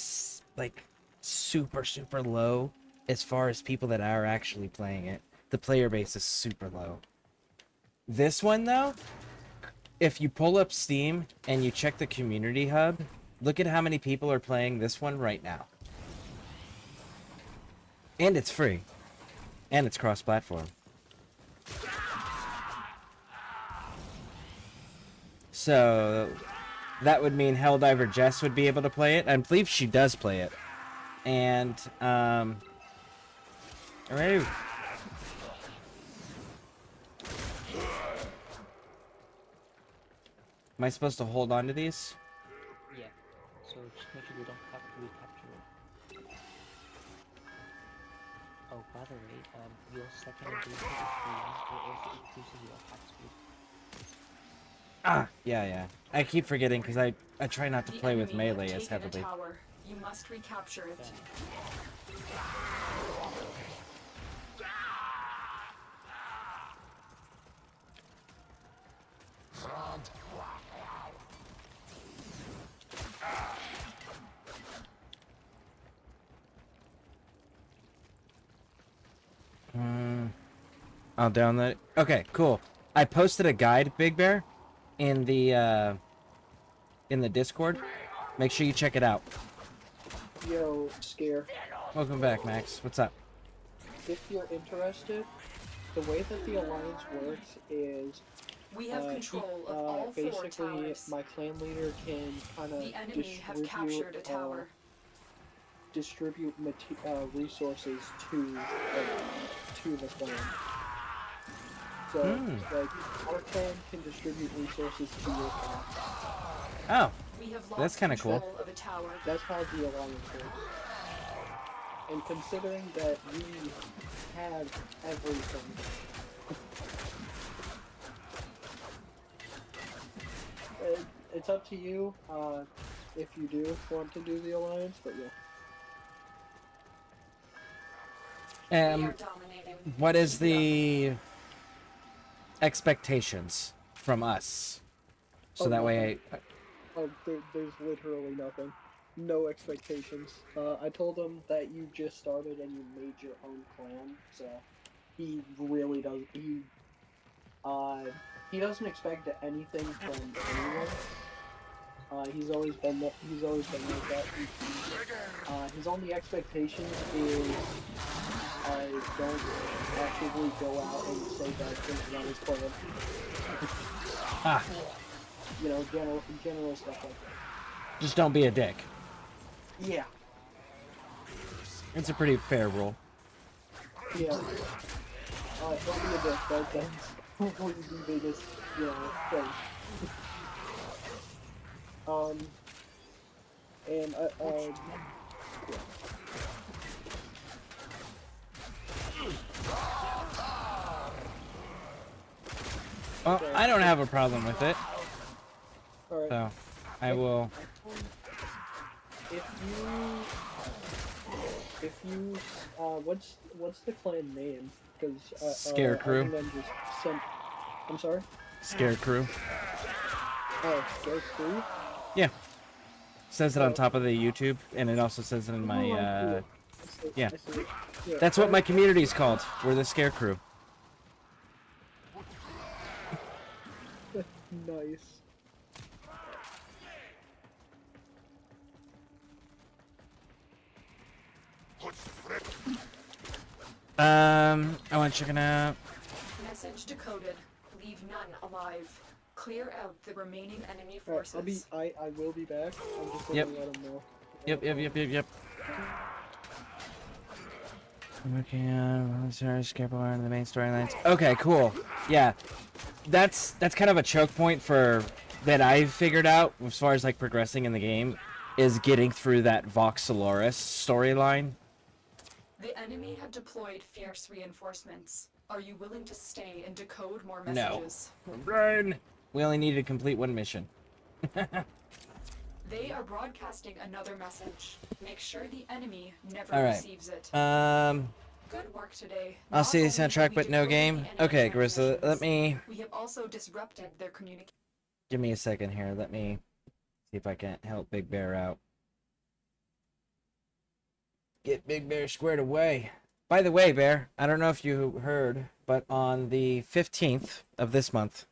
super low as far as people that are actually playing it. The player base is super low. This one, though, if you pull up Steam and you check the community hub, look at how many people are playing this one right now. And it's free. And it's cross-platform. So, that would mean Helldiver Jess would be able to play it. I believe she does play it. And, alright. Am I supposed to hold on to these? Yeah. So just make sure we don't have to recapture it. Oh, by the way, your second ability is free. It also increases your attack speed. Ah, yeah. I keep forgetting because I try not to The play with enemy have melee as taken a heavily. tower. You must recapture it. I'll download it. Okay, cool. I posted a guide, Big Bear, in the Discord. Make sure you check it out. Yo, Scare. Welcome back, Max. What's up? If you're interested, the way that the Alliance works is We have control of all four basically towers. my clan leader can kind of The enemy have captured a tower. distribute resources to the clan. So, like, our clan can distribute resources to your clan. Oh, We have that's lost kind of cool. control of a tower. That's how the Alliance works. And considering that we have everything, it's up to you if you do want to do the Alliance, but yeah. What is the expectations from us? So that way there's literally nothing. No expectations. I told him that you just started and you made your own clan, so he really doesn't. He doesn't expect anything from anyone. He's always been like that. His only expectation is don't actively go out and say bad things about his clan. You know, general stuff like that. just don't be a dick. Yeah. It's a pretty fair rule. Yeah. Don't be a dick. That's probably the biggest, thing. And yeah. Well, I don't have a problem with it. Alright. So, I will. If you, what's the clan name? Because ScareCrew. I'm sorry. ScareCrew. Oh, ScareCrew. Yeah. Says it on top of the YouTube, and it also says it in my. Yeah. Yeah. That's what my community is called. We're the ScareCrew. Nice. I want to check it out. Message decoded. Leave none alive. Clear out the remaining enemy Alright, forces. I will be back. I'm just gonna Yep. let him know. Yep. I'm looking at Scareborne, the main storylines. Okay, cool. Yeah, that's kind of a choke point for that I figured out as far as like progressing in the game is getting through that Voxeloris storyline. The enemy have deployed fierce reinforcements. Are you willing to stay and decode more No. messages? Run. We only need to complete one mission. They are broadcasting another message. Make sure the enemy never All right. receives it. Good work today. I'll see the Not only soundtrack, have we but no decoded game. the enemy Okay, Garissa, let transmissions, me We have also disrupted their communication. give me a second here. Let me see if I can help Big Bear out. Get Big Bear squared away. By the way, Bear, I don't know if you heard, but but on the 15th of this month,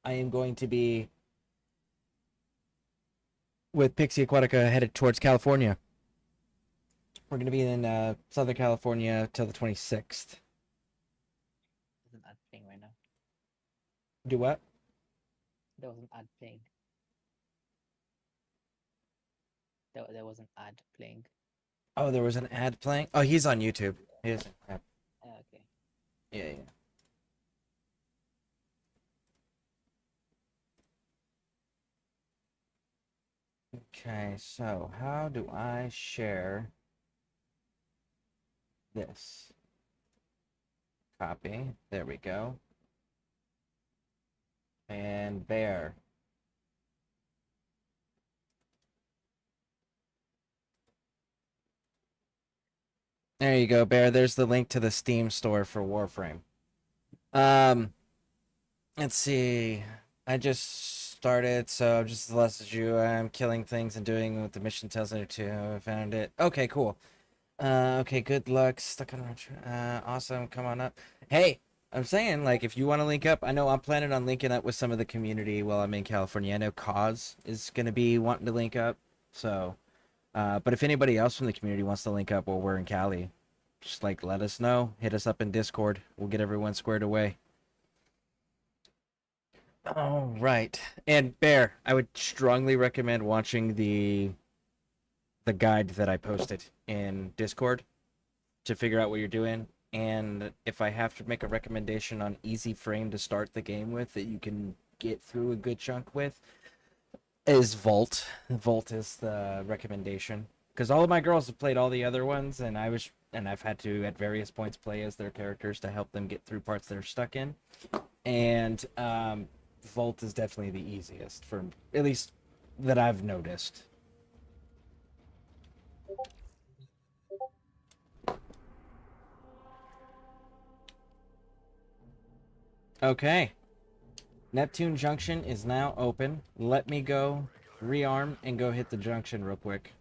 I am going to be with Pixie Aquatica headed towards California. We're going to be in Southern California till the 26th. There's an ad playing right now. Do what? There was an ad playing. There was an ad playing. Oh, there was an ad playing? Oh, he's on YouTube. He is. Yeah, Okay. yeah. Okay, so how do I share this? Copy. There we go. And Bear. There you go, Bear. There's the link to the Steam store for Warframe. Let's see. I just started, so I'm just as less as you. I'm killing things and doing what the mission tells me to. I found it. Okay, cool. Okay, good luck. Stuck on awesome. Come on up. Hey, I'm saying, like, if you want to link up, I know I'm planning on linking up with some of the community while I'm in California. I know Cause is going to be wanting to link up, so... but if anybody else from the community wants to link up while we're in Cali, just like let us know. Hit us up in Discord. We'll get everyone squared away. All right. And Bear, I would strongly recommend watching the guide that I posted in Discord to figure out what you're doing. And if I have to make a recommendation on easy frame to start the game with that you can get through a good chunk with, is Vault. Vault is the recommendation because all of my girls have played all the other ones, and I've had to at various points play as their characters to help them get through parts they're stuck in. And Vault is definitely the easiest for at least that I've noticed. Okay. Neptune Junction is now open. Let me go rearm and go hit the junction real quick.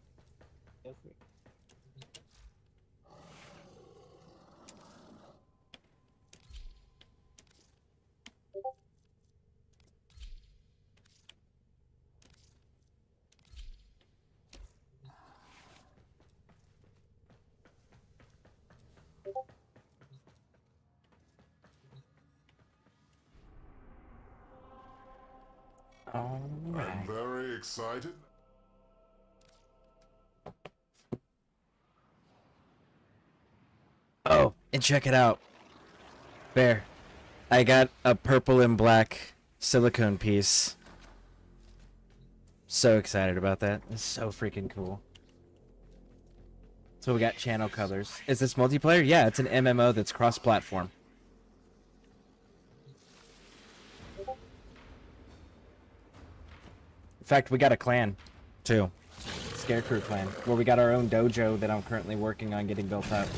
All right. I'm very excited. Oh, and check it out. Bear, I got a purple and black silicone piece. So excited about that. It's so freaking cool. So we got channel colors. Is this multiplayer? Yeah, it's an MMO that's cross-platform. In fact, we got a clan, too. ScareCrew clan, where we got our own dojo that I'm currently working on getting built up.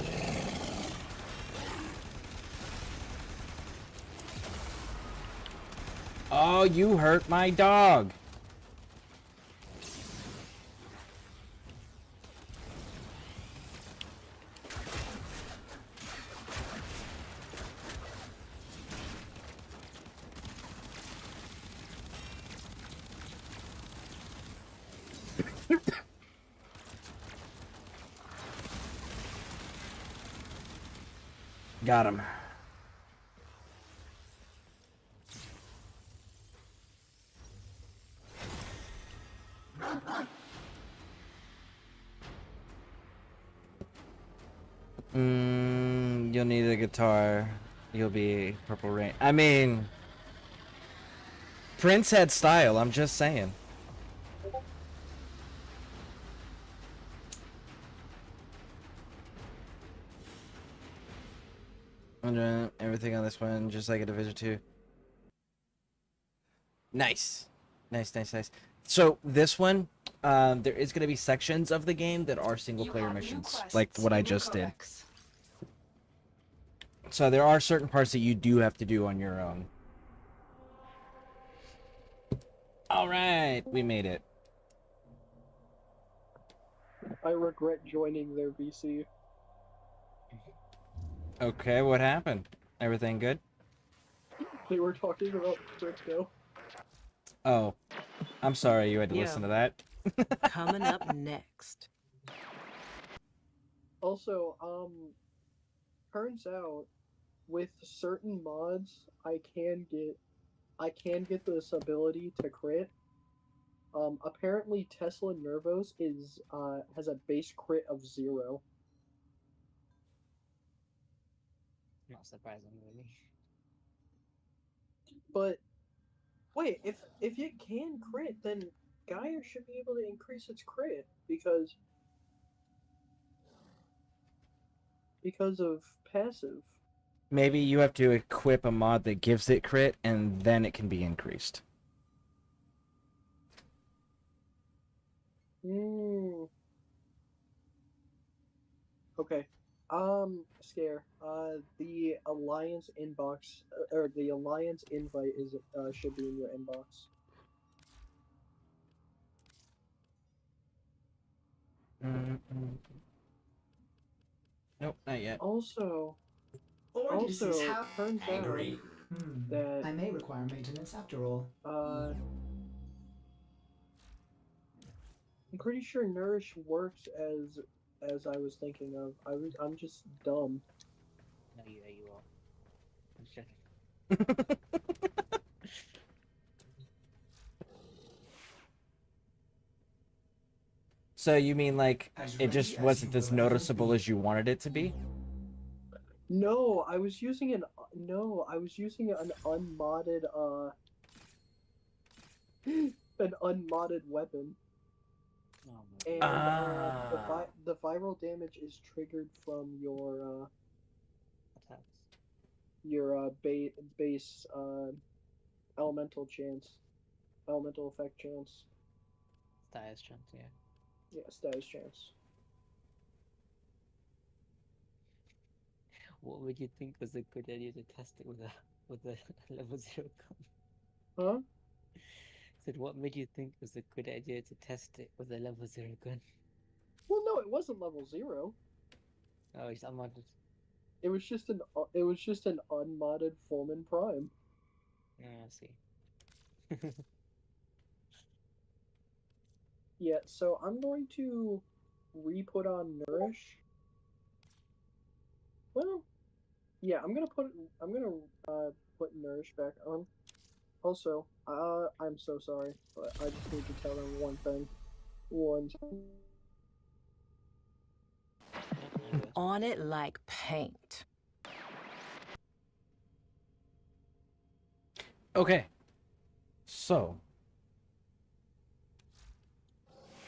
Oh, you hurt my dog! Got him. You'll need a guitar. You'll be Purple Rain. I mean, Prince had style, I'm just saying. I'm doing everything on this one, just like a Division 2. Nice. Nice. So, this one, there is going to be sections of the game that are single-player missions, like what I just did. So, there are certain parts that you do have to do on your own. Alright, we made it. I regret joining their VC. Okay, what happened? Everything good? They were talking about crypto. Oh, I'm sorry you had to listen to that. Coming up next. Also, turns out with certain mods, I can get this ability to crit. Apparently Tesla Nervos has a base crit of 0. Not surprising, really. But wait, if it can crit, then Gaia should be able to increase its crit because of passive. Maybe you have to equip a mod that gives it crit, and then it can be increased. Okay. Scare. The Alliance inbox, or the Alliance invite should be in your inbox. Nope, not yet. Also, Orbises have turns angry. out that I may require maintenance after all. I'm pretty sure Nourish works as I was thinking of. I'm just dumb. No, you are. I'm checking. So you mean like As it just ready as wasn't you as will ever noticeable be. as you wanted it to be? No, I was using an unmodded an unmodded weapon. And the viral damage is triggered from your base elemental effect chance. Status chance, yeah. Yeah, status chance. What would you think was a good idea to test it with a level 0 gun? Huh? Said what made you think was a good idea to test it with a level 0 gun? Well, no, it wasn't level 0. Oh, it's unmodded. It was just an unmodded Foreman Prime. I see. Yeah, so I'm going to re-put on Nourish. Well, yeah, I'm gonna put Nourish back on. Also, I'm so sorry, but I just need to tell them one thing. On it like paint. Okay. So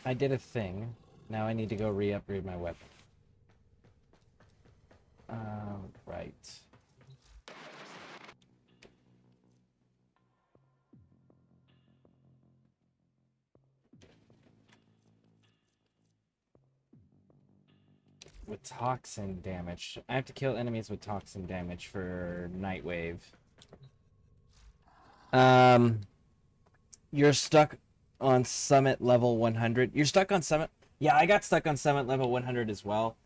I did a thing. Now I need to go re-upgrade my weapon. Right. With toxin damage. I have to kill enemies with toxin damage for Nightwave. You're stuck on summit level 100. You're stuck on summit. Yeah, I got stuck on summit level 100 as well.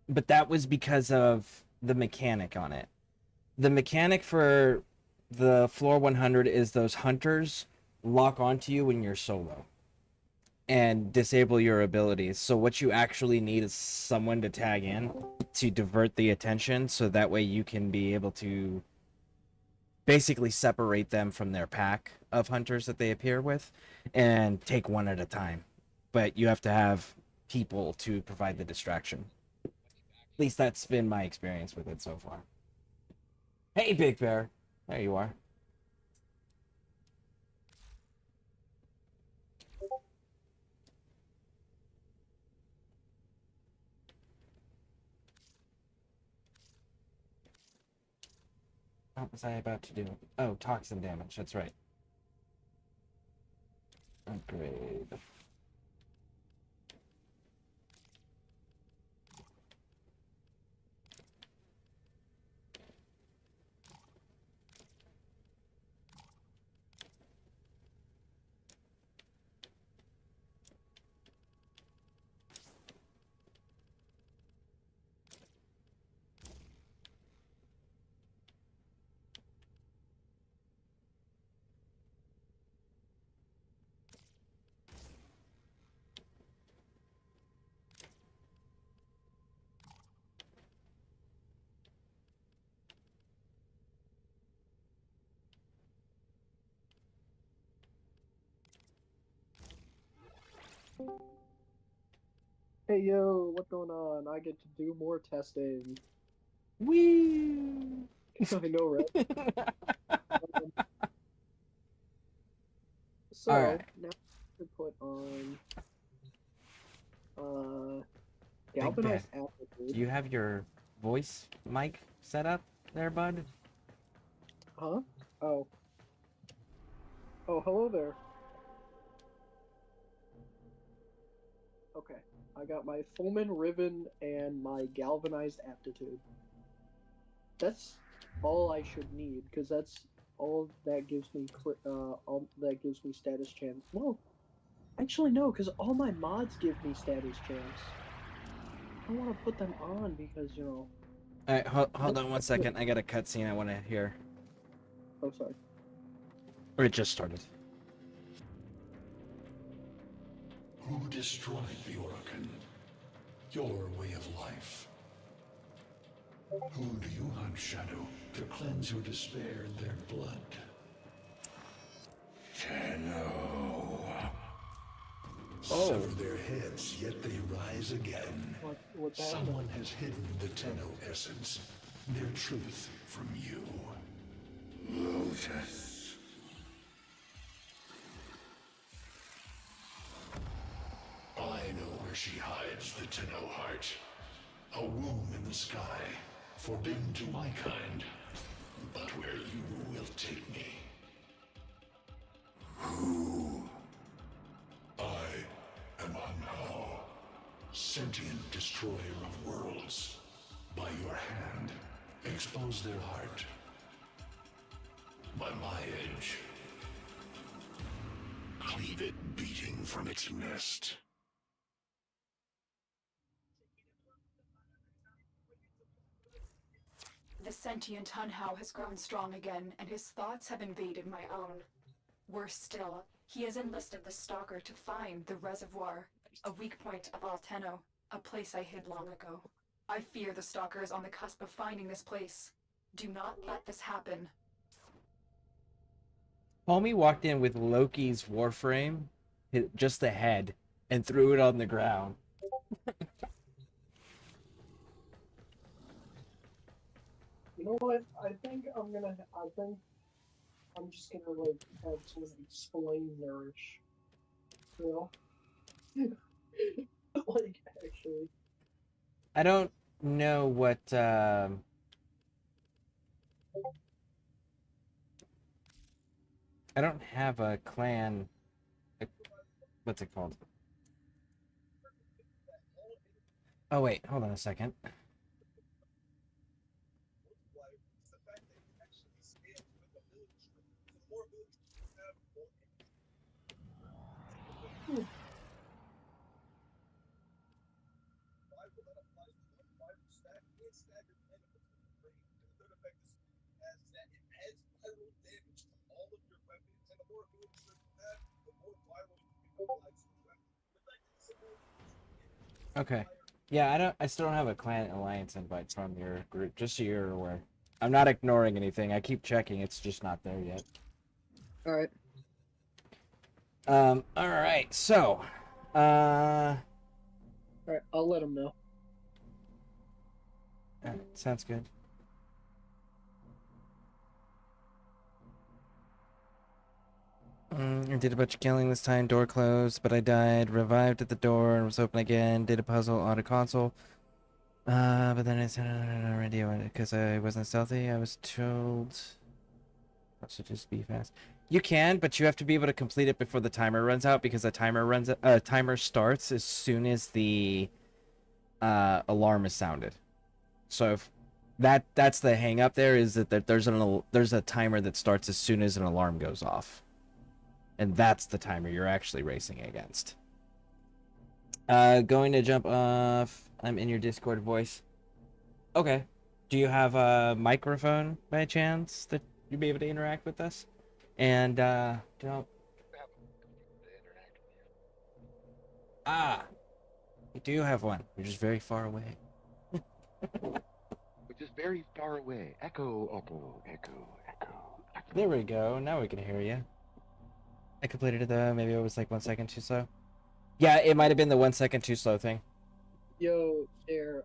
But that was because of the mechanic on it. The mechanic for the floor 100 is those hunters lock onto you when you're solo and disable your abilities. So what you actually need is someone to tag in to divert the attention, so that way you can be able to basically separate them from their pack of hunters that they appear with and take one at a time. But you have to have people to provide the distraction. At least that's been my experience with it so far. Hey, Big Bear. There you are. What was I about to do? Oh, toxin damage. That's right. Upgrade. Hey yo, what's going on? I get to do more testing. Wee. I know, right? So Alright. now to put on Big galvanized Bear, apple. do you have your voice mic set up there, bud? Huh? Oh. Oh, hello there. Okay, I got my Fulmin ribbon and my galvanized aptitude. That's all I should need, because that's all that gives me all that gives me status chance. No, actually no, because all my mods give me status chance. I don't want to put them on because Alright, hold on one second. I got a cutscene I want to hear. Oh, sorry. Or it just started. Who destroyed the Orokin? Your way of life. Who do you hunt, Shadow, to cleanse your despair in their blood? Tenno. Oh. Sever their heads, yet they rise again. What Someone has hidden the Tenno essence, their truth from you. Lotus. I know where she hides the Tenno heart. A womb in the sky, forbidden to my kind, but where you will take me. Who? I am Hunho, sentient destroyer of worlds. By your hand, expose their heart. By my edge, cleave it beating from its nest. The sentient Hunho has grown strong again, and his thoughts have invaded my own. Worse still, he has enlisted the Stalker to find the reservoir, a weak point of Tenno, a place I hid long ago. I fear the Stalker is on the cusp of finding this place. Do not let this happen. Homie walked in with Loki's Warframe, hit just the head, and threw it on the ground. You know what? I think I'm just gonna like have someone explain Nourish. You know? Like actually. I don't know what I don't have a clan. What's it called? Oh wait, hold on a second. Okay. Yeah, I still don't have a clan alliance invite from your group, just so you're aware. I'm not ignoring anything. I keep checking, it's just not there yet. Alright. Alright, so Alright, I'll let him know. Sounds good. I did a bunch of killing this time, door closed, but I died, revived at the door, and was open again, did a puzzle on a console. But then I sent it on a radio because I wasn't stealthy. I was told I should just be fast. You can, but you have to be able to complete it before the timer runs out, because the timer starts as soon as the alarm is sounded. So if that's the hang up there, is that there's a timer that starts as soon as an alarm goes off. And that's the timer you're actually racing against. Going to jump off. I'm in your Discord voice. Okay. Do you have a microphone by chance that you'd be able to interact with us? And don't. Ah, you do have one. You're just very far away. Which is very far away. Echo, echo, echo, echo. There we go. Now we can hear you. I completed it though. Maybe it was like 1 second too slow. Yeah, it might have been the 1 second too slow thing. Yo, there.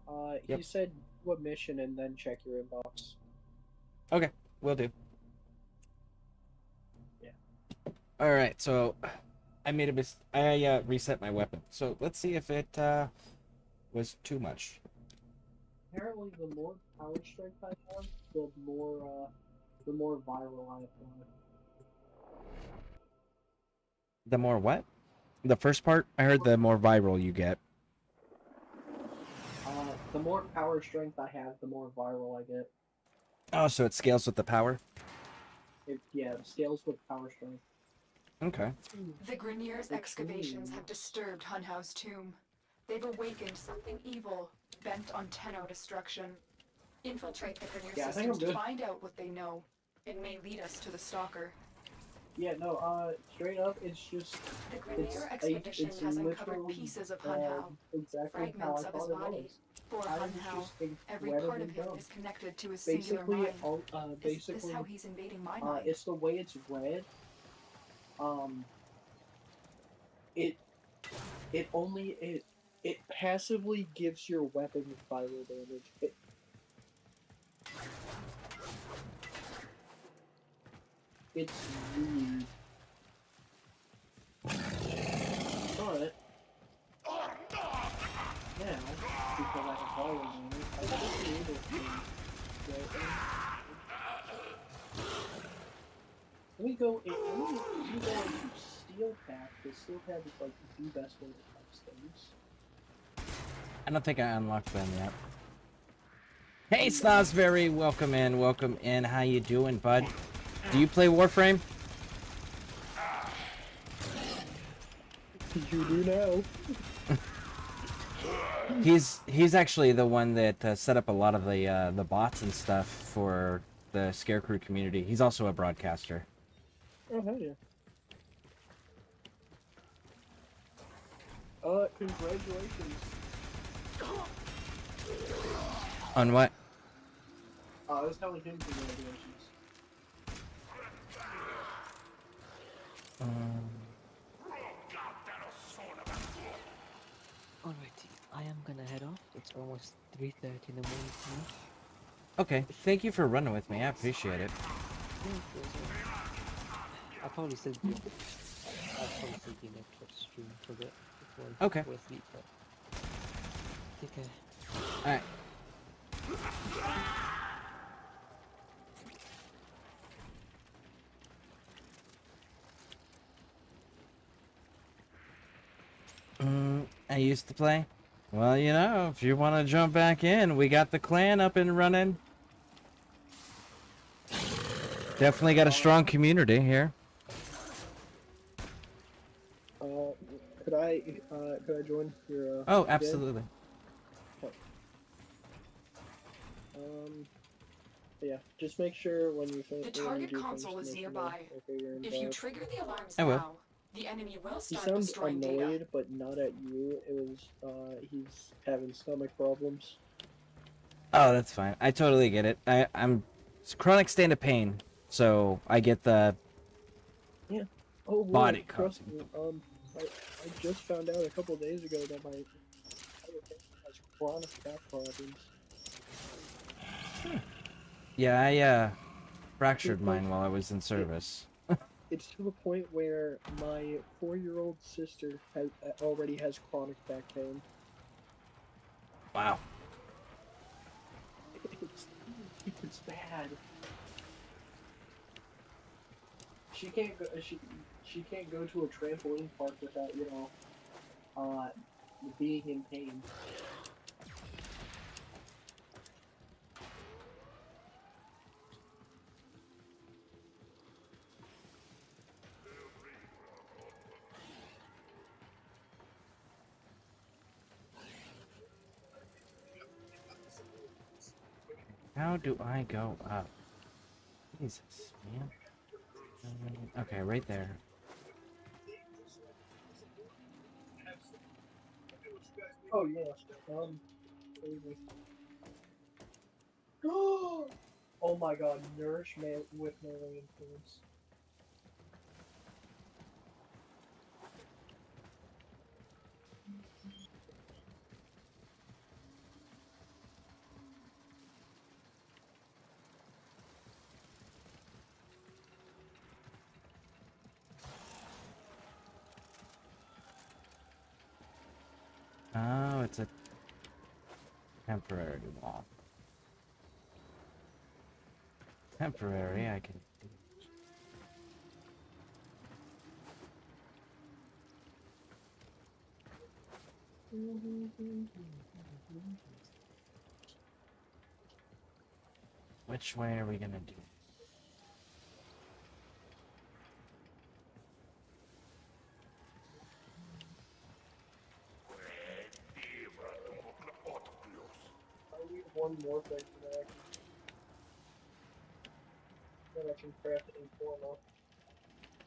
Yep. He said what mission and then check your inbox. Okay, will do. Yeah. All right, so I made a I reset my weapon. So let's see if it was too much. Apparently, the more power strength I have, the more viral I have. The more what? The first part? I heard the more viral you get. The more power strength I have, the more viral I get. Oh, so it scales with the power? It scales with power strength. Okay. The Grineer's excavations have disturbed Hunhow's tomb. They've awakened something evil, bent on Tenno destruction. Infiltrate the Grineer systems to find out what they know. It may lead us to the Stalker. Yeah, no, straight up, it's just... The Grineer expedition has uncovered pieces of Hunhow, exactly fragments of his body. For Hunhow, every part of him is connected to a singular mind. Is this how he's invading my mind? It's the way it's read. It passively gives your weapon viral damage. It's weird. But now, because I have viral damage, I should be able to get in. Let me go into Steel Path, because Steel Path is like the best way to test things. I don't think I unlocked them yet. Hey, Snozberry, welcome in. How you doing, bud? Do you play Warframe? You do now. He's actually the one that set up a lot of the bots and stuff for the ScareCrew community. He's also a broadcaster. Oh, hell yeah. Congratulations. On what? I was telling him congratulations. Alrighty, I am gonna head off. It's almost 3:30 in the morning for me. Okay, thank you for running with me. I appreciate it. I'll probably still be an extra stream for a bit before Okay. before sleep, but take care. Alright. I used to play. Well, you know, if you want to jump back in, we got the clan up and running. Definitely got a strong community here. Could I join your? Oh, absolutely. Yeah, just make sure when you finish. The target console is nearby. If you trigger the alarms I will. now, the enemy will He start sounds destroying annoyed, data. but not at you. It was, he's having stomach problems. Oh, that's fine. I totally get it. I'm it's a chronic state of pain, so I get the Oh, body trust copy. me. I just found out a couple days ago that my has chronic back problems. Yeah, I fractured mine while I was in service. It's to the point where my 4-year-old sister already has chronic back pain. Wow. It's bad. She can't go. She can't go to a trampoline park without being in pain. How do I go up? Jesus, man. Okay, right there. Oh yeah. Crazy. Oh my God, Nourish with melee influence. Oh, it's a temporary wall. Temporary, I can. Which way are we gonna do? I need one more thing that I can craft a forma.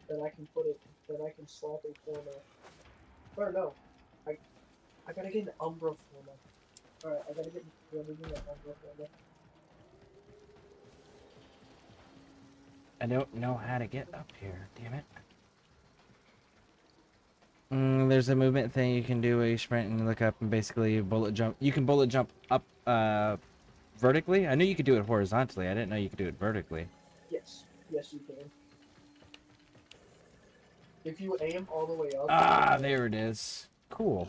Then I can put it. Then I can slap a forma. Or no, I gotta get an Umbra forma. Alright, I gotta get an Umbra forma. I don't know how to get up here. Damn it. There's a movement thing you can do where you sprint and look up and basically bullet jump. You can bullet jump up vertically. I knew you could do it horizontally. I didn't know you could do it vertically. Yes, yes you can. If you aim all the way up. Ah, there it is. Cool.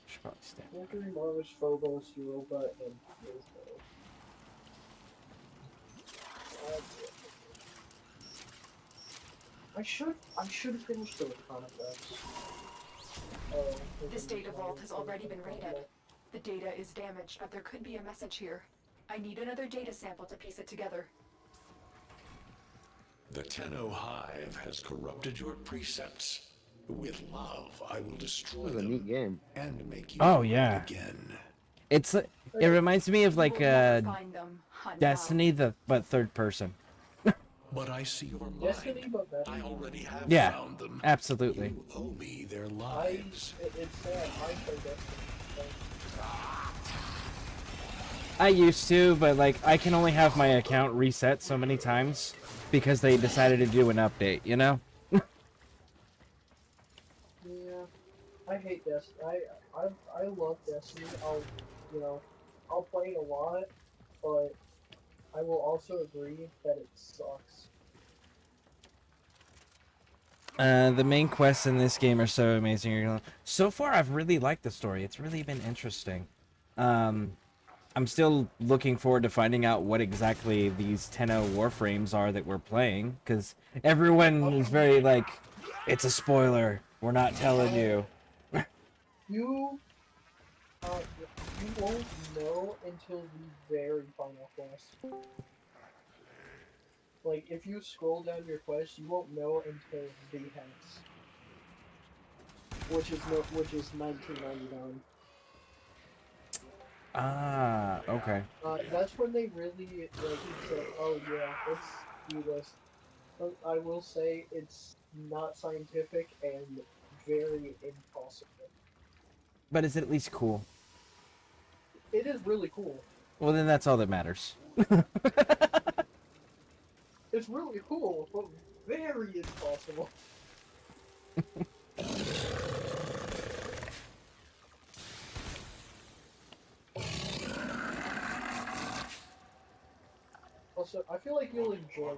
Should probably stay. Mercury, Mars, Phobos, Europa, and Wisp. I should finish those contracts. This data vault has already been raided. The data is damaged, but there could be a message here. I need another data sample to piece it together. The Tenno Hive has corrupted your precepts. With love, I will destroy This is a them neat game. and make you Oh yeah. again. It reminds me of like Destiny, but third person. But I see your mind. Destiny, but better. I already have Yeah, found them. absolutely. You owe me their lives. It's sad. I play Destiny. I used to, but like I can only have my account reset so many times because they decided to do an update, you know? Yeah, I hate Destiny. I love Destiny. I'll play it a lot, but I will also agree that it sucks. The main quests in this game are so amazing. So far, I've really liked the story. It's really been interesting. I'm still looking forward to finding out what exactly these Tenno Warframes are that we're playing, because everyone is very like, it's a spoiler. We're not telling you. You won't know until the very final quest. Like, if you scroll down your quest, you won't know until the hex, which is $19.99. Ah, okay. That's when they really say, "Oh yeah, let's do this." But I will say it's not scientific and very impossible. But is it at least cool? It is really cool. Well, then that's all that matters. It's really cool, but very impossible. Also, I feel like you'll enjoy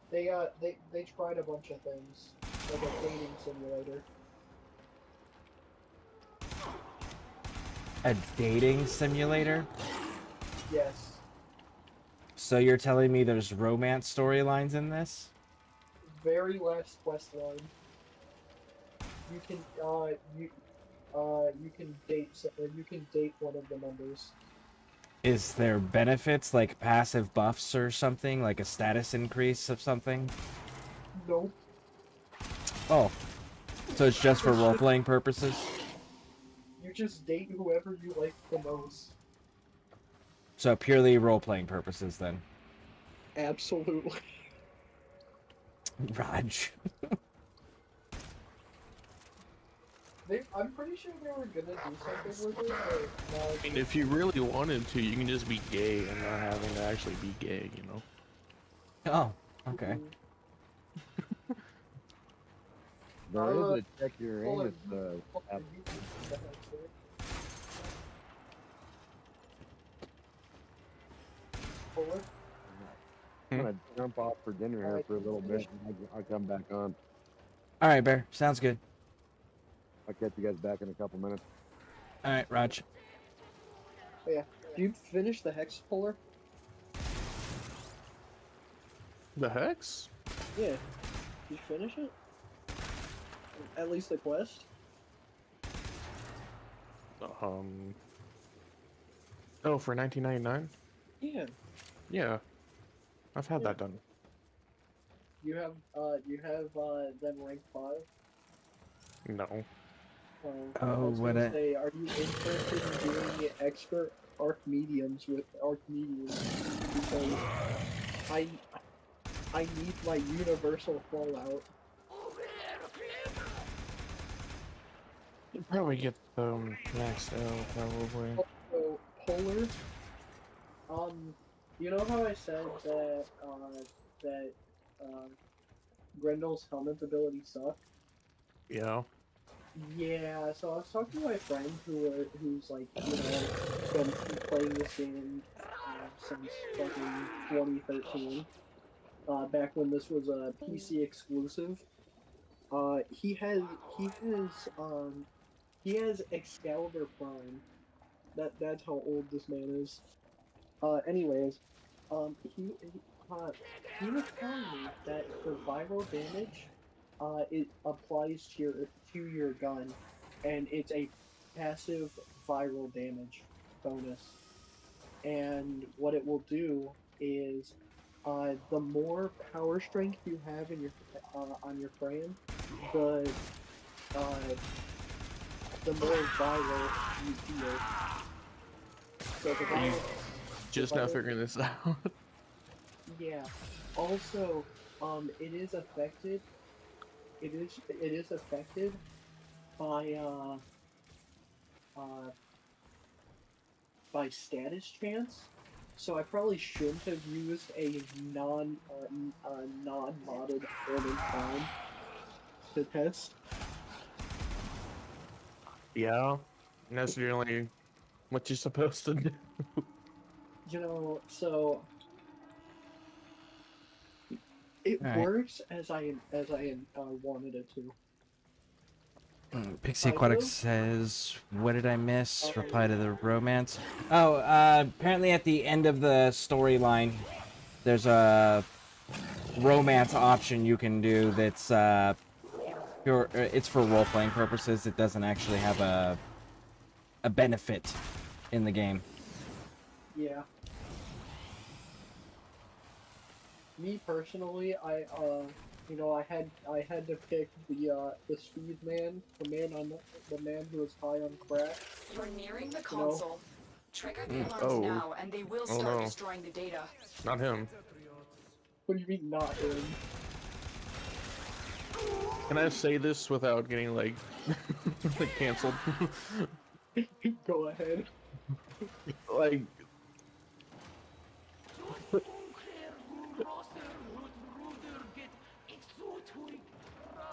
1999. They tried a bunch of things, like a dating simulator. A dating simulator? Yes. So you're telling me there's romance storylines in this? Very last quest line. You can date one of the members. Is there benefits like passive buffs or something, like a status increase of something? Nope. Oh, so it's just for role-playing purposes? You just date whoever you like the most. So purely role-playing purposes then? Absolutely. Raj. I'm pretty sure they were gonna do something with it, but I mean, if you really wanted to, you can just be gay and not having to actually be gay, you know? Oh, okay. There is a check your anus app. I'm gonna jump off for dinner here for a little bit and I'll come back on. All right, Bear. Sounds good. I'll catch you guys back in a couple minutes. All right, Raj. Oh, yeah. Do you finish the hex puller? The hex? Yeah. Did you finish it? At least the quest? Oh, for 1999? Yeah. Yeah. I've had that done. You have them rank 5? No. I Oh, was what gonna a... say, are you interested in doing expert arc mediums with arc mediums? Because I need my universal fallout. You probably get maxed out, probably. Also, polar. You know how I said that Grendel's helmet ability sucked? Yeah. Yeah, so I was talking to my friend who's like, been playing this game since fucking 2013. Back when this was a PC exclusive. He has Excalibur Prime. That's how old this man is. Anyways, he was telling me that for viral damage, it applies to your gun, and it's a passive viral damage bonus. And what it will do is, the more power strength you have in your on your frame, the more viral you feel. So the Are you viral, just now figuring this out? yeah. Also, it is affected. It is affected by status chance. So I probably shouldn't have used a non-modded Orban Prime to test. Yeah. That's generally what you're supposed to do. So it All right. works as I wanted it to. Pixie Aquatic says, "What did I miss?" Reply to the romance. Oh, apparently at the end of the storyline, there's a romance option you can do that's pure. It's for role-playing purposes. It doesn't actually have a benefit in the game. Yeah. Me personally, I had to pick the speed man, the man who was high on crack. You're nearing the console. Trigger the alarms Oh. now, and they will Oh, start no. destroying the data. Not him. What do you mean not him? Can I say this without getting like canceled? Go ahead. Like,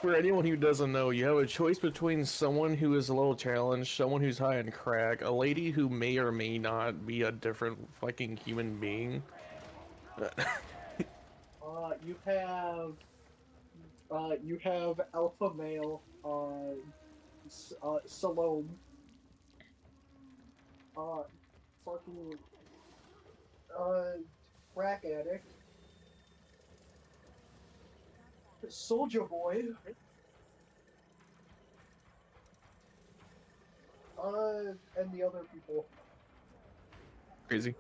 for anyone who doesn't know, you have a choice between someone who is a little challenged, someone who's high on crack, a lady who may or may not be a different fucking human being. You have alpha male, Salome. Fucking, crack addict. Soldier Boy. And the other people. Crazy.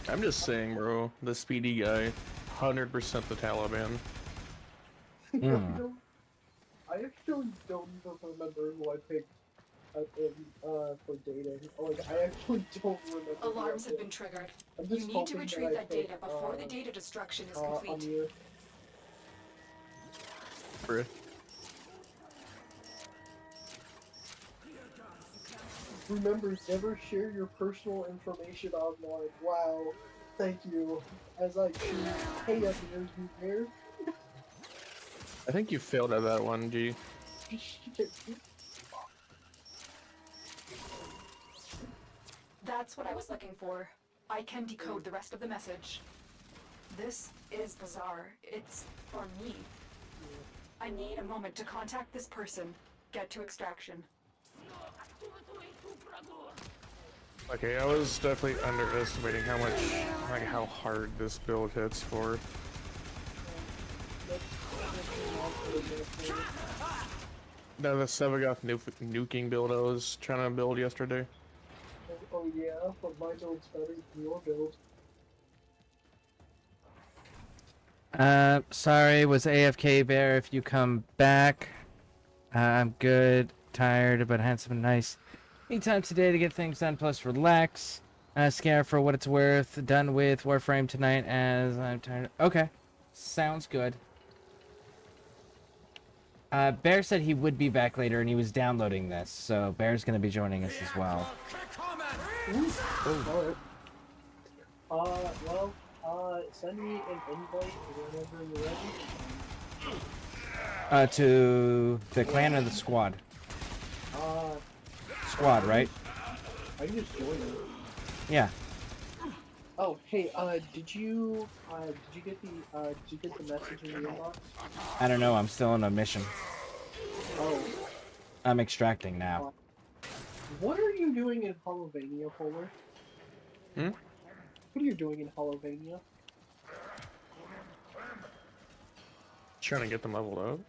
I'm just saying, bro, the speedy guy, 100% the Taliban. I actually don't even remember who I picked for data. Like, I actually don't remember. Alarms have been triggered. You need to retrieve that data before the data destruction is complete. Bruh. Remember, never share your personal information online. Wow, thank you. As I choose, hey, Amir, you there? I think you failed at that one, G. That's what I was looking for. I can decode the rest of the message. This is bizarre. It's for me. I need a moment to contact this person. Get to extraction. Okay, I was definitely underestimating how much, like, how hard this build hits for. No, the Sevagoth nuking build I was trying to build yesterday. Oh yeah, but my build's better than your build. Sorry, was AFK Bear. If you come back, I'm good, tired, but had some nice me time today to get things done, plus relax. Scare for what it's worth. Done with Warframe tonight as I'm tired. Okay, sounds good. Bear said he would be back later and he was downloading this, so Bear's gonna be joining us as well. Send me an invite whenever you're ready. To the clan or the squad? Squad, right? I can just join it. Yeah. Oh, hey, did you get the message in the inbox? I don't know, I'm still on a mission. Oh. I'm extracting now. What are you doing in Holovania, Polar? Hmm? What are you doing in Holovania? Trying to get them leveled up.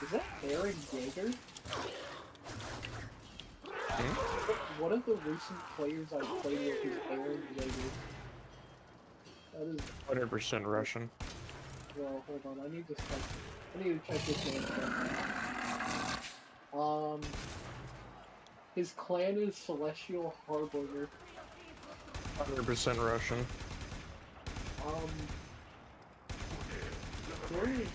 Is that Aaron Yeager? Hmm? One of the recent players I played with is Aaron Yeager. That is 100% Russian. Well, hold on. I need to check this man's name. His clan is Celestial Harbinger. 100% Russian. There is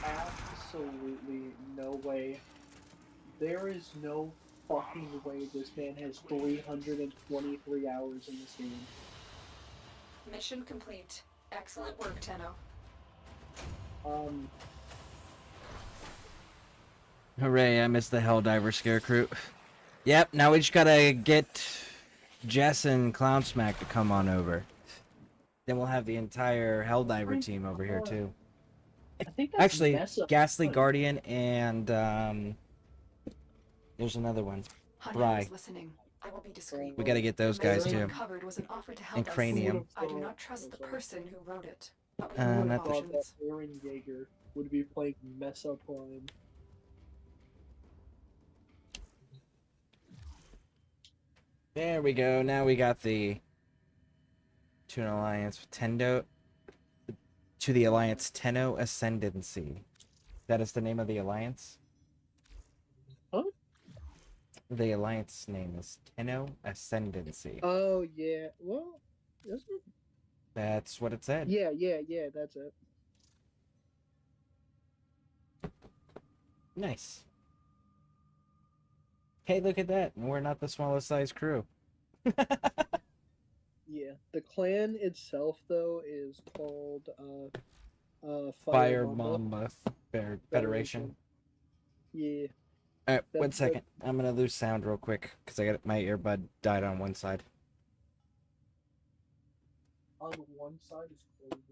absolutely no way. There is no fucking way this man has 323 hours in this game. Mission complete. Excellent work, Tenno. Hooray, I missed the Helldiver Scarecrew. Yep, now we just gotta get Jess and Clown Smack to come on over. Then we'll have the entire Helldiver team over here too. I think that's Actually, Mesa. Ghastly Guardian and there's another one. Bry. Listening. I will be discreet. We gotta get those guys too. Covered was an offer to help And us. Cranium. I do not trust the person who wrote it. But we Not have the- options. Aaron Yeager would be playing Mesa Prime. There we go. Now we got the to an alliance with Tendo to the alliance Tenno Ascendancy. That is the name of the alliance. Huh? The alliance name is Tenno Ascendancy. Oh yeah. Well, isn't it? That's what it said. Yeah. That's it. Nice. Hey, look at that. We're not the smallest size crew. Yeah. The clan itself, though, is called Fire Mamba Federation. Yeah. Alright, one second. I'm gonna lose sound real quick because I got my earbud died on one side. On one side is crazy.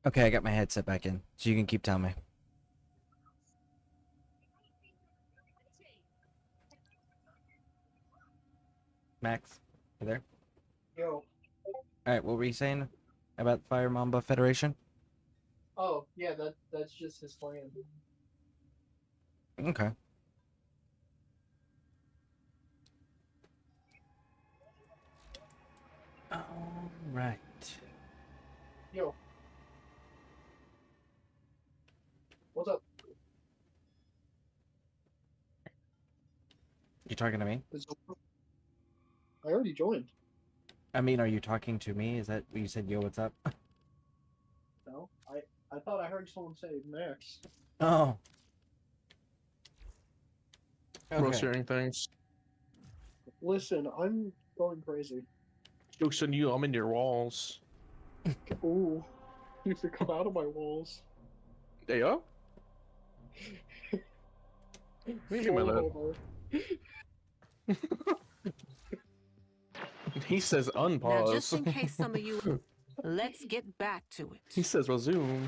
Okay, I got my headset back in, so you can keep telling me. Max, you there? Yo. Alright, what were you saying about Fire Mamba Federation? Oh yeah, that's just his clan. Okay. Alright. Yo. What's up? You talking to me? I already joined. I mean, are you talking to me? Is that what you said, yo, what's up? No, I thought I heard someone say Max. Oh. Most hearing things. Listen, I'm going crazy. Joke's on you, I'm in your walls. Ooh, you should come out of my walls. There you go. Me get my Full lip. He says unpause. Now, just in case some of you, let's get back to it. He says resume.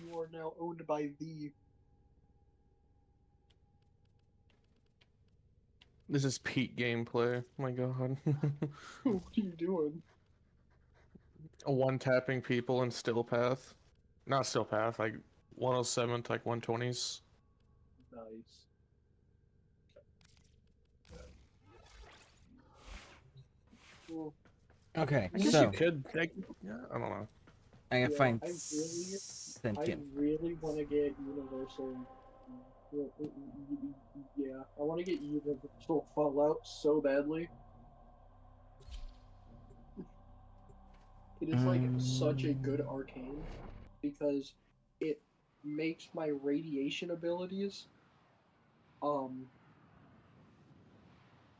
You are now owned by the. This is peak gameplay. Oh my god. What are you doing? One tapping people in still path. Not still path, like 107 to like 120s. Nice. Cool. Okay, I guess so you could. Like, yeah, I don't know. I gotta find I sentient. really want to get Universal. Yeah, I want to get Universal Fallout so badly. It is like such a good arcane because it makes my radiation abilities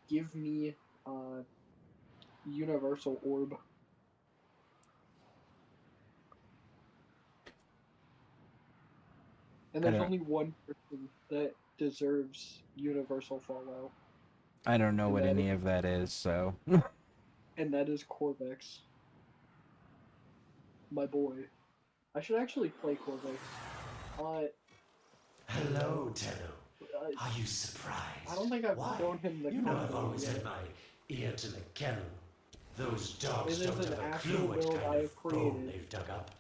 give me Universal Orb. And there's only one person that deserves Universal Fallout. I don't know And what that any is- of that is, so. And that is Corvex. My boy. I should actually play Corvex. Hello, Tenno. Are you surprised? I don't think I've shown him the You know I've content always yet. had my ear to the kennel. Those dogs It is don't an have a actual clue what build kind I of have bone created. they've dug up.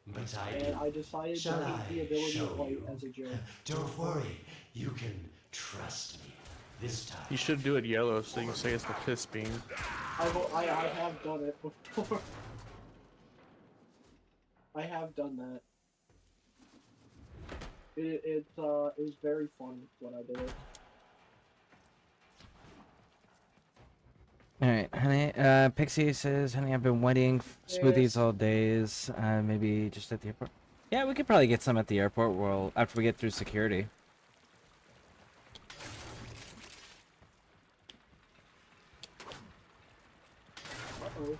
But I And do. I decided Shall to make the I ability show of light you? as a joke. Don't worry, you can trust me. This time. You should do it yellow so you can say it's the piss beam. I have done it before. I have done that. It was very fun when I did it. Alright, honey. Pixie says, honey, I've been waiting smoothies Yes. all days. Maybe just at the airport. Yeah, we could probably get some at the airport. Well, after we get through security. Uh-oh.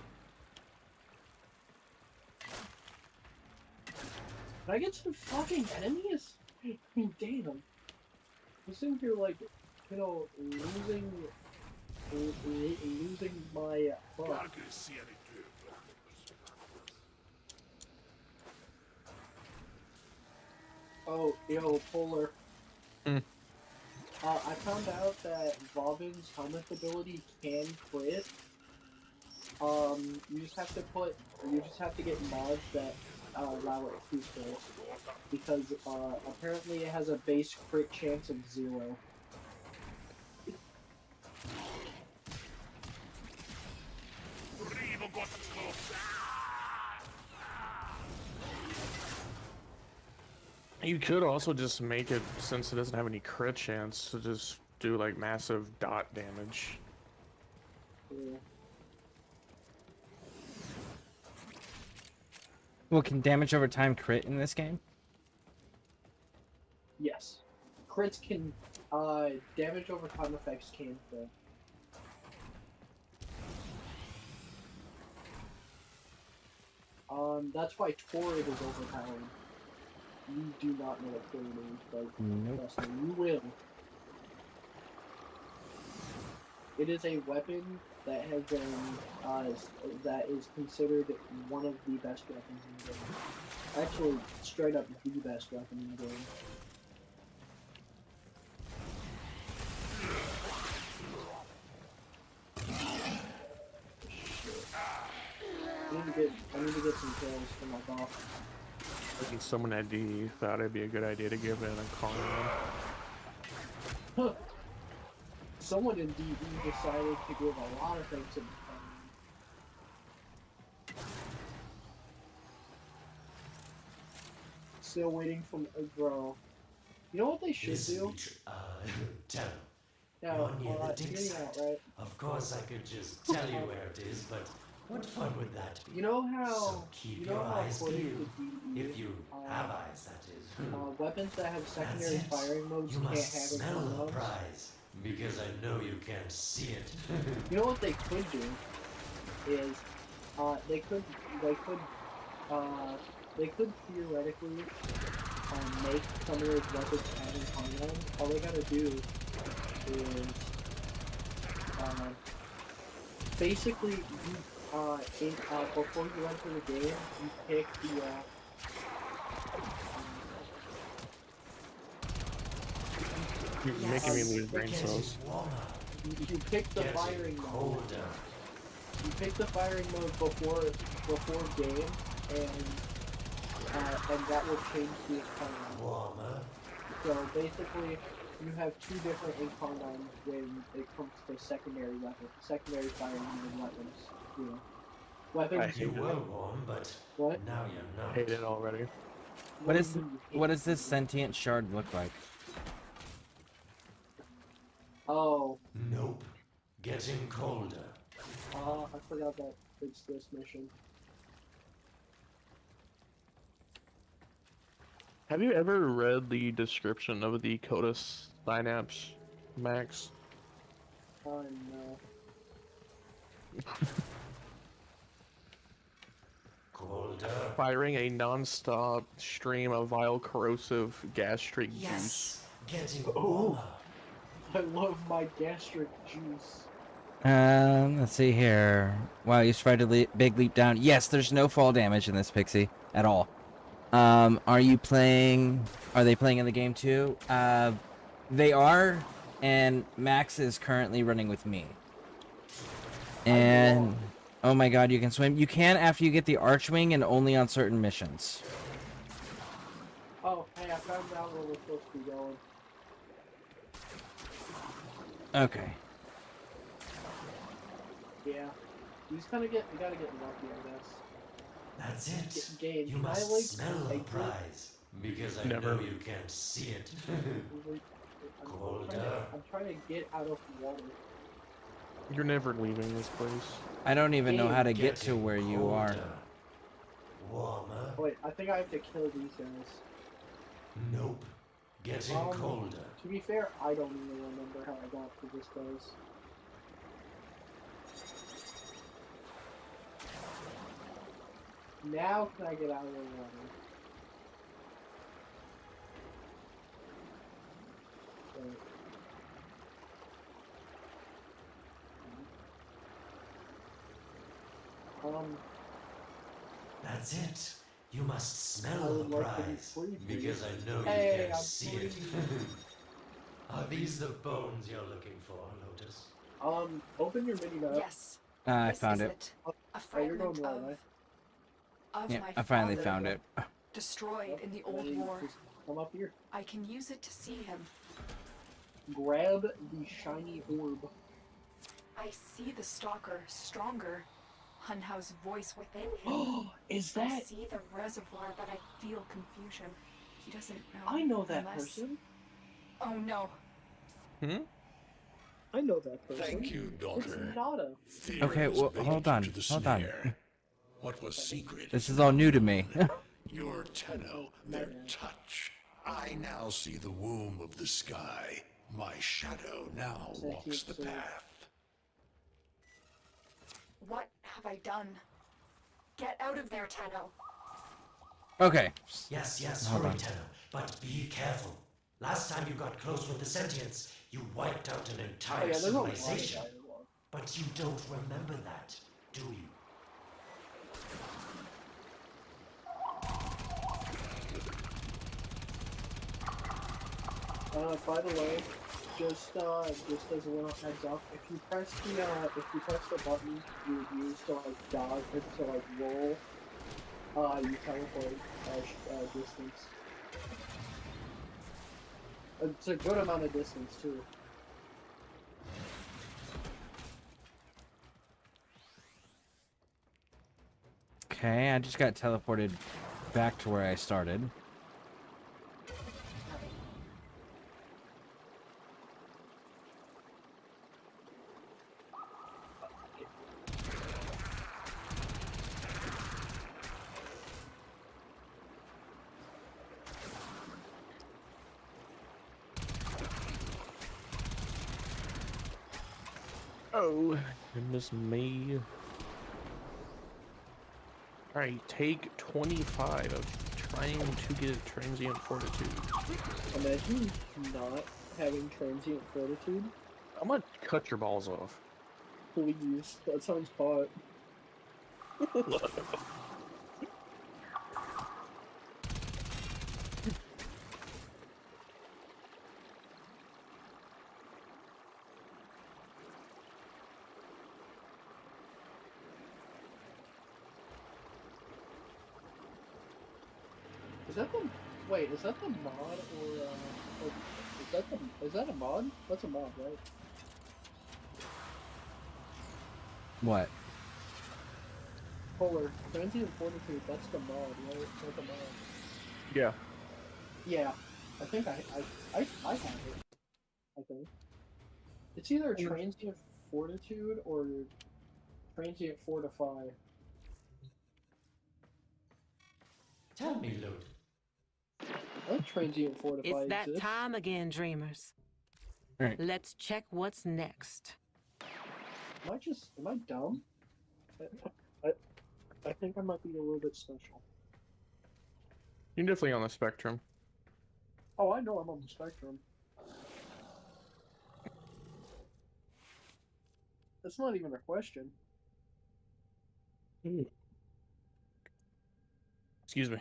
Can I get some fucking enemies? I mean, damn. This thing here, like, you know, losing my butt. Oh, yo, Polar. I found out that Robin's helmet ability can crit. You just have to get mods that allow it to crit. Because apparently it has a base crit chance of 0. You could also just make it, since it doesn't have any crit chance, to just do like massive dot damage. Yeah. Well, can damage over time crit in this game? Yes. Crits can, damage over time effects can crit. That's why Torrid is overpowered. You do not know what Torrid is, but Nope. trust me, you will. It is a weapon that has been, that is considered one of the best weapons in the game. Actually, straight up the best weapon in the game. I need to get some kills for my boss. I think someone at D thought it'd be a good idea to give it a call. Someone in DB decided to give a lot of things in Still waiting for bro. You know what they should do? Tell. No, You're near the you're dig getting site. out, right? Of course I could just tell you where it is, but What fun would that be? You know how So keep you know your how eyes according to peeled. DE, If you have eyes, that is. weapons that have secondary That's it. firing modes You can't must have smell the encoders. prize, because I know you can't see it. You know what they could do is they could theoretically make some of those weapons have encoders. All they gotta do is basically you before you enter the game, you pick the You're making me lose brain cells. you pick the firing mode. You pick the firing mode before game, and that will change the economy. So basically, you have two different economies when it comes to secondary firing mode weapons. You know, weapons. You were warm, but what? Now you're not. Hate it already. What does this sentient shard look like? Oh. Nope. Getting colder. I forgot that it's this mission. Have you ever read the description of the Coda Synapse Max? Oh no. Colder. Firing a non-stop stream of vile corrosive gastric juice. Getting warmer. I love my gastric juice. Let's see here. Wow, you tried a big leap down. Yes, there's no fall damage in this Pixie at all. Are they playing in the game too? They are, and Max is currently running with me. And oh my god, you can swim. You can after you get the Archwing and only on certain missions. Oh, hey, I found out where we're supposed to be going. Okay. Yeah. You just gotta get lucky, I guess. That's it. Game. You must smell the prize, because I Never. know you can't see it. I'm trying to get out of water. You're never leaving this place. I don't even know how to get to where you are. Warmer. Wait, I think I have to kill these guys. Nope. Getting colder. To be fair, I don't even remember how I got to this place. Now can I get out of the water? Wait. That's it. You must smell the prize, because I know you Hey, can't I'm see it. Are these the bones you're looking for, Lotus? Open your mini map. Yes. I This found is it. A Oh, you're going fragment the wrong way. of Yeah, my I finally father, found it. destroyed in the old Ready? war. Just come up here. I can use it to see him. Grab the shiny orb. I see the stalker stronger. Hunhow's voice within him. Is I that? see the reservoir, but I feel confusion. He doesn't know. I know that unless... person. Oh no. I know that person. Thank you, daughter. It's Nada. Okay, well, hold on, hold on. What was secret? This is all new to me. Your Tenno, their touch. I now see the womb of the sky. My shadow now walks the path. What have I done? Get out of there, Tenno. Okay. Yes, Hold hurry, on. Tenno, but be careful. Last time you got close with the sentients, you wiped out an entire there's no line civilization. dialogue. But you don't remember that, do you? By the way, just as a little heads up, if you press the button you use to like dodge to like roll, you teleport distance. It's a good amount of distance too. Okay, I just got teleported back to where I started. Oh, goodness me. Alright, take 25 of trying to get transient fortitude. Imagine not having transient fortitude. I'm gonna cut your balls off. Please, that sounds hot. Is that the wait? Is that the mod or is that a mod? That's a mod, right? What? Polar transient fortitude. That's the mod, right? That's a mod. Yeah. Yeah, I think I have it. I think it's either transient fortitude or transient fortify. Tell me, Lud. I like transient fortify. It's that exists. time again, dreamers. Right. Let's check what's next. Am I dumb? I think I might be a little bit special. You're definitely on the spectrum. Oh, I know I'm on the spectrum. That's not even a question. Excuse me.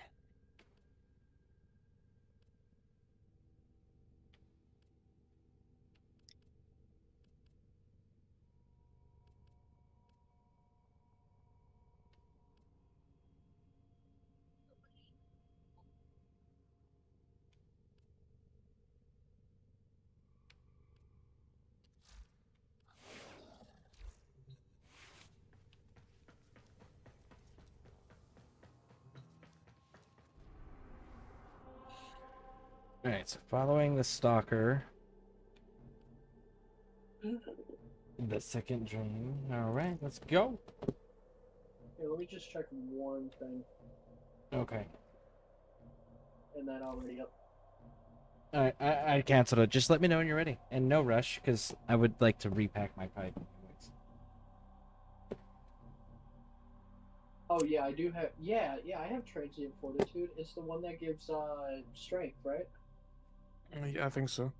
Alright, so following the stalker. The second dream. Alright, let's go. Hey, let me just check one thing. Okay. And that already up. Alright, I canceled it. Just let me know when you're ready. And no rush, because I would like to repack my pipe. Oh yeah, I do have. Yeah, I have transient fortitude. It's the one that gives strength, right? Yeah, I think so.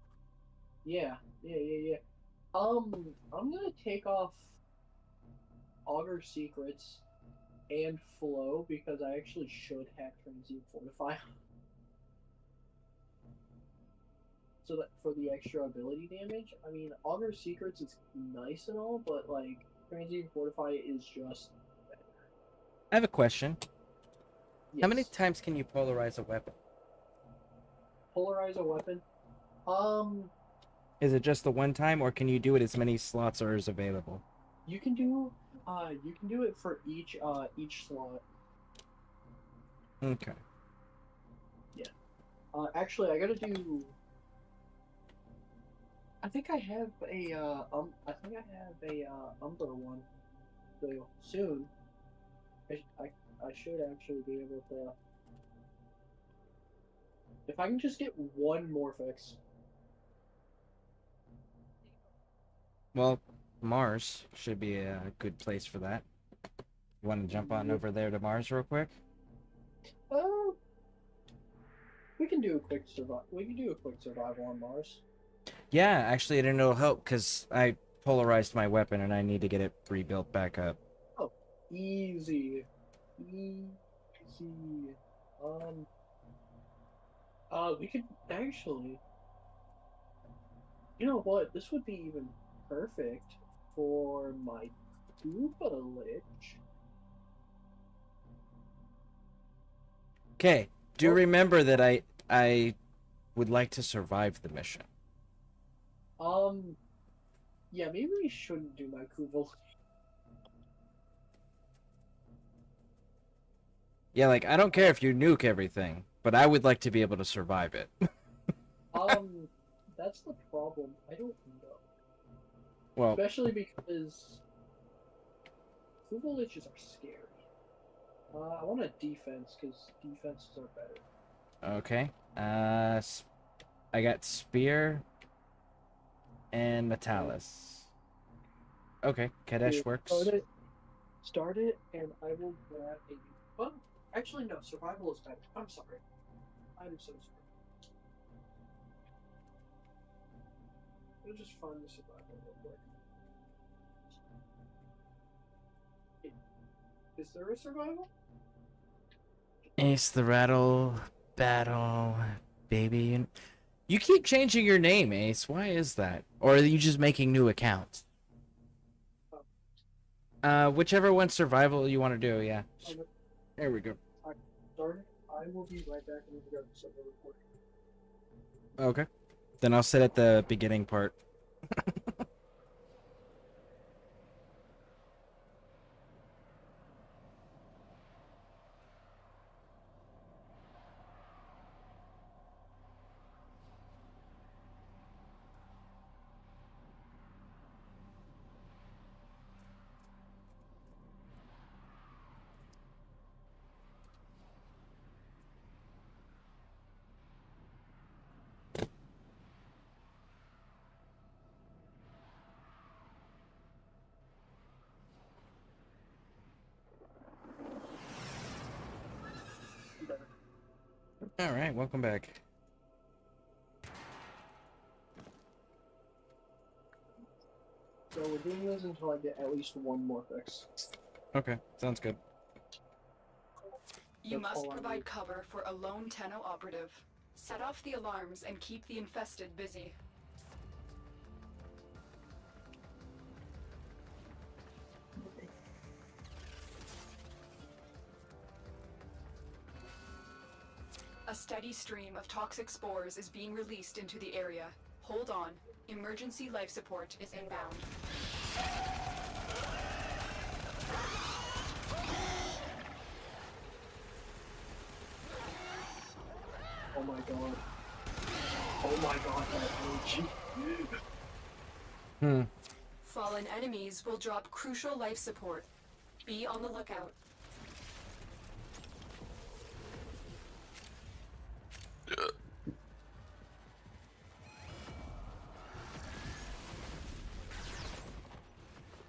Yeah. I'm gonna take off Augur Secrets and Flow because I actually should have transient fortify. So that for the extra ability damage, I mean, Augur Secrets is nice and all, but like transient fortify is just. I have a question. Yes. How many times can you polarize a weapon? Polarize a weapon? Is it just the one time, or can you do it as many slots are as available? You can do it for each slot. Okay. Yeah. Actually, I gotta do. I think I have a Umber one. So soon, I should actually be able to. If I can just get one Morphix. Well, Mars should be a good place for that. You want to jump on over there to Mars real quick? We can do a quick survival on Mars. Yeah, actually, I didn't know it'll help because I polarized my weapon and I need to get it rebuilt back up. Oh, easy. We could actually. You know what? This would be even perfect for my Koopa Lich. Okay, do remember that I would like to survive the mission. Yeah, maybe we shouldn't do my Koopa. Yeah, like, I don't care if you nuke everything, but I would like to be able to survive it. That's the problem. I don't know. Well, especially because Koopa Liches are scary. I want a defense, because defenses are better. okay. I got Spear and Metalis. Okay, Kadesh Here, works. Start it, and I will grab a. Well, actually, no. Survival is better. I'm sorry. I'm so sorry. We'll just find the survival real quick. Is there a survival? Ace the Rattle Battle Baby. You keep changing your name, Ace. Why is that? Or are you just making new accounts? Whichever one survival you want to do, yeah. There we go. I will be right back and grab the server report. Okay. Then I'll sit at the beginning part. Alright, welcome back. So we're doing this until I get at least one more fix. Okay, sounds good. You That's must all I provide need. cover for a lone Tenno operative. Set off the alarms and keep the infested busy. A steady stream of toxic spores is being released into the area. Hold on. Emergency life support is inbound. Oh my god. Oh my god, that energy. Fallen enemies will drop crucial life support. Be on the lookout.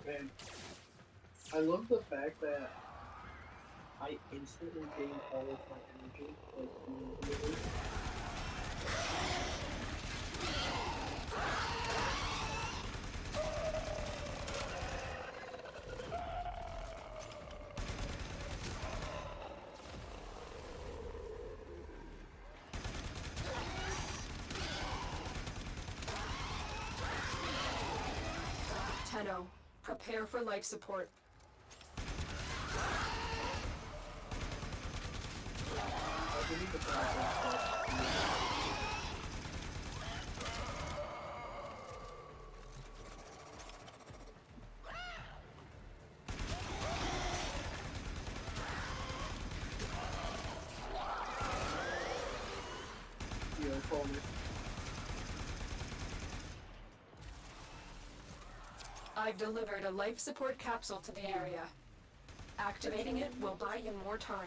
Man, I love the fact that I instantly gain all of my energy, like, immediately. Tenno, prepare for life support. Yeah, follow me. I've delivered a life support capsule to the area. Activating it will buy you more time.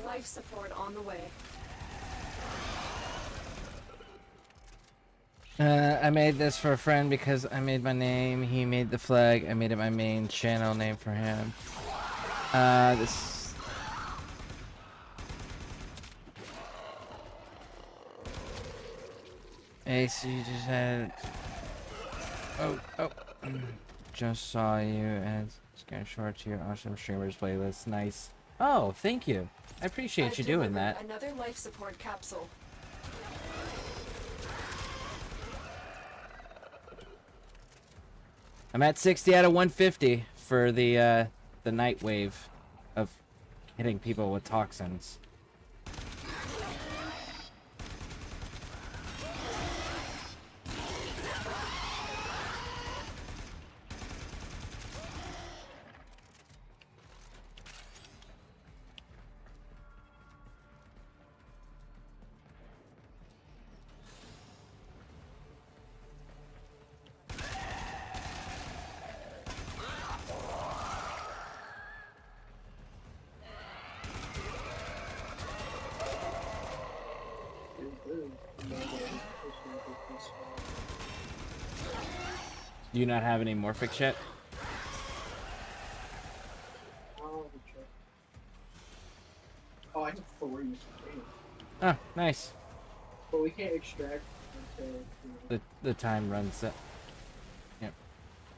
Life support on the way. I made this for a friend because I made my name, he made the flag, I made it my main channel name for him. This... Ace, you just had... Oh. Just saw you and Scare Short to your awesome streamers playlist. Nice. Oh, thank you. I appreciate I've you doing delivered that. Another life support capsule. I'm at 60 out of 150 for the night wave of hitting people with toxins. Do you not have any Morphic yet? Oh, I have 3. Oh, nice. But we can't extract until... The time runs up. Yep.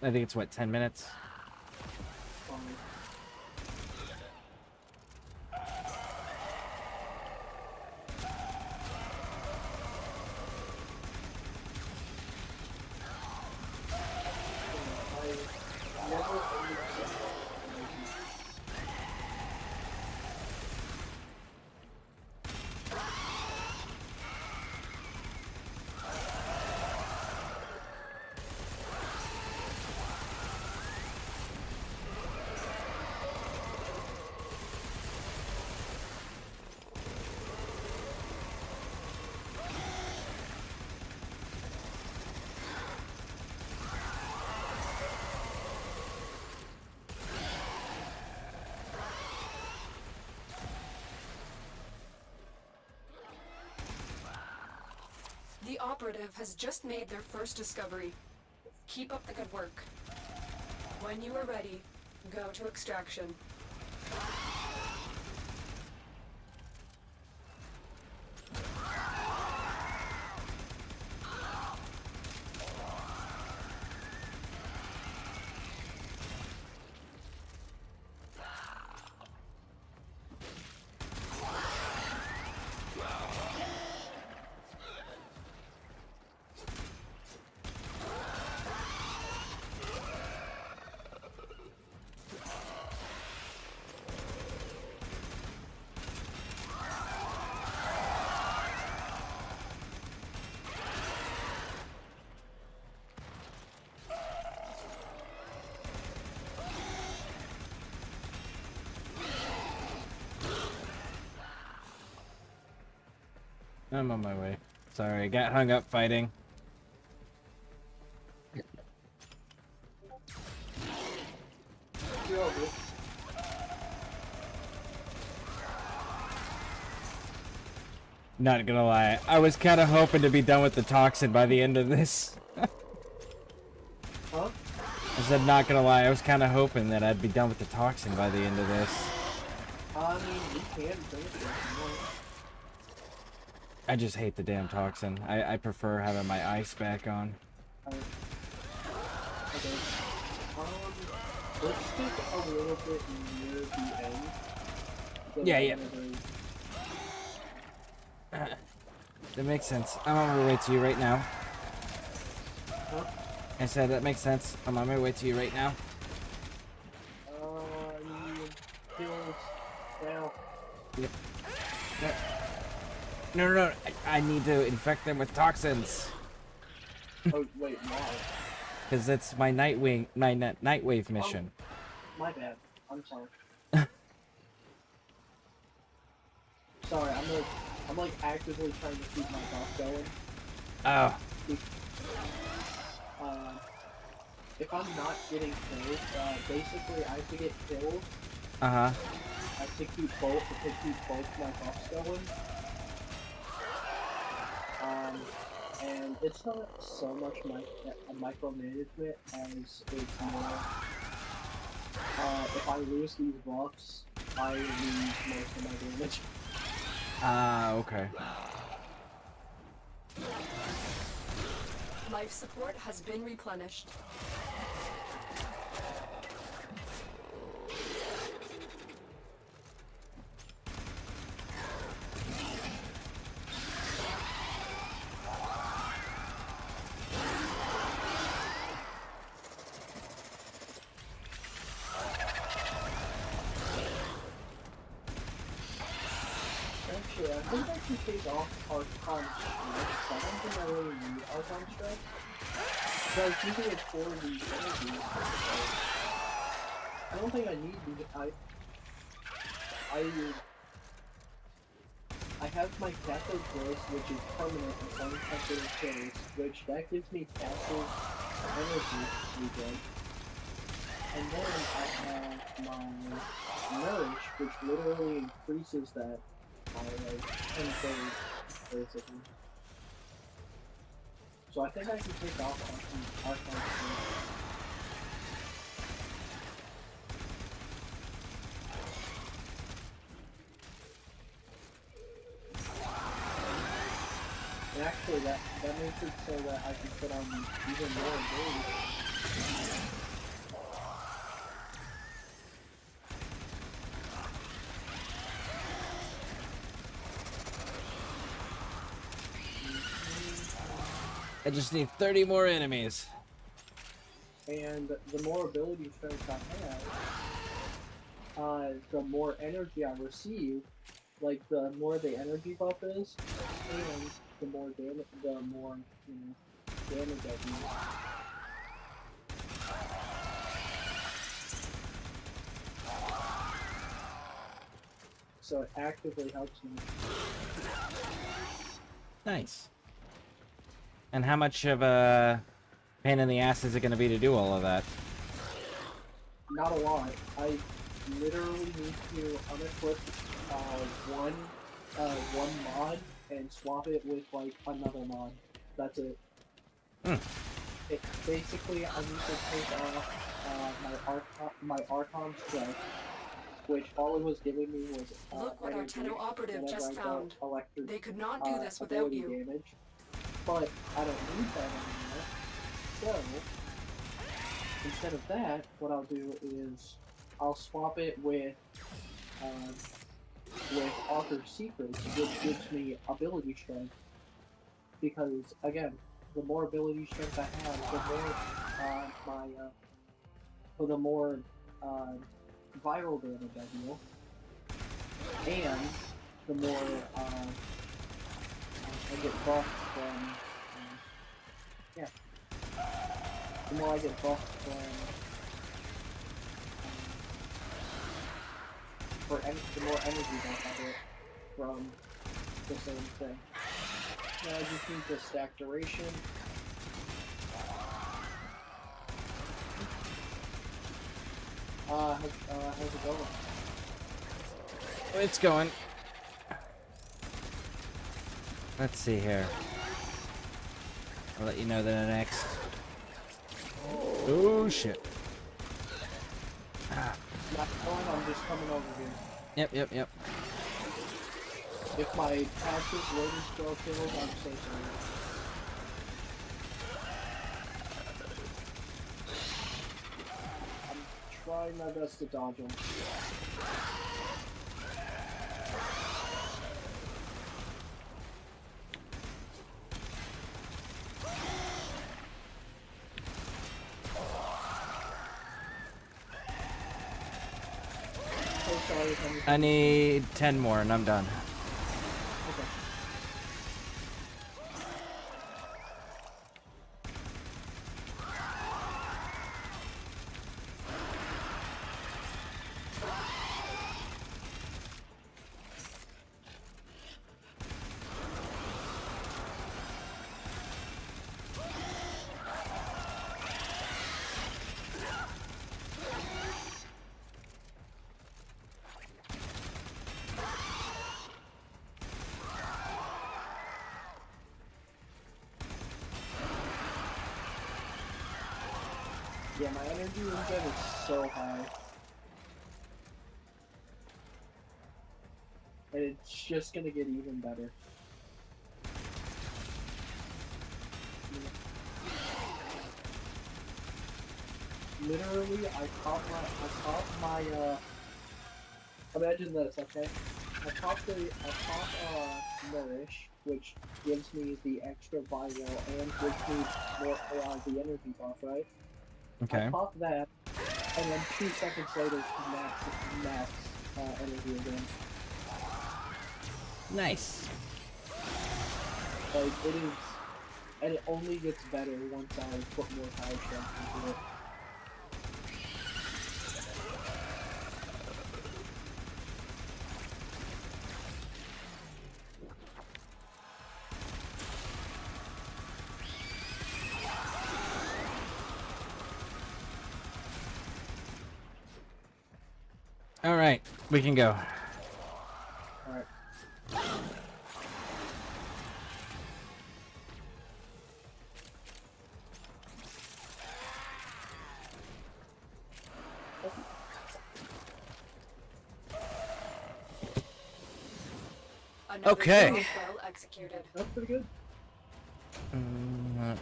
I think it's what, 10 minutes? The operative has just made their first discovery. Keep up the good work. When you are ready, go to extraction. I'm on my way. Sorry, I got hung up fighting. Not gonna lie, I was kind of hoping to be done with the toxin by the end of this. Huh? I said not gonna lie, I was kind of hoping that I'd be done with the toxin by the end of this. I mean, you can finish it if you want. I just hate the damn toxin. I prefer having my ice back on. Okay. Let's stick a little bit near the end. Yeah, yeah. That makes sense. I'm on my way to you right now. Huh? I said that makes sense. I'm on my way to you right now. You kills now. Yep. No. I need to infect them with toxins. Oh wait, why? Because it's my night wave mission. Oh, my bad. I'm sorry. Sorry, I'm like actively trying to keep my buff going. Oh. If I'm not getting killed, basically I have to get killed. Uh-huh. I have to keep both my buffs going. And it's not so much micromanagement as it's more, if I lose these buffs, I lose most of my damage. Ah, okay. Life support has been replenished. take off Archon Strike. I don't think I really need Archon Strike. So I was using it for the energy. I don't think I need the I have my cathode growth, which is permanent and untouchable phase, which that gives me passive energy regen. And then I have my Nourish, which literally increases that by like 10-fold, basically. So I think I can take off Archon. And actually, that makes it so that I can put on even more abilities. I just need 30 more enemies. And the more ability strength I have, the more energy I receive. Like the more the energy buff is, and the more damage, damage I do. So it actively helps me. Nice. And how much of a pain in the ass is it going to be to do all of that? Not a lot. I literally need to unequip one mod and swap it with like another mod. That's it. It basically I need to take off my Archon Strike, which all it was giving me was Look what our energy Tenno operative whenever just I got found. electric, They could not do this without ability you. damage. But I don't need that anymore. So instead of that, what I'll do is I'll swap it with Author's Secrets, which gives me ability strength. Because again, the more ability strength I have, the more viral damage I deal, and the more I get buffed from. The more I get buffed from. The more energy buff I get from the same thing. Now I just need to stack duration. How's it going? It's going. Let's see here. I'll let you know the next. Oh shit. Not going, I'm just coming over here. Yep. If my passive loading spell fails, I'm so sorry. I'm trying my best to dodge him. I need 10 more and I'm done. Okay. Yeah, my energy regen is so high. And it's just gonna get even better. Literally, I caught my, imagine this, okay? I caught Nourish, which gives me the extra viral and gives me more, the energy buff, right? Okay. I pop that, and then 2 seconds later, max energy again. Nice. Like, it is, and it only gets better once I put more power strength into it. All right, we can go. All right. Okay. Well executed. That's pretty good.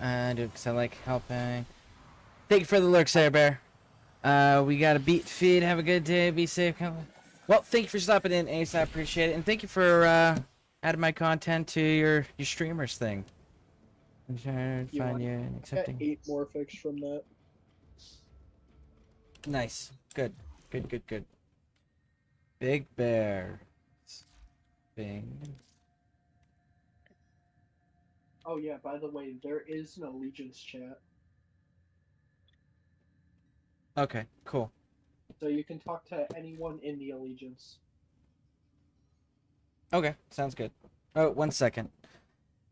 I like helping. Thank you for the lurks there, Bear. We got a beat feed. Have a good day. Be safe. Well, thank you for stopping in, Ace. I appreciate it, and thank you for adding my content to your streamers thing. I'm trying to find you and accepting. Got 8 more fixed from that. Nice. Good. Good. Big Bear. Bing. Oh yeah, by the way, there is an Allegiance chat. Okay, cool. So you can talk to anyone in the Allegiance. Okay, sounds good. Oh, 1 second.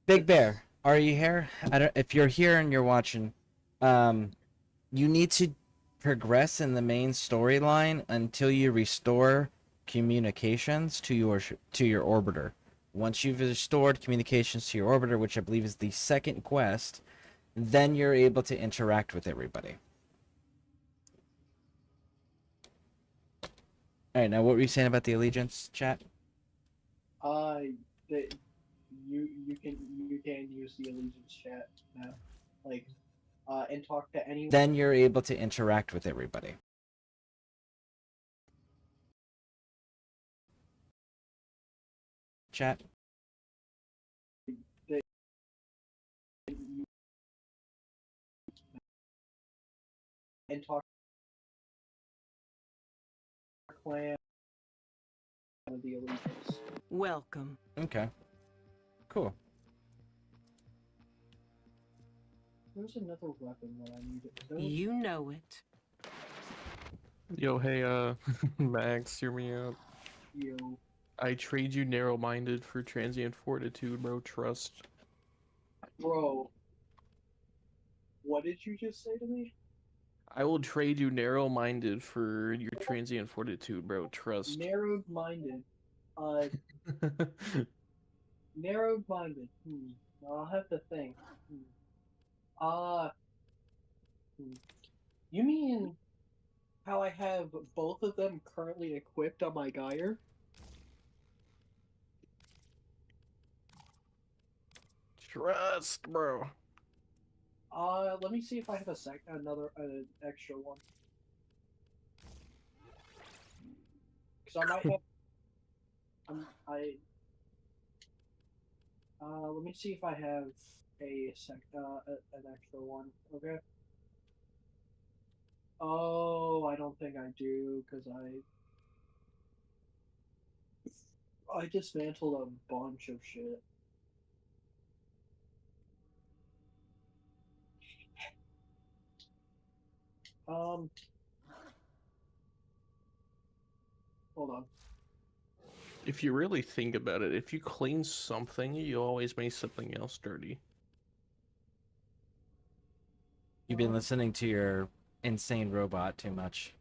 Big Bear, are you here? If you're here and you're watching, you need to progress in the main storyline until you restore communications to your orbiter. Once you've restored communications to your orbiter, which I believe is the second quest, then you're able to interact with everybody. All right, now what were you saying about the Allegiance chat? You can use the Allegiance chat now, like, and talk to anyone. Then you're able to interact with everybody. Chat. And talk clan of the Allegiance. Welcome. Okay. Cool. There's another weapon that I need. You know it. Yo, hey, Max, hear me out. Yo. I trade you narrow-minded for transient fortitude, bro. Trust. Bro. What did you just say to me? I will trade you narrow-minded for your transient fortitude, bro. Trust. Narrow-minded. Narrow-minded. I'll have to think. You mean how I have both of them currently equipped on my Geyer? Trust, bro. Let me see if I have another extra one. Because I might have. Let me see if I have an extra one. Okay. Oh, I don't think I do, because I dismantled a bunch of shit. Hold on. If you really think about it, if you clean something, you always make something else dirty. You've been listening to your insane robot too much.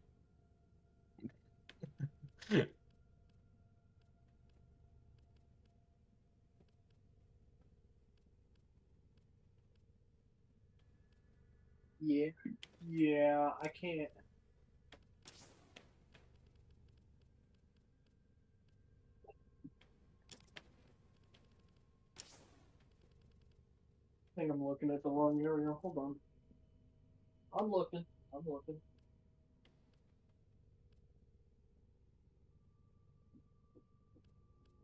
Yeah, I can't. I think I'm looking at the wrong area. Hold on. I'm looking.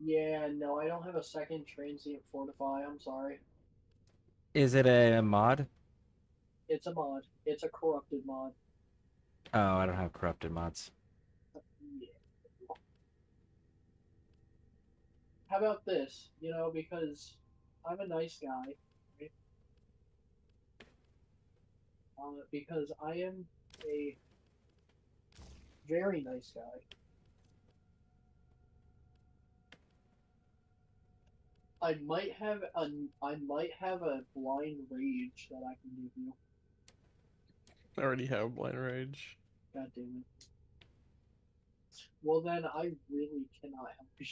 Yeah, no, I don't have a second transient fortify. I'm sorry. Is it a mod? It's a mod. It's a corrupted mod. Oh, I don't have corrupted mods. Yeah. How about this? You know, because I'm a nice guy, right? Because I am a very nice guy. I might have a blind rage that I can give you. I already have blind rage. God damn it. Well then, I really cannot help you.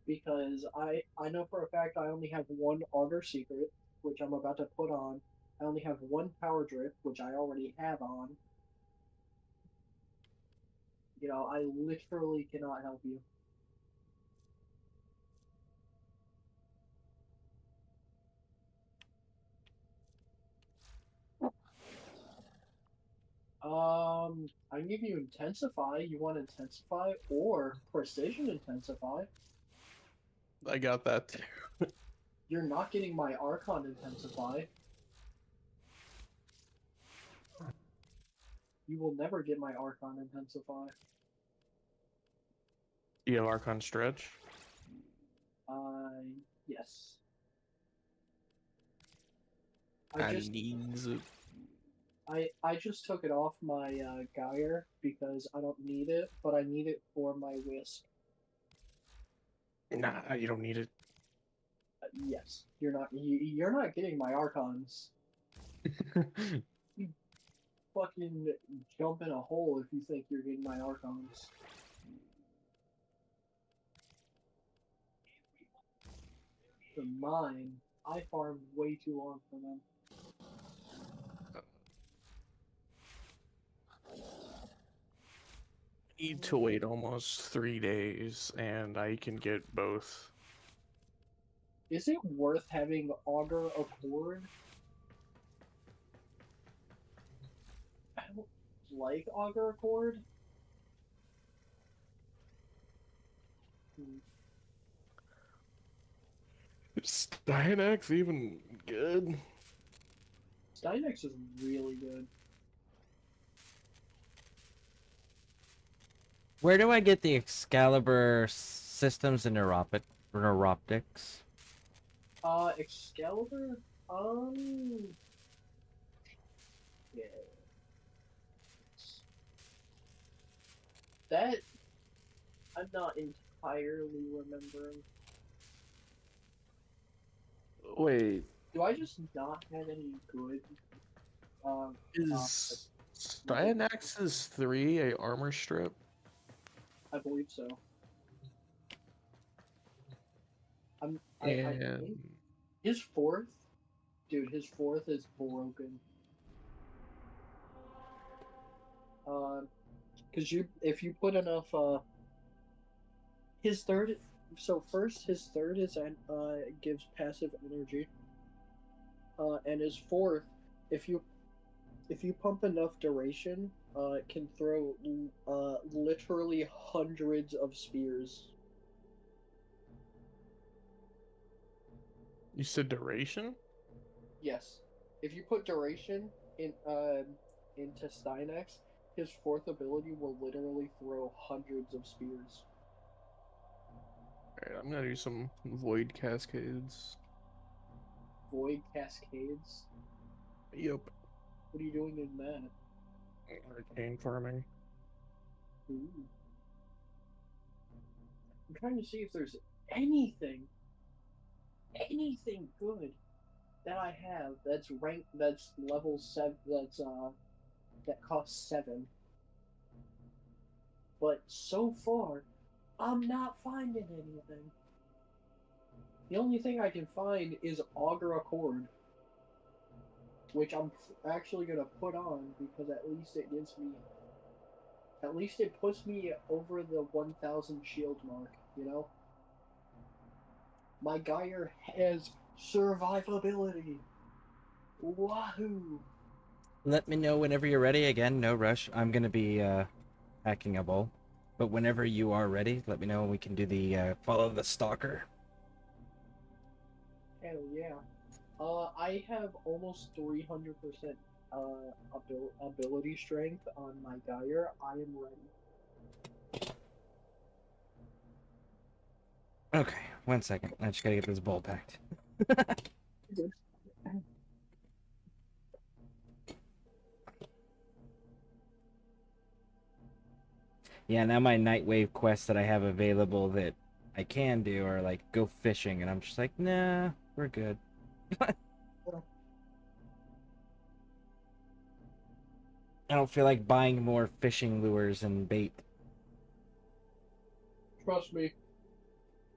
Because I know for a fact I only have one Augur Secret, which I'm about to put on. I only have one Power Drip, which I already have on. You know, I literally cannot help you. I can give you Intensify. You want Intensify or Precision Intensify? I got that too. You're not getting my Archon Intensify. You will never get my Archon Intensify. You have Archon Stretch? Yes. I needs it. I just took it off my Geyer because I don't need it, but I need it for my Wisp. Nah, you don't need it. Yes, you're not getting my Archons. You fucking jump in a hole if you think you're getting my Archons. The mine, I farmed way too long for them. Need to wait almost 3 days, and I can get both. Is it worth having Augur Accord? I don't like Augur Accord. Is Dynax even good? Dynex is really good. Where do I get the Excalibur systems and neuroptics? Excalibur? Yeah. That, I'm not entirely remembering. Wait, Do I just not have any good, is Dynax's 3 a armor strip? I believe so. I think his fourth, dude, his fourth is broken. Cause if you put enough, his third, so first his third is gives passive energy. And his fourth, if you pump enough duration, it can throw literally hundreds of spears. You said duration? Yes. If you put duration into Stynex, his fourth ability will literally throw hundreds of spears. Alright, I'm gonna do some Void Cascades. Void Cascades? Yep. What are you doing in that? Arcane farming. Ooh. I'm trying to see if there's anything good that I have that's ranked, that's level 7, that costs 7. But so far, I'm not finding anything. The only thing I can find is Augur Accord, which I'm actually gonna put on because at least it gives me, at least it puts me over the 1000 shield mark, you know? My Geyer has survivability. Wahoo! Let me know whenever you're ready. Again, no rush. I'm gonna be hacking a bowl, but whenever you are ready, let me know and we can do the follow the stalker. Hell yeah. I have almost 300% ability strength on my Geyer. I am ready. Okay. 1 second. I just gotta get this bowl packed. Yeah, now my Nightwave quests that I have available that I can do are like go fishing, and I'm just like, nah, we're good. I don't feel like buying more fishing lures and bait. Trust me,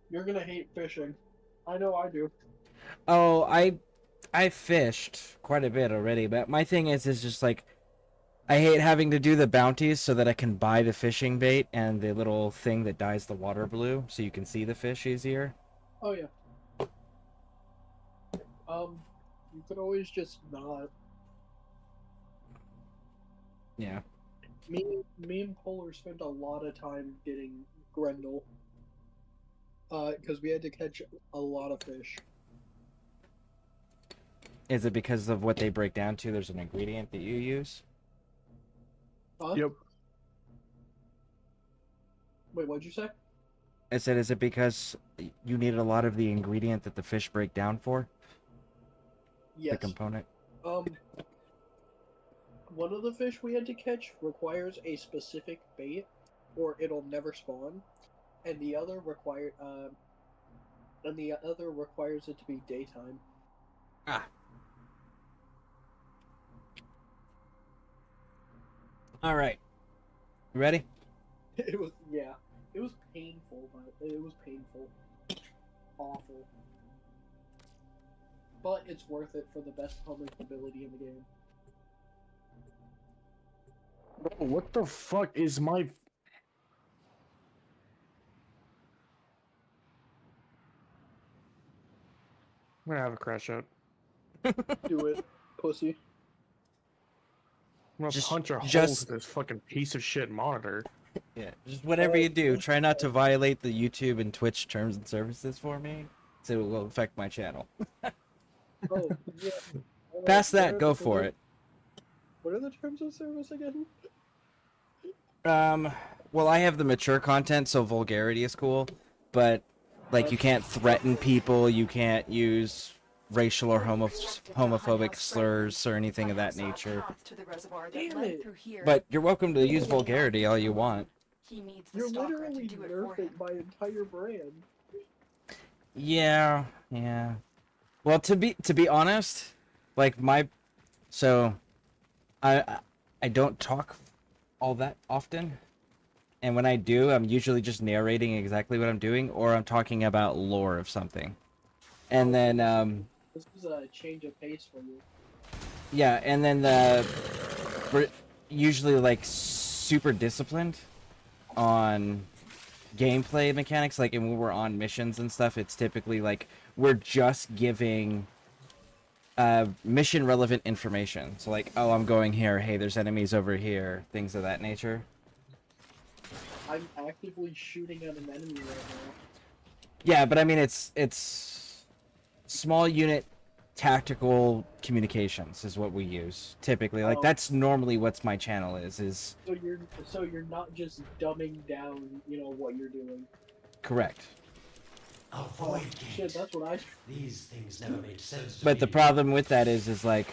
you're gonna hate fishing. I know I do. Oh, I fished quite a bit already, but my thing is just like I hate having to do the bounties so that I can buy the fishing bait and the little thing that dyes the water blue so you can see the fish easier. Oh yeah. You could always just not. Yeah. Me and Polar spent a lot of time getting Grendel. Because we had to catch a lot of fish. Is it because of what they break down to? There's an ingredient that you use? Huh? Yep. Wait, what'd you say? I said, is it because you needed a lot of the ingredient that the fish break down for? Yes. The component? One of the fish we had to catch requires a specific bait, or it'll never spawn, and the other requires it to be daytime. Ah. All right. You ready? It was painful, but it was painful, awful. But it's worth it for the best homing ability in the game. Bro, what the fuck is my... I'm gonna have a crash out. Do it, pussy. I'm gonna punch a hole just- to this fucking piece of shit monitor. Yeah, just whatever you do, try not to violate the YouTube and Twitch terms and services for me, so it will affect my channel. Oh, yeah. Past that, go for it. What are the terms of service again? Well, I have the mature content, so vulgarity is cool, but like you can't threaten people, you can't use racial or homophobic slurs or anything of that nature. Damn it! But you're welcome to use vulgarity all you want. You're literally nerfing my entire brand. Yeah. Well, to be honest, like I don't talk all that often, and when I do, I'm usually just narrating exactly what I'm doing, or I'm talking about lore of something, and then This is a change of pace for you. yeah, and then we're usually like super disciplined on gameplay mechanics, like, and when we're on missions and stuff, it's typically like we're just giving mission relevant information. So like, oh, I'm going here, hey, there's enemies over here, things of that nature. I'm actively shooting at an enemy right now. Yeah, but I mean, it's small unit tactical communications is what we use typically. Like, that's normally what my channel is. So you're not just dumbing down, what you're doing. Correct. Avoid Shit, that's what I. These things never made sense to But me. the problem with that is like,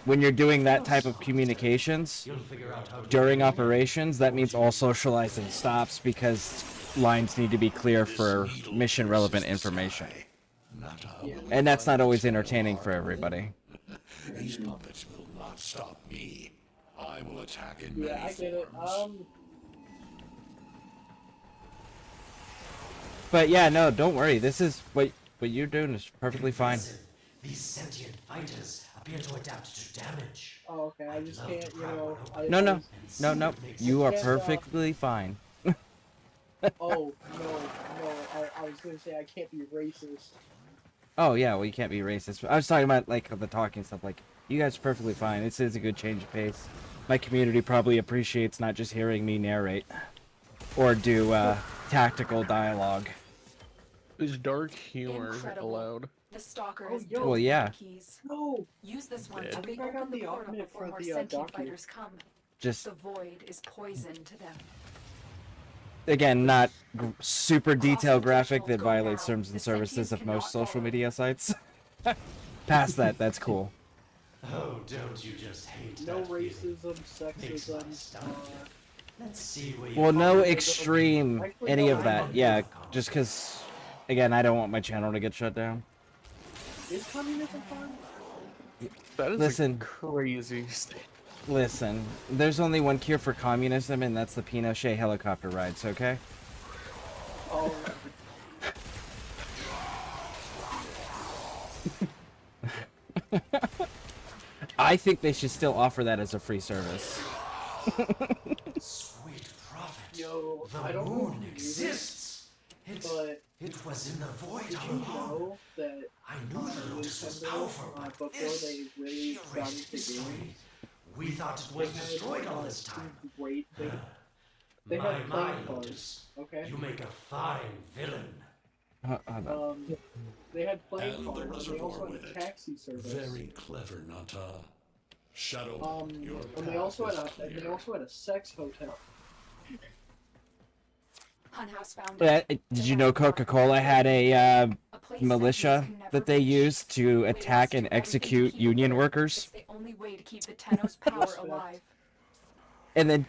when you're doing that type of communications during operations, that means all socializing stops because lines need to be clear for mission relevant information. And that's not always entertaining for everybody. These puppets will not stop me. I will attack in Yeah, many I get it. forms. But yeah, no, don't worry. This is what you're doing is perfectly fine. These sentient fighters appear to adapt to damage. Oh, okay. I just can't, No. You are perfectly fine. Oh no! I was gonna say I can't be racist. Oh yeah, well you can't be racist. I was talking about like the talking stuff. Like, you guys are perfectly fine. This is a good change of pace. My community probably appreciates not just hearing me narrate or do tactical dialogue. Is dark humor Incredible. allowed? The stalker Oh, has yo. built Well, yeah. keys. No. Use this one Yeah. to I think I got reopen the the portal ultimate before for more the, sentient document. fighters come. Just The void is poison to them. again, not super detailed graphic that violates terms and services of most social media sites. Past that, that's cool. Oh, don't you just hate No that feeling? racism, Makes my sexism. stomach kick. Let's see where you Well, no find it. extreme, Actually, any no, of I that. don't Yeah, know. just because, again, I don't want my channel to get shut down. Is communism fun? That is Listen. a crazy statement. Listen, there's only one cure for communism, and that's the Pinochet helicopter rides, okay? Oh. I think they should still offer that as a free service. Sweet prophet. Yo, The I don't know moon if you exists. but It was in the void did all you along. know that I knew the Lotus was Nintendo, powerful, but before this, they really got erased into this games, story. We thought it was they had, destroyed all this time. Great, they My, had my, playing cards. Lotus. Okay. You make a fine villain. Hold on. They had playing And the cards. They reservoir also had with a it. taxi service. Very clever, Nata. Shadow, your and they path also had is a clear. they also had a sex hotel. Hunhouse found Did you know Coca-Cola had a militia that they used to attack and execute union workers? the only way to keep the Tenno's power alive. And then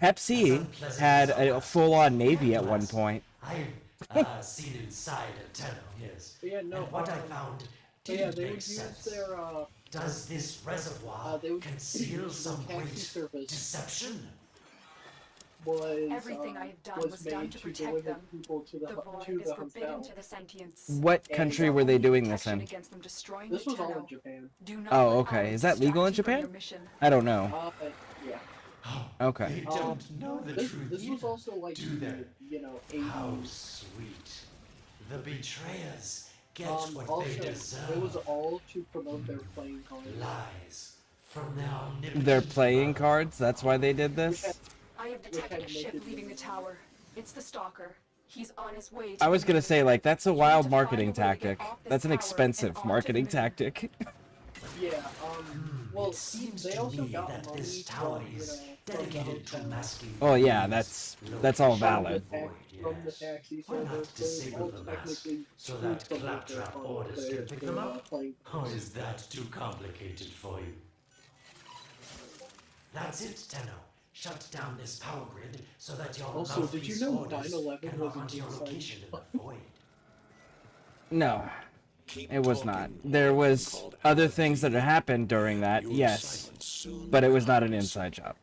Pepsi had a full-on navy at one point. I've seen inside a Tenno, yes. Yeah, no, and what I found yeah, didn't they would make use sense. their Does this reservoir they would conceal use some their taxi great service deception? was Everything I have done was done made to to protect deliver them. people to the The void to is the forbidden hotel. to the sentients. What country were they doing this Protection in? against them destroying This the was all Tenno. in Japan. Do not Oh, let okay. ours Is that legal in distract you from Japan? your mission. I don't know. Yeah. Okay. They don't know the this, truth This was either, also like do they? you know, 80s. How sweet. The betrayers get what also, they deserve. it was all to promote their playing cards. Lies from their omnipotent They're playing cards? That's why they did this? I have detected a ship leaving the tower. It's the Stalker. He's on his way to I was gonna say, like, that's a wild marketing find a way to get tactic. off this That's an tower expensive and onto marketing the moon. tactic. Yeah, well, It seems they to also me got that money this tower from, is from the dedicated to hotel. masking. Oh yeah, that's all valid. From the taxi Why not service, disable all the mask technically so to that promote their claptrap cards. orders They're- can pick they're, them up? playing Or is that too complicated for you? That's it, Tenno. Shut down this power grid so that your Also, did you mouthpiece know orders 9/11 can was lock an onto your inside location in the void? No, it was not. There was other things that had happened during that, yes, but it was not an inside job.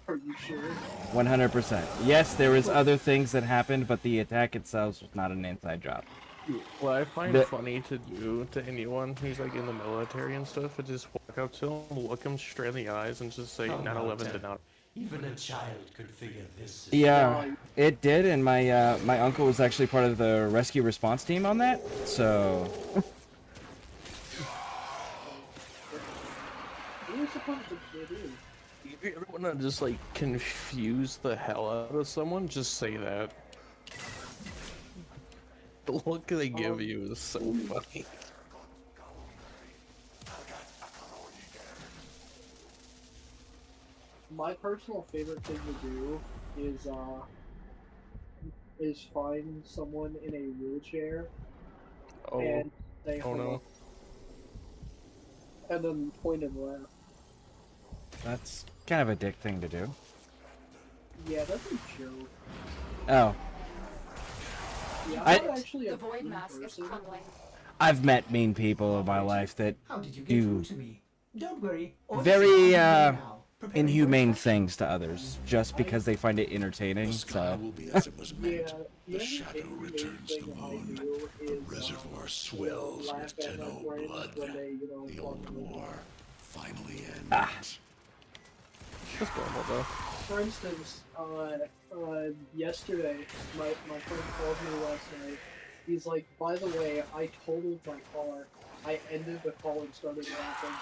Are you sure? 100%. Yes, there was other things that happened, but the attack itself was not an inside job. What I find The- funny to do to anyone who's like in the military and stuff is just walk up to them, look them straight in the eyes, and just say Come on, 9/11 Tenno. did not. Even a child could figure this. Yeah, it did, and my my uncle was actually part of the rescue response team on that, so... What are you supposed to do? If you ever want to just like confuse the hell out of someone, just say that. The look they give you is so funny. My personal favorite thing to do is find someone in a wheelchair Oh, and say oh no. hello. And then point and laugh. That's kind of a dick thing to do. Yeah, that's a joke. Oh. Yeah, I- I'm not actually a The void mean mask is person. crumbling. I've met mean people in my life that How did you get do through to me? Don't worry. very now. inhumane things to others just because they find it entertaining. So will be as it was meant. Yeah, The shadow returns the moon. The reservoir swells with Tenno blood. The old war finally ends. That's normal though. For instance, yesterday, my friend called me last night. He's like, by the way, I totaled my car. I ended the call and started laughing.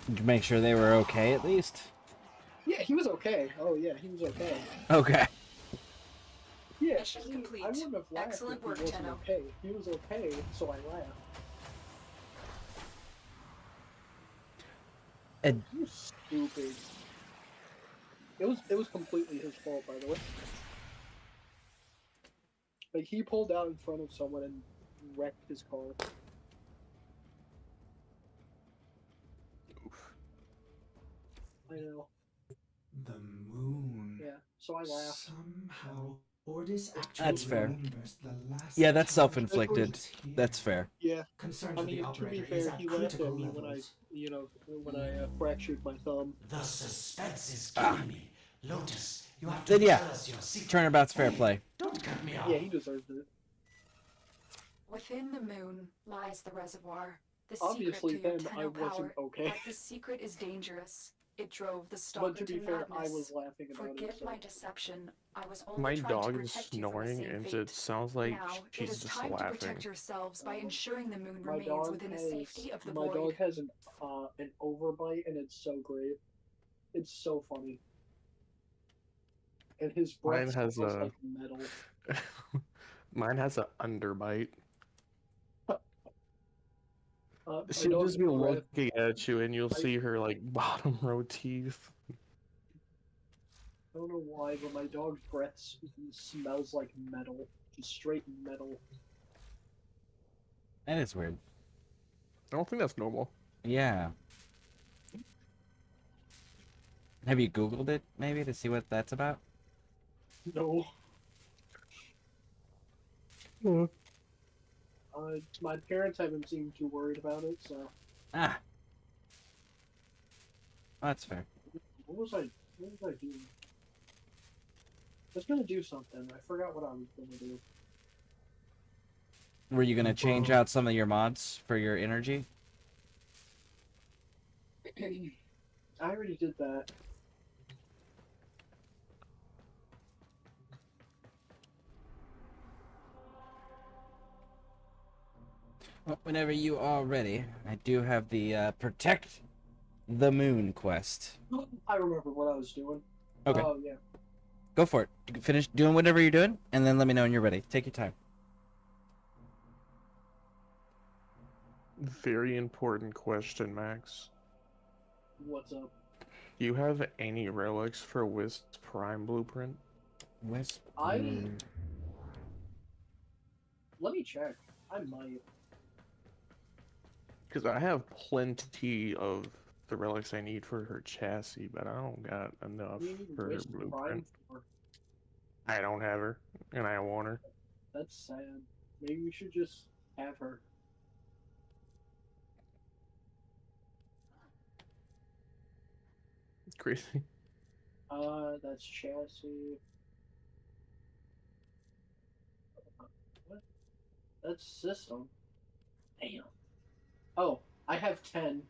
did you make sure they were okay at least? Yeah, he was okay. Oh yeah, he was okay. Okay. Yeah, Mission see, complete. I wouldn't have laughed Excellent if he work, wasn't Tenno. okay. He was okay, so I laughed. And You stupid. It was completely his fault, by the way. Like, he pulled out in front of someone and wrecked his car. Oof. I know. The moon. Yeah, so I laughed. Somehow, Ordis actually That's fair. remembers the last Yeah, that's time self-inflicted. he was here. That's fair. Yeah. Concerns I with the mean, to operator be is fair, at he laughed critical at me levels. when I fractured my thumb. The suspense is killing me. Lotus, you have to Then yeah, tell us your secret. turnabout's fair play. Don't cut me off. Yeah, he deserved it. Within the moon lies the reservoir. The Obviously, secret to your then I Tenno wasn't power. okay. But the secret is dangerous. It drove the stalker But to be fair, madness. I was laughing about Forgive it. So. my deception. I was only My trying dog to is protect you from the snoring, same and fate. it sounds like Now, it she's is just time to laughing. protect yourselves by ensuring the moon My remains dog within the has safety of the my void. dog has an overbite, and it's so great. It's so funny. And his breath Mine has smells a like metal. mine has a underbite. My She'll dog's just be breath- looking at you, and you'll see her like bottom row teeth. I don't know why, but my dog's breath smells like metal. Just straight metal. That is weird. I don't think that's normal. Yeah. Have you Googled it, maybe, to see what that's about? No. My parents haven't seemed too worried about it, so. Ah. That's fair. What was I doing? I was gonna do something. I forgot what I was gonna do. Were you gonna change out some of your mods for your energy? I already did that. Well, whenever you are ready, I do have the Protect the Moon quest. I remember what I was doing. Okay. Oh, yeah. Go for it. You can finish doing whatever you're doing, and then let me know when you're ready. Take your time. Very important question, Max. What's up? Do you have any relics for Wisp Prime Blueprint? Wisp? Let me check. I might. Because I have plenty of the relics I need for her chassis, but I don't got enough You need for her Wisp Prime blueprint. for- I don't have her, and I want her. That's sad. Maybe we should just have her. It's crazy. That's chassis. What? That's system. Damn. Oh, I have 10.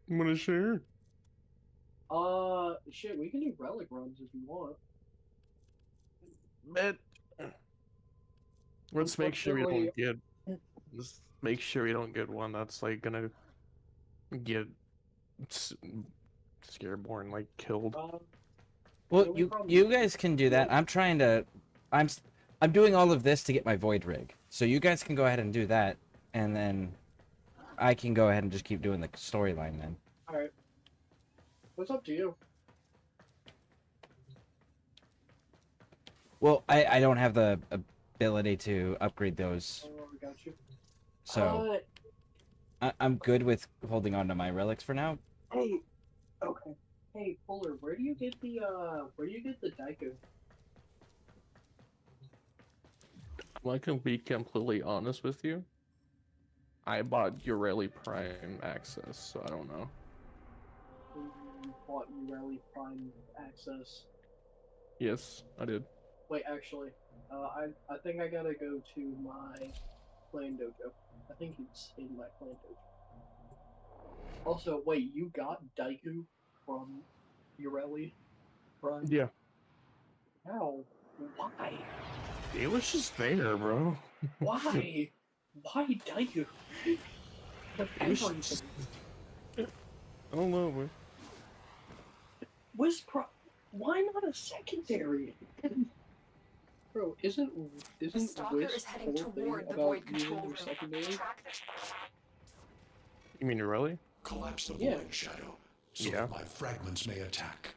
I'm gonna share. Shit, we can do relic runs if you want. But let's make sure we don't get. Let's make sure we don't get one that's like gonna get Scareborne like killed. Well, you guys can do that. I'm trying to. I'm doing all of this to get my void rig. So you guys can go ahead and do that, and then I can go ahead and just keep doing the storyline then. All right. What's up to you? Well, I don't have the ability to upgrade those, Oh, I got you. so I'm good with holding on to my relics for now. Hey, okay. Hey, Fuller, where do you get the Daiku? I can be completely honest with you. I bought Ureli Prime access, so I don't know. You bought Ureli Prime access. Yes, I did. Wait, actually, I think I gotta go to my clan dojo. I think it's in my clan dojo. Also, wait, you got Daiku from Ureli Prime? Yeah. How? Why? It was just there, bro. Why? Why Daiku? Of It was everything. just- I don't know, man. Why not a secondary? Bro, isn't Stalker Wisp is heading whole thing toward the about void using control your room. secondary? Track this. You mean Ureli? Collapse the Yeah. void, Shadow, so Yeah. that my fragments may attack.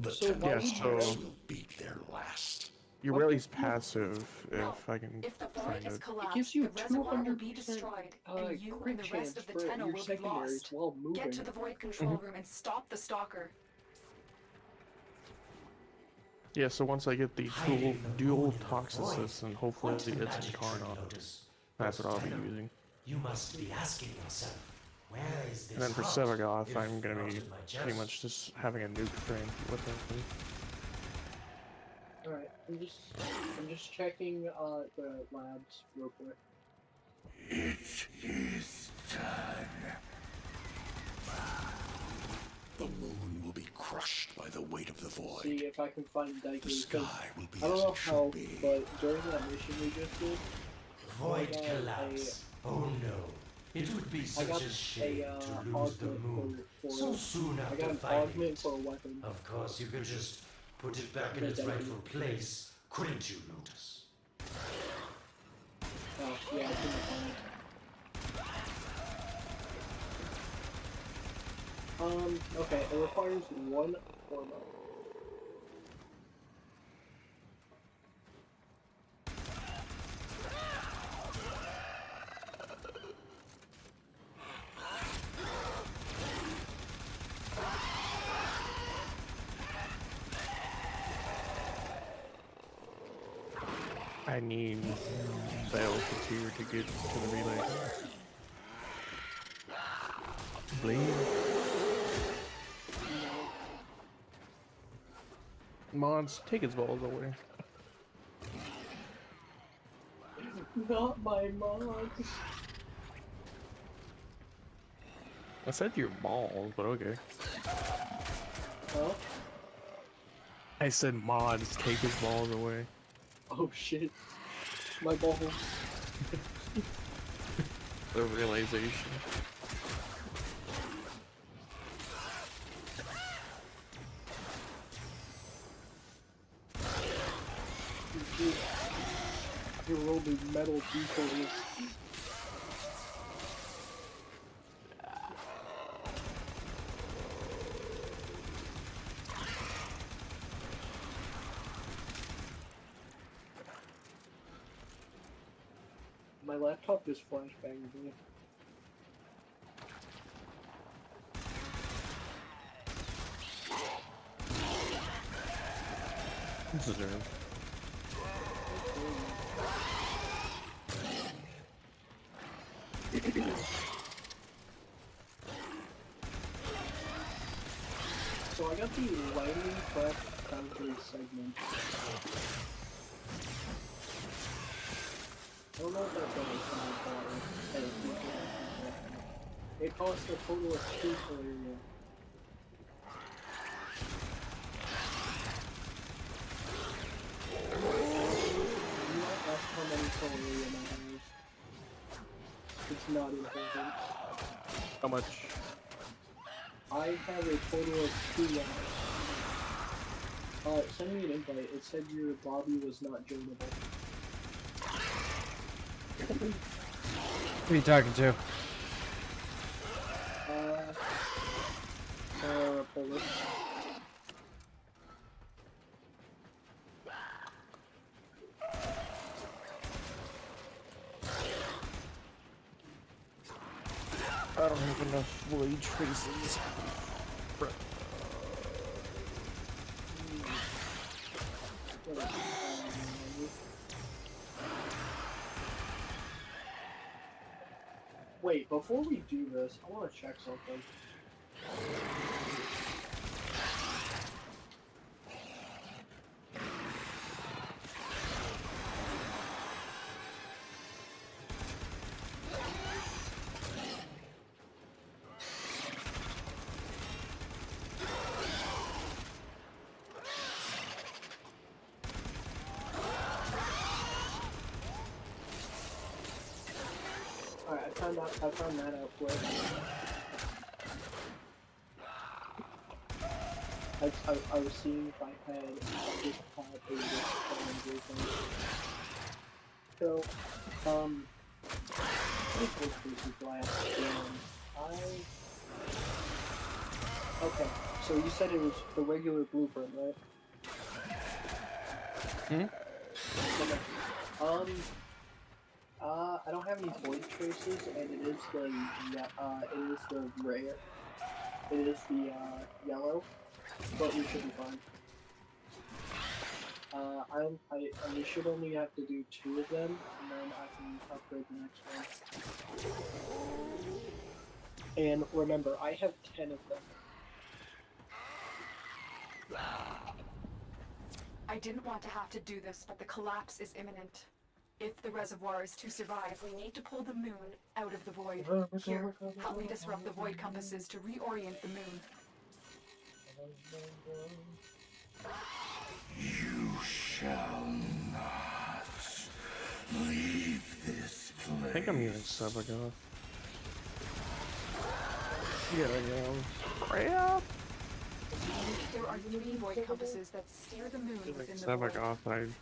The So why would you Tempestars know? will beat their last. You release passive if I can If the void find is it. It collapsed, gives you the reservoir will 200% be destroyed, and you crit and the rest chance of the for tunnel your will be secondaries lost. while moving. Get to the void control room and stop the stalker. Yeah, so once I get the dual Toxicus and hopefully What it's magic trick Incarnate, notice? that's what I'll be Tenno, using. You must be asking yourself, where is this And then for heart, Sevagoth, if I'm gonna not be in my pretty chest? much just having a nuke frame with him. Alright, I'm just checking the labs real quick. It is done. The moon will be crushed by the weight of the void. See if I can find Daiku. The sky will be I don't as know it how, should be. but during that mission we just did, Void I got collapse. Oh no. It would be I such got a shame a to lose the augment moon for so soon I after got an finding augment it. for a weapon. Of course, you could just put it back in its rightful place, couldn't you, Lotus? Oh, yeah, I couldn't find it. Okay, it requires one hormone. I need Biotic here to get to the relay. Bleed. Mods, take his balls away. Not my mods. I said your balls, but okay. Huh? I said mods, take his balls away. Oh shit. My balls. The realization. You rolled me metal d4s. My laptop just flashbanged me. This is deserved. So I got the lightning prep foundry segment. I don't know what that does. It costs a total of 2 Calarium. You might ask how many Calarium I have. It's not important. How much? I have a total of 2 left. Send me an invite. It said your lobby was not joinable. Who are you talking to? Polish. I don't have enough blade traces. Wait, before we do this, I want to check something. Alright, I found that out quick. I was seeing if I had this path or this thing. So, this was glass. Okay, so you said it was the regular blueprint, right? Hmm? Okay. I don't have any void traces, and it is the rare. It is the yellow, but we should be fine. We should only have to do 2 of them, and then I can upgrade the next one. And remember, I have 10 of them. I didn't want to have to do this, but the collapse is imminent. If the reservoir is to survive, we need to pull the moon out of the void. Here, help me disrupt the void compasses to reorient the moon. You shall not leave this place. I think I'm using Subsuming. Yeah, crap. There are 3 void compasses that steer the moon within the void.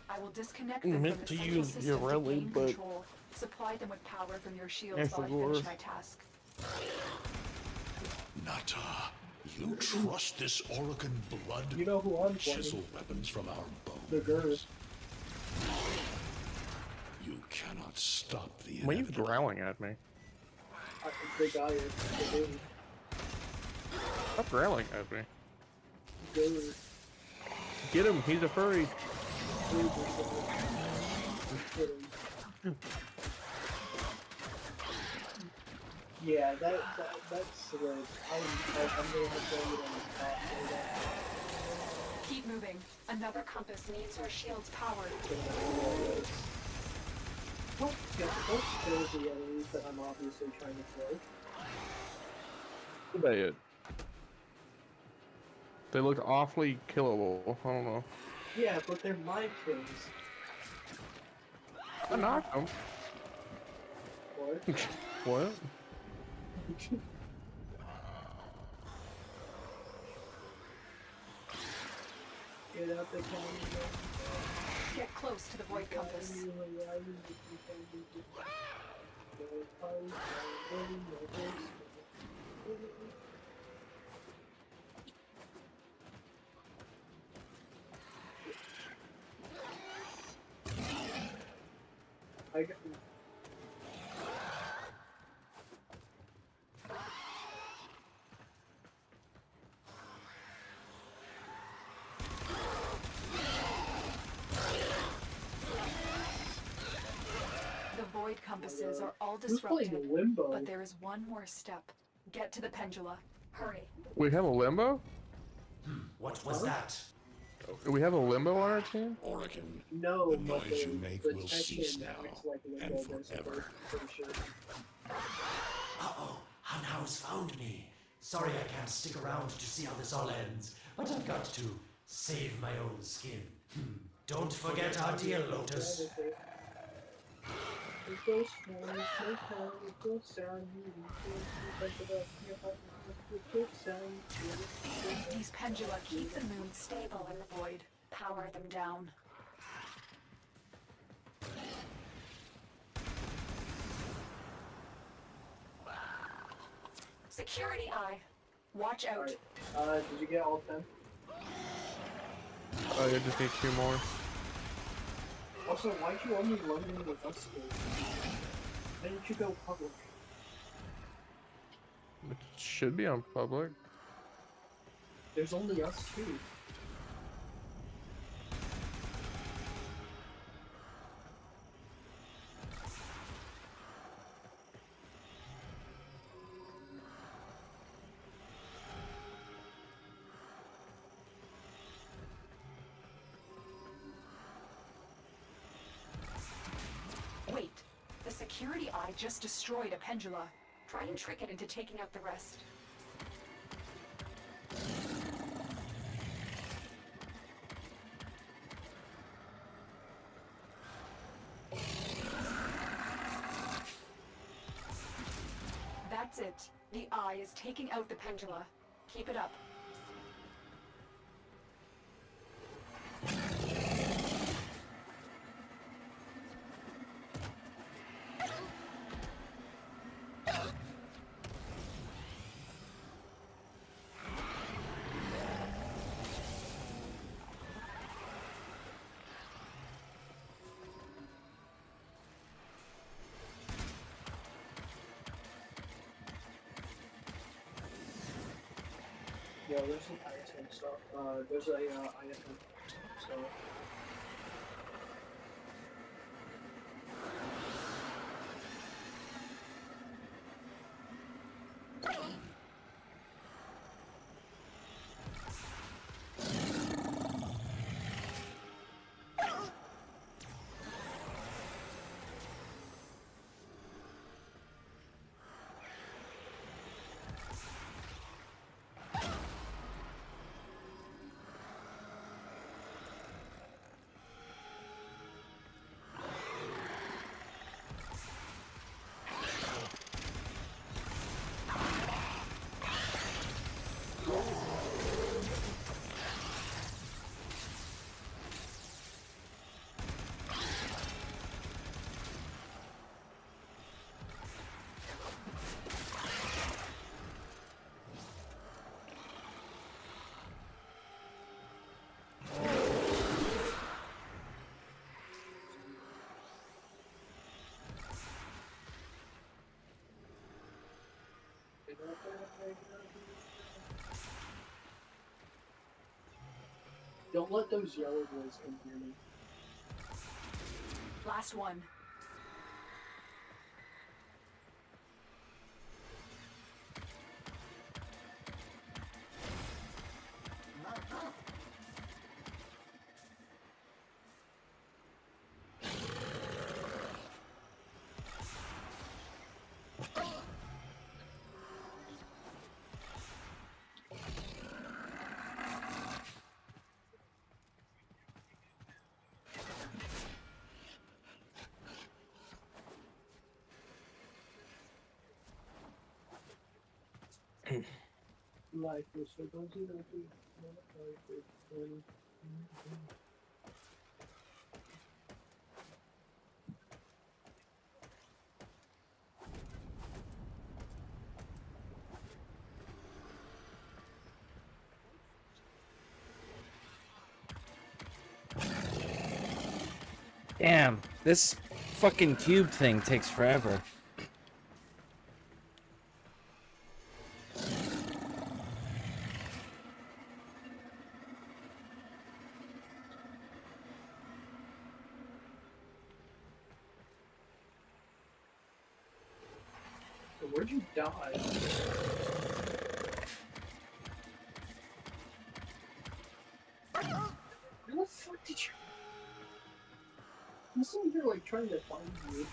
I will disconnect I them meant from the to central use system to Rally, gain but control. Supply them with power from your shields I while I forgot. finish my task. Nata, you trust this Orokin blood? You know who I'm Chisel weapons from our bones. The Gurs. You cannot stop the Why are you growling at me? The guy is the dude. Stop growling at me. Gurs. Get him, he's a furry. Yeah, that's good. I'm gonna have to go on the top for that. Keep moving. Another compass needs your shields powered. Don't kill the enemies that I'm obviously trying to kill. What about it? They look awfully killable. I don't know. Yeah, but they're my kills. I knocked them. What? What? Get out the cannon. Get close to the void compass. I got. The void compasses are all Who's playing disrupted, Limbo? but there is one more step. Get to the pendula. Hurry. We have a limbo? What was that? Do we have a limbo on our team? Orokin, No, the but noise you make will cease now like and forever. Pretty sure. Uh-oh, Hunhouse found me. Sorry I can't stick around to see how this all ends, but I've got to save my own skin. Don't forget our deal, Lotus. These pendula keep the moon stable in the void. Power them down. Security eye. Watch out. Right. Did you get all 10? Oh, I just need 2 more. Also, why'd you only London with us here? Why didn't you go public? It should be on public. There's only us two. Wait. The security eye just destroyed a pendula. Try and trick it into taking out the rest. That's it. The eye is taking out the pendula. Keep it up. Yeah, there's some ISM stuff. There's a ISM stuff. Don't let those yellow boys come near me. Last one. Life is so cozy, life is funny. Damn, this fucking cube thing takes forever. So where'd you die? Where the fuck did you? I'm sitting here like trying to find you.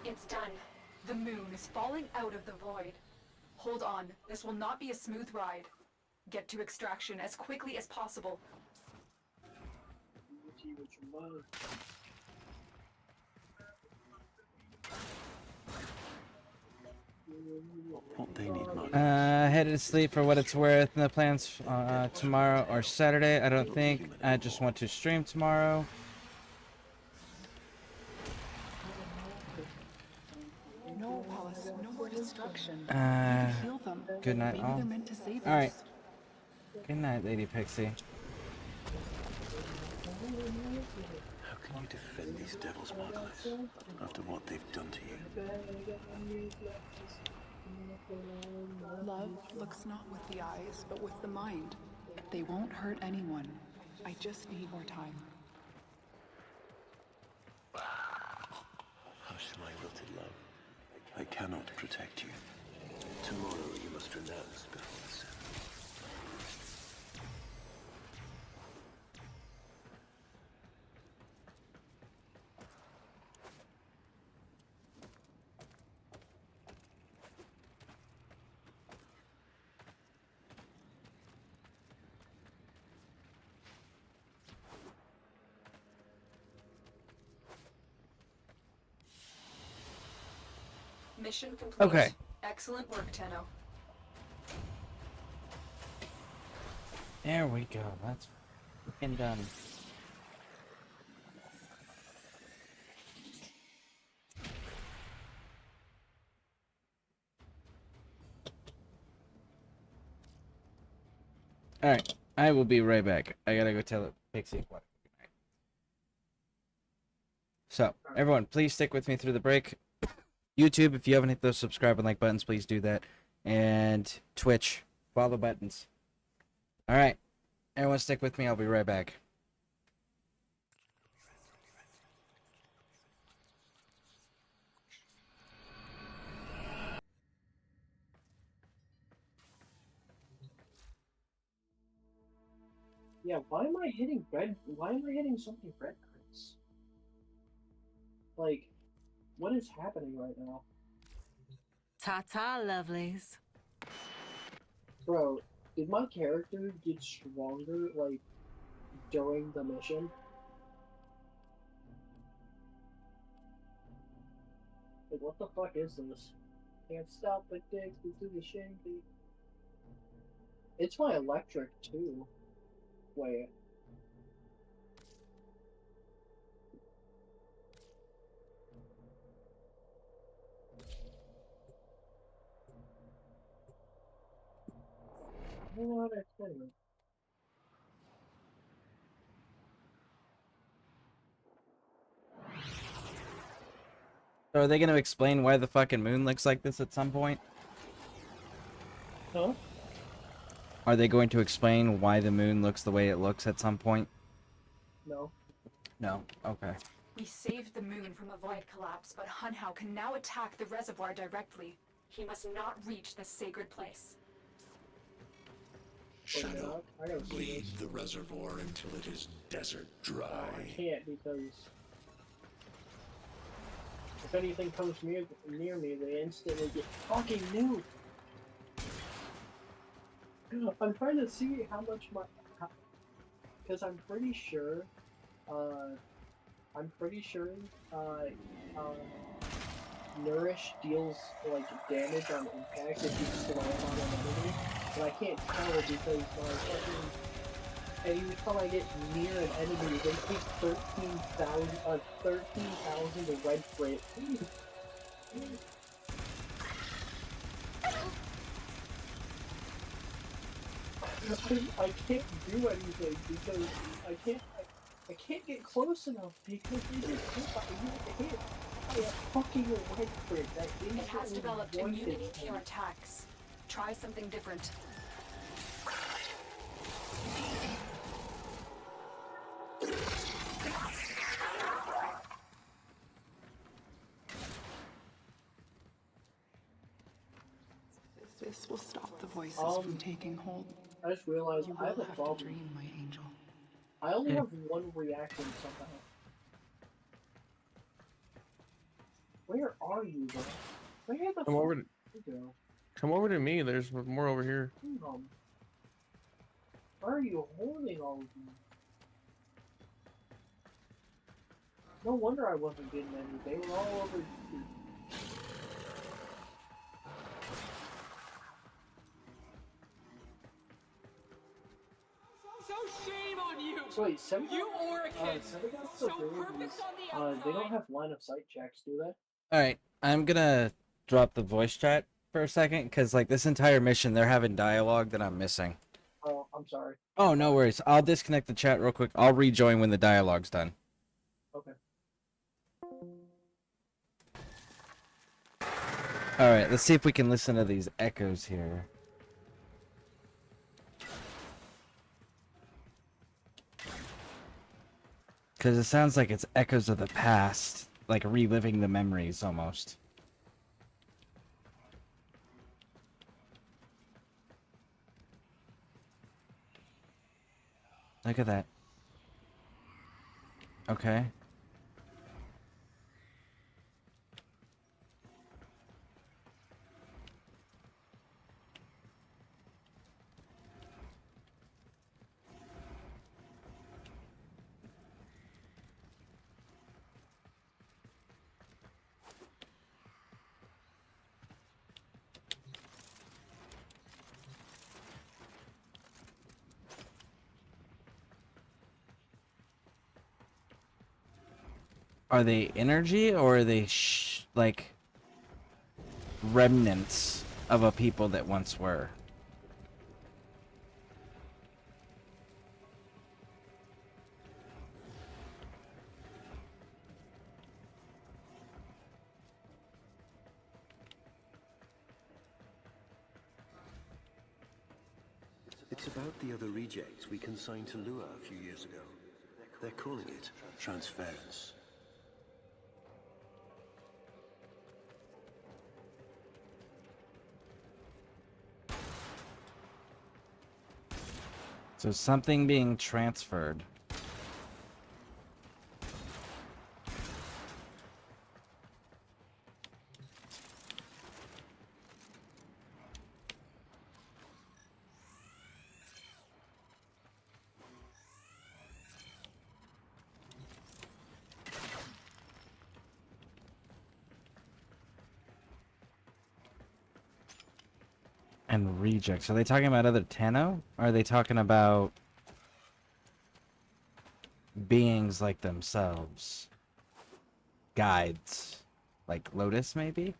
It's done. The moon is falling out of the void. Hold on, this will not be a smooth ride. Get to extraction as quickly as possible. What they need most. Headed to sleep for what it's worth. No plans tomorrow or Saturday, I don't think. I just want to stream tomorrow. No, Hollis, no more destruction. Kill them. Good night, Maybe all. they're meant to save Alright. us. Good night, Lady Pixie. How can you defend these devil smugglers after what they've done to you? Love looks not with the eyes, but with the mind. They won't hurt anyone. I just need more time. Hush, my wilted love. I cannot protect you. Tomorrow you must renounce before the sun. Mission complete. Okay. Excellent work, Tenno. There we go. That's fucking done. Alright, I will be right back. I gotta go tell Pixie what. So, everyone, please stick with me through the break. YouTube, if you haven't hit those subscribe and like buttons, please do that. and Twitch. Follow buttons. All right, everyone, stick with me. I'll be right back. Yeah, why am I hitting red? Why am I hitting so many red crits? Like, what is happening right now? Ta-ta, lovelies. Bro, did my character get stronger, like, during the mission? Like, what the fuck is this? Can't stop addicted to the shanky. It's my electric, too. Wait. I don't know how to explain it. So are they going to explain why the fucking moon looks like this at some point? Huh? Are they going to explain why the moon looks the way it looks at some point? No. No. Okay. We saved the moon from a void collapse, but Hunhao can now attack the reservoir directly. He must not reach this sacred place. Shadow, bleed the reservoir until it is desert dry. I can't because if anything comes near me, they instantly get fucking nuked. I'm trying to see how much my, because I'm pretty sure, Nourish deals like damage on impact if you slam on an enemy, but I can't tell because my fucking every time I get near an enemy, they take 13,000 of red crit. I can't do anything because I can't get close enough because they just hit by a fucking red crit that It has instantly developed one-hits immunity to me. your attacks. Try something different. This will stop the voices from taking hold. I just realized You I have will a have problem. to dream, my angel. I only have one reacting somehow. Where are you, bro? Where the Come fuck over did you go? Come over to me. There's more over here. Why are you holding all of them? No wonder I wasn't getting any. They were all over here. So shame on you! So wait, You Oricans! So purpose on the outside! they don't have line of sight checks, do they? All right, I'm gonna drop the voice chat for a second because like this entire mission, they're having dialogue that I'm missing. Oh, I'm sorry. Oh, no worries. I'll disconnect the chat real quick. I'll rejoin when the dialogue's done. Okay. All right, let's see if we can listen to these echoes here. Because it sounds like it's echoes of the past, like reliving the memories almost. Look at that. Okay. Are they energy or are they like remnants of a people that once were? What's about the other rejects we consigned to Lua a few years ago? They're calling it transference. So something being transferred. And rejects. Are they talking about other Tenno? Or are they talking about beings like themselves? Guides. Like Lotus, maybe?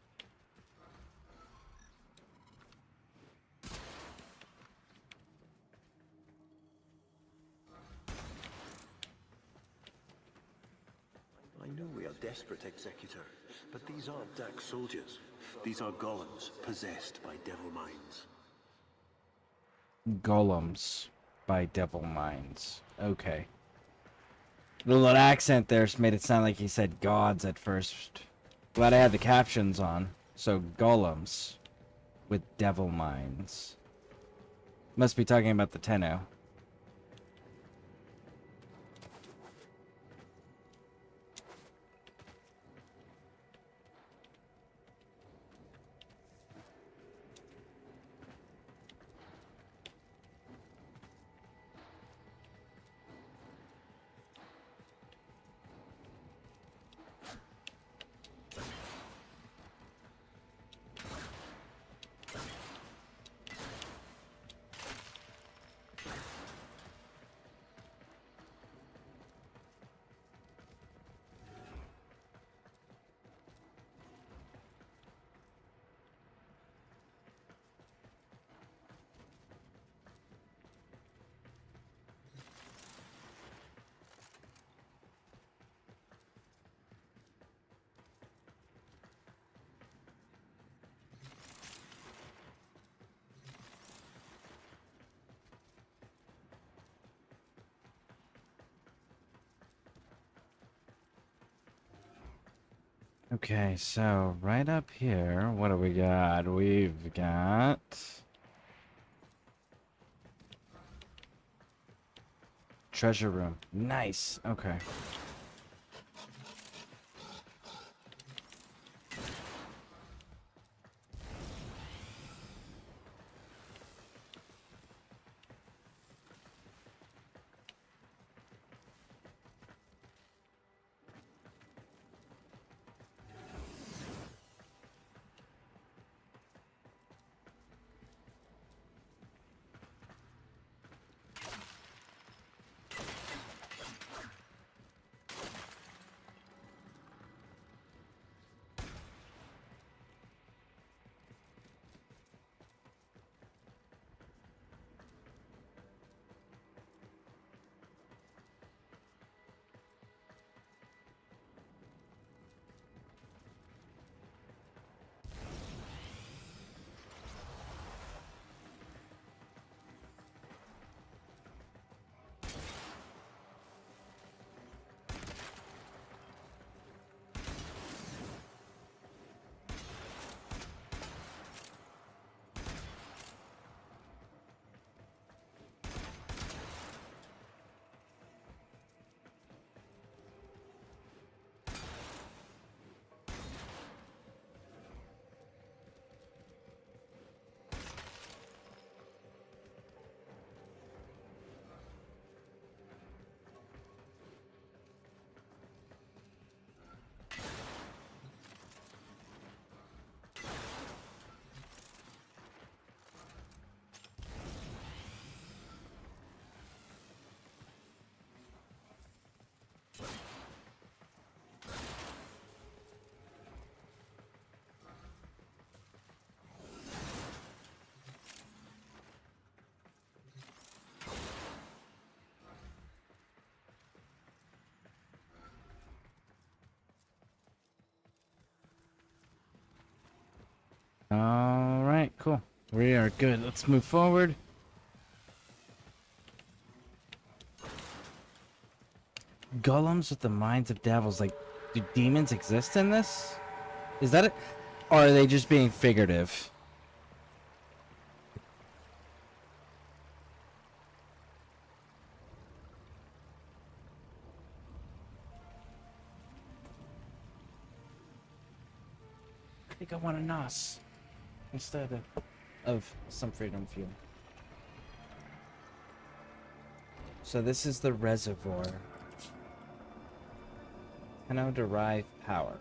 I know we are desperate, Executor, but these aren't Dark Soldiers. These are golems possessed by devil minds. Golems by devil minds. Okay. The little accent there made it sound like he said gods at first. Glad I had the captions on. So, golems with devil minds. Must be talking about the Tenno. Okay, so right up here, what do we got? We've got treasure room. Nice. Okay. All right, cool. We are good. Let's move forward. Golems with the minds of devils. Like, do demons exist in this? Is that it? Or are they just being figurative? I think I want a NOS instead of some freedom fuel. So this is the reservoir. Derive power.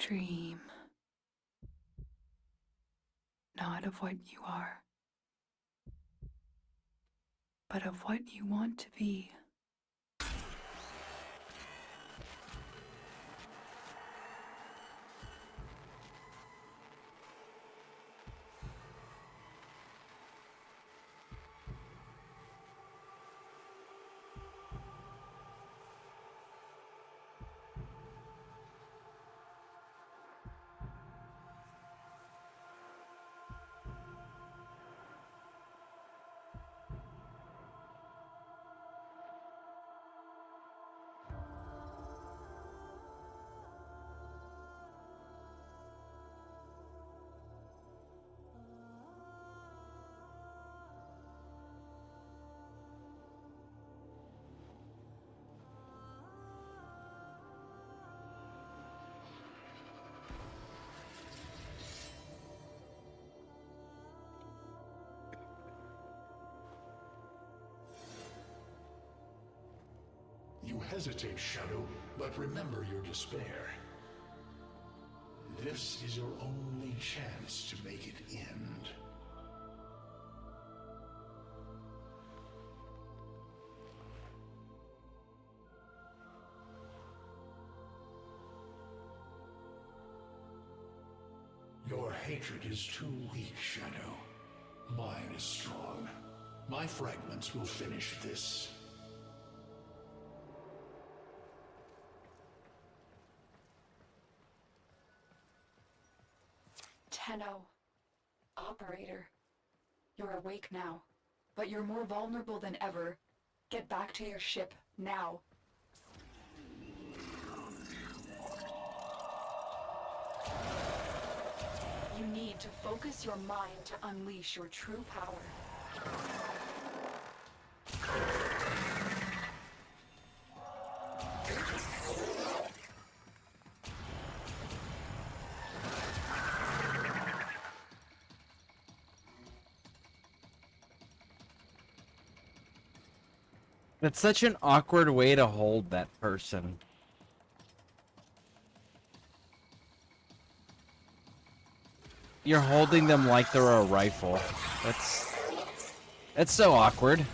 Dream. Not of what you are, but of what you want to be. You hesitate, Shadow, but remember your despair. This is your only chance to make it end. Your hatred is too weak, Shadow. Mine is strong. My fragments will finish this. Tenno. Operator. You're awake now, but you're more vulnerable than ever. Get back to your ship, now. You need to focus your mind to unleash your true power. It's such an awkward way to hold that person. You're holding them like they're a rifle. That's so awkward.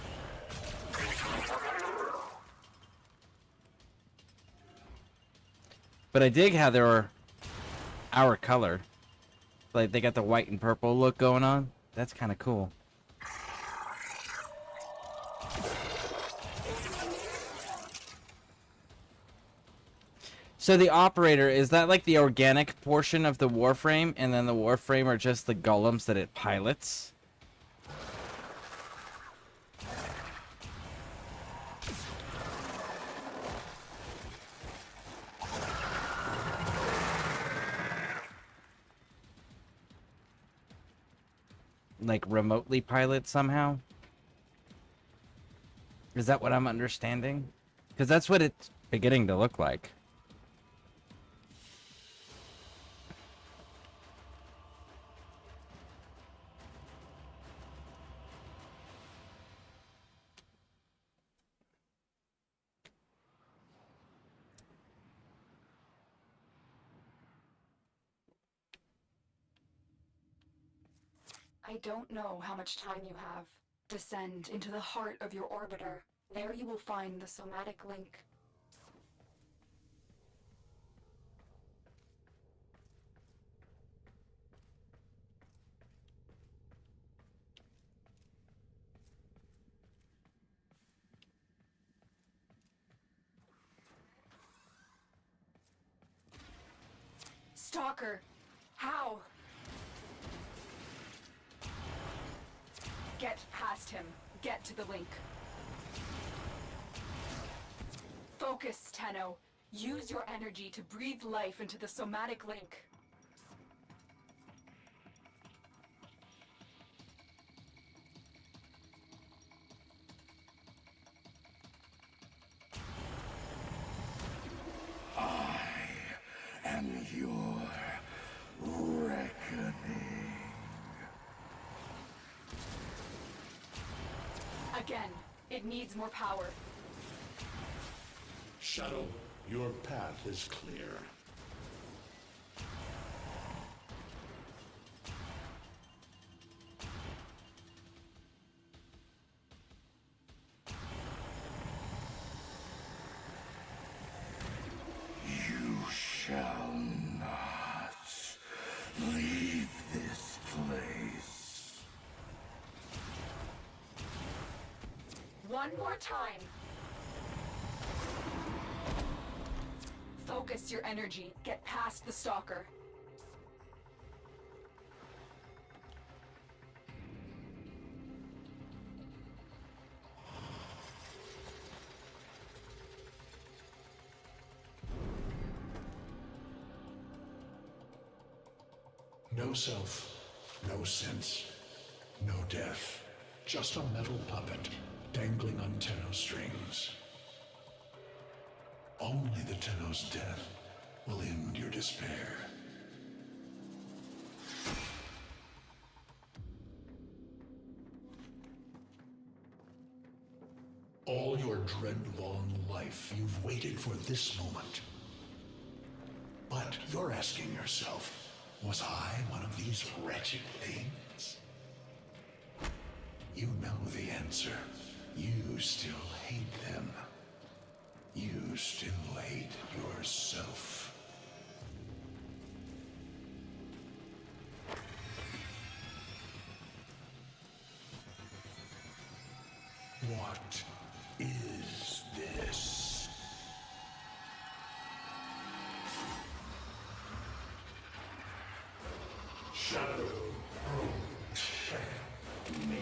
But I dig how they're our color. Like they got the white and purple look going on. That's kind of cool. So the operator, is that like the organic portion of the Warframe, and then the Warframe are just the golems that it pilots? Like remotely pilot somehow? Is that what I'm understanding? Because that's what it's beginning to look like. I don't know how much time you have. Descend into the heart of your orbiter. There you will find the somatic link. Stalker! How? Get past him. Get to the link. Focus, Tenno. Use your energy to breathe life into the somatic link. And your reckoning. Again, it needs more power. Shadow, your path is clear. You shall not leave this place. One more time. Focus your energy. Get past the stalker. No self, no sense, no death. Just a metal puppet dangling on Tenno strings. Only the Tenno's death will end your despair. All your dread-long life, you've waited for this moment. But you're asking yourself, was I one of these wretched things? You know the answer. You still hate them. You still hate yourself. What is this? Shadow, protect me.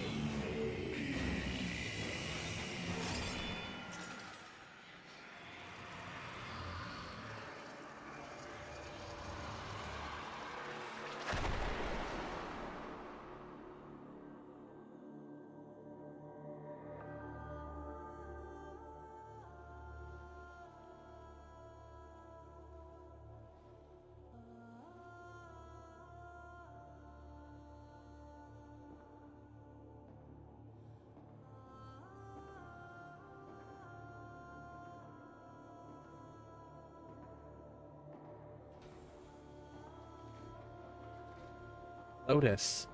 Lotus.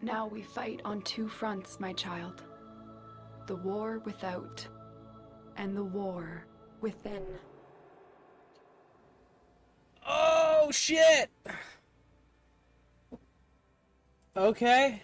Now we fight on two fronts, my child. The war without, and the war within. Oh shit! Okay.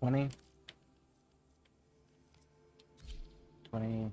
20. 20.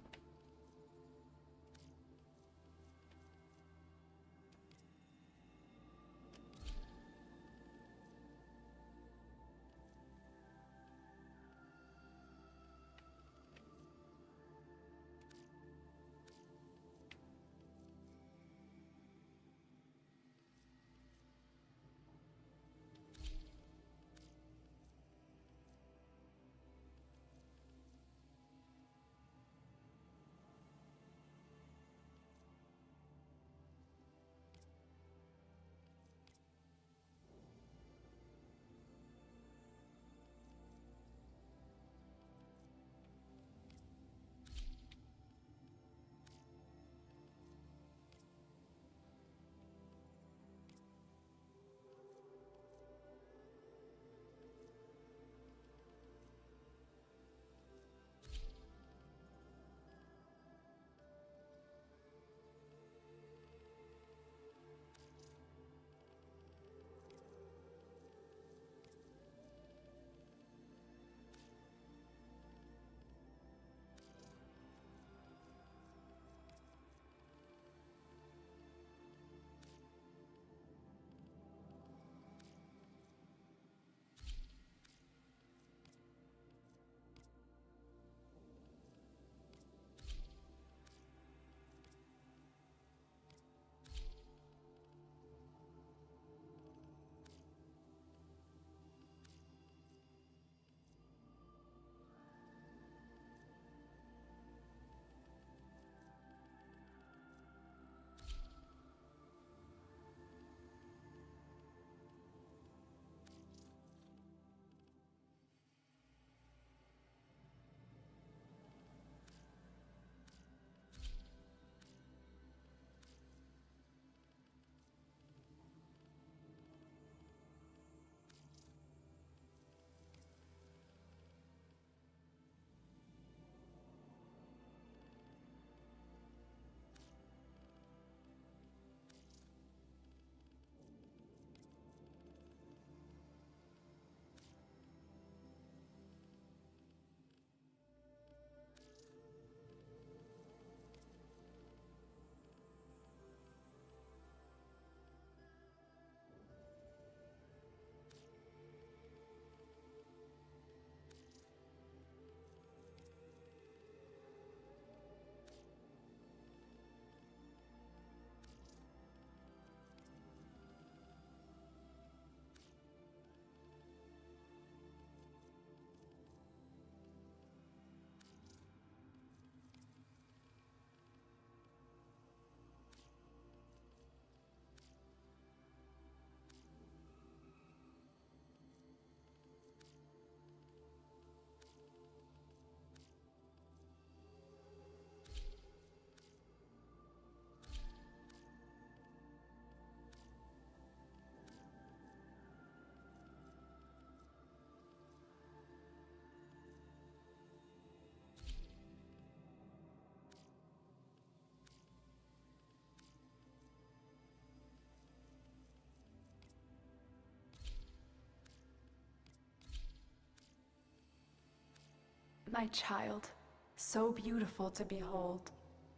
My child, so beautiful to behold.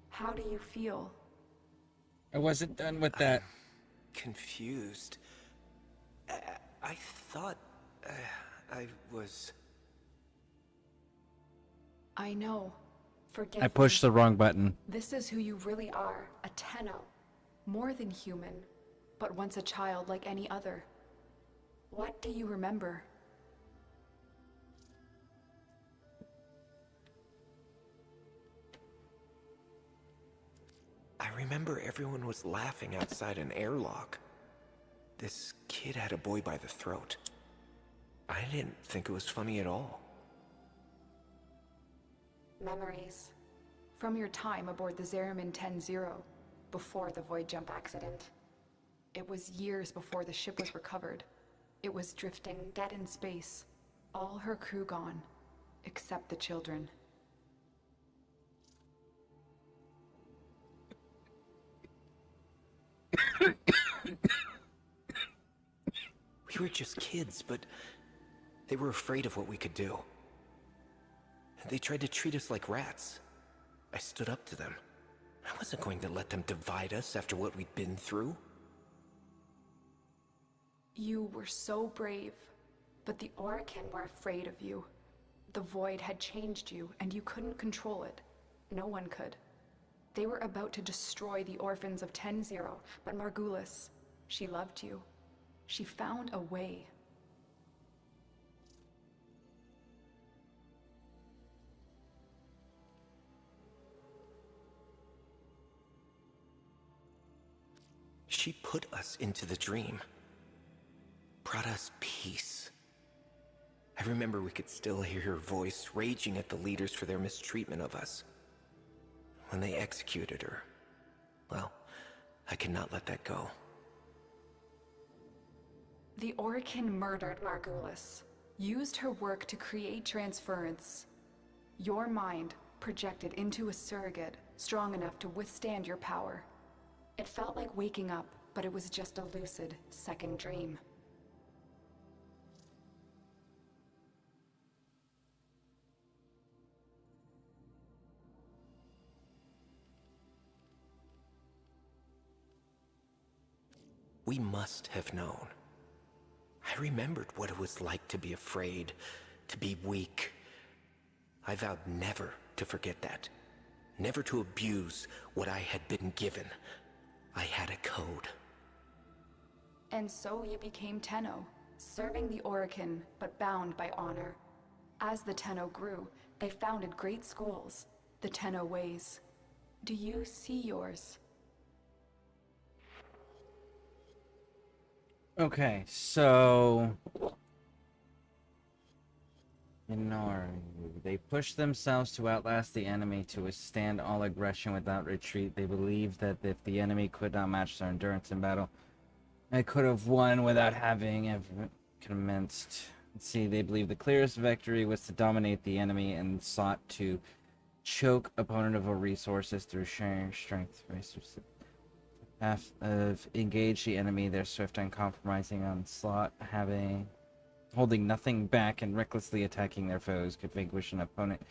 How do you feel? I wasn't done with that. Confused. I thought I was. I know. Forgive I pushed me. the wrong button. This is who you really are, a Tenno. More than human, but once a child like any other. What do you remember? I remember everyone was laughing outside an airlock. This kid had a boy by the throat. I didn't think it was funny at all. Memories. From your time aboard the Zeramin 10-0, before the void jump accident. It was years before the ship was recovered. It was drifting dead in space. All her crew gone, except the children. We were just kids, but They were afraid of what we could do. They tried to treat us like rats. I stood up to them. I wasn't going to let them divide us after what we'd been through. You were so brave, but the Orokin were afraid of you. The Void had changed you, and you couldn't control it. No one could. They were about to destroy the orphans of 10-0, but Margulis, she loved you. She found a way. She put us into the dream. Brought us peace. I remember we could still hear her voice raging at the leaders for their mistreatment of us. When they executed her, well, I cannot let that go. The Orokin murdered Margulis, used her work to create transference. Your mind projected into a surrogate strong enough to withstand your power. It felt like waking up, but it was just a lucid second dream. We must have known. I remembered what it was like to be afraid, to be weak. I vowed never to forget that. Never to abuse what I had been given. I had a code. And so you became Tenno, serving the Orokin, but bound by honor. As the Tenno grew, they founded great schools, the Tenno ways. Do you see yours? Okay, so they push themselves to outlast the enemy to withstand all aggression without retreat. They believed that if the enemy could not match their endurance in battle, they could have won without having ever commenced. Let's see, they believed the clearest victory was to dominate the enemy and sought to choke opponent of resources through sharing strength. Of engage the enemy, their swift uncompromising onslaught, holding nothing back and recklessly attacking their foes, could vanquish an opponent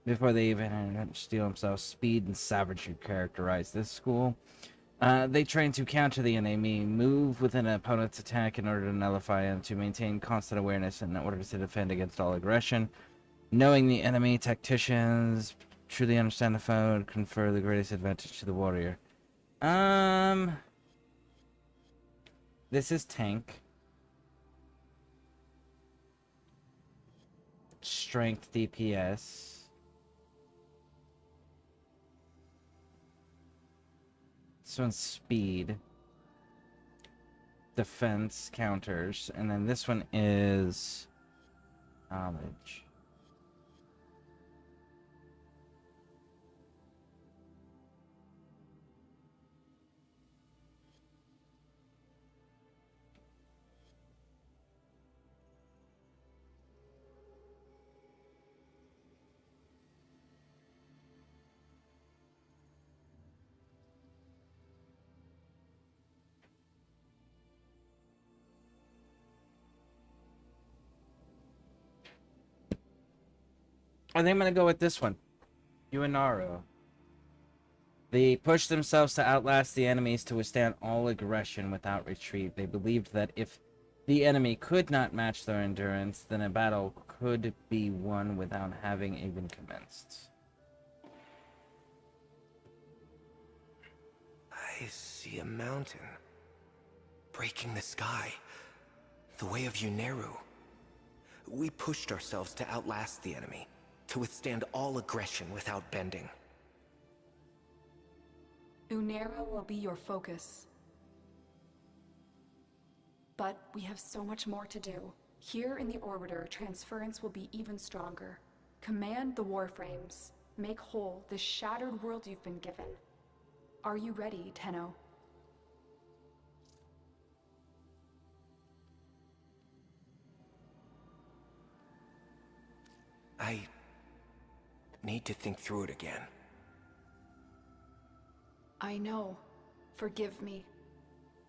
before they even steal themselves. Speed and savagery characterize this school. They train to counter the enemy, move within an opponent's attack in order to nullify and to maintain constant awareness in order to defend against all aggression. Knowing the enemy, tacticians truly understand the foe and confer the greatest advantage to the warrior. This is tank. Strength DPS. This one's speed. Defense counters. And then this one is knowledge. I think I'm gonna go with this one. Uenaru. They pushed themselves to outlast the enemies to withstand all aggression without retreat. They believed that if the enemy could not match their endurance, then a battle could be won without having even commenced. I see a mountain. Breaking the sky. The way of Uenaru. We pushed ourselves to outlast the enemy. To withstand all aggression without bending. Uenaru will be your focus. But we have so much more to do. Here in the Orbiter, transference will be even stronger. Command the Warframes. Make whole this shattered world you've been given. Are you ready, Tenno? I need to think through it again. I know. Forgive me.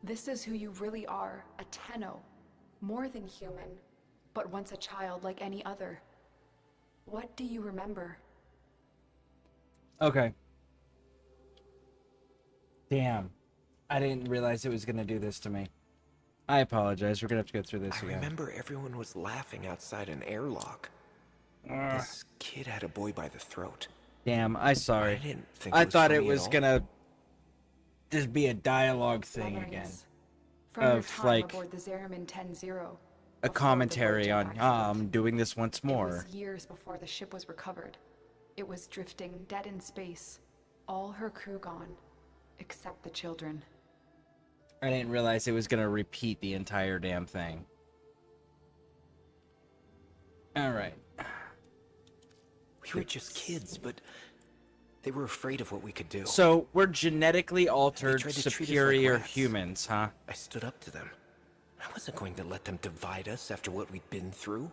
This is who you really are, a Tenno. More than human. but once a child like any other. What do you remember? Okay. Damn. I didn't realize it was gonna do this to me. I apologize. We're gonna have to go through this I again. remember everyone was laughing outside an airlock. This kid had a boy by the throat. Damn, I'm sorry. I didn't think I it was thought it funny at was all. gonna just be a dialogue thing again. Memories. From your Of time like aboard the Zeramin 10-0. a commentary on, I'm doing this once It more. was years before the ship was recovered. It was drifting dead in space. All her crew gone, except the children. I didn't realize it was gonna repeat the entire damn thing. Alright. We were just kids, but they were afraid of what we could do. So, we're genetically altered tried to treat us like superior rats. humans, huh? I stood up to them. I wasn't going to let them divide us after what we'd been through.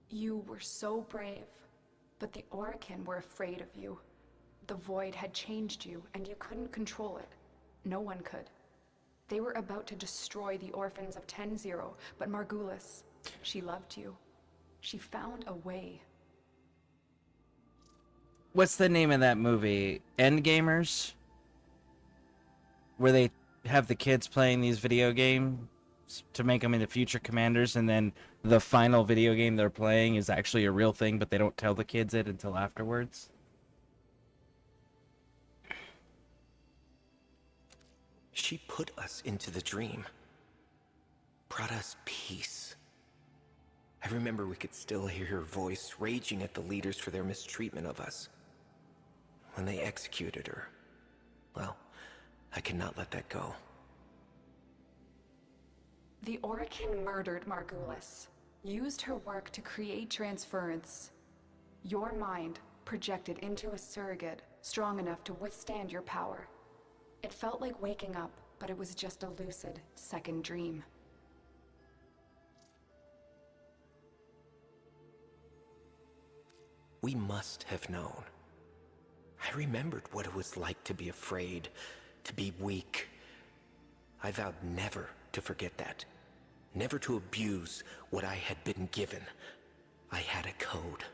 You were so brave, but the Orokin were afraid of you. The Void had changed you, and you couldn't control it. No one could. They were about to destroy the orphans of 10-0, but Margulis, she loved you. She found a way. What's the name of that movie? Endgamers? Where they have the kids playing these video games to make them into future commanders, and then the final video game they're playing is actually a real thing, but they don't tell the kids it until afterwards. She put us into the dream. Brought us peace. I remember we could still hear her voice raging at the leaders for their mistreatment of us. When they executed her, well, I could not let that go. The Orokin murdered Margulis, used her work to create transference. Your mind projected into a surrogate strong enough to withstand your power. It felt like waking up, but it was just a lucid second dream. We must have known. I remembered what it was like to be afraid, to be weak. I vowed never to forget that. Never to abuse what I had been given. I had a code.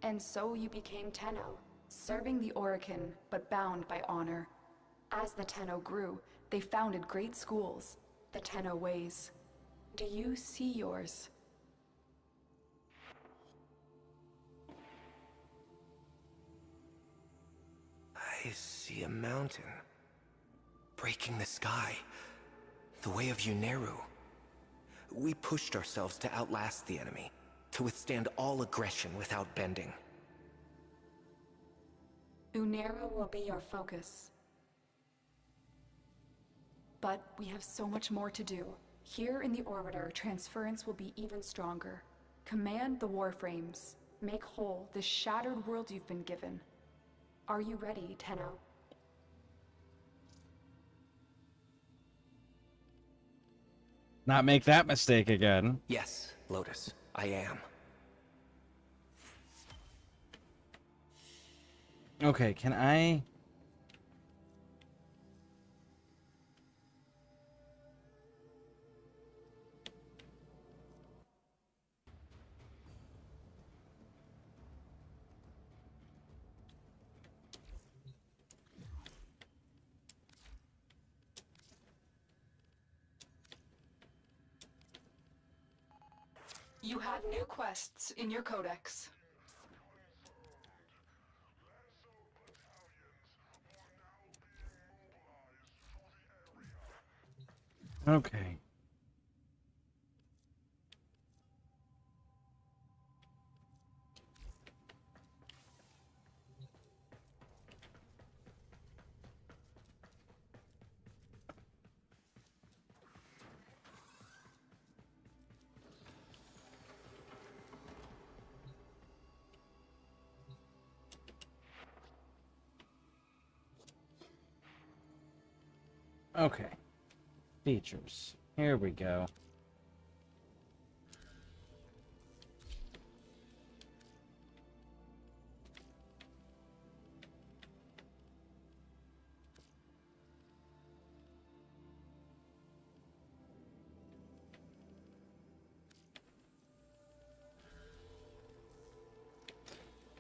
And so you became Tenno, serving the Orokin, but bound by honor. As the Tenno grew, they founded great schools, the Tenno ways. Do you see yours? I see a mountain. Breaking the sky. The way of Uneru. We pushed ourselves to outlast the enemy. To withstand all aggression without bending. Uneru will be your focus. But we have so much more to do. Here in the Orbiter, transference will be even stronger. Command the Warframes. Make whole this shattered world you've been given. Are you ready, Tenno? Not make that mistake again. Yes, Lotus, I am. Okay, can I... You have new quests in your codex. Okay. Okay. Features. Here we go.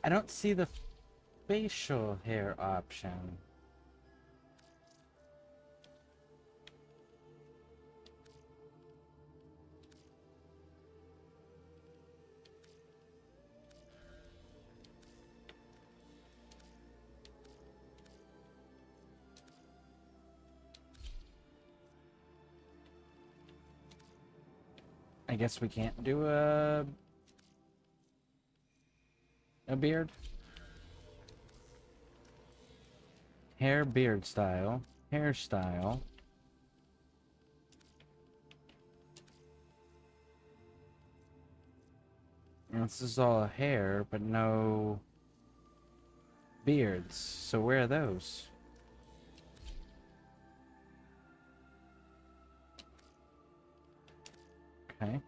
I don't see the facial hair option. I guess we can't do a beard. Hair, beard style, hairstyle. And this is all hair, but no beards. So where are those? Okay.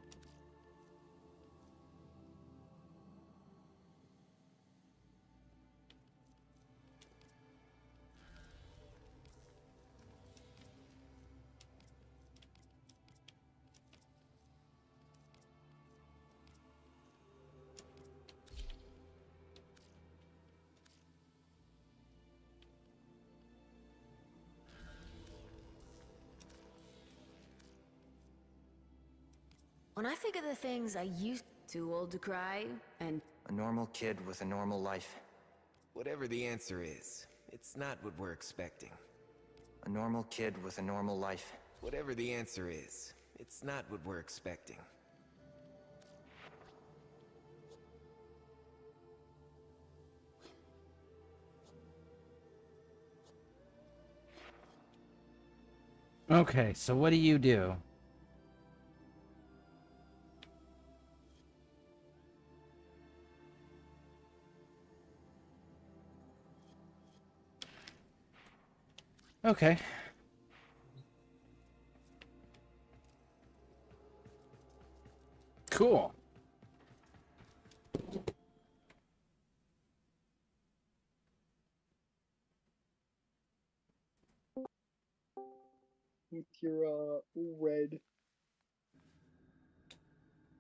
When I think of the things I used too old to cry, and A normal kid with a normal life. Whatever the answer is, it's not what we're expecting. A normal kid with a normal life. Whatever the answer is, it's not what we're expecting. Okay, so what do you do? Okay. Cool. With your red.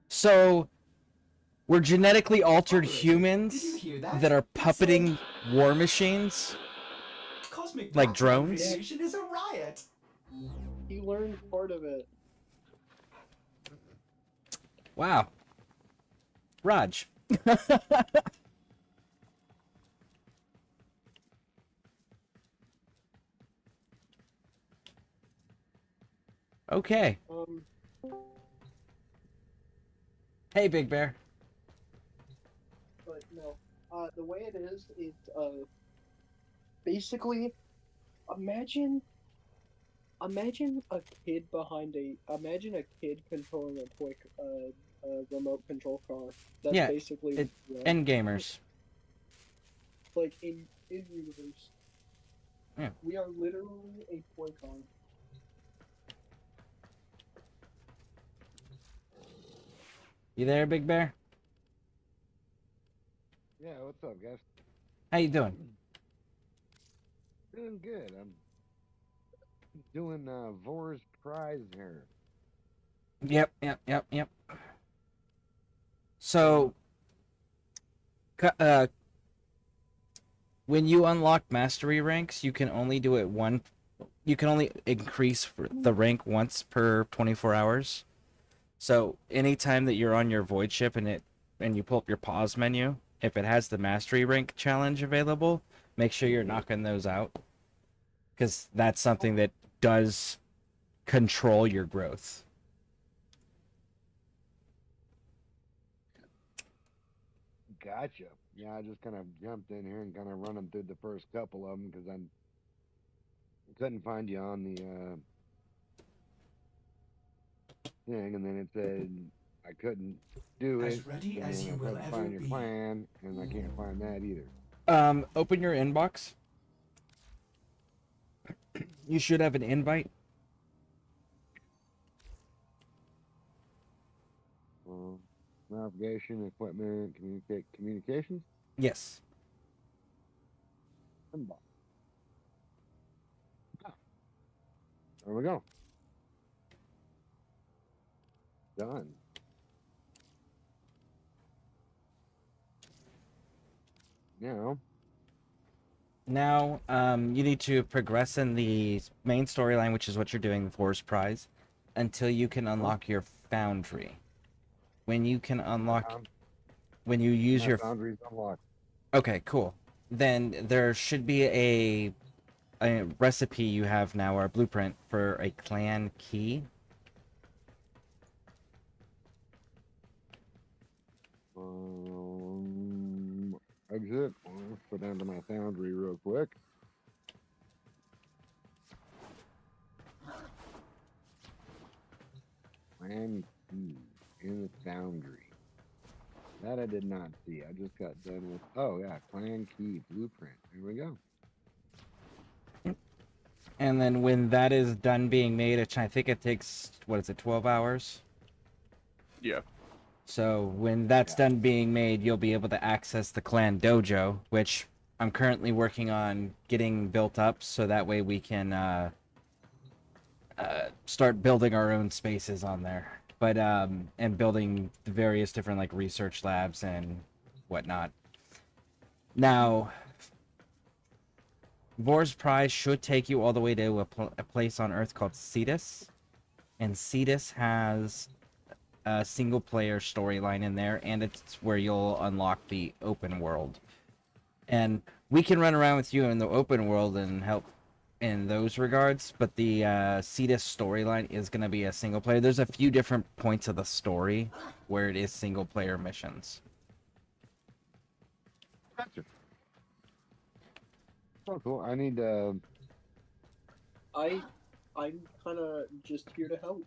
So, we're genetically altered humans Did you hear that? that are It puppeting said, war machines, Cosmic like Black drones. Creation is a riot. He learned part of it. Wow. Raj. Okay. Hey, Big Bear. But no. The way it is, basically, imagine a kid imagine a kid controlling a quick remote control car. That's Yeah, basically end gamers. like in universe. Yeah. We are literally a toy car. You there, Big Bear? Yeah, what's up, guys? How you doing? Doing good. I'm doing Vor's prize here. Yep. So, when you unlock mastery ranks, you can only do it one. You can only increase the rank once per 24 hours. So, anytime that you're on your void ship and you pull up your pause menu, if it has the mastery rank challenge available, make sure you're knocking those out, because that's something that does control your growth. Gotcha. Yeah, I just kind of jumped in here and kind of running through the first couple of them because I couldn't find you on the thing, and then it said I couldn't do it. As ready and as then you I will couldn't ever find your be. plan, and I can't find that either. Open your inbox. You should have an invite. Navigation, equipment, communications. Yes. Inbox. There we go. Done. Now, Now, you need to progress in the main storyline, which is what you're doing, the Force Prize, until you can unlock your foundry. When you can unlock, when you use my your foundry's unlocked. Okay, cool. Then there should be a recipe you have now, or a blueprint for a clan key. Exit. Let's go down to my foundry real quick. Clan key in the foundry. That I did not see. I just got done with. Oh yeah, clan key blueprint. Here we go. And then when that is done being made, which I think it takes, what is it, 12 hours? Yeah. So when that's done being made, you'll be able to access the clan dojo, which I'm currently working on getting built up, so that way we can start building our own spaces on there. But and building the various different like research labs and whatnot. Now, Vor's Prize should take you all the way to a place on Earth called Cetus, and Cetus has a single player storyline in there, and it's where you'll unlock the open world. And we can run around with you in the open world and help in those regards, but the Cetus storyline is going to be a single player. There's a few different points of the story where it is single player missions. Gotcha. Oh, cool. I need to. I'm kind of just here to help.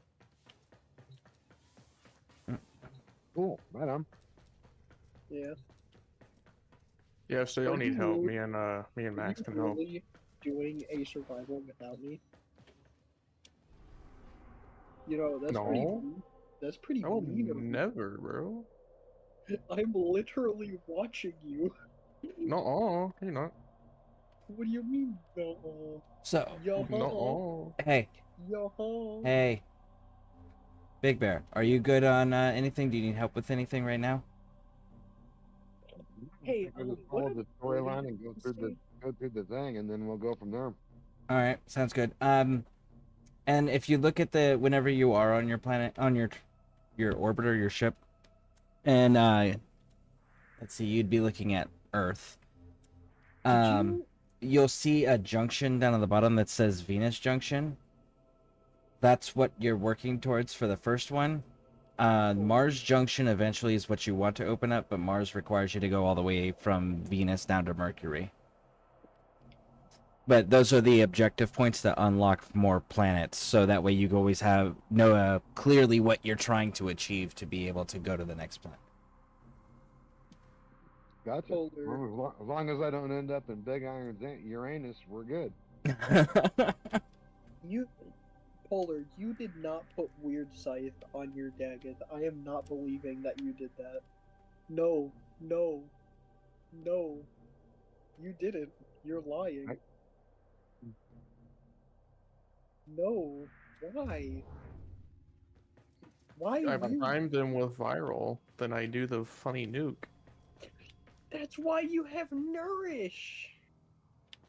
Cool. Right on. Yeah. Yeah, so you Are don't need you help. really- Me and Max Are can you help. really doing a survival without me? You know, that's pretty No. mean. That's pretty I would mean of you. never, bro. I'm literally watching you. No, you're not. What do you mean, no? So, No. hey, Yo. hey, Big Bear, are you good on anything? Do you need help with anything right now? Hey, I just what follow I'm the storyline and go through the thing, and then we'll go from there. All right, sounds good. And if you look at the whenever you are on your planet, on your orbiter, your ship, and let's see, you'd be looking at Earth. You'll see a junction down at the bottom that says Venus Junction. That's what you're working towards for the first one. Mars Junction eventually is what you want to open up, but Mars requires you to go all the way from Venus down to Mercury. But those are the objective points that unlock more planets, so that way you always know clearly what you're trying to achieve to be able to go to the next planet. Gotcha. Well, as long as I don't end up in Big Iron Uranus, we're good. Polar, you did not put Weird Scythe on your Daggett. I am not believing that you did that. No. You didn't. You're lying. No. Why? Why I you? primed them with viral, then I do the funny nuke. That's why you have Nourish.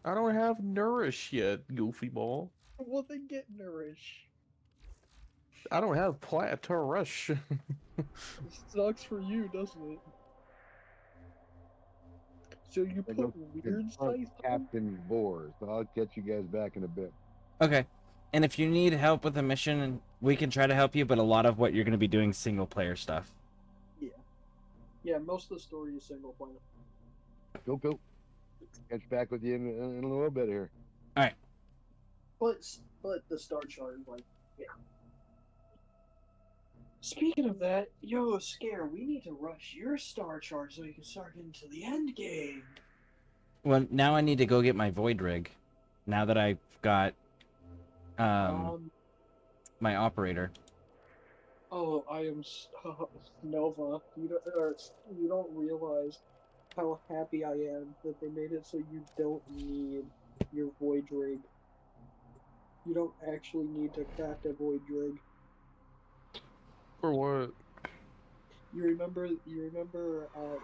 I don't have Nourish yet, goofy ball. Well, then get Nourish. I don't have Plateau Rush. Sucks for you, doesn't it? So you I put go Weird confront Scythe on? Captain Boar, so I'll catch you guys back in a bit. Okay. And if you need help with a mission, we can try to help you, but a lot of what you're going to be doing single player stuff. Yeah, most of the story is single player. Go. Catch back with you in a little bit here. All right. But the star chart, like, yeah. Speaking of that, yo, Scare, we need to rush your star chart so you can start getting to the end game. Well, now I need to go get my Void Rig. Now that I've got my operator. Oh, I am Nova. You don't realize how happy I am that they made it so you don't need your Void Rig. You don't actually need to craft a Void Rig. For what? You remember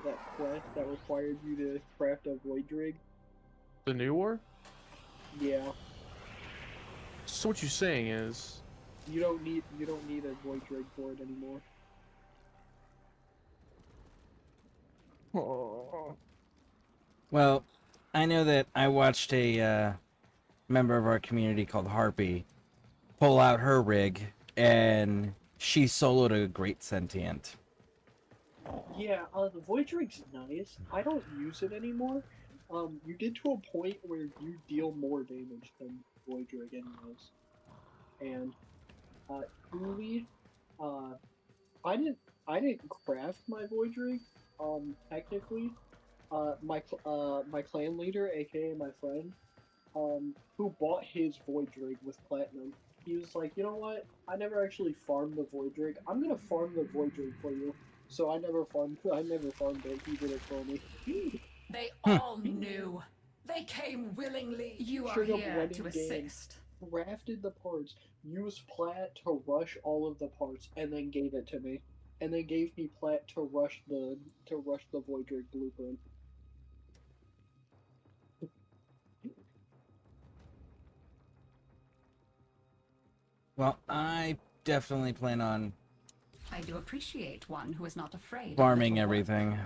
that quest that required you to craft a void rig? The new war? Yeah. So what you're saying is, You don't need a void rig for it anymore. Well, I know that I watched a member of our community called Harpy pull out her rig, and she soloed a great sentient. Yeah, the void rig's nice. I don't use it anymore. You get to a point where you deal more damage than void rig anyways. And truly, I didn't craft my void rig. Technically, my clan leader, aka my friend, who bought his void rig with platinum. He was like, you know what? I never actually farmed the void rig. I'm gonna farm the void rig for you. So I never farmed it. He did it for me. They all knew. They came willingly. You are Straight up here wedding to game. assist. Crafted the parts, used plat to rush all of the parts, and then gave it to me. And then gave me plat to rush the void rig blueprint. Well, I definitely plan on I do appreciate one who is not afraid. of farming little work. everything.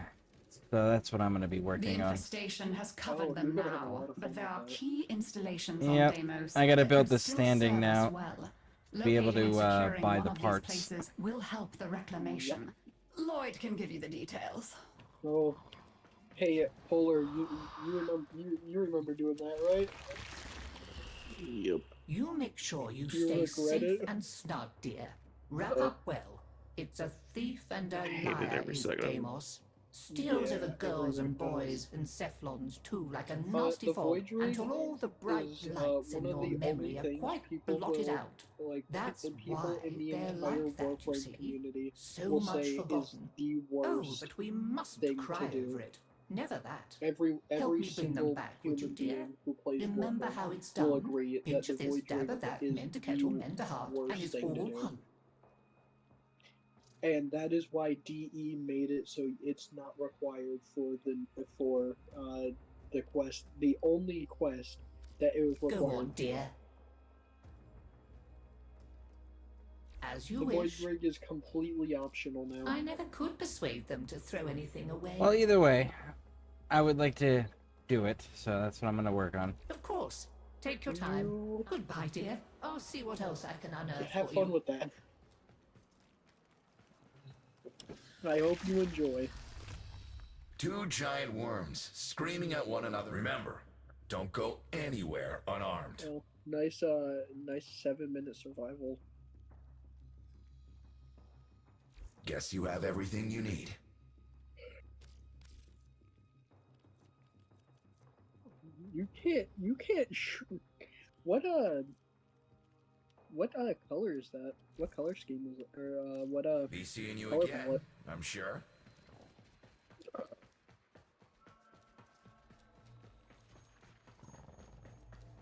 So that's what I'm going to be The working on. infestation has covered them now, but there are key installations Yep, on Deimos. I gotta that build can the still standing serve us now. well. Be able Locating and to securing buy one the of these parts. places will help the reclamation. Lloyd can give you the details. Oh, hey, Polar, you remember doing that, right? Yep. You make sure you You stay regret safe it? and snug, dear. Wrap up well. It's a thief and a hate it liar, every is second. Deimos. Steals Yeah, other girls and everyone boys and Cephalons too, like a nasty the fog, void rig until all the bright is lights in one of your the memory only are things quite people blotted will out. like. That's And people why in the they're entire like that, you Warframe see. community So will much say is forgotten. the Oh, worst but we mustn't thing cry to do. over it. Never that. Every Help me bring them single back, would you, human dear? being who plays Remember Warframe how it's will done? agree that Pinch the of this, void dab rig of that, is mend a kettle, the mend a heart, and worst it's thing to all do. fun. And that is why DE made it so it's not required for the quest, the only quest that it was required. Go on, dear. As you The wish. void rig is completely optional now. I never could persuade them to throw anything away. Well, either way, I would like to do it, so that's what I'm going to work on. Of course. Take your time. Goodbye, dear. I'll see what else I can unearth Have for fun you. with that. I hope you enjoy. Two giant worms screaming at one another. Remember, don't go anywhere unarmed. Oh, nice 7-minute survival. Guess you have everything you need. You can't shoot. What color is that? What color scheme is it? Or what Be seeing you color again, palette? I'm sure.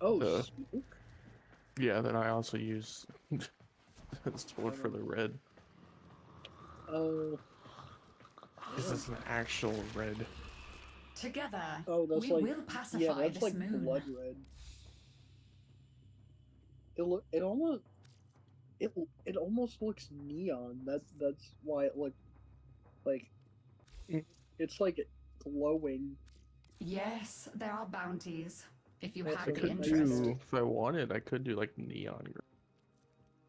Oh, Uh, smoke? Yeah, then I also use sport for the red. Oh. This is an actual red. Together, Oh, that's we like will pacify yeah, that's this like moon. blood red. It almost looks neon. That's why it looked like it's like glowing. Yes, there are bounties. If you That's have I the could interest. do, if I wanted, I could do like neon green.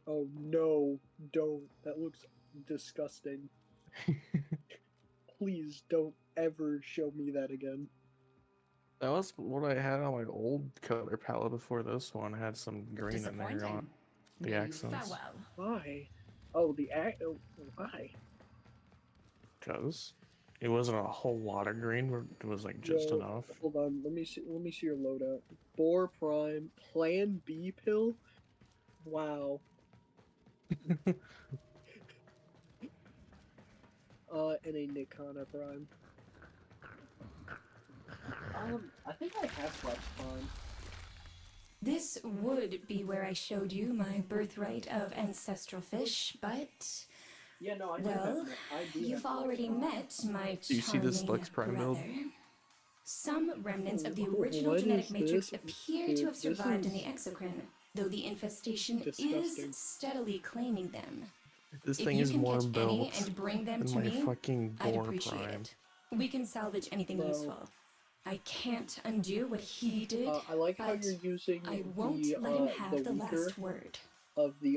Oh no, don't. That looks disgusting. Please don't ever show me that again. That was what I had on my old color palette before this one. I had some green in there on the accents. Why? Oh, why? Because it wasn't a whole lot of green, but it was like just Yo, enough. Hold on, let me see your loadout. Boar Prime, Plan B pill. Wow. And a Nikana Prime. I think I have Flex Prime. This would be where I showed you my birthright of ancestral fish, but Yeah, no, I Well, do have you've already met my Do you see this charming Lex Prime build? brother. Some remnants of the What original is genetic matrix this? appear Dude, to have this survived in the is exocrine, though the infestation disgusting. is steadily claiming them. This If thing you is can more catch any built and bring them than to my me, fucking I'd Boar appreciate Prime. it. We can salvage anything Bro. useful. I can't undo what he did, I like how but you're using I won't let him have the last word. of I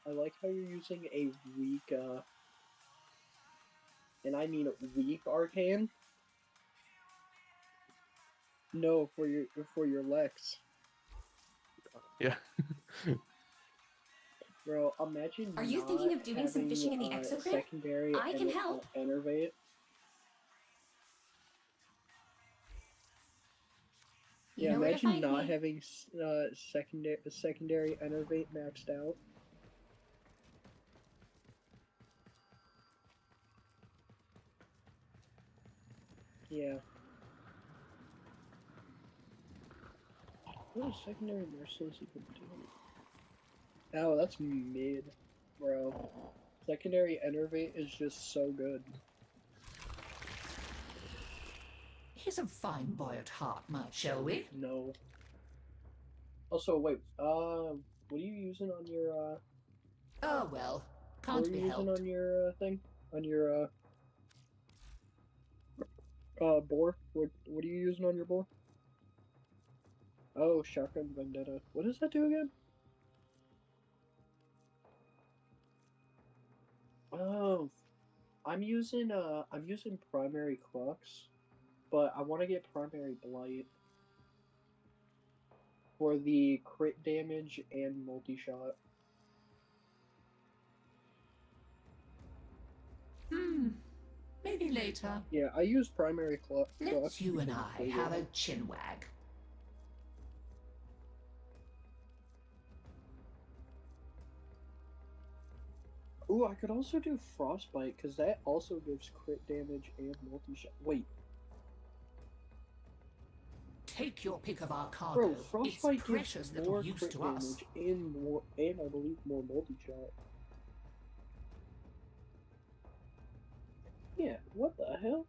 like how you're using a weak and I mean weak arcane. No, for your Lex. Yeah. Bro, imagine Are you not thinking of doing some having, fishing in the exocrine? secondary I can help. Enervate. You Yeah, know where to imagine find not me. having secondary Enervate maxed out. Yeah. What is secondary merciless even doing? Oh, that's mid, bro. Secondary Enervate is just so good. He's a fine boy at heart, shall we? No. Also, wait. What are you using on your Oh well, What can't are be you using helped. on your thing? On your boar? What are you using on your boar? Oh, Shotgun Vendetta. What does that do again? Oh, I'm using Primary Crux, but I want to get Primary Blight for the crit damage and multi-shot. Maybe later. Yeah, I use Primary Crux. Let's you and because I it's have a pretty chinwag. good. Ooh, I could also do Frostbite, because that also gives crit damage and multi-shot. Wait. Take your pick of our cargo. Bro, Frostbite It's precious gives little more use crit to us. damage and I believe more multi-shot. Yeah, what the hell?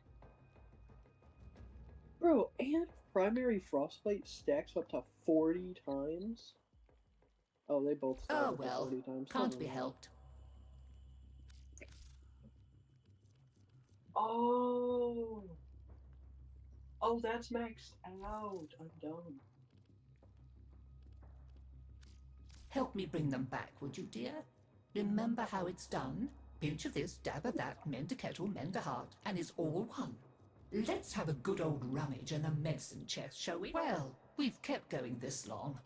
Bro, and Primary Frostbite stacks up to 40 times? Oh, they both stack Oh up to well, 40 times. can't Never be mind. helped. Oh! Oh, that's maxed out. I'm dumb. Help me bring them back, would you, dear? Remember how it's done? Pinch of this, dab of that, mend a kettle, mend a heart, and it's all one. Let's have a good old rummage in the medicine chest, shall we? Well, we've kept going this long.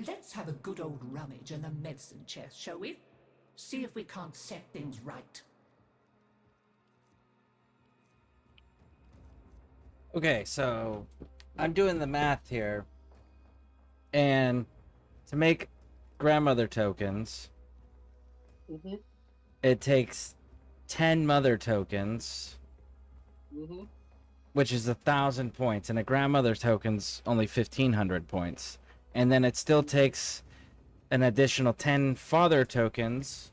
Let's have a good old rummage in the medicine chest, shall we? See if we can't set things right. Okay, so I'm doing the math here. And to make grandmother tokens, Mm-hmm. it takes 10 mother tokens, Mm-hmm. which is 1,000 points, and a grandmother token's only 1,500 points. And then it still takes an additional 10 father tokens,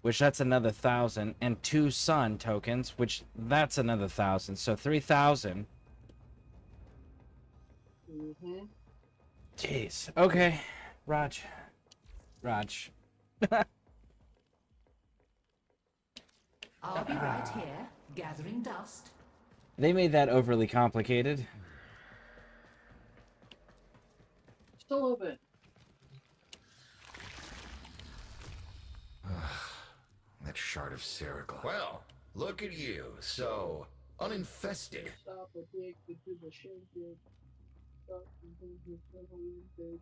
which that's another 1,000, and 2 son tokens, which that's another 1,000. So 3,000. Mm-hmm. Jeez. Okay, Raj. I'll be right here, gathering dust. They made that overly complicated. Just a little bit. That shard of Serical. Well, look at you, so uninfested. Stop addicted to the shaking. Stop addicted to the weed.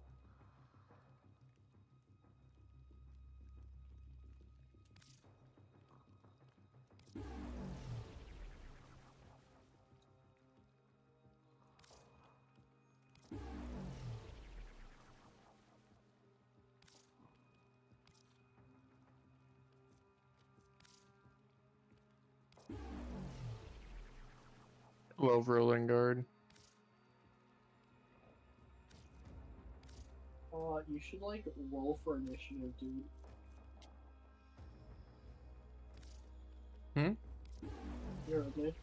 Love Rolling Guard. you should like roll for initiative, dude. Hmm? You're okay.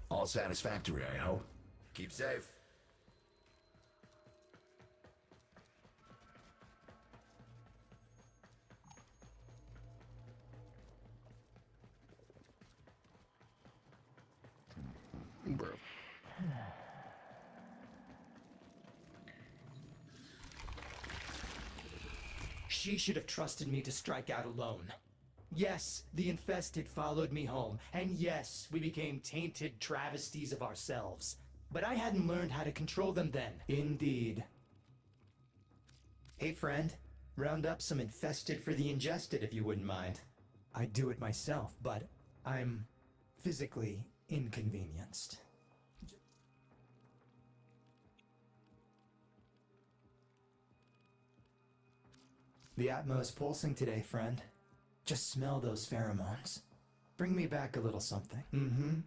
All satisfactory, I hope. Keep safe. Bro. She should have trusted me to strike out alone. Yes, the infested followed me home, and yes, we became tainted travesties of ourselves. But I hadn't learned how to control them then. Indeed. Hey friend, round up some infested for the ingested if you wouldn't mind. I'd do it myself, but I'm physically inconvenienced. The Atmo's pulsing today, friend. Just smell those pheromones. Bring me back a little something. Mm-hmm.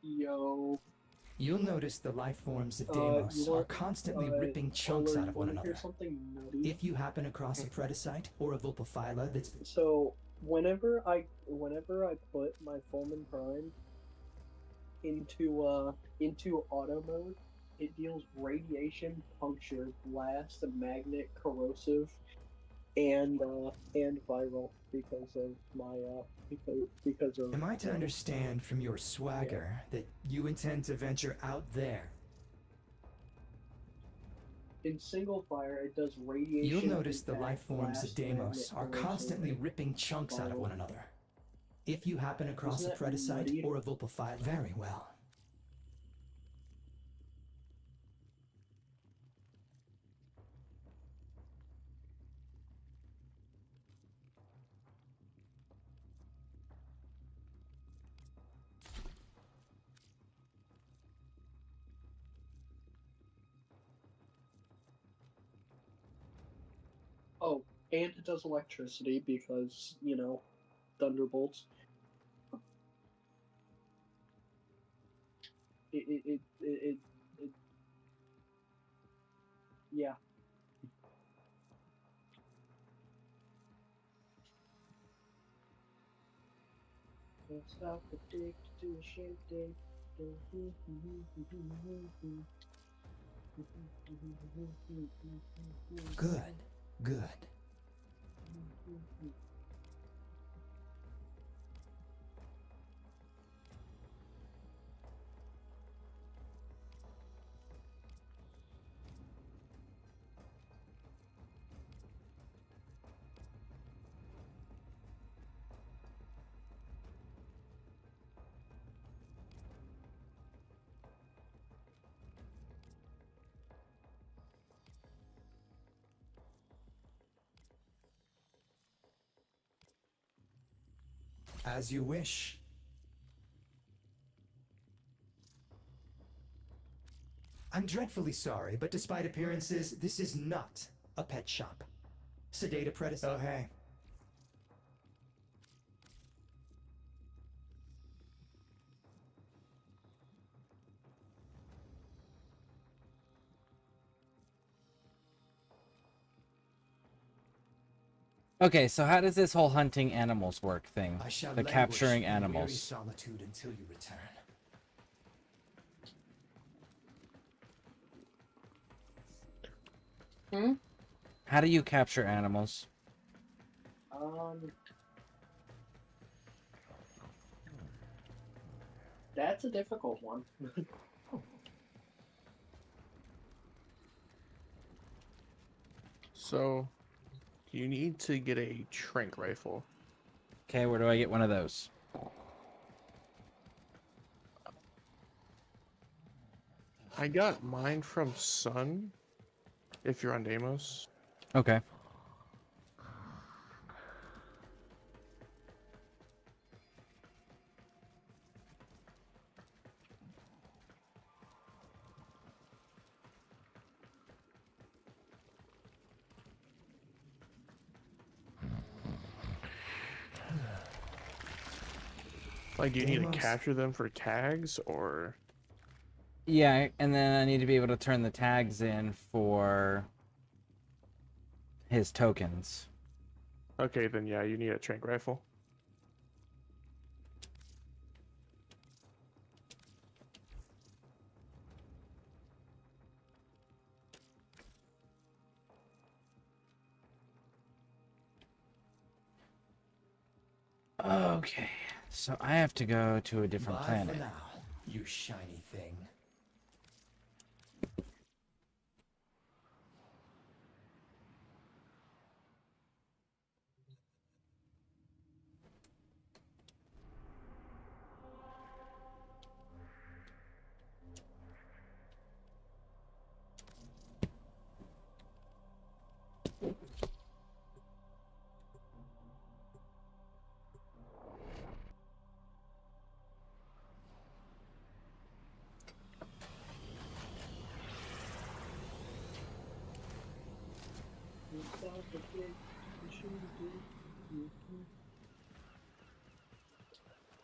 Yo. You'll notice the life forms of Deimos are constantly ripping chunks out of one another. Something nutty? If you happen across a Predacite or a Vulpaphyla that's... So, whenever I put my Fulmin Prime into auto mode, it deals radiation, puncture, blast, magnet, corrosive, and viral because of my because of. Am I to understand from your swagger that you intend to venture out there? In single fire, it does radiation. You'll notice the impact, life forms blast, of Deimos magnet, are corrosive, constantly ripping chunks out of one another. If you happen across a Isn't that Predacite nutty? or a Vulpaphyla, very well. Oh, and it does electricity because, you know, thunderbolts. It yeah. Can't stop addicted to a shake day. Good, good. As you wish. I'm dreadfully sorry, but despite appearances, this is not a pet shop. Sedate a Predacite. Oh, hey. Okay, so how does this whole hunting animals work thing? I shall The languish capturing in weary animals. solitude until you return. How do you capture animals? That's a difficult one. So, you need to get a trank rifle. Okay, where do I get one of those? I got mine from Sun, if you're on Deimos. Okay. Like, do you need to Demos. capture them for tags, or? Yeah, and then I need to be able to turn the tags in for his tokens. Okay, then yeah, you need a trank rifle. Okay, so I have to go to a different Bye planet. for now, you shiny thing.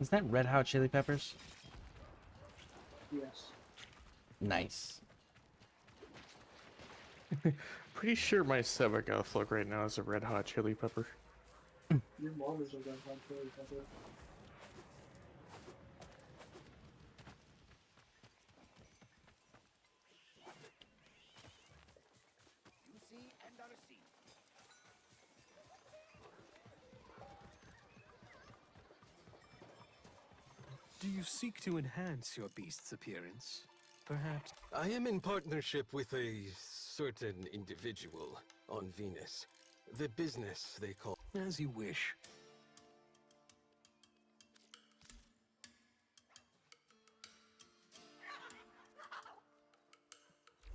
Is that Red Hot Chili Peppers? Yes. Nice. Pretty sure my Sebek outlook right now is a red hot chili pepper. Your mom is a red hot chili pepper. Do you seek to enhance your beast's appearance? Perhaps. I am in partnership with a certain individual on Venus. The business they call. As you wish.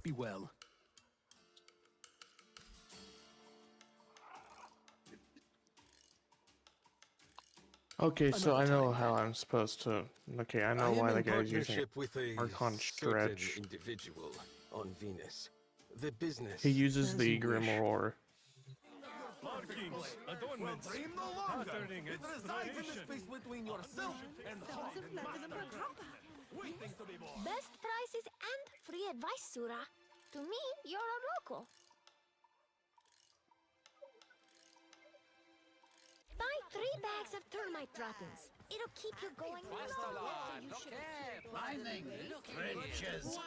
Be well. Okay, so I know how I'm supposed to. Okay, I know why the guy's using Partnership with a Archon certain Stretch. individual on Venus. The business. He uses as the you Grim wish. Roar. Adornments, pattering inspiration. Between yourself and Best prices and free advice, Sura. To me, you're a local. Buy 3 bags of termite droppings. It'll keep you going long.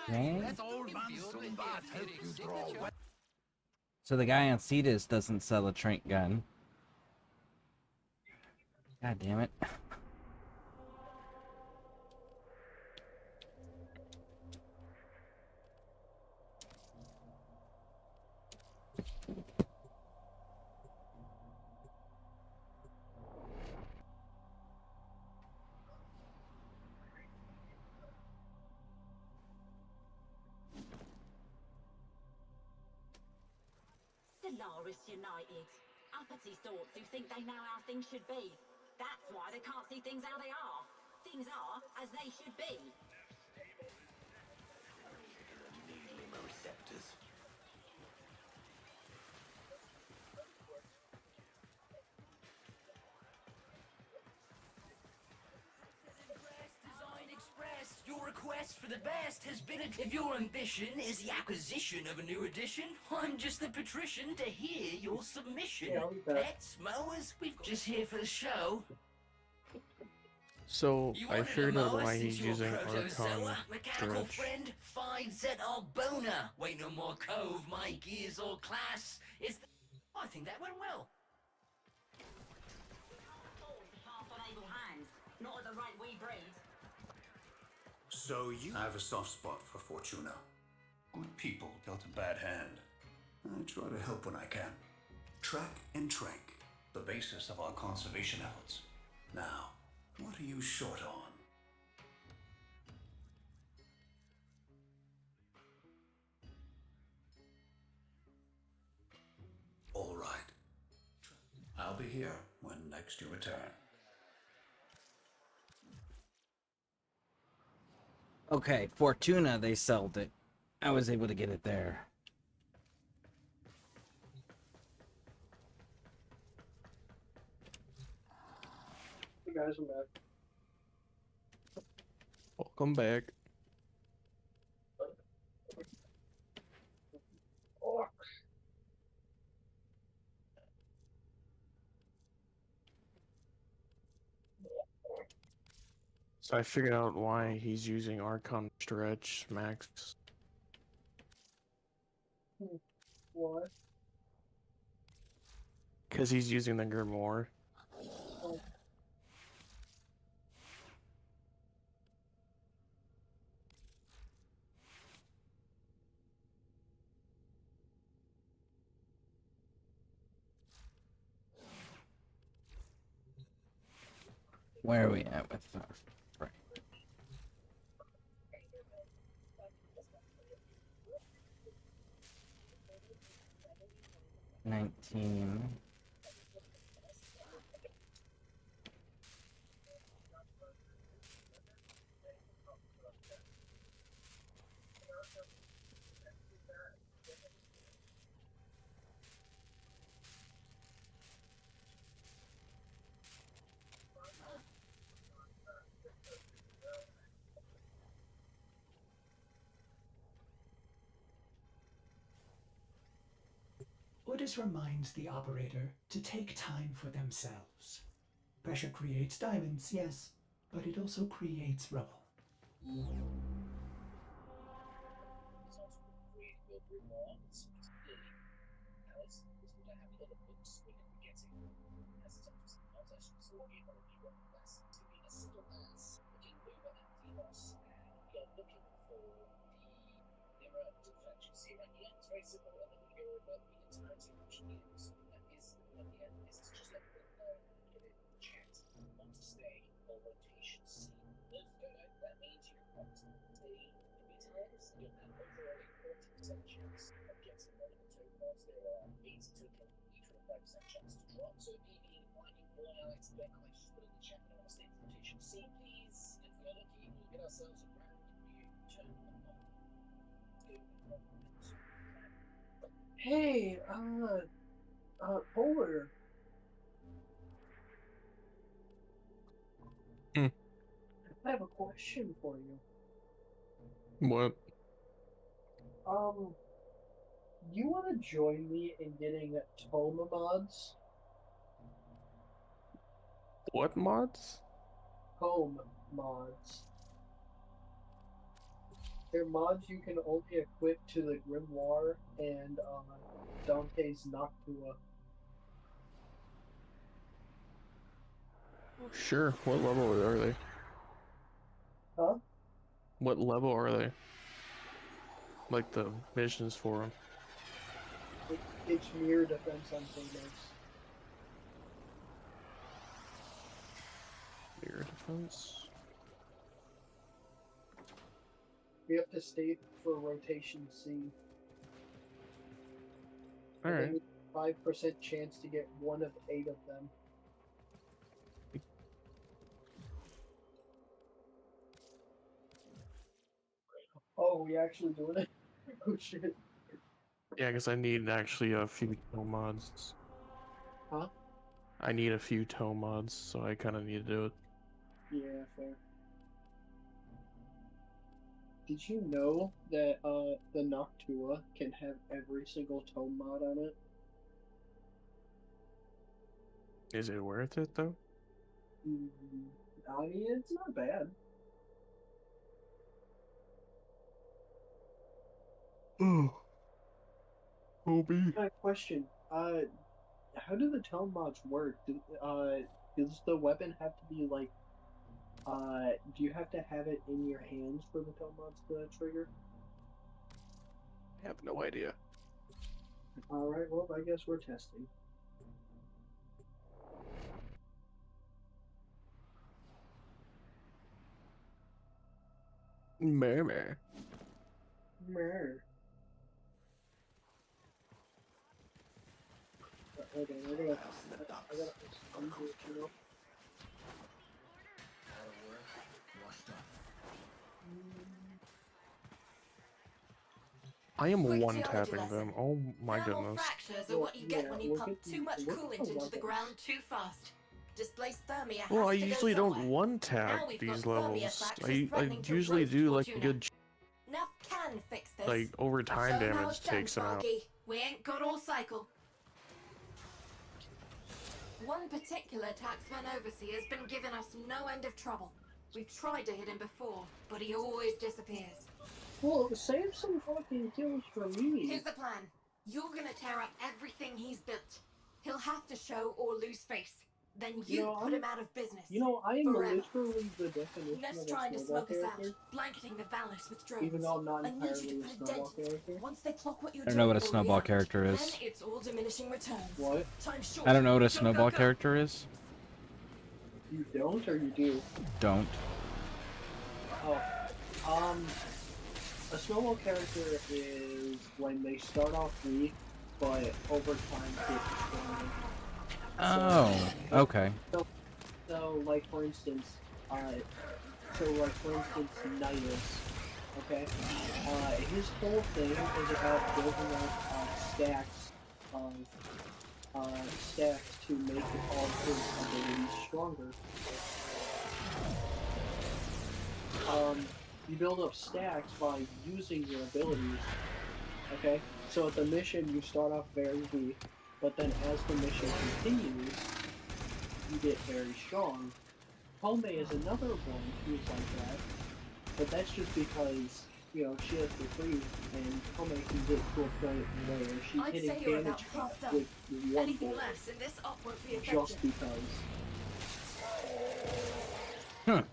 Let old man Sumbat help you draw. So the guy on Cetus doesn't sell a trank gun. God damn it. Solaris United. Uppity sorts who think they know how things should be. That's why they can't see things how they are. Things are as they should be. Receptors. Design Express. Your request for the best has been. If your ambition is the acquisition of a new edition, I'm just the patrician to hear your submission. Pets, mowers, we've just here for the show. So You I wanted figured a out mower why since he's you're using protozoa, Archon mechanical Stretch. friend, fine set our boner. Wait no more cove, my gears or class. I think that went well. Pass on able hands, not at the right we breed. So you have a soft spot for Fortuna. Good people dealt a bad hand. I try to help when I can. Track and trank, the basis of our conservation efforts. Now, what are you short on? All right. I'll be here when next you return. Okay, Fortuna, they sold it. I was able to get it there. Hey guys, I'm back. Welcome back. So I figured out why he's using Archon Stretch Max. What? Because he's using the Grimoire. Oh. Where are we at with right? 19. Orders reminds the operator to take time for themselves. Pressure creates diamonds, yes, but it also creates rubble. Hey, Polar. I have a question for you. What? You want to join me in getting Toma mods? What mods? Home mods. They're mods you can only equip to the Grimoire and Dante's Noctua. Sure. What level are they? Huh? What level are they? Like the missions for them. It's mirror defense on Dojos. Mirror defense? We have to stay for rotation C. Alright. 5% chance to get 1 of 8 of them. Oh, we actually doing it? Oh shit. Yeah, because I need actually a few toe mods. Huh? I need a few toe mods, so I kind of need to do it. Yeah, fair. Did you know that the Noctua can have every single tome mod on it? Is it worth it though? I mean, it's not bad. Oh. Obi. My question, how do the tome mods work? Does the weapon have to be like, do you have to have it in your hands for the tome mods to trigger? I have no idea. Alright, well, I guess we're testing. Meh. Mer. Hold on, I gotta undo it, you know? I am one-tapping them. Oh my Thermal goodness. fractures are what you get when you pump too much coolant into the ground too fast. Displaced Thermia Well, I has to go usually don't somewhere. one-tap Now we've these got Thermia levels. factories I threatening to usually roast do like a Fortuna. good, Neff can fix this. like, over time Show 'em how damage it's done, takes them out. Sparky. We ain't got all cycle. One particular taxman overseer has been giving us no end of trouble. We've tried to hit him before, but he always disappears. Well, save some fucking kills for me. Here's the plan. You're gonna tear up everything he's built. He'll have to show or lose face. Then you put him out of business. You know, I am forever. literally the definition Neff's of trying a to snowball smoke us out, character. blanketing the Valors with drones. Even though I'm not I need you entirely to a put a snowball dent. character. Once they clock what you're I don't doing, know what a we'll snowball react. character is. Then it's all diminishing returns. What? Time short. I don't know what a Go, snowball go, go. character is. You don't, or you do? Don't. Oh, a snowball character is when they start off weak, but over time get stronger. Oh, okay. So, like for instance, Nidus, okay? His whole thing is about building up stacks to make all of his abilities stronger. You build up stacks by using your abilities, okay? So at the mission, you start off very weak, but then as the mission continues, you get very strong. Home is another one who's like that, but that's just because, you know, she has the freeze, and Home can get to a point where she's I'd hitting say you're about damage half done. with one Anything bullet, less, and this up won't be just effective. because.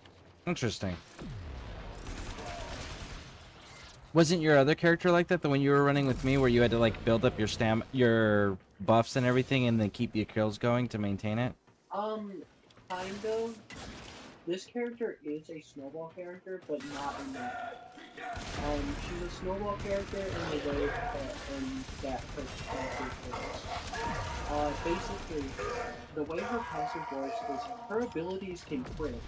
Interesting. Wasn't your other character like that? The one you were running with me, where you had to like build up your buffs and everything, and then keep your kills going to maintain it? Kind of. This character is a snowball character, but not in that. She's a snowball character in the way that her passive works. Basically, the way her passive works is her abilities can crit.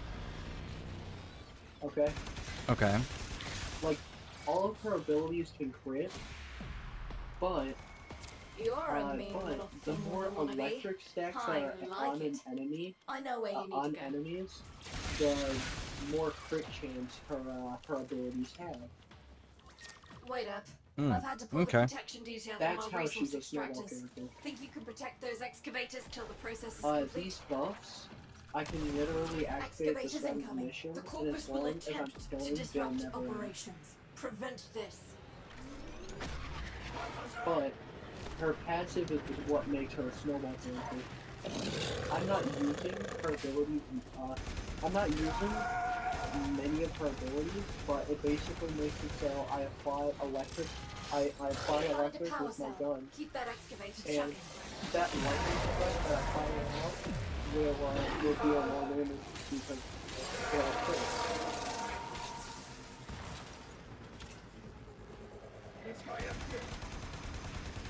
Okay? Okay. Like, all of her abilities can crit, but You're a mean little the thing, more wannabe. electric stacks I are like on it. an enemy, I know where you need on to go. enemies, the more crit chance her abilities have. Wait up. Hmm, I've had to pull okay. the protection detail That's from our how resource she's a snowball extractors. character. Think you can protect those excavators till the process is complete? These buffs, I can literally activate the Excavators start of the incoming. mission, The and corpus as will long as I'm attempt to killing, they'll disrupt never end. operations. Prevent this. But her passive is what makes her a snowball character. I'm not using her abilities. I'm not using many of her abilities, but it basically makes it so I apply electric. I apply electric with my gun, Keep that excavator and chugging. that lightning strike that I fire out will deal more damage because it'll crit.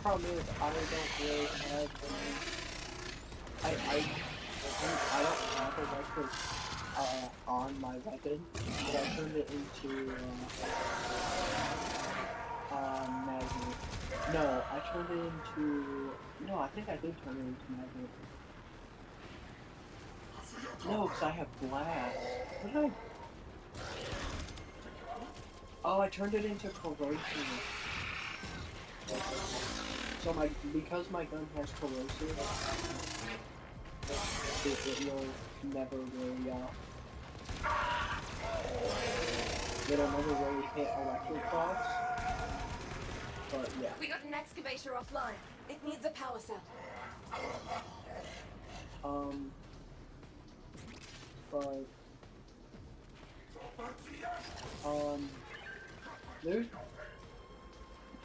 Problem is, I don't really have I don't have electric on my weapon, but I turned it into magnet. No, I turned it into I think I did turn it into magnet. No, because I have blast. What did I? Oh, I turned it into corrosion. So because my gun has corrosive, it will never really it'll never really hit electric box. But yeah. We got an excavator offline. It needs a power cell. There's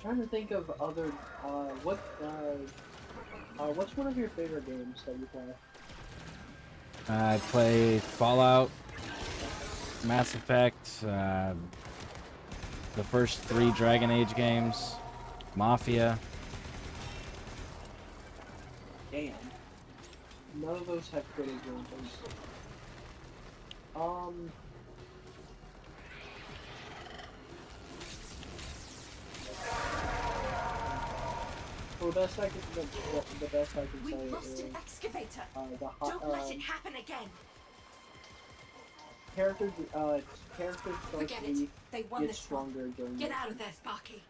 trying to think of other what's one of your favorite games that you play? I play Fallout, Mass Effect, the first 3 Dragon Age games, Mafia. Damn. None of those have good examples. the best I can, the best I can say We've lost is an excavator. Don't let it happen again. Characters start Forget to it. They won get this stronger one. during Get the out of there, Sparky.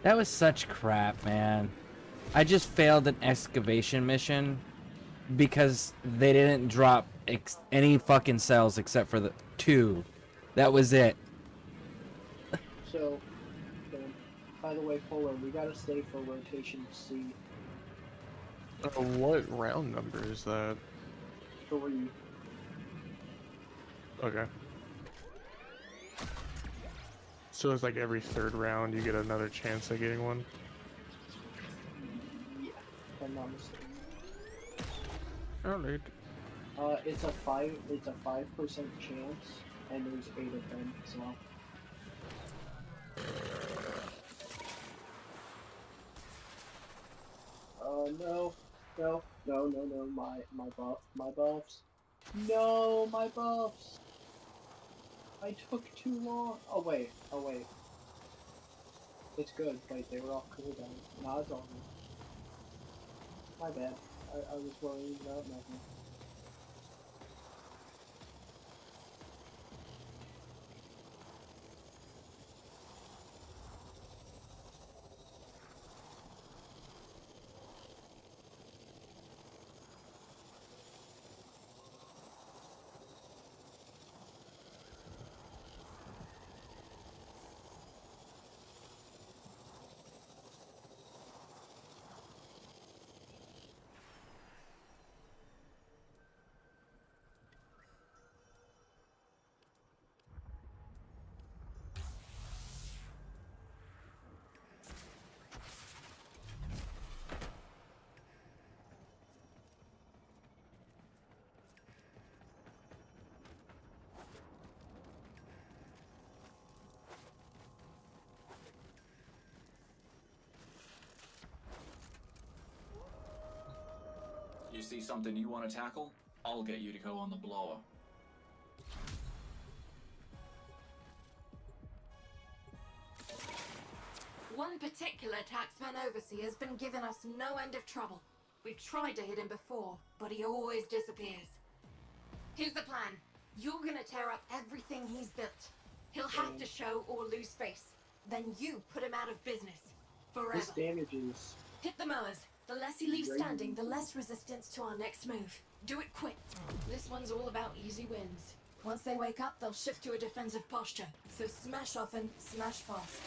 That was such crap, man. I just failed an excavation mission because they didn't drop any fucking cells except for the 2. That was it. So, by the way, Polar, we gotta stay for rotation C. What round number is that? 3. Okay. So it's like every 3rd round you get another chance at getting one? Yeah, if I'm not mistaken. Alright. It's a 5% chance, and there's 8 of them, so. No, my buffs. No, my buffs! I took too long. Oh wait. It's good. Wait, they were off cooldown. No, it's all good. My bad. I was worried about nothing. You see something you want to tackle? I'll get you to go on the blower. One particular taxman overseer has been giving us no end of trouble. We've tried to hit him before, but he always disappears. Here's the plan. You're gonna tear up everything he's built. He'll have to show or lose face. Then you put him out of business. Forever. This damages. Hit the mowers. The less he leaves standing, the less resistance to our next move. Do it quick. This one's all about easy wins. Once they wake up, they'll shift to a defensive posture. So smash often, smash fast.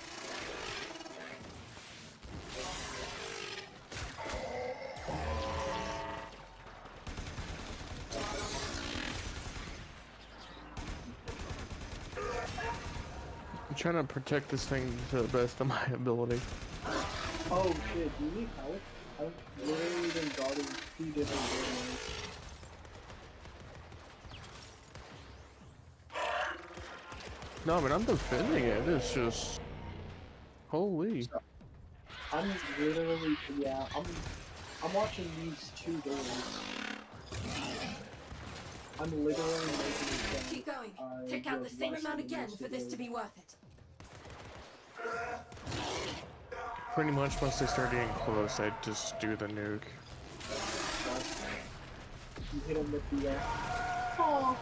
I'm trying to protect this thing to the best of my ability. Oh shit, do you need help? I've literally been guarding 2 different buildings. No, I mean, I'm defending it. It's just... Holy. I'm literally, yeah, I'm watching these 2 doors. I'm literally making it. Keep going. Take out the same amount again for this to be worth it. Pretty much once they start getting close, I just do the nuke. You hit him with the, oh.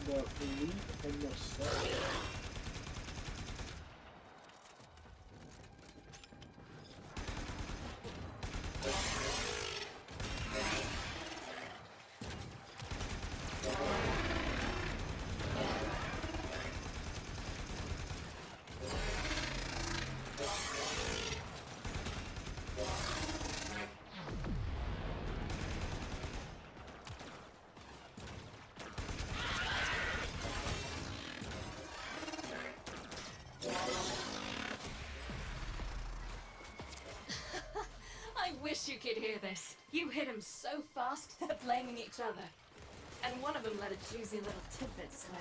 The leap and the set. I wish you could hear this. You hit him so fast, they're blaming each other. And one of them let a juicy little tidbit slip.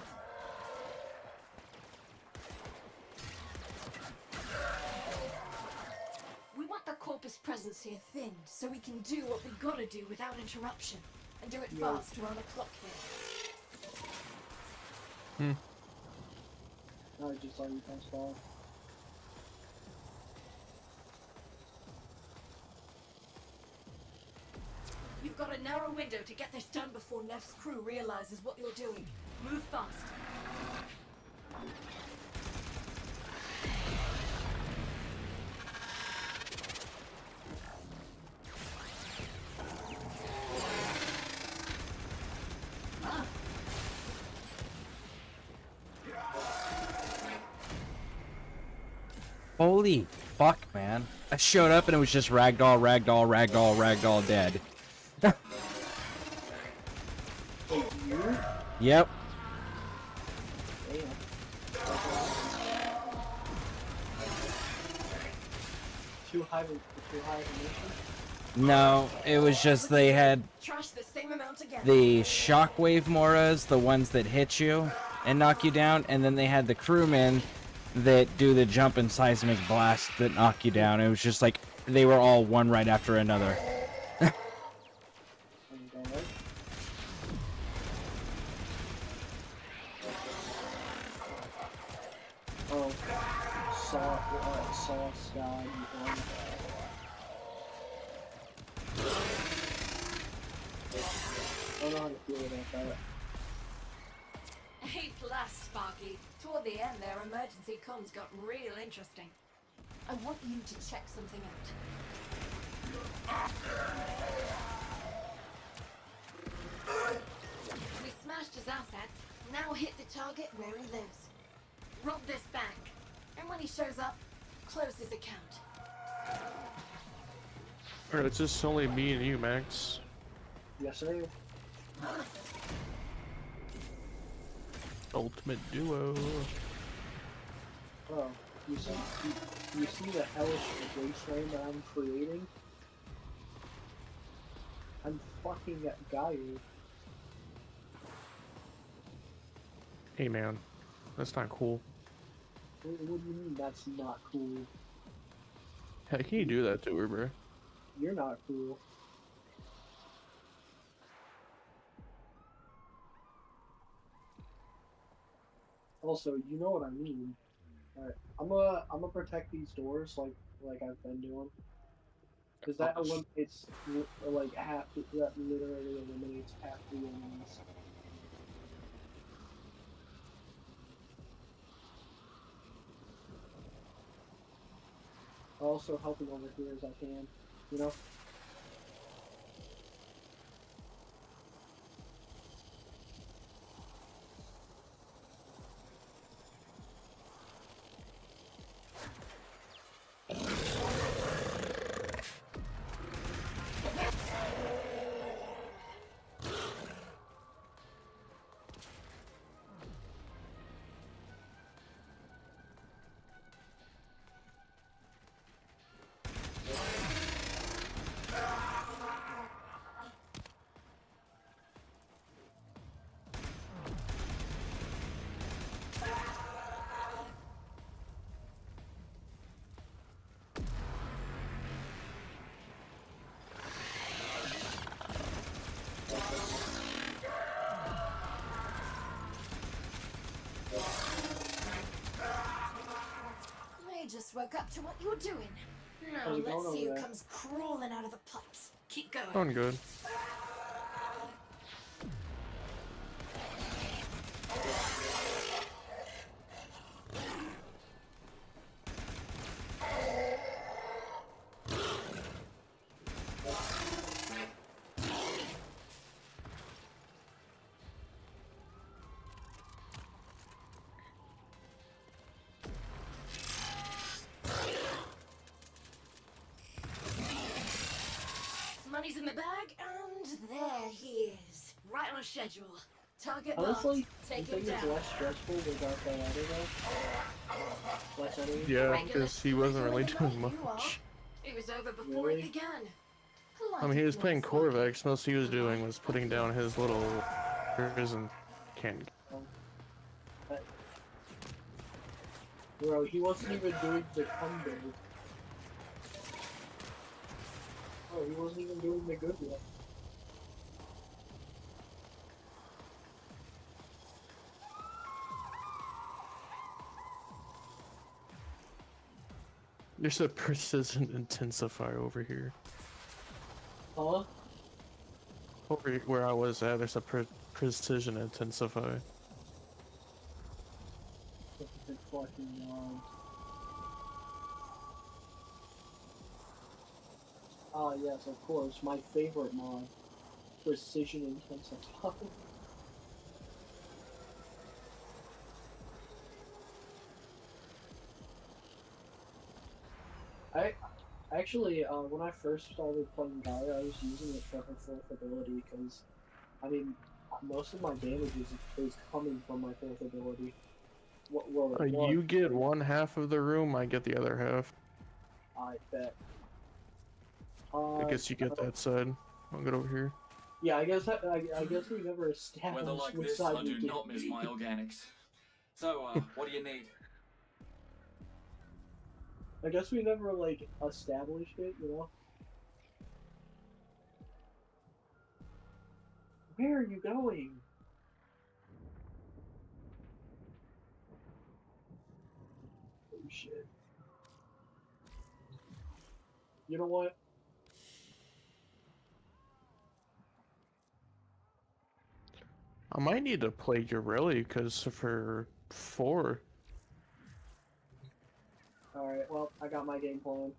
We want the corpus Tempest presence here thinned, so we can do what we gotta do without interruption. And do it Yeah. fast, we're on the clock here. I just saw you pass by. You've got a narrow window to get this done before Neff's crew realizes what you're doing. Move fast. Holy fuck, man. I showed up and it was just ragdoll, ragdoll, ragdoll, ragdoll dead. Hey, you? Yep. Damn. Too high of a mission? No, it was just they had Trash the same amount again. the shockwave moras, the ones that hit you and knock you down, and then they had the crewmen that do the jump and seismic blast that knock you down. It was just like they were all one right after another. Oh, saw sky. I don't know how to feel about that. A plus, Sparky. Toward the end, their emergency comms got real interesting. I want you to check something out. We smashed his assets. Now hit the target where he lives. Rob this bank. And when he shows up, close his account. Alright, it's just only me and you, Max. Yes, sir. Ultimate duo. Oh, you see the hellish wasteland that I'm creating? I'm fucking at Gaia. Hey man, that's not cool. What do you mean that's not cool? How can you do that to her, bro? You're not cool. Also, you know what I mean. Alright, I'm gonna protect these doors like I've been doing. Because that eliminates like half. That literally eliminates half the enemies. Also helping over here as I can, you know. I just woke up to what you're doing. Now How's it going let's see who over there? comes crawling out of the pipes. Keep going. Going good. Money's in the bag, and there he is. Right on schedule. Target Honestly, marked. I Take think him it's down. less stressful without that other less enemy. Yeah, because he wasn't really doing much. It was over before Really? it began. I mean, he was playing Corvex. Most he was doing was putting down his little and can't. Bro, he wasn't even doing the combo. Oh, he wasn't even doing the good yet. There's a precision intensifier over here. Huh? Over where I was at, there's a precision intensifier. Fucking mod. Ah, yes, of course, my favorite mod. Precision intensifier. Actually, when I first started playing Gaia, I was using it for her fourth ability, because, I mean, most of my damage is coming from my fourth ability. You get one half of the room, I get the other half. I bet. I guess you get that side. I'll get over here. Yeah, I guess we never established Weather like which this, side I we do did. not miss my organics. So, what do you need? I guess we never, like, established it, you know? Where are you going? Oh, shit. You know what? I might need to play Urelli, because for 4. Alright, well, I got my game plan.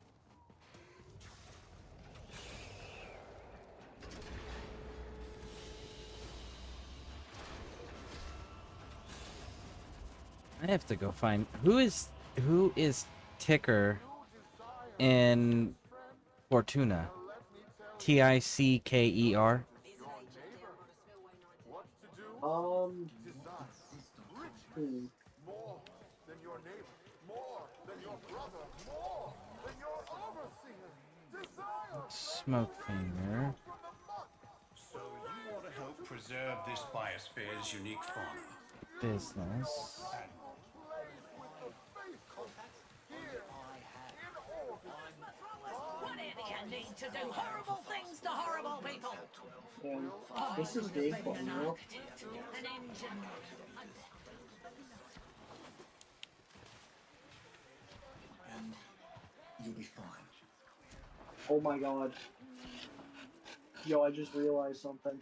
I have to go find who is Ticker in Fortuna. Ticker. Smoke finger. So you want to help preserve this biosphere's unique fauna? Business. What idiot need to do horrible things to horrible people? And this is gameplay, you know? An engine. And you'll be fine. Oh my god. Yo, I just realized something.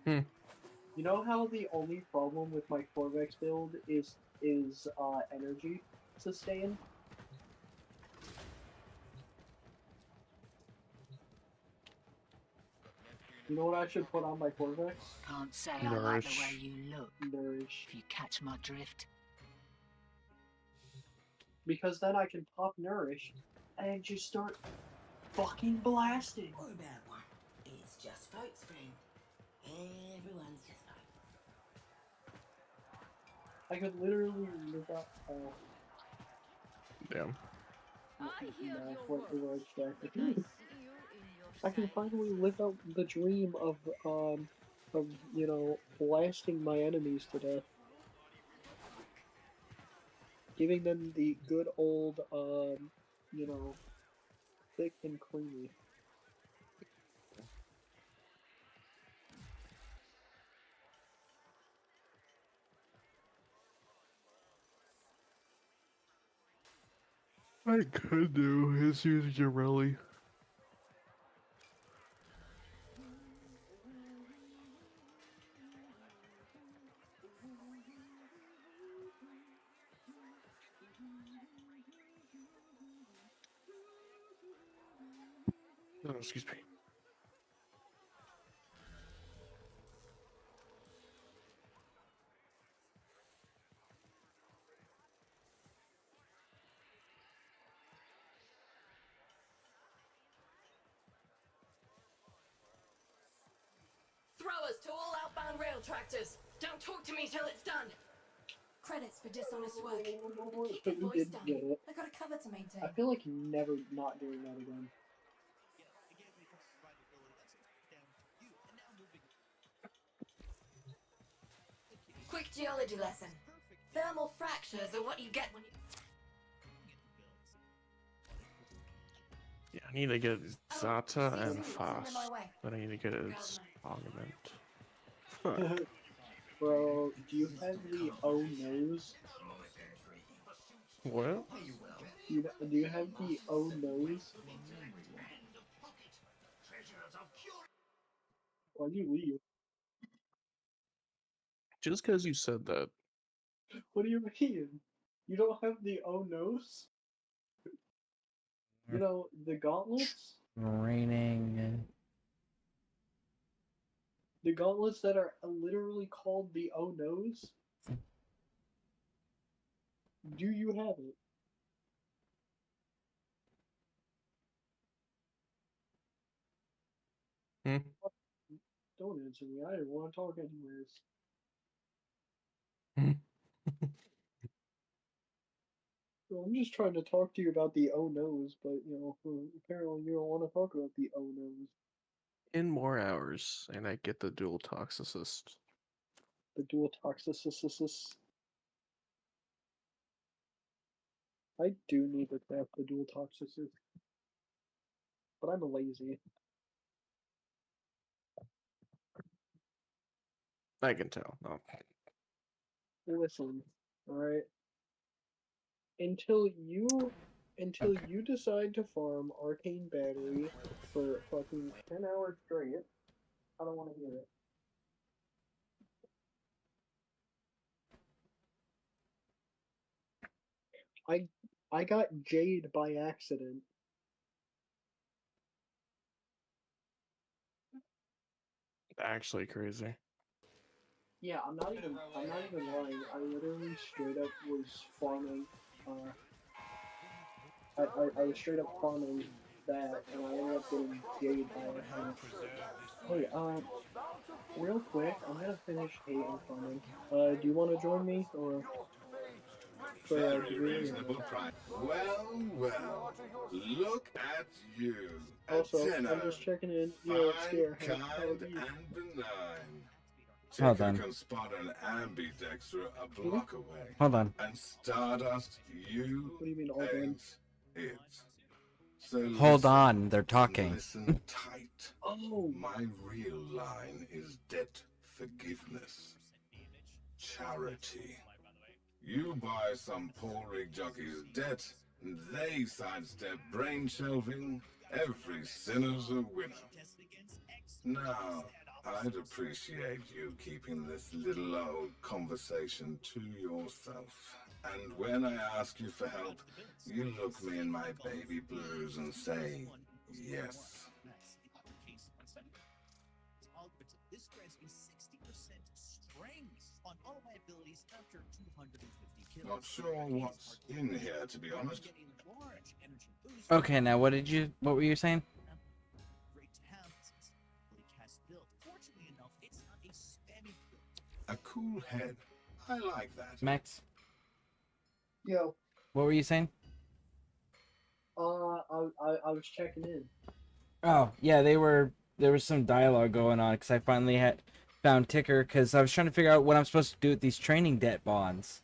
You know how the only problem with my Corvex build is energy sustain? You know what I should put on my Corvex? Can't say I like the way you look. Nourish. If you catch my drift. Because then I can pop Nourish and just start fucking blasting. What about one? It's just folks, friend. Everyone's just I could literally live out. Damn. I can finally live out the dream of you know, blasting my enemies to death. Giving them the good old, you know, thick and creamy. I could do is use Urelli. Oh, excuse me. Throwers to all outbound rail tractors. Don't talk to me till it's done. Credits for dishonest work. Keep your voice down. I got a cover to maintain. I feel like never not doing that again. Quick geology lesson. Thermal fractures are what you get when you... Yeah, I need to get Zata and Stand in Fast. my way. But I need to get his augment. Fuck. Bro, do you have the O nose? What? Do you have the O nose? Why'd you leave? Just because you said that. What do you mean? You don't have the O nose? You know, the gauntlets? Raining. The gauntlets that are literally called the O nose? Do you have it? Don't answer me. I didn't want to talk anyways. Well, I'm just trying to talk to you about the O nose, but you know, apparently you don't want to talk about the O nose. In more hours, and I get the dual toxicist. The dual toxicist. I do need to craft the dual toxicist, but I'm lazy. I can tell. No. Listen, alright? Until you decide to farm arcane battery for fucking 10 hours straight, I don't want to hear it. I got Jade by accident. Actually crazy. Yeah, I'm not even lying. I literally straight up was farming. I was straight up farming that, and I ended up getting Jade by accident. Hey, real quick, I'm gonna finish hay and farming. Do you want to join me or for Very degree? reasonable price. Well, well. Look at you. A Also, tenor. I'm just checking in. Yo, Scare, Fine, how kind, are you? and benign. Hold Ticker on. can spot an ambidexter a block away. Hold on. And Stardust, you What do you mean all done? ain't it. So Hold listen, on, they're and talking. listen tight. Oh. My real line is debt forgiveness. Charity. You buy some poor rig jockey's debt, and they sidestep brain shelving. Every sinner's a winner. Now, I'd appreciate you keeping this little old conversation to yourself. And when I ask you for help, you look me in my baby blues and say, yes. This grants me 60% strength on all my abilities after 250 kills. Not sure what's in here, to be honest. Okay, now what were you saying? Great to have since fully cast build. Fortunately enough, it's not a spammy build. A cool head. I like that. Max, Yo, what were you saying? I was checking in. Oh, yeah, there was some dialogue going on because I finally had found Ticker because I was trying to figure out what I'm supposed to do with these training debt bonds,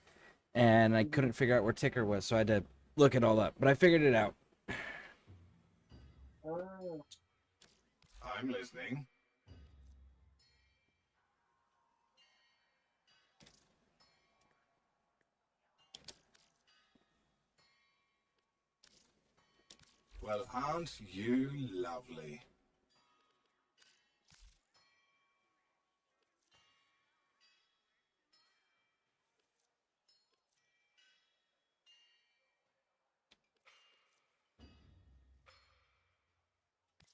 and I couldn't figure out where Ticker was, so I had to look it all up. But I figured it out. I'm listening. Well, aren't you lovely?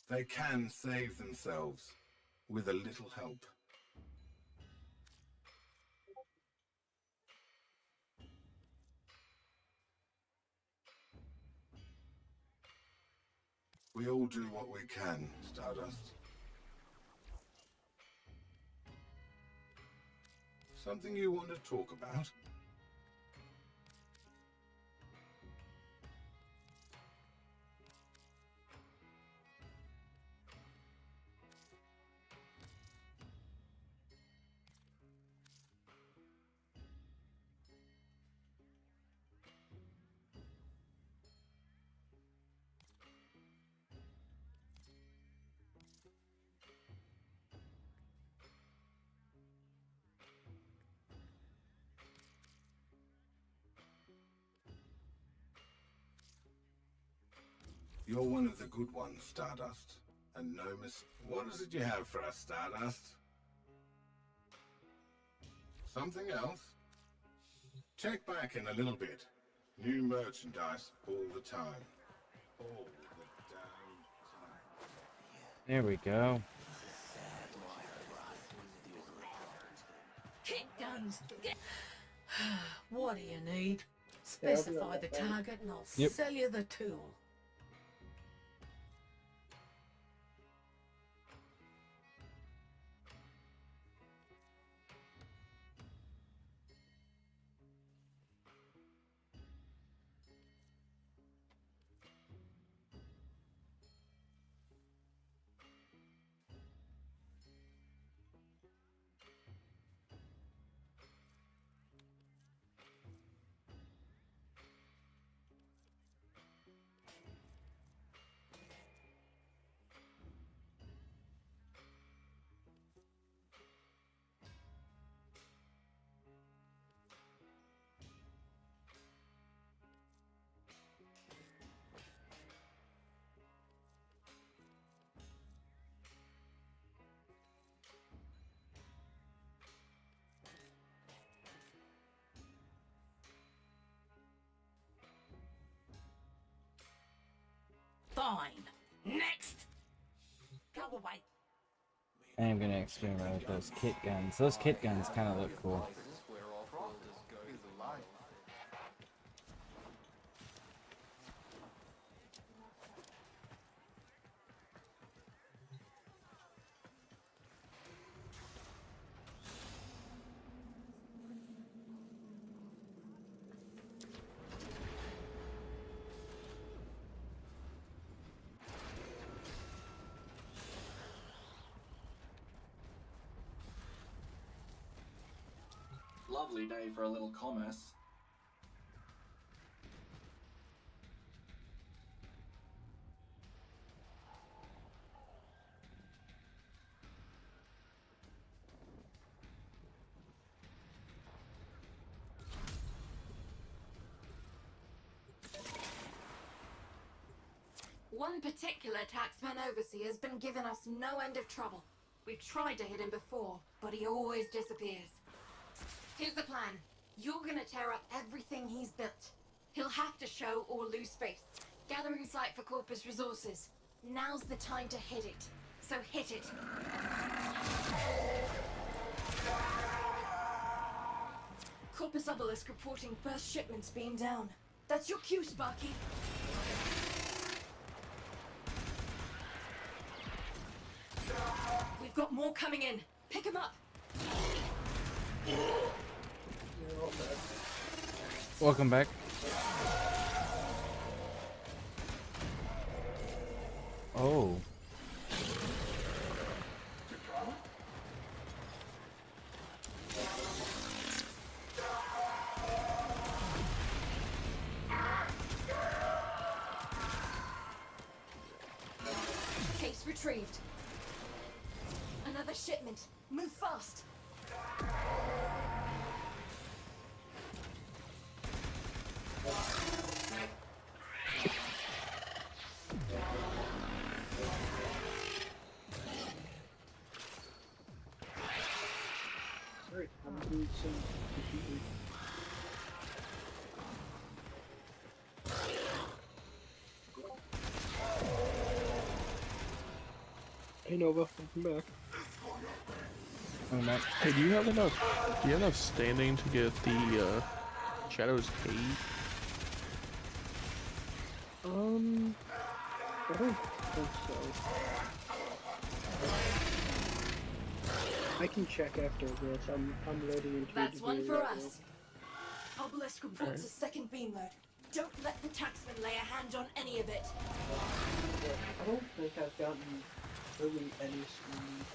They can save themselves with a little help. We all do what we can, Stardust. Something you want to talk about? You're one of the good ones, Stardust. And no miss. What is it you have for us, Stardust? Something else? Check back in a little bit. New merchandise all the time. All the damn time. There we go. Kick guns. What do you need? Specify the target and I'll sell you the tool. Fine. Next. Go away. I am gonna experiment with those kit guns. Those kit guns kind of look cool. Lovely day for a little commerce. One particular taxman overseer has been giving us no end of trouble. We've tried to hit him before, but he always disappears. Here's the plan. You're gonna tear up everything he's built. He'll have to show or lose face. Gathering site for Corpus resources. Now's the time to hit it. So hit it. Corpus Obelisk reporting first shipments being down. That's your cue, Sparky. We've got more coming in. Pick 'em up. Welcome back. Oh. Case retrieved. Another shipment. Move fast. Alright, I'm doing some computer. Hey Nova, welcome back. Hey, do you have enough standing to get the Shadow's cave? I don't think so. I can check after this. I'm loading into That's the one game for right us. Obelisk reports a second beam load. Don't let the taxman lay a hand on any of it. now. I don't think I've gotten really any speed.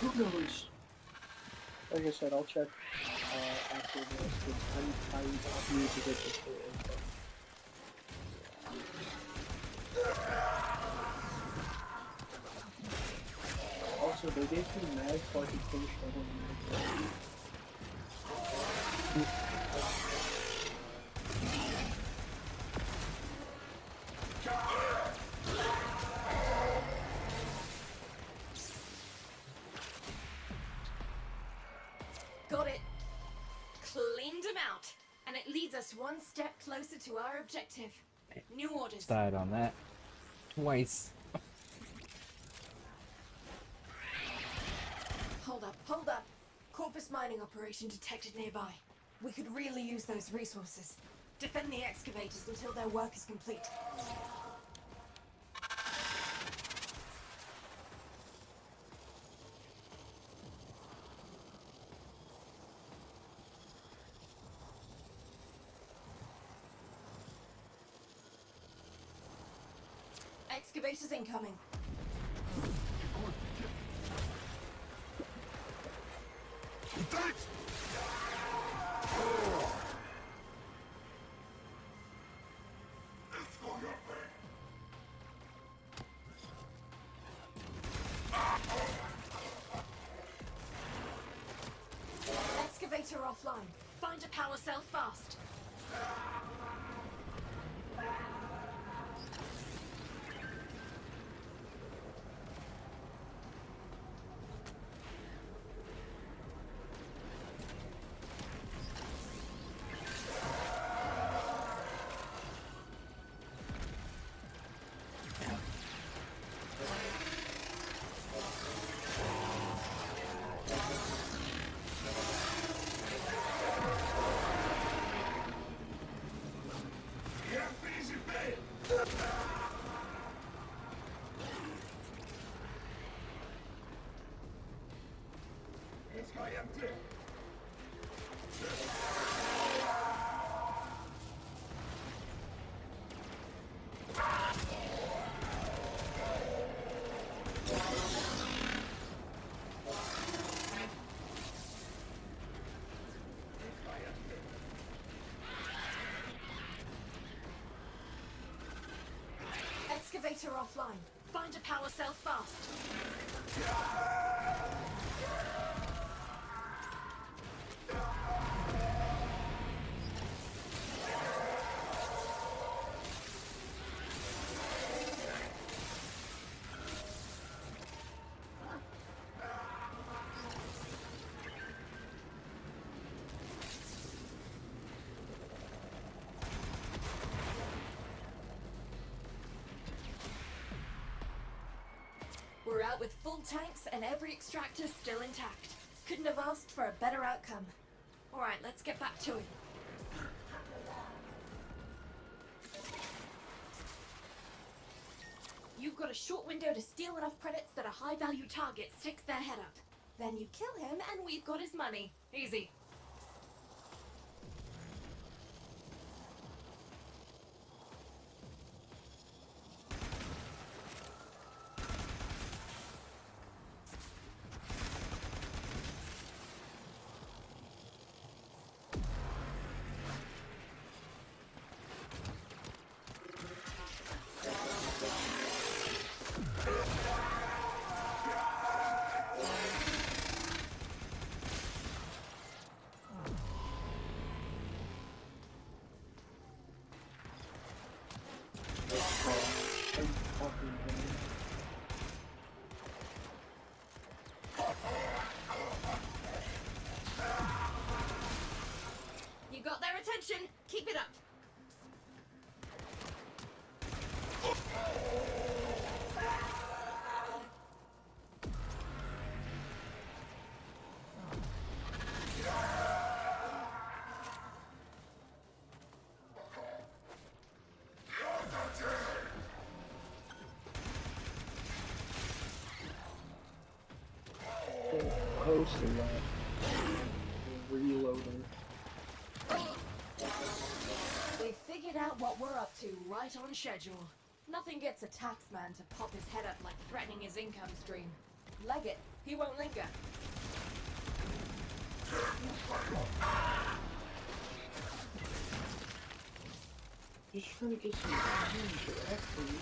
Who knows? Like I said, I'll check after this, because I need to get this full info. Also, So they gave me mag so I could finish leveling mag. Got it. Cleaned him out. And it leads us one step closer to our objective. New orders. Died on that twice. Hold up, hold up. Corpus mining operation detected nearby. We could really use those resources. Defend the excavators until their work is complete. Excavators incoming. Excavator offline. Find a power cell fast. Excavator offline. Find a power cell fast. We're out with full tanks and every extractor still intact. Couldn't have asked for a better outcome. Alright, let's get back to it. You've got a short window to steal enough credits that a high-value target sticks their head up. Then you kill him and we've got his money. Easy. You got their attention. Keep it up. Posting that. Reloading. We figured out what we're up to right on schedule. Nothing gets a taxman to pop his head up like threatening his income stream. Leg it, he won't linger. Just trying to get some damage actually.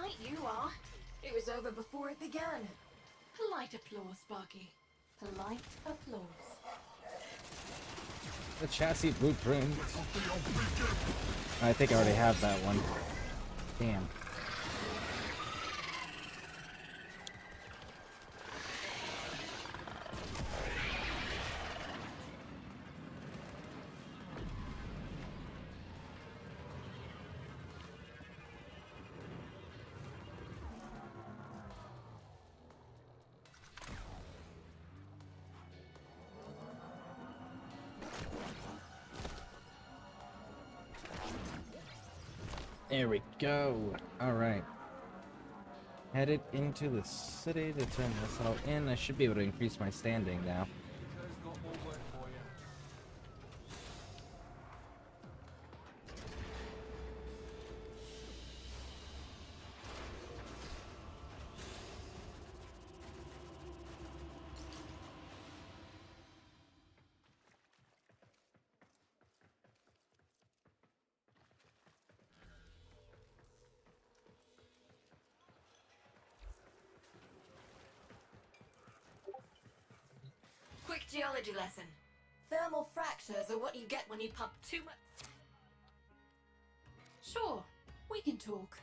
right, you are. It was over before it began. Polite applause, Sparky. Polite applause. The chassis blueprint. I think I already have that one. Damn. There we go. Alright. Headed into the city to turn this all in. I should be able to increase my standing now. Quick geology lesson. Thermal fractures are what you get when you pump too much. Sure, we can talk.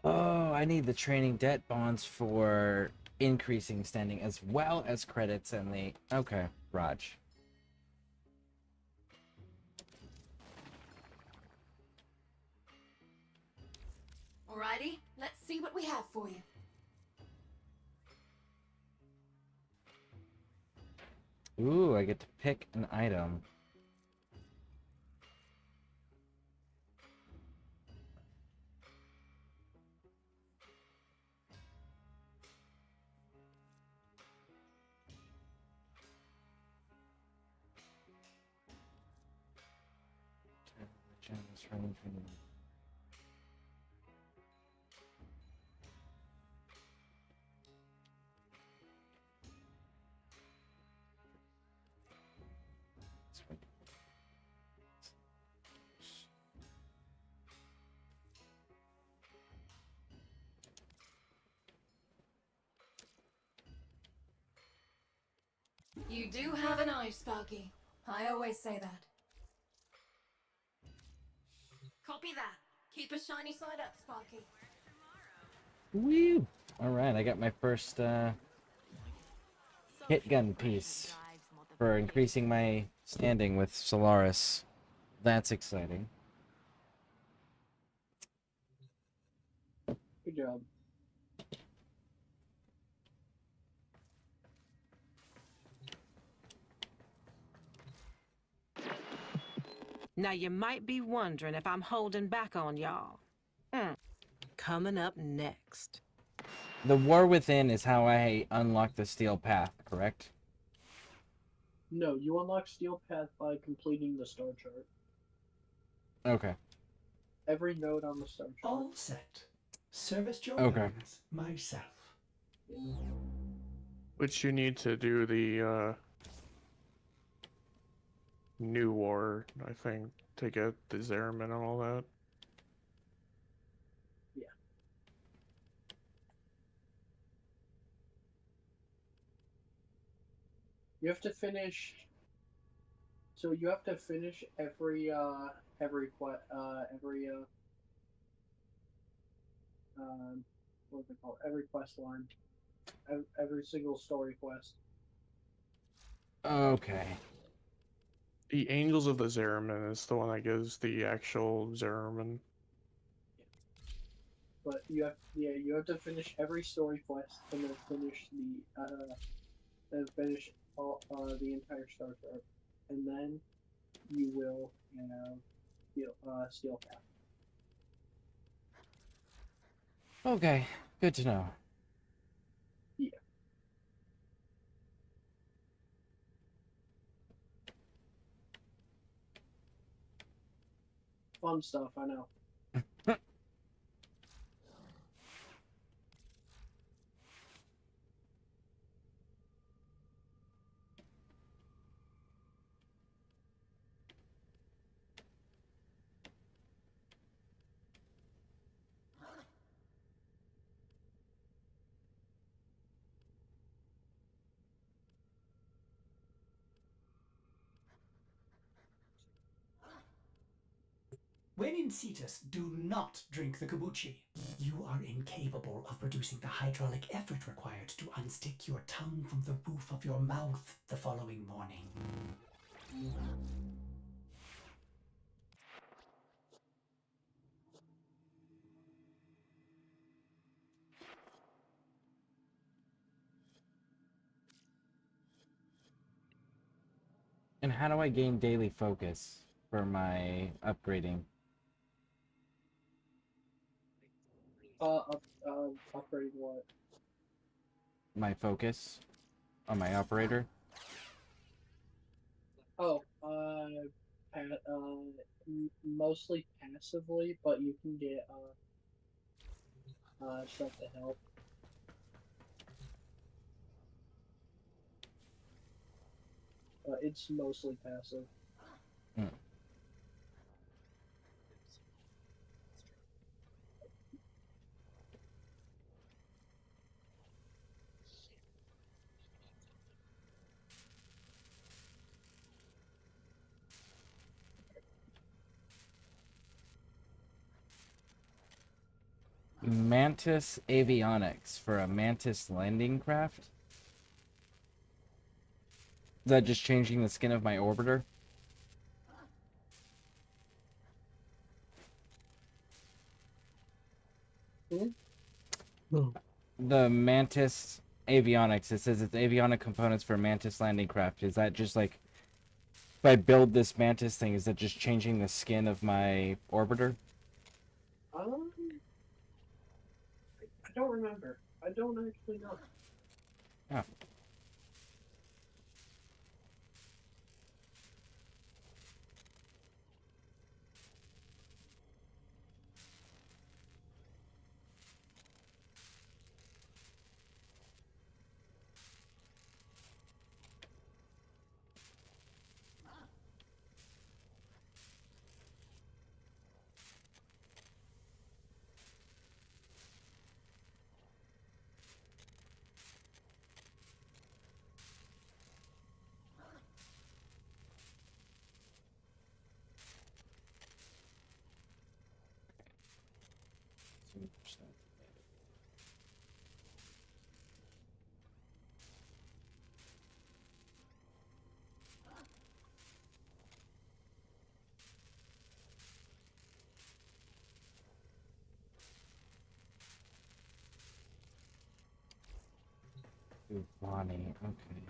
Oh, I need the training debt bonds for increasing standing as well as credits and the... Okay, Raj. Alrighty, let's see what we have for you. Ooh, I get to pick an item. You do have an eye, Sparky. I always say that. Copy that. Keep a shiny side up, Sparky. Woo! Alright, I got my first hit gun piece for increasing my standing with Solaris. That's exciting. Good job. Now you might be wondering if I'm holding back on y'all. Coming up next. The War Within is how I unlock the Steel Path, correct? No, you unlock Steel Path by completing the star chart. Okay. Every node on the star chart. All set. Service your Okay. needs myself. Which you need to do the new war, I think, to get the Zeramin and all that. Yeah. You have to finish. So you have to finish every what's it called? Every quest line. Every single story quest. Okay. The Angels of the Zeramin is the one that gives the actual Zeramin. But you have to finish every story quest and then finish all the entire star chart, and then you will have Steel Path. Okay, good to know. Yeah. Fun stuff, I know. When in Cetus, do not drink the kombucha. You are incapable of producing the hydraulic effort required to unstick your tongue from the roof of your mouth the following morning. And how do I gain daily focus for my upgrading? Upgrade what? My focus on my operator? Oh, mostly passively, but you can get stuff to help. It's mostly passive. Hmm. Mantis avionics for a Mantis landing craft? Is that just changing the skin of my orbiter? The Mantis avionics, it says it's avionic components for Mantis landing craft. Is that just like, if I build this Mantis thing, is that just changing the skin of my orbiter? I don't remember. I don't actually know. Oh. Bonnie, okay.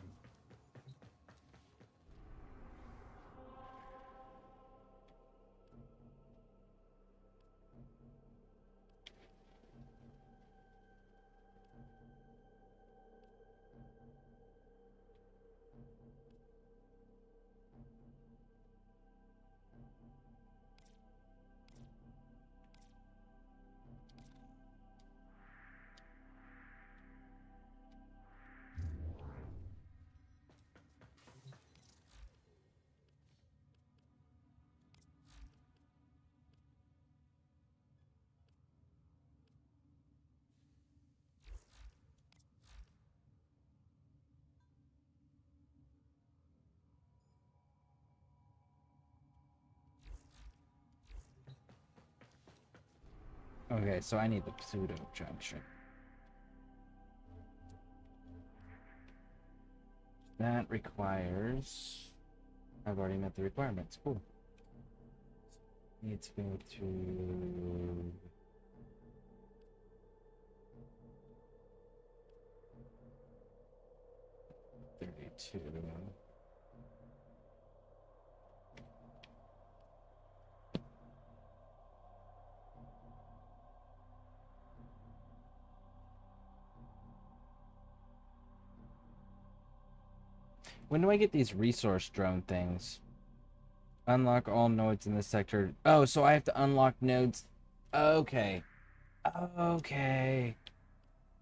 Okay, so I need the pseudo junction. That requires... I've already met the requirements. Cool. Need to go to... $32. When do I get these resource drone things? Unlock all nodes in this sector. Oh, so I have to unlock nodes. Okay. Okay.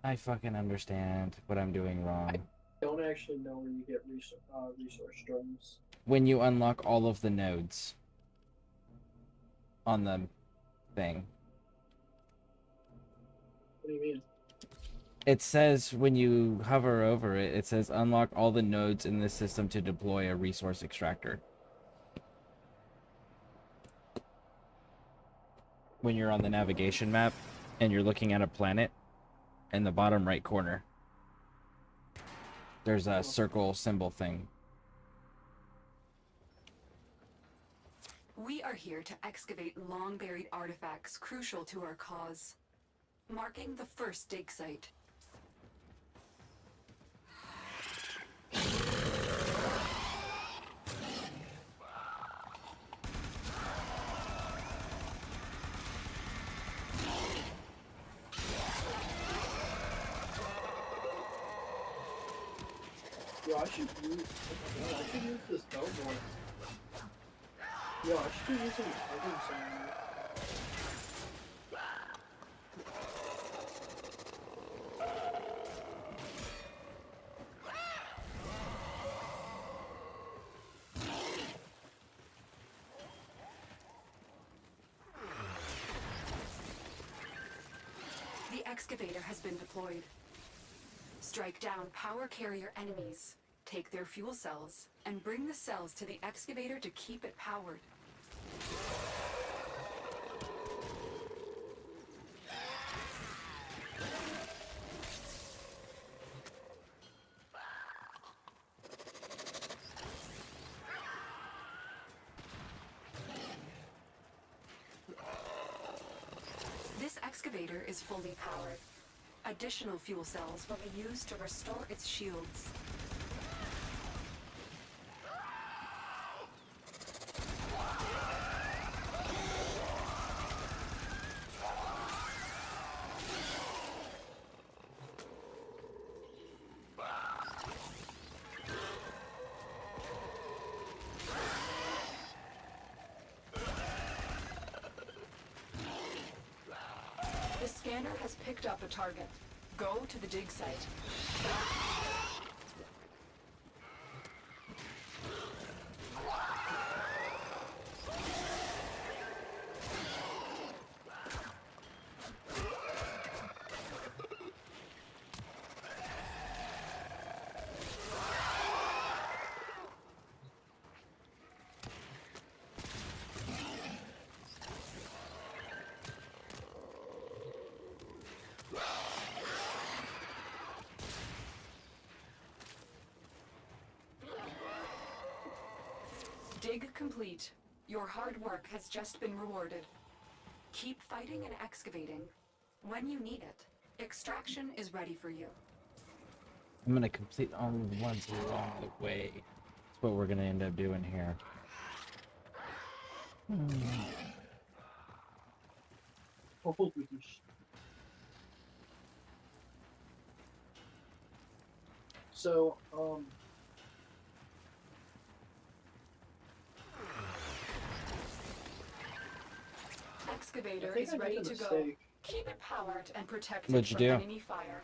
I fucking understand what I'm doing wrong. Don't actually know where you get resource drones. When you unlock all of the nodes on the thing. What do you mean? It says when you hover over it, it says unlock all the nodes in this system to deploy a resource extractor. when you're on the navigation map and you're looking at a planet, in the bottom right corner, there's a circle symbol thing. We are here to excavate long-buried artifacts crucial to our cause, marking the first dig site. Yo, I should use this bow more. Yo, I should be using items on The excavator has been deployed. Strike down power carrier enemies, take their fuel cells, and bring the cells to the excavator to keep it powered. This excavator is fully powered. Additional fuel cells will be used to restore its shields. The scanner has picked up a target. Go to the dig site. Dig complete. Your hard work has just been rewarded. Keep fighting and excavating. When you need it, extraction is ready for you. I'm gonna complete all of the ones along the way. That's what we're gonna end up doing here. So, Excavator is ready to go. Keep it powered and protected What'd you from do? enemy fire.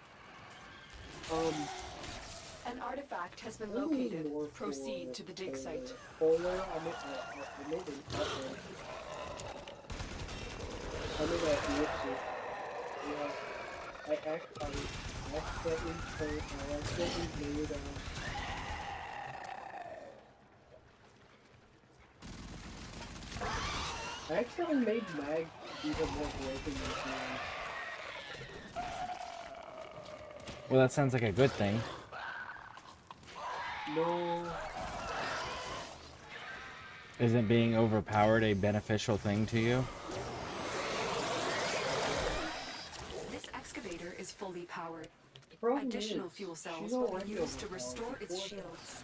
An artifact has been located. Proceed to the dig site. I made an upgrade. I made a ellipsis. Yeah. I accidentally made I accidentally made mag even more broken than she was. Well, that sounds like a good thing. No. Isn't being overpowered a beneficial thing to you? This excavator is fully powered. problem Additional is, fuel cells she's will already be used to overpowered. restore its shields.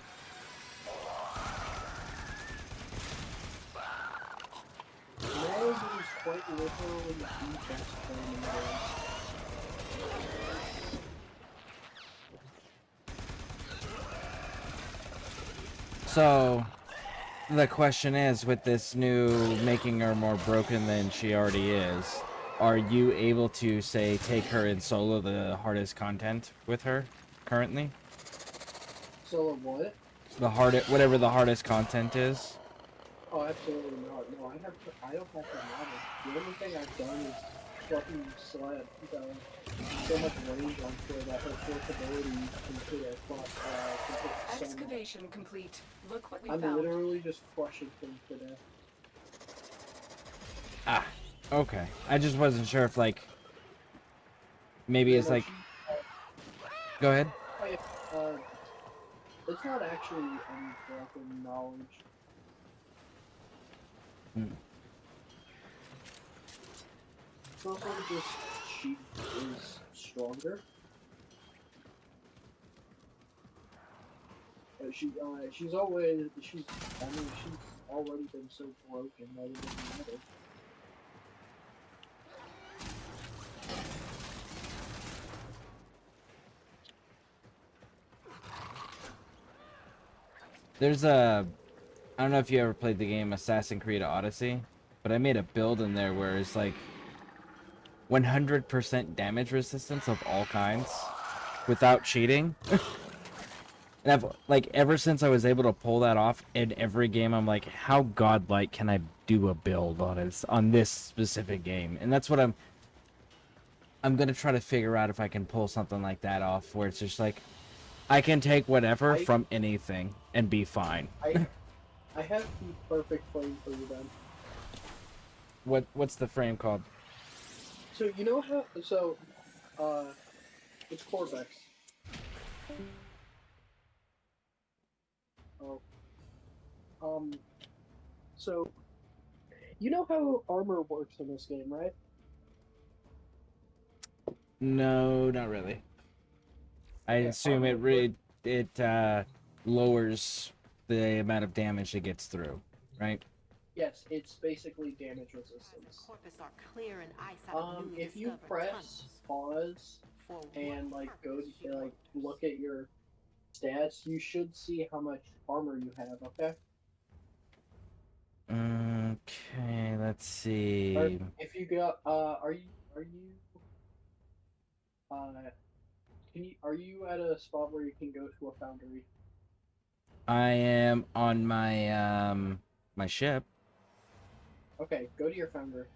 Mag is quite literally the best thing in the world. So, the question is, with this new making her more broken than she already is, are you able to, say, take her and solo the hardest content with her currently? Solo what? Whatever the hardest content is? Oh, absolutely not. No, I don't have to have it. The only thing I've done is fucking slap so much range onto her that her portability can hit a Excavation complete. Look what we I'm found. literally just crushing things to death. Ah, Okay. I just wasn't sure if, like, maybe it's like... Go ahead. It's not actually unbroken knowledge. Hmm. It's also just she is stronger. She's already been so broken that it doesn't matter. There's a... I don't know if you ever played the game Assassin's Creed Odyssey, but I made a build in there where it's like 100% damage resistance of all kinds without cheating. And I've, like, ever since I was able to pull that off in every game, I'm like, how godlike can I do a build on this specific game? And that's what I'm gonna try to figure out if I can pull something like that off, where it's just like, I can take whatever from anything and be fine. I have the perfect frame for you then. What's the frame called? So you know how it's Corvex. Oh. So you know how armor works in this game, right? No, not really. I assume it lowers the amount of damage it gets through, right? Yes, it's basically damage resistance. If you press pause and like go to like look at your stats, you should see how much armor you have. Okay. Okay, let's see. If you got, are you at a spot where you can go to a foundry? I am on my my ship. Okay, go to your foundry.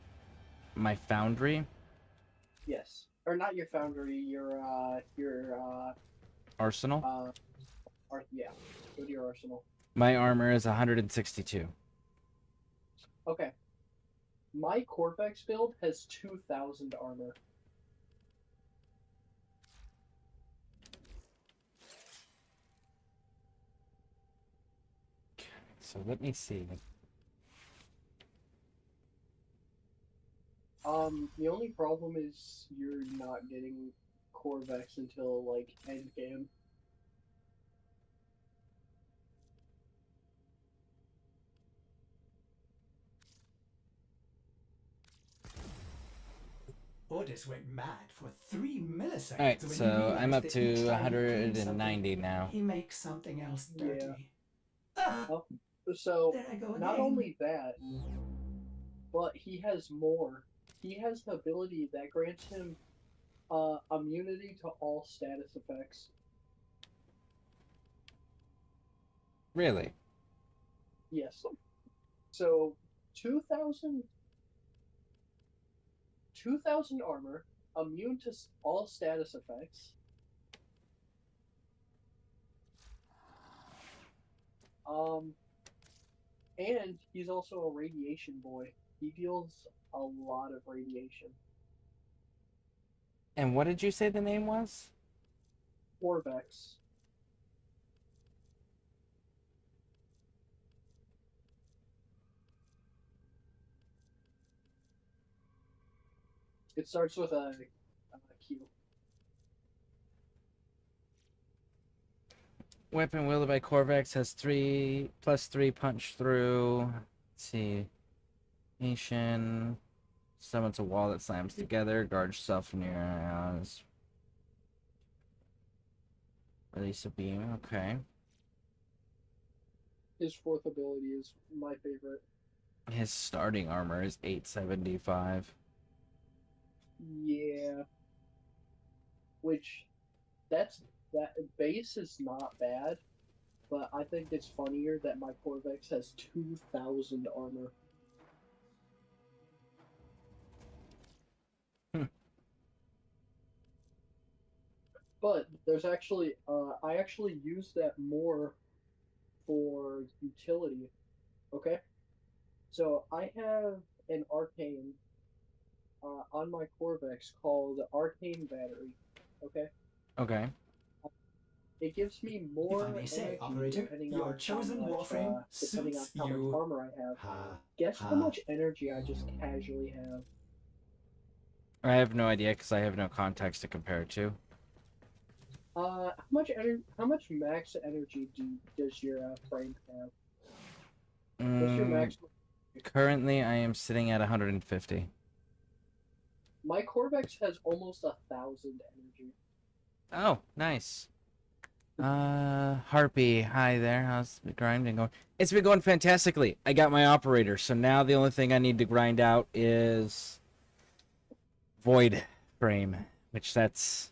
My foundry? Yes. Or not your foundry, your Arsenal? Yeah. Go to your arsenal. My armor is 162. Okay. My Corvex build has 2,000 armor. So let me see. The only problem is you're not getting Corvex until, like, endgame. Orders went mad for 3 milliseconds. Alright, when he so I'm realized up that each to time he cleans 190 something, now. He makes something else dirty. So, There I go not again. only that, but he has more. He has the ability that grants him immunity to all status effects. Really? Yes. So, 2,000 armor, immune to all status effects. And he's also a radiation boy. He deals a lot of radiation. And what did you say the name was? Corvex. It starts with a Q. Weapon wielded by Corvex has +3 punch through. Let's see. Nation. Summons a wall that slams together. Guard yourself near allies. Release a beam. Okay. His fourth ability is my favorite. His starting armor is 875. Yeah. Which, that base is not bad, but I think it's funnier that my Corvex has 2,000 armor. But there's actually, I actually use that more for utility. Okay? So I have an arcane on my Corvex called Arcane Battery. Okay. Okay. It gives me more If I may say, energy operator, depending your on chosen how much, Warframe depending on suits how much you. armor I have. Guess how much energy I just casually have. I have no idea because I have no context to compare it to. How much max energy does your frame have? What's your max? Currently, I am sitting at 150. My Corvex has almost 1,000 energy. Oh, nice. Harpy, hi there. How's the grinding going? It's been going fantastically. I got my operator, so now the only thing I need to grind out is Void Frame, which that's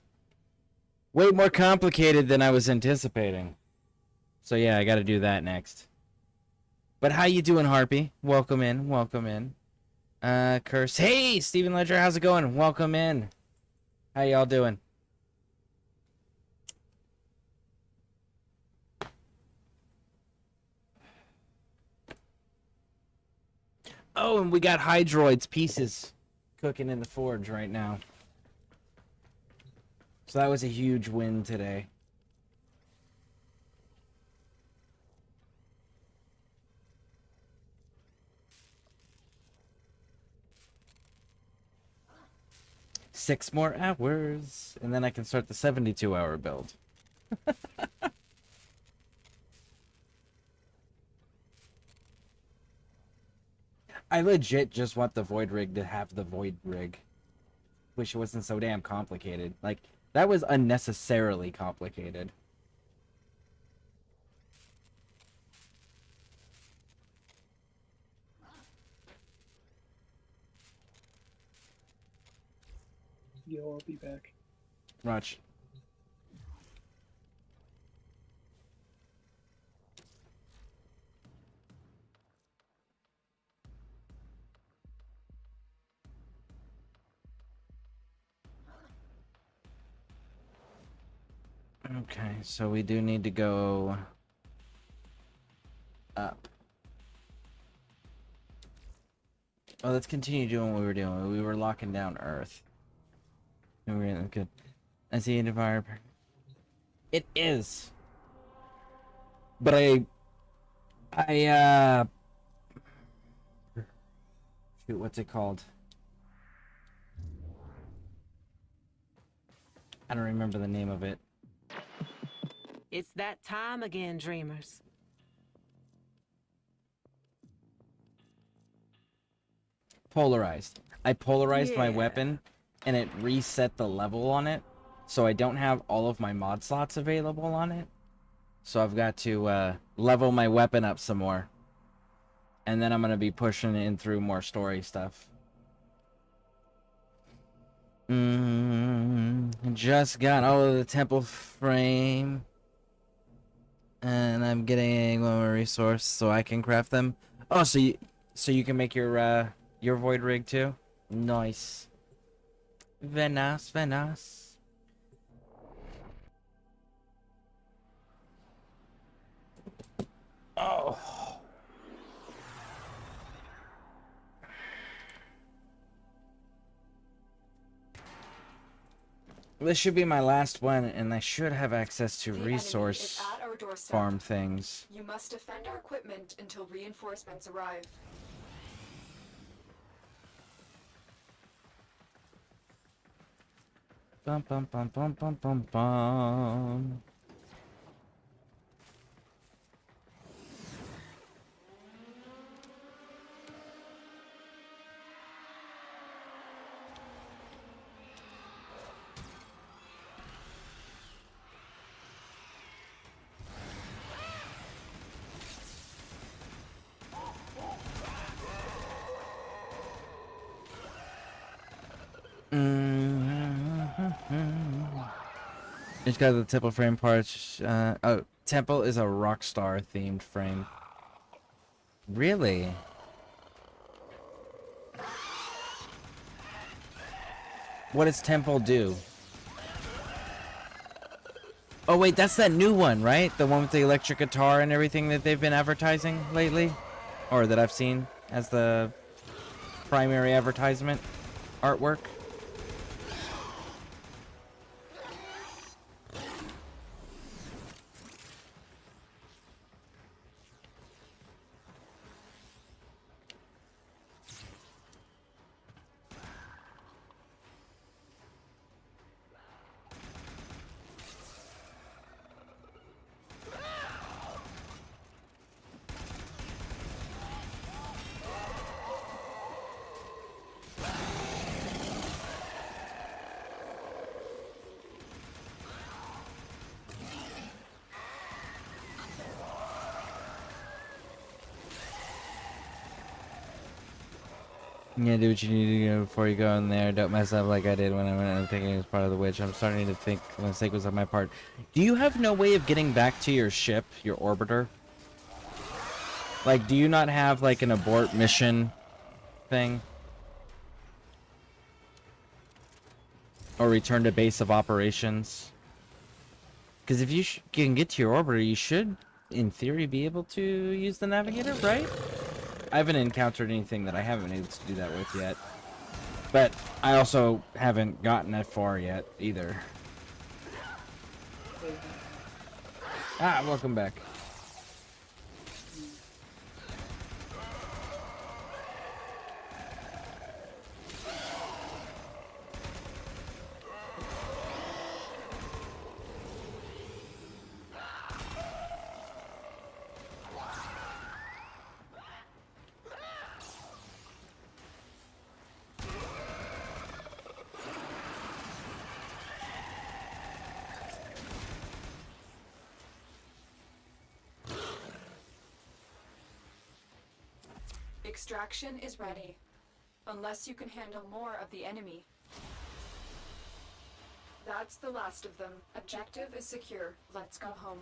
way more complicated than I was anticipating. So yeah, I got to do that next. But how you doing, Harpy? Welcome in, welcome in. Curse. Hey, Steven Ledger, how's it going? Welcome in. How y'all doing? Oh, and we got Hydroid's pieces cooking in the forge right now. So that was a huge win today. Six more hours, and then I can start the 72-hour build. I legit just want the Void Rig to have the Void Rig. Wish it wasn't so damn complicated. Like, that was unnecessarily complicated. Yo, I'll be back. Watch. Okay, so we do need to go up. Oh, let's continue doing what we were doing. We were locking down Earth. We were in good. I see a fire. It is. But shoot, what's it called? I don't remember the name of it. It's that time again, dreamers. Polarized. I polarized my Yeah. weapon, and it reset the level on it, so I don't have all of my mod slots available on it. So I've got to level my weapon up some more. And then I'm going to be pushing in through more story stuff. Just got all of the temple frame. And I'm getting one more resource so I can craft them. Oh, so you can make your Void Rig too? Nice. Venas, Venas. Oh. This should be my last one, and I should have access to The resource enemy is at our doorstep. farm things. You must defend our equipment until reinforcements arrive. Bum bum bum bum bum bum bum. It's got the temple frame parts. Oh, temple is a Rockstar themed frame. Really? What does temple do? Oh wait, that's that new one, right? The one with the electric guitar and everything that they've been advertising lately? Or that I've seen as the primary advertisement? artwork. Yeah, do what you need to do before you go in there. Don't mess up like I did when I went and thinking it was part of the witch. I'm starting to think the mistake was on my part. Do you have no way of getting back to your ship, your orbiter? Like, do you not have, like, an abort mission thing? Or return to base of operations? Because if you can get to your orbiter, you should, in theory, be able to use the navigator, right? I haven't encountered anything that I haven't been able to do that with yet. But I also haven't gotten that far yet, either. Ah, welcome back. Extraction is ready. Unless you can handle more of the enemy. That's the last of them. Objective is secure. Let's go home.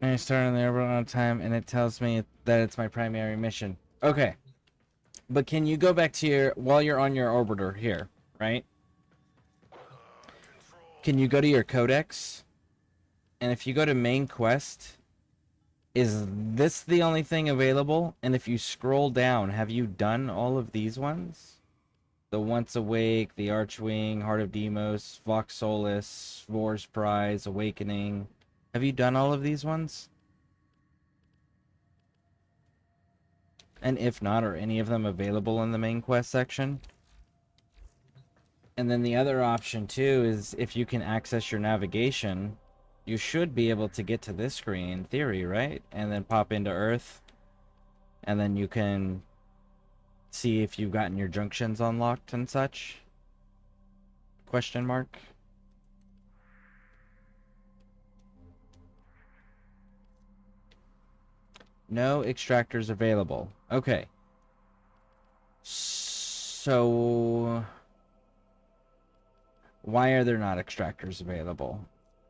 I started on the orbital on time, and it tells me that it's my primary mission. Okay. But can you go back to your... While you're on your orbiter here, right? Can you go to your codex? And if you go to main quest, is this the only thing available? And if you scroll down, have you done all of these ones? The Once Awake, the Archwing, Heart of Demos, Vox Solis, Vor's Prize, Awakening. Have you done all of these ones? And if not, are any of them available in the main quest section? And then the other option too is if you can access your navigation, you should be able to get to this screen in theory, right? And then pop into Earth, and then you can see if you've gotten your junctions unlocked and such. Question mark. No extractors available. Okay. So why are there not extractors available?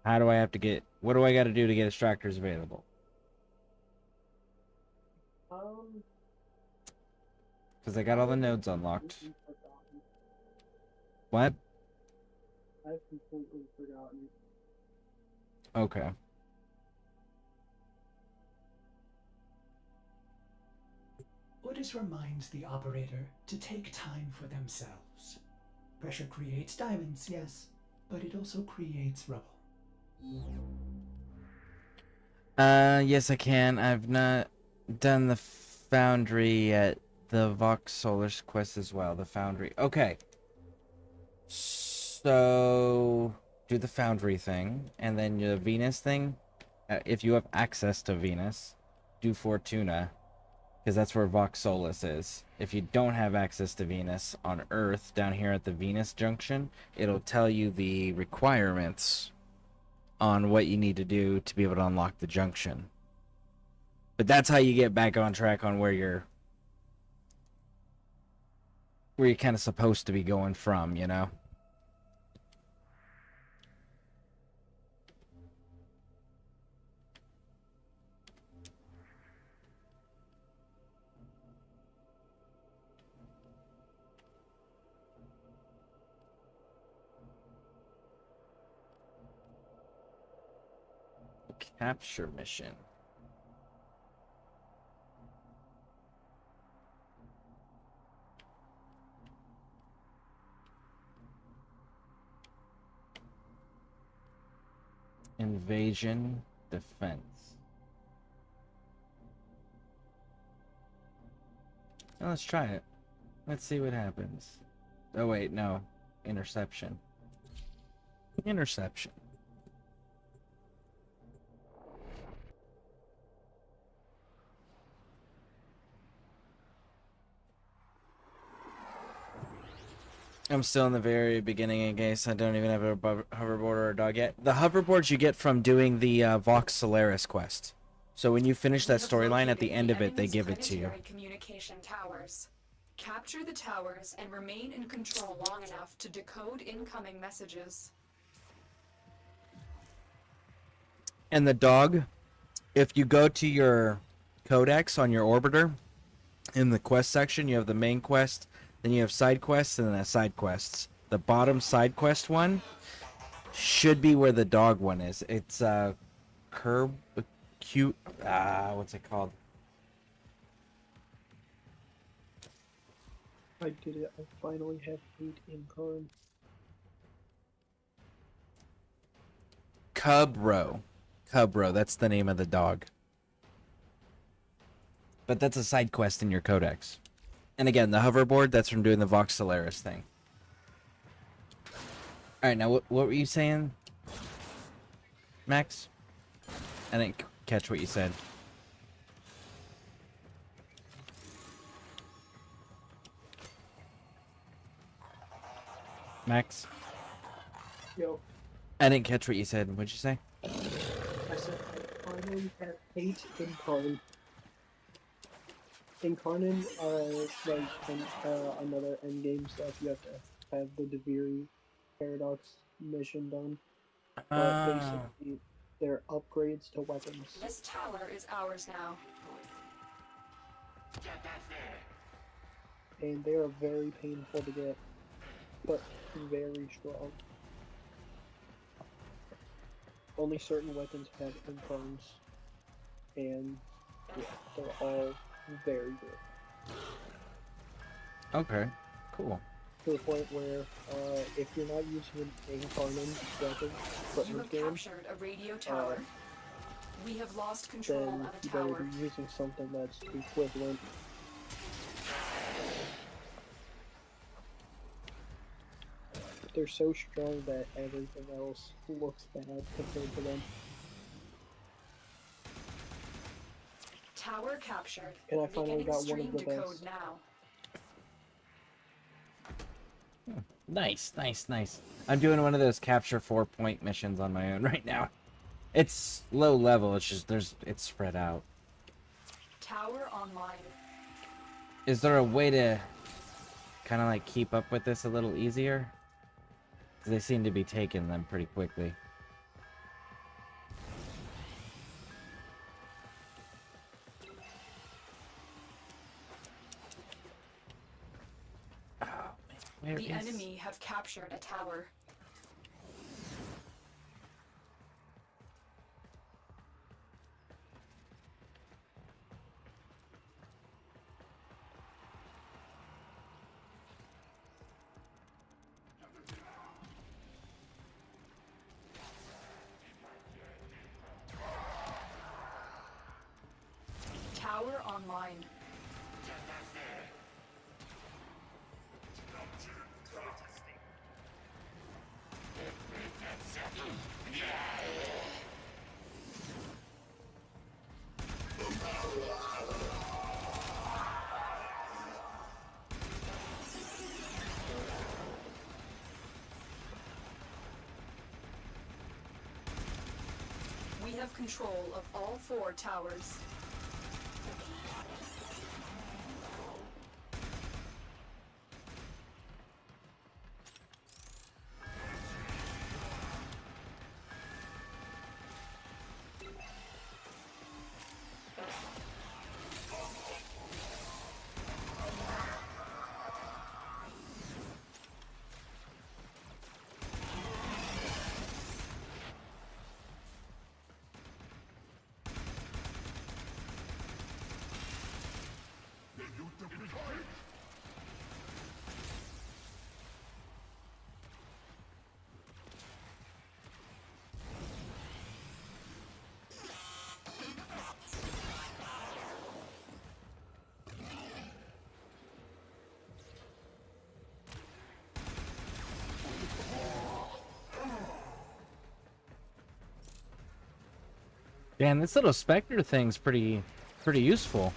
How do I have to get... What do I got to do to get extractors available? Because I got all the nodes unlocked. What? I've completely forgotten. Okay. Orders reminds the operator to take time for themselves. Pressure creates diamonds, yes, but it also creates rubble. Yes I can. I've not done the Foundry yet. The Vox Solis quest as well, the Foundry. Okay. So, do the Foundry thing, and then the Venus thing. If you have access to Venus, do Fortuna, because that's where Vox Solis is. If you don't have access to Venus on Earth, down here at the Venus Junction, it'll tell you the requirements on what you need to do to be able to unlock the junction. But that's how you get back on track on where you're kind of supposed to be going from, you know? Capture mission. Invasion defense. Now let's try it. Let's see what happens. Oh wait, no. Interception. Interception. I'm still in the very beginning, I guess. I don't even have a hoverboard or a dog yet. The hoverboards you get from doing the Vox Solaris quest. So when you finish that storyline, at the end of it, they give it to you. Communication towers. Capture the towers and remain in control long enough to decode incoming messages. And the dog, if you go to your codex on your orbiter, in the quest section, you have the main quest, then you have side quests, and then side quests. The bottom side quest one should be where the dog one is. It's cute. What's it called? I did it. I finally have 8 incarn. Cubro. Cubro, that's the name of the dog. But that's a side quest in your codex. And again, the hoverboard, that's from doing the Vox Solaris thing. Alright, now what were you saying, Max? I didn't catch what you said. Max? Yo. I didn't catch what you said. What'd you say? I said I finally have 8 incarn. Incarnon are like another endgame stuff. You have to have the Deviri Paradox mission done. But basically, they're upgrades to weapons. This tower is ours now. And they are very painful to get, but very strong. Only certain weapons have incarns, and yeah, they're all very good. Okay, cool. To the point where, if you're not using an incarnate weapon You have captured a radio tower. We have lost control then of a you better tower. be using something that's equivalent. They're so strong that everything else looks bad compared to them. Tower captured. And I finally Beginning got one stream of the decode best. now. Nice, nice, nice. I'm doing one of those capture 4-point missions on my own right now. It's low level, it's just it's spread out. Tower online. Is there a way to kind of like keep up with this a little easier? 'Cause they seem to be taking them pretty quickly. Where The is- enemy have captured a tower. Tower online. We have control of all 4 towers. Man, this little specter thing's pretty useful.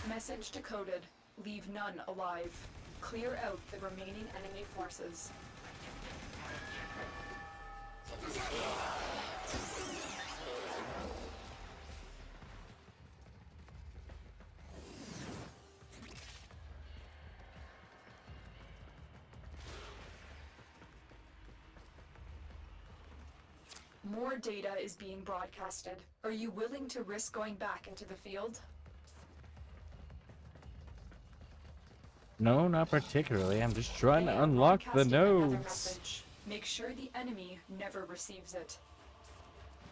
Message decoded. Leave none alive. Clear out the remaining enemy forces. More data is being broadcasted. Are you willing to risk going back into the field? No, not particularly. I'm just trying to unlock the Broadcasting another nodes. message. Make sure the enemy never receives it.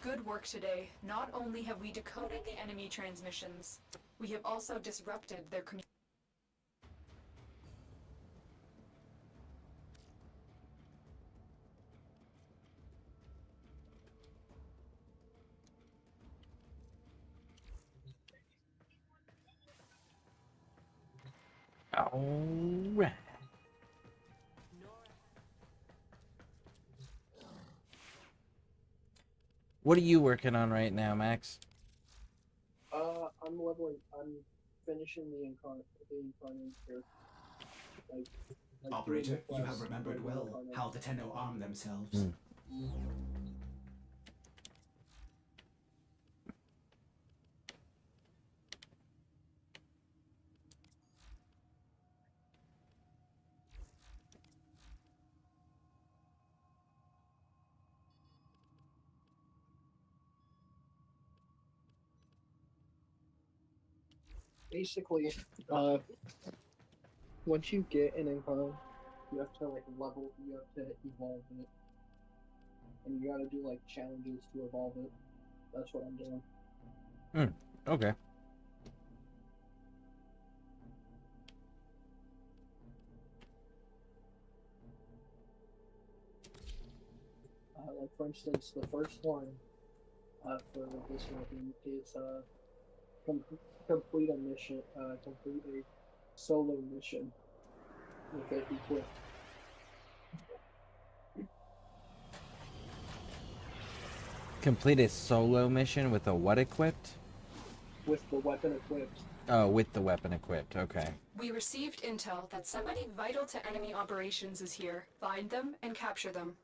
Good work today. Not only have we decoded the enemy transmissions, we have also disrupted their communication. Alright. What are you working on right now, Max? I'm finishing the incarnate here. Like Operator, doing the you have quest remembered for the well incarnate. how the Tenno arm themselves. Basically, once you get an incarnate, you have to like you have to evolve it, and you gotta do like challenges to evolve it. That's what I'm doing. Okay. Like for instance, the first one for this weapon is complete a mission, complete a solo mission with it equipped. Complete a solo mission with a what equipped? With the weapon equipped. Oh, with the weapon equipped. Okay. We received intel that somebody vital to enemy operations is here. Find them and capture them.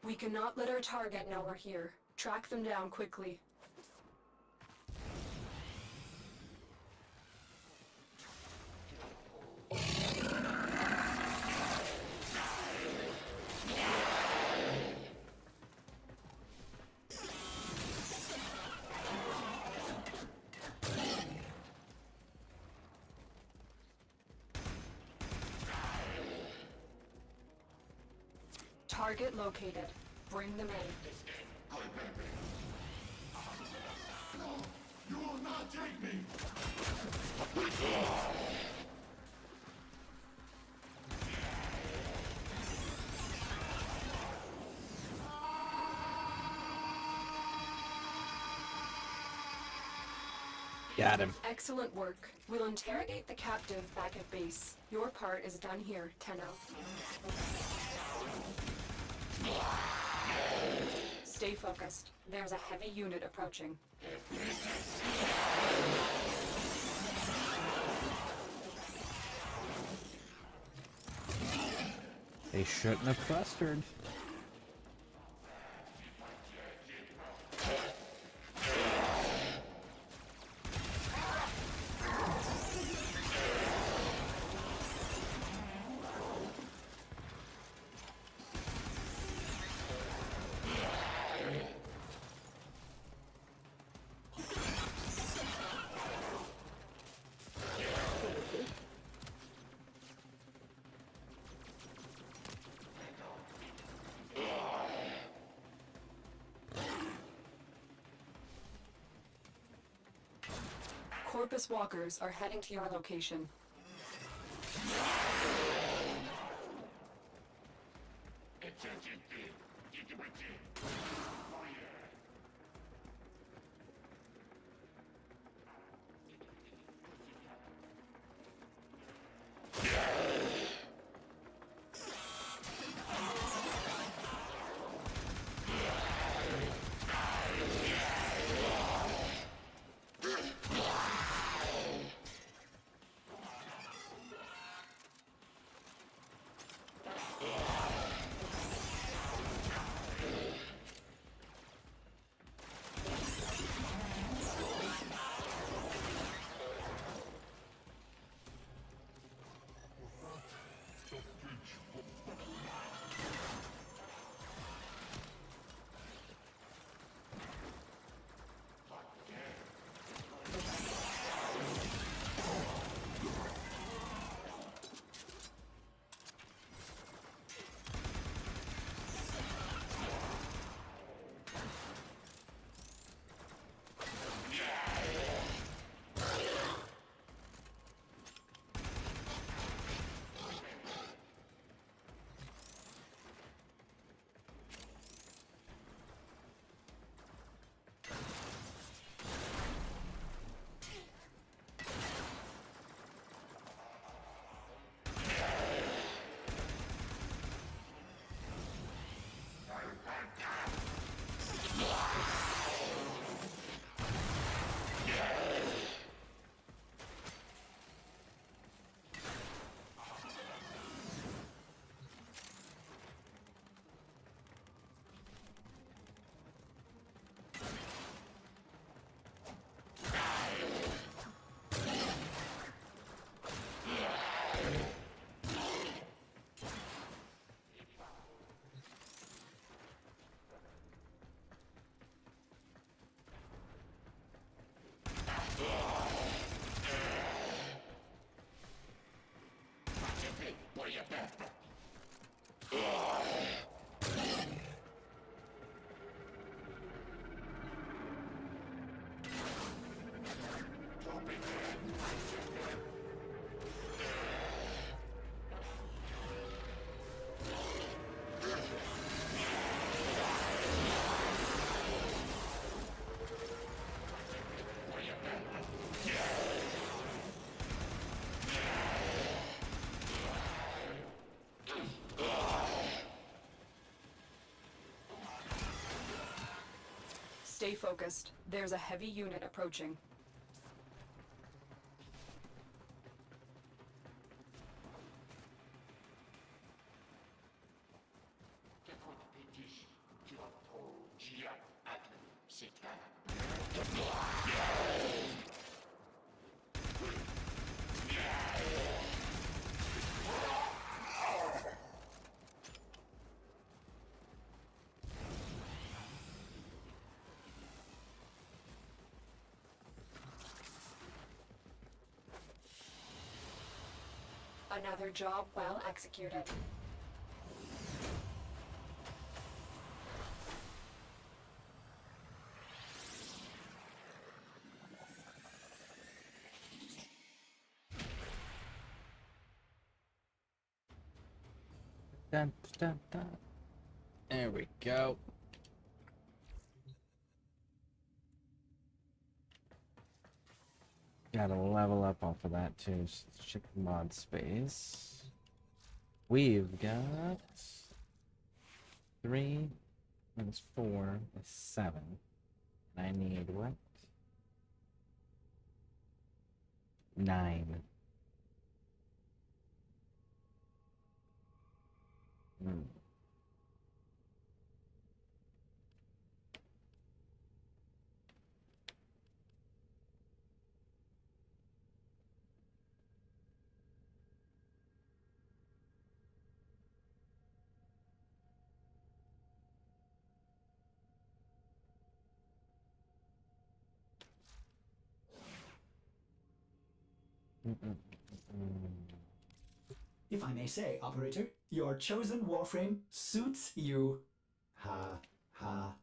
We cannot let our target know we're here. Track them down quickly. Target located. Bring them in. You will not take me! Got him. Excellent work. We'll interrogate the captive back at base. Your part is done here, Tenno. Stay focused. There's a heavy unit approaching. They shouldn't have clustered. Corpus walkers are heading to your location. Stay focused. There's a heavy unit approaching. Another job well executed. Dun, dun, dun. There we go. Gotta level up off of that too. Check the mod space. We've got 3, Minus 4 is 7. And I need what? 9. If I may say, operator, your chosen Warframe suits you. Ha ha.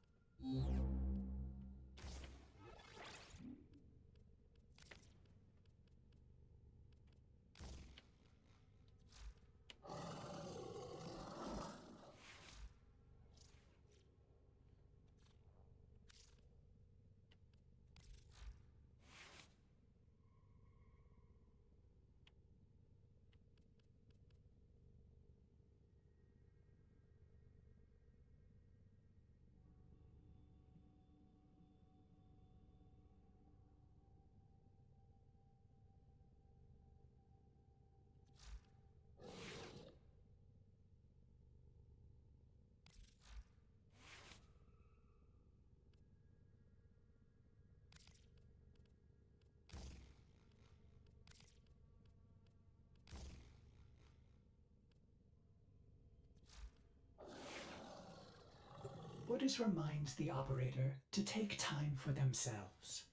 Orders reminds the operator to take time for themselves.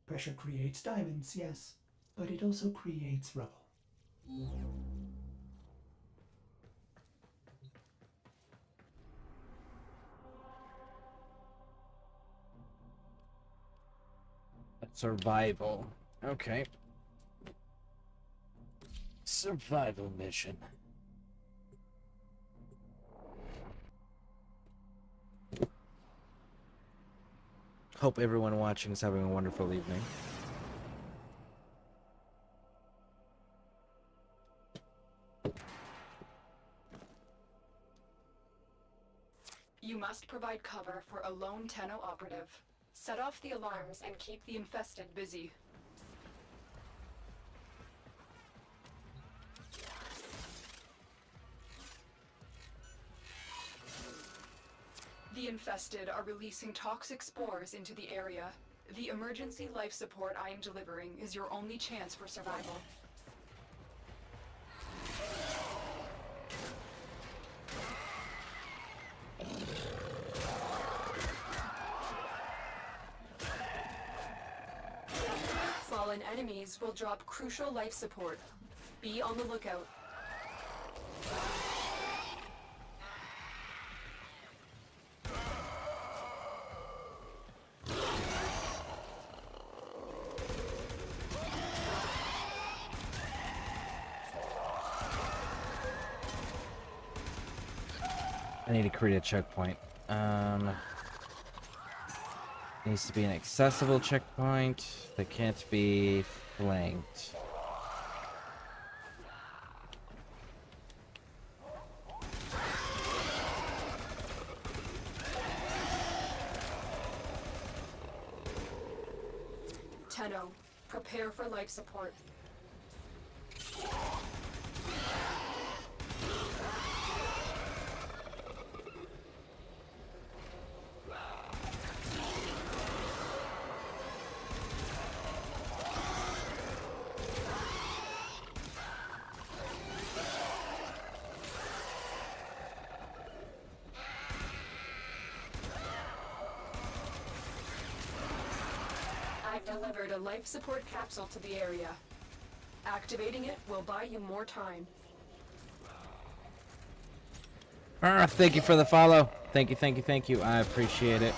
Pressure creates diamonds, yes, but it also creates rubble. Survival. Okay. Survival mission. Hope everyone watching is having a wonderful evening. You must provide cover for a lone Tenno operative. Set off the alarms and keep the infested busy. The infested are releasing toxic spores into the area. The emergency life support I am delivering is your only chance for survival. Fallen enemies will drop crucial life support. Be on the lookout. I need to create a checkpoint. Needs to be an accessible checkpoint that can't be flanked. Tenno, prepare for life support. I've delivered a life support capsule to the area. Activating it will buy you more time. Thank you for the follow. Thank you, thank you, thank you. I appreciate it.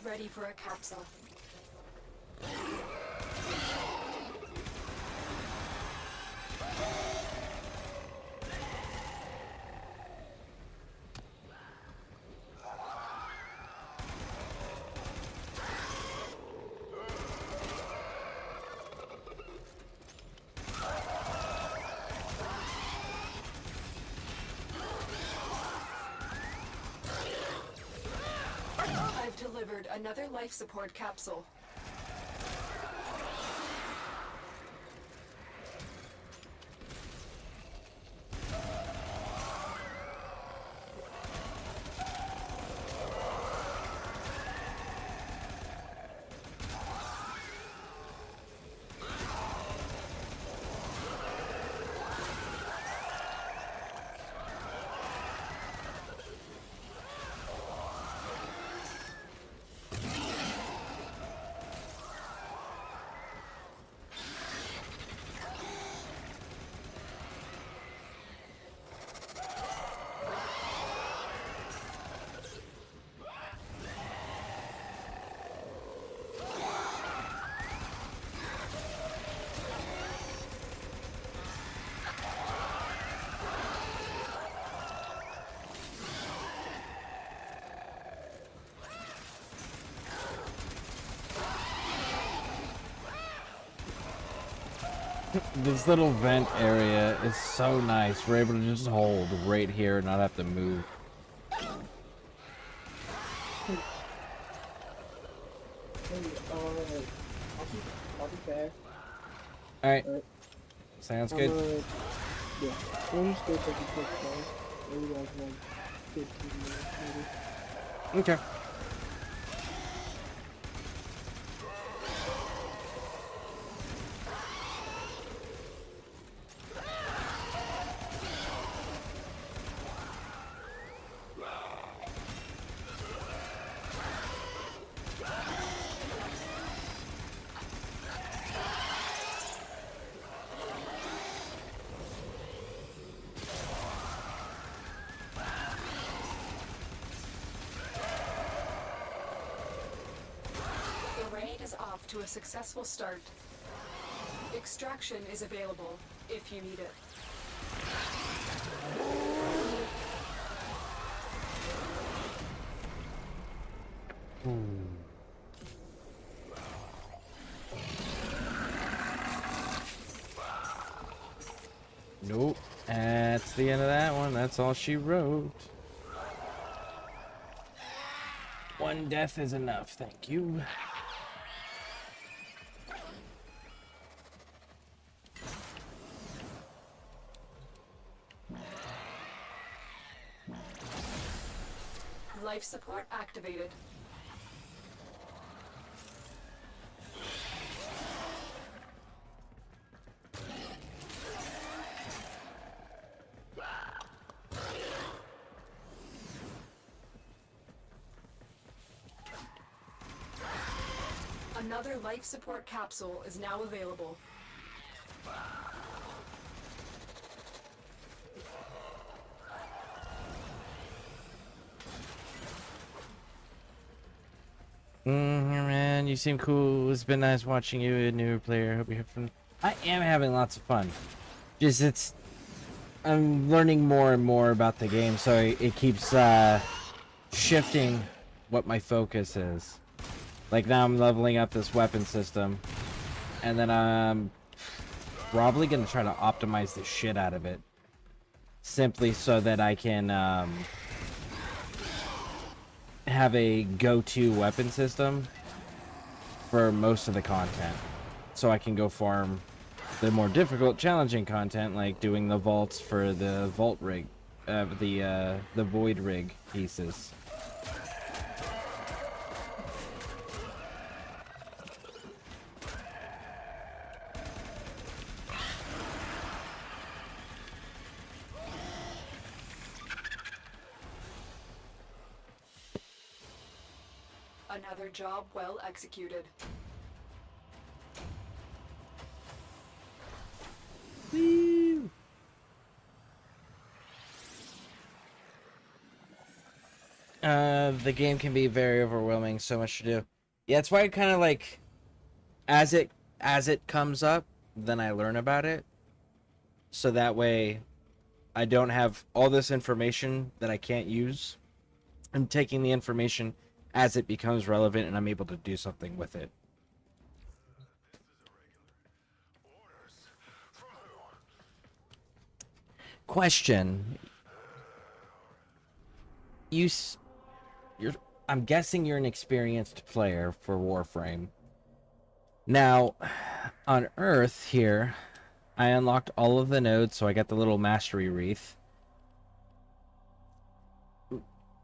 ready for a capsule. I've delivered another life support capsule. This little vent area is so nice. We're able to just hold right here and not have to move. Hey, I'll be back. Alright. Sounds good. Yeah. We'll just go take a quick pause. Maybe like 15 minutes, maybe. Okay. To a successful start. Extraction is available if you need it. Nope. That's the end of that one. That's all she wrote. One death is enough, thank you. Life support activated. Another life support capsule is now available. Man, you seem cool. It's been nice watching you, a newer player. Hope you have fun. I am having lots of fun. Just I'm learning more and more about the game, so it keeps shifting what my focus is. Like now I'm leveling up this weapon system, and then I'm probably gonna try to optimize the shit out of it, simply so that I can have a go-to weapon system for most of the content, so I can go farm the more difficult, challenging content, like doing the vaults for the vault rig, the void rig pieces. Another job well executed. The game can be very overwhelming, so much to do. Yeah, it's why I kind of like, as it comes up, then I learn about it. So that way, I don't have all this information that I can't use. I'm taking the information as it becomes relevant, and I'm able to do something with it. Question. You're I'm guessing you're an experienced player for Warframe. Now, on Earth here, I unlocked all of the nodes, so I got the little mastery wreath.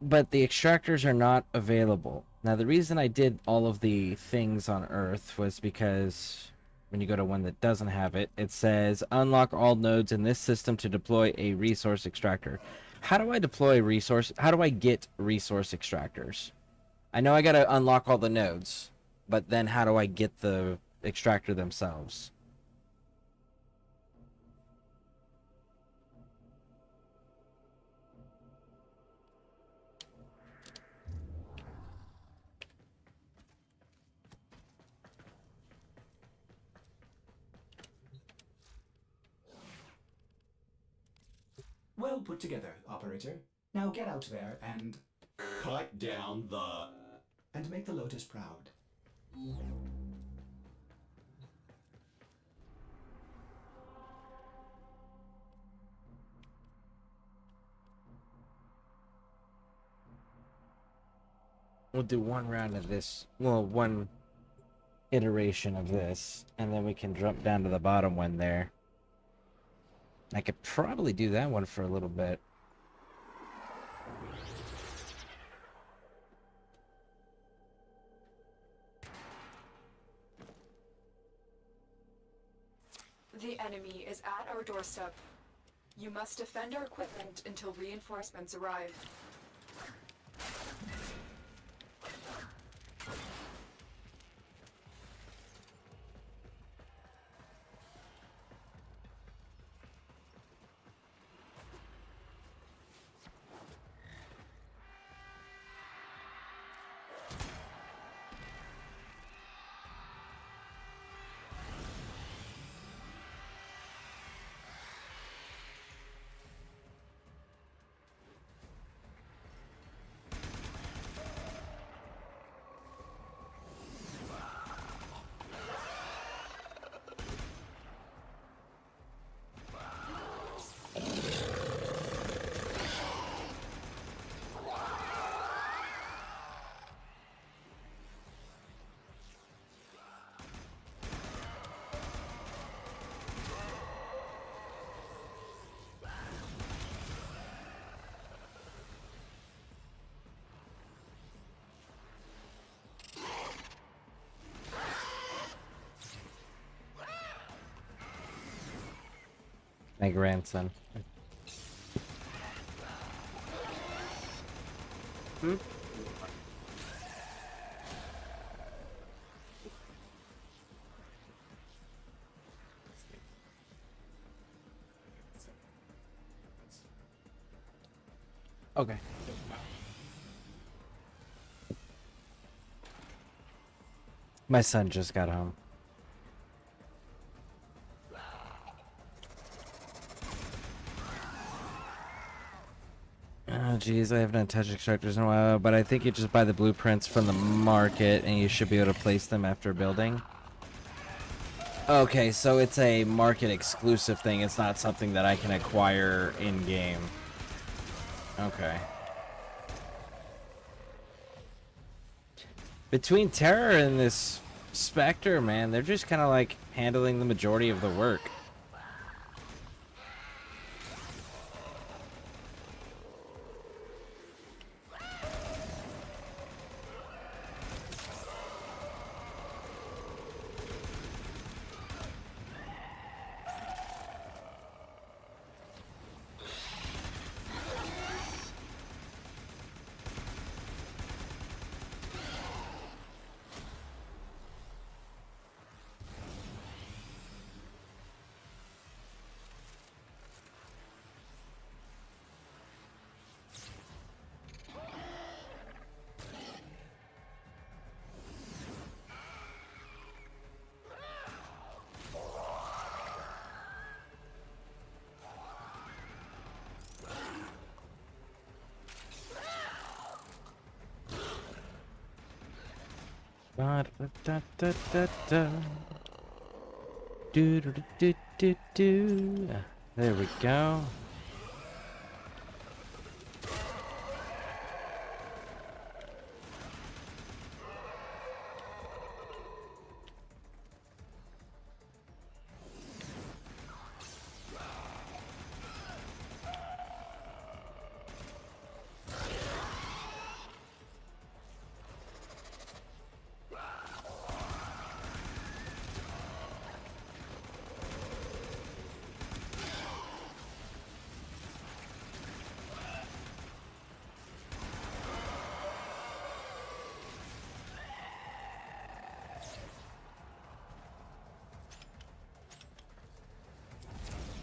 But the extractors are not available. Now, the reason I did all of the things on Earth was because when you go to one that doesn't have it, it says unlock all nodes in this system to deploy a resource extractor. How do I deploy resource? How do I get resource extractors? I know I gotta unlock all the nodes, but then how do I get the extractor themselves? Well put together, operator. Now get out there and Cut down the... and make the Lotus proud. We'll do one round of this. Well, one iteration of this, and then we can jump down to the bottom one there. I could probably do that one for a little bit. The enemy is at our doorstep. You must defend our equipment until reinforcements arrive. My grandson. Okay. My son just got home. Oh geez, I haven't touched extractors in a while, but I think you just buy the blueprints from the market and you should be able to place them after building. Okay, so it's a market exclusive thing. It's not something that I can acquire in-game. Okay. Between Terra and this Spectre, man, they're just kind of like handling the majority of the work. Ba-da-da-da-da-da. Do-do-do-do-do-do. There we go.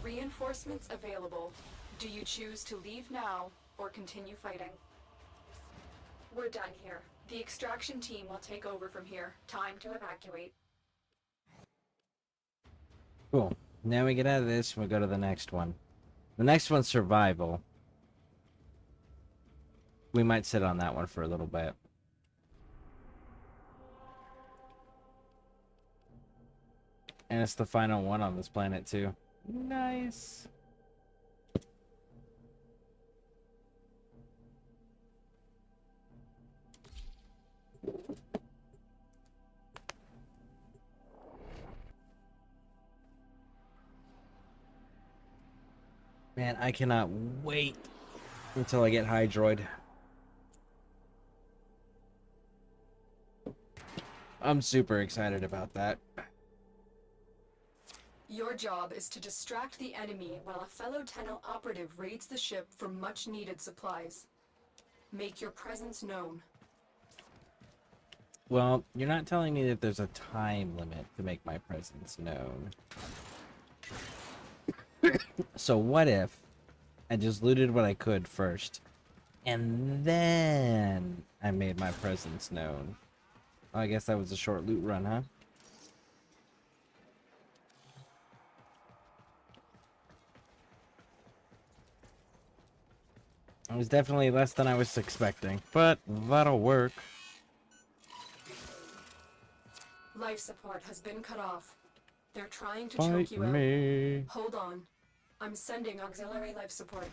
Reinforcements available. Do you choose to leave now or continue fighting? We're done here. The extraction team will take over from here. Time to evacuate. Cool. Now we get out of this and we go to the next one. The next one's survival. We might sit on that one for a little bit. And it's the final one on this planet too. Nice. Man, I cannot wait until I get Hydroid. I'm super excited about that. Your job is to distract the enemy while a fellow Tenno operative raids the ship for much-needed supplies. Make your presence known. Well, you're not telling me that there's a time limit to make my presence known. So what if I just looted what I could first, and then I made my presence known? Oh, I guess that was a short loot run, huh? It was definitely less than I was expecting, but that'll work. Life support has been cut off. They're trying to Fight choke you me. out. Hold on. I'm sending auxiliary life support.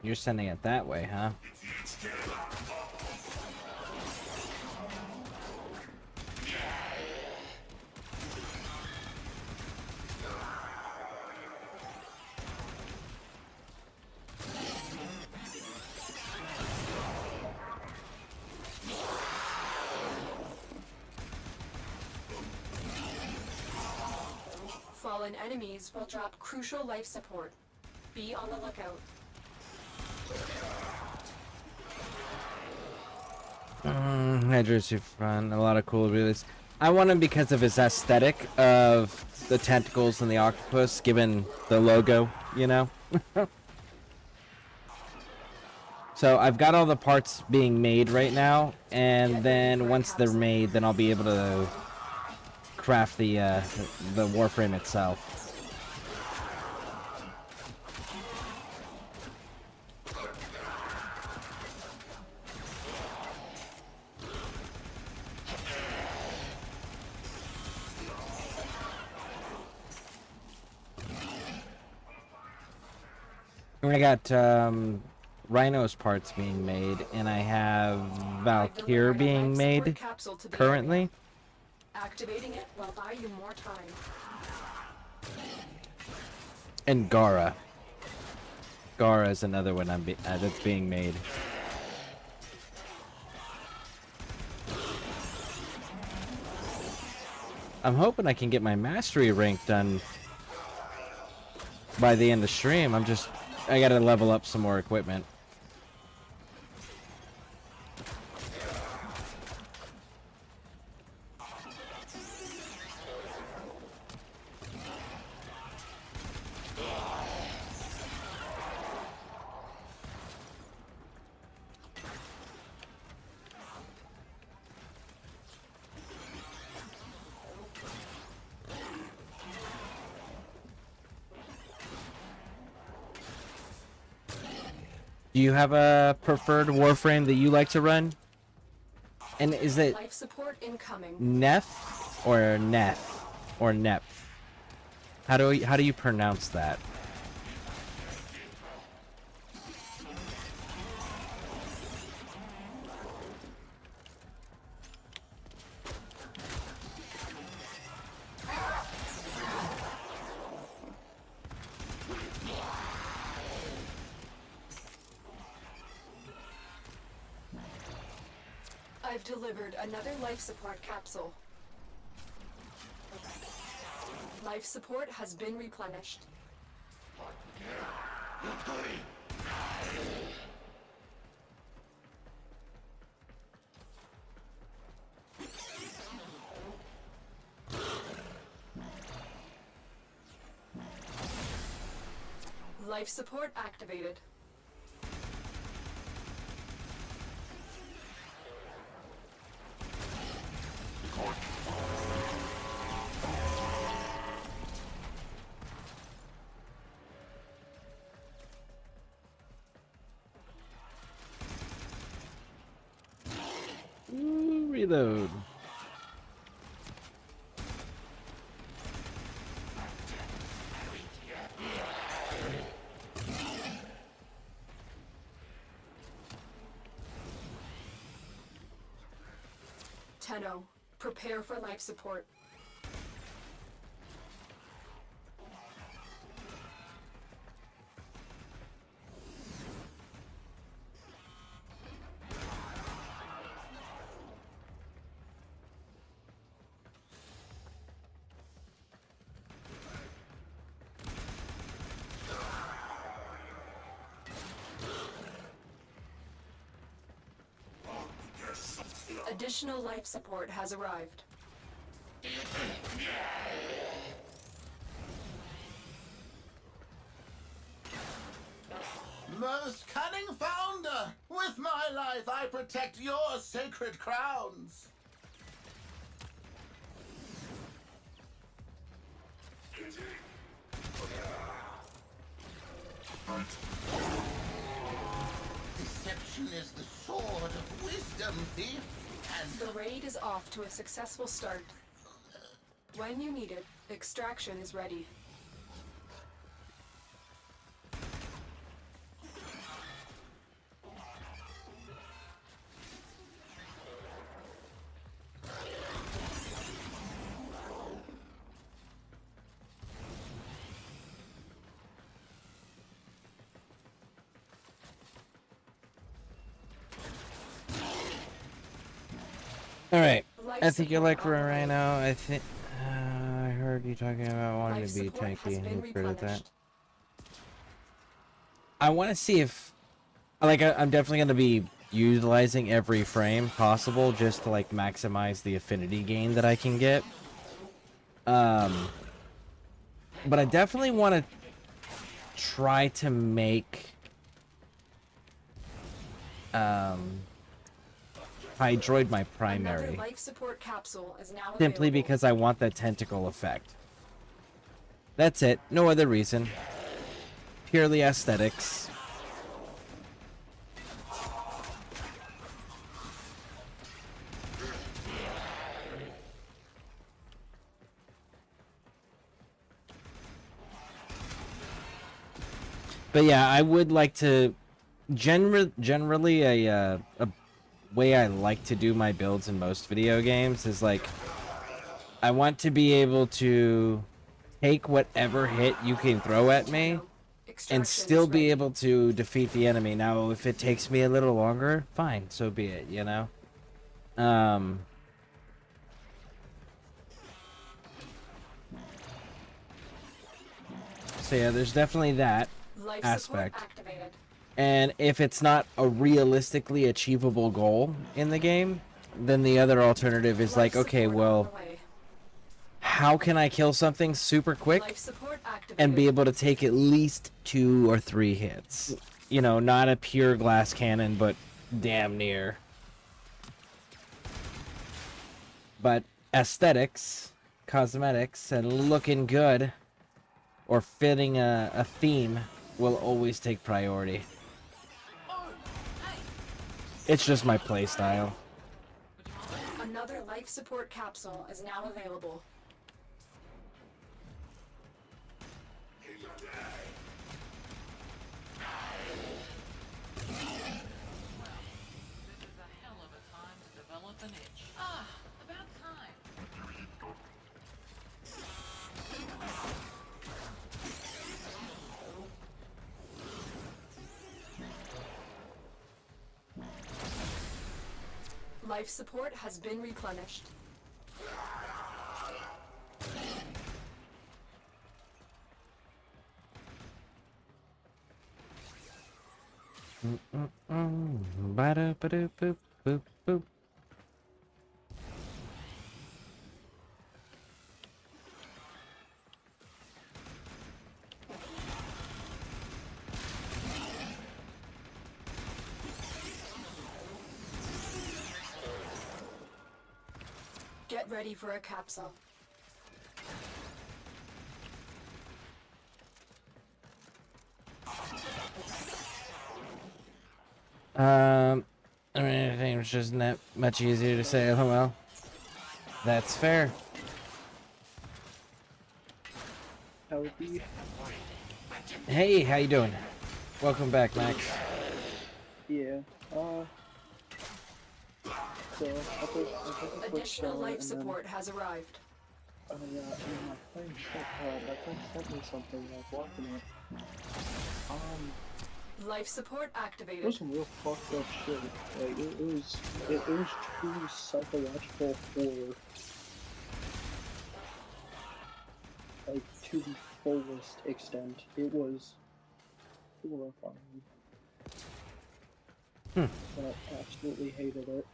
You're sending it that way, huh? Fallen enemies will drop crucial life support. Be on the lookout. Hydro's super fun. A lot of cool abilities. I want him because of his aesthetic of the tentacles and the octopus, given the logo, you know? So I've got all the parts being made right now, and then once they're made, then I'll be able to craft the Warframe itself. I got Rhino's parts being made, and I have Valkyr being made currently. Activating it will buy you more time. And Gara. Gara is another one that's being made. I'm hoping I can get my mastery rank done by the end of stream. I gotta level up some more equipment. Do you have a preferred Warframe that you like to run? And is it Life support incoming. Nef or Nef or Nep? How do you pronounce that? I've delivered another life support capsule. Life support has been replenished. Life support activated. Ooh, reload. Tenno, prepare for life support. Additional life support has arrived. Most cunning founder! With my life I protect your sacred crowns! Deception is the sword of wisdom, thief! And the raid is off to a successful start. When you need it, extraction is ready. All right. I think you're like Rhino. I think I heard you talking about wanting to be tanky. You've heard of that. I want to see if, like, I'm definitely going to be utilizing every frame possible just to like maximize the affinity gain that I can get. But I definitely want to try to make Hydroid my primary. Life support capsule is now Simply available. because I want that tentacle effect. That's it. No other reason. Purely aesthetics. But yeah, I would like to generally a way I like to do my builds in most video games is like I want to be able to take whatever hit you can throw at me and still be able to defeat the enemy. Now, if it takes me a little longer, fine, so be it, you know? So yeah, there's definitely that Life aspect. support activated. And if it's not a realistically achievable goal in the game, then the other alternative is like, okay, well, how can I kill something super quick and be able to take at least 2 or 3 hits? You know, not a pure glass cannon, but damn near. But aesthetics, cosmetics, and looking good, or fitting a theme will always take priority. It's just my play style. Another life support capsule is now available. Life support has been replenished. Ba-da-ba-da-boop, boop, boop. Get ready for a capsule. I mean, I think it's just not much easier to say LOL. That's fair. Howdy. Hey, how you doing? Welcome back, Max. Yeah. So I think Additional life support has arrived. Yeah, my friend sent me something and I was watching it. Life support It was activated. some real fucked up shit. Like it was true psychological horror. Like to the fullest extent. It was horrifying. I absolutely hated it.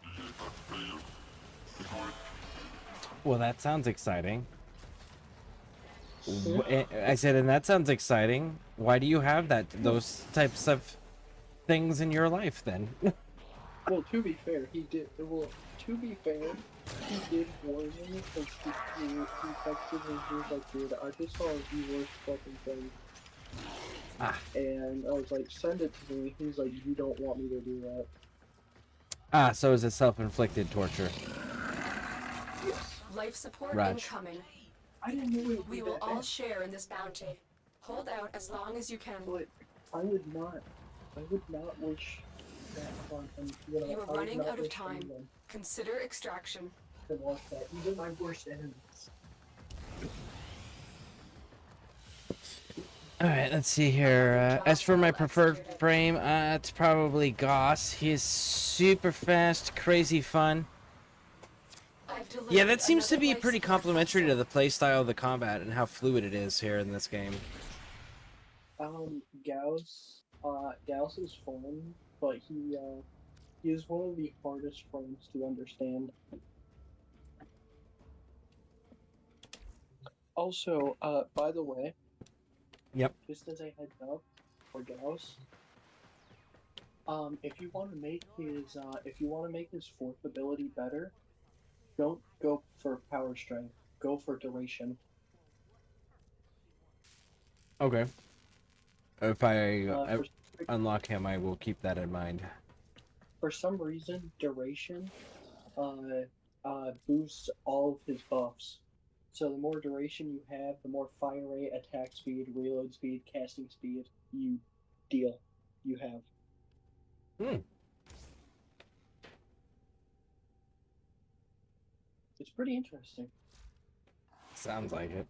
Well, that sounds exciting. I said, and that sounds exciting. Why do you have those types of things in your life then? Well, to be fair, he did. Well, to be fair, he did warn me because he texted me. He was like, "Dude, I just saw the worst fucking thing." And I was like, "Send it to me." He's like, "You don't want me to do that." So is it self-inflicted torture? Yes. Life support Raj. incoming. I didn't know it would We be will that all bad. share in this bounty. Hold out as long as you can. But I would not wish that on him. You I are would running not out of wish time. anyone Consider extraction. to watch that. Even my worst enemies. Alright, let's see here. As for my preferred frame, it's probably Goss. He's super fast, crazy fun. Yeah, that seems to be pretty complementary to the playstyle of the combat and how fluid it is here in this game. Gauss is fun, but he is one of the hardest frames to understand. Also, by the way, Yep. just as a heads up for Gauss, if you want to make his fourth ability better, don't go for power strength. Go for duration. Okay. If I unlock him, I will keep that in mind. For some reason, duration boosts all of his buffs. So the more duration you have, the more fire rate, attack speed, reload speed, casting speed you have. It's pretty interesting. Sounds like it.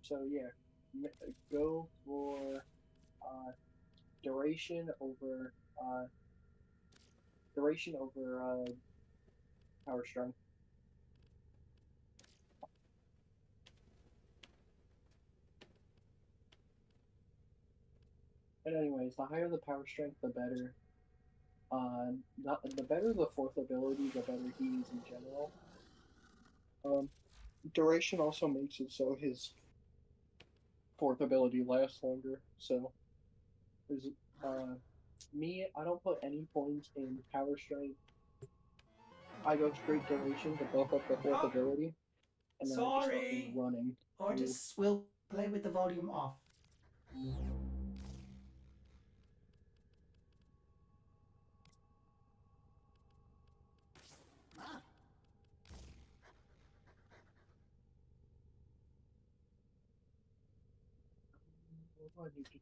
So yeah, go for duration over power strength. And anyways, the higher the power strength, the better. The better the fourth ability, the better he is in general. Duration also makes it so his fourth ability lasts longer. So, there's me. I don't put any points in power strength. I go straight duration to buff up the fourth ability, and then I just start running. Artists will play with the volume off. What do I need to do?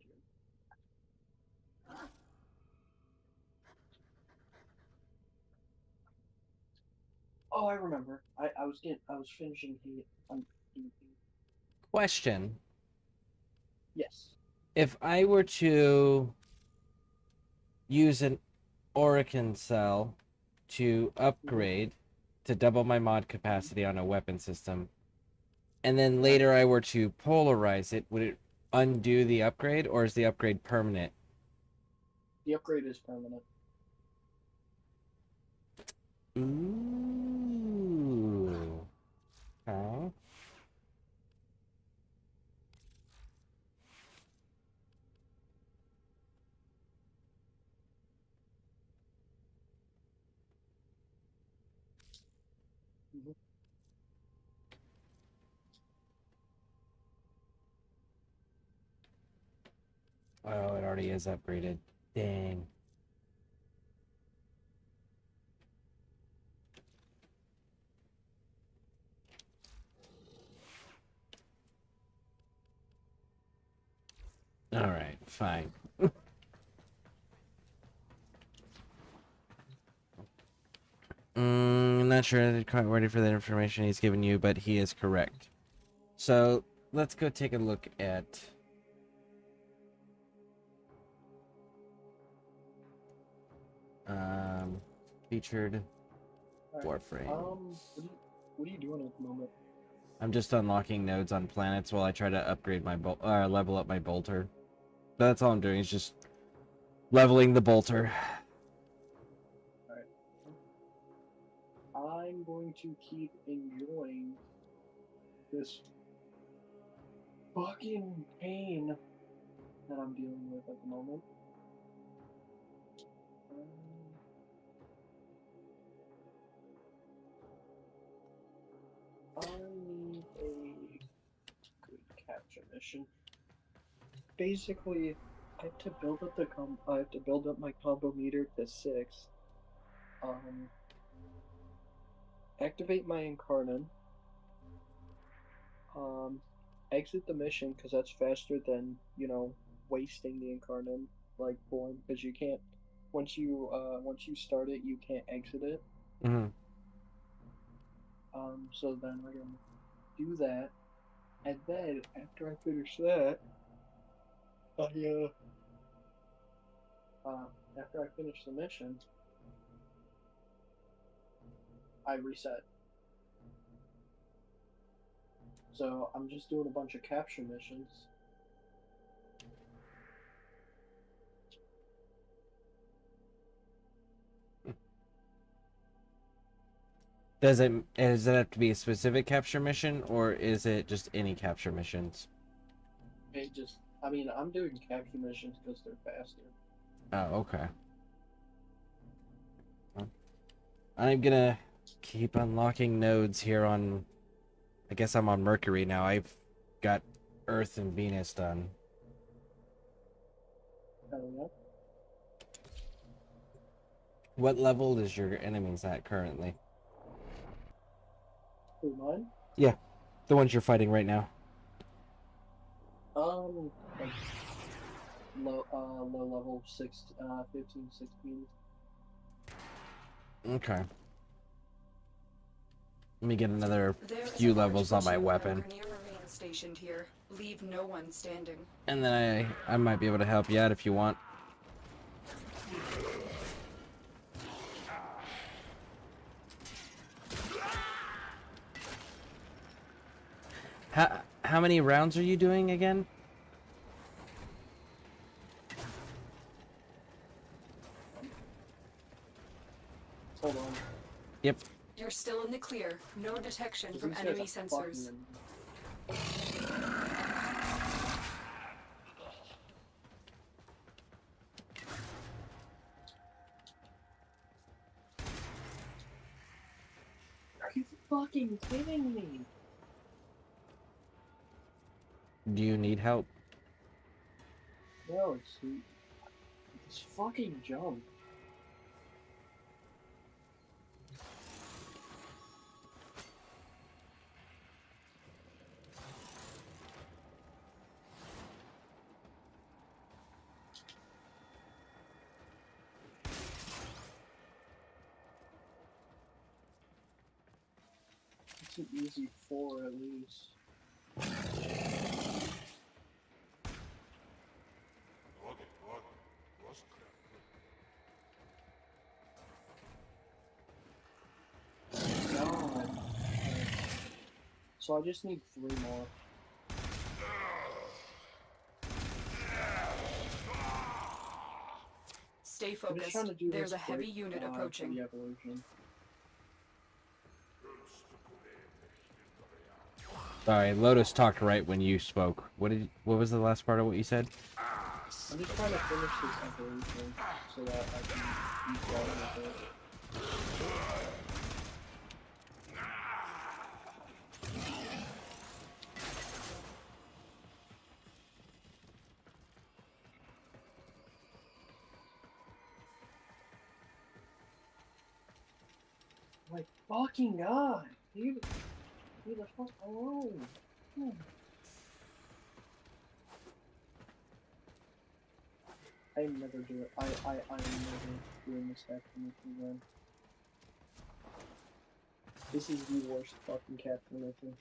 Oh, I remember. I was finishing the Question. Yes. If I were to use an Orokin cell to upgrade to double my mod capacity on a weapon system, and then later I were to polarize it, would it undo the upgrade, or is the upgrade permanent? The upgrade is permanent. Ooh. Okay. Oh, it already is upgraded. Dang. All right, fine. I'm not sure they're quite ready for that information he's given you, but he is correct. So let's go take a look at featured Warframe. What are you doing at the moment? I'm just unlocking nodes on planets while I try to upgrade my level up my bolter. That's all I'm doing, is just leveling the bolter. Alright. I'm going to keep enjoying this fucking pain that I'm dealing with at the moment. I need a good capture mission. Basically, I have to build up my combo meter to 6. Activate my Incarnate. Exit the mission because that's faster than wasting the Incarnate like form, because you can't once you start it you can't exit it. Mm-hmm. So then we're gonna do that, and then after I finish that, after I finish the mission, I reset. So I'm just doing a bunch of capture missions. Does it have to be a specific capture mission, or is it just any capture missions? I'm doing capture missions because they're faster. Oh, okay. Well, I'm gonna keep unlocking nodes here on... I guess I'm on Mercury now. I've got Earth and Venus done. What level is your enemies at currently? Who, mine? Yeah, the ones you're fighting right now. Like low level 15, 16. Okay. Let me get another There's few a large levels on my machine weapon. gunner near Marine stationed here. Leave no one standing. And then I might be able to help you out if you want. How many rounds are you doing again? Hold on. Yep. You're still in the clear. No detection from enemy sensors. Are you fucking kidding me? Do you need help? No, it's fucking jump. It's an easy 4 at least. God. So I just need 3 more. Stay I'm just focused. trying to do There's this a heavy quick, unit for approaching. the evolution. Sorry, Lotus talked right when you spoke. What was the last part of what you said? I'm just trying to finish this evolution so that I can be done with it. My fucking god! Leave the fuck alone! I never do it. I'm never doing this captain again. This is the worst fucking captain mission.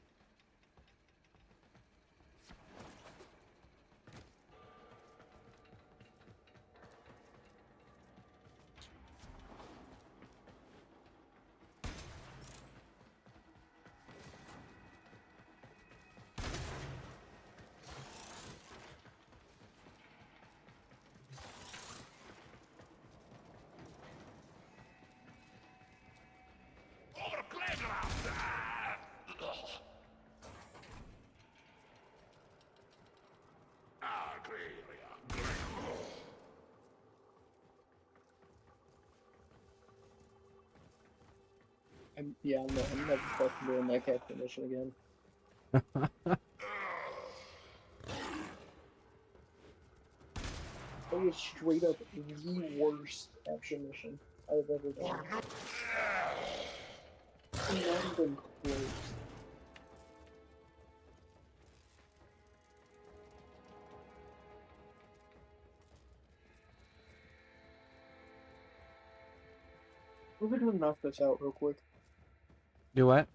I'm never fucking doing that captain mission again. It was straight up the worst action mission I've ever done. Not even close. We're gonna knock this out real quick. Do what?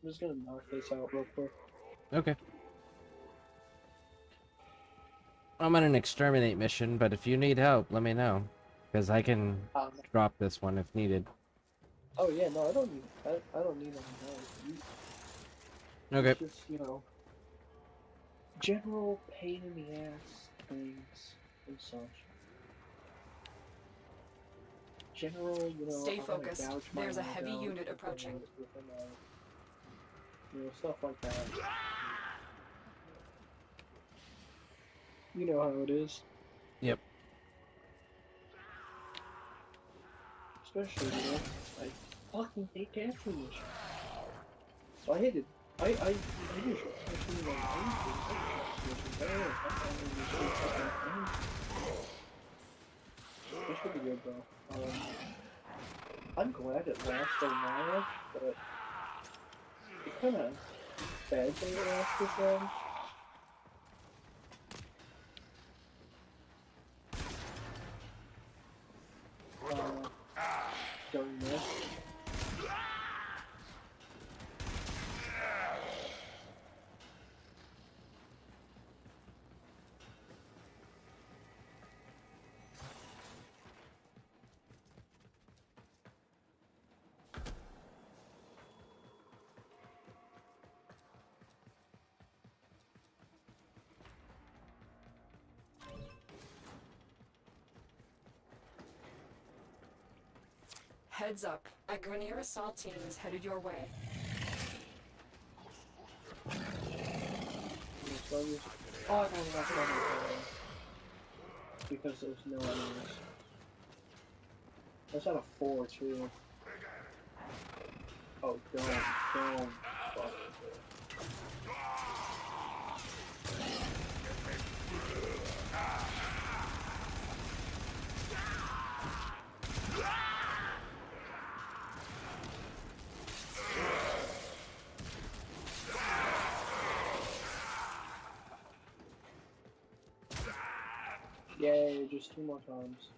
I'm just gonna knock this out real quick. Okay. I'm on an exterminate mission, but if you need help, let me know. Because I can drop this one if needed. Oh yeah, no, I don't need any help. Okay. It's just, general pain in the ass things and such. General, Stay I wanna focused. gouge my There's a eyes heavy out unit with approaching. Stuff like that. You know how it is. Yep. Especially, I fucking hate capture missions. I hated. I usually especially when I This would be good though. I'm glad it lasts a while, but it's kind of bad that it lasts this long. During this. Heads up. A Grenier assault team is headed your way. Oh, I don't know. Because there's no enemies. That's out of 4 too. Oh, don't. Fuck. Yay, just 2 more times.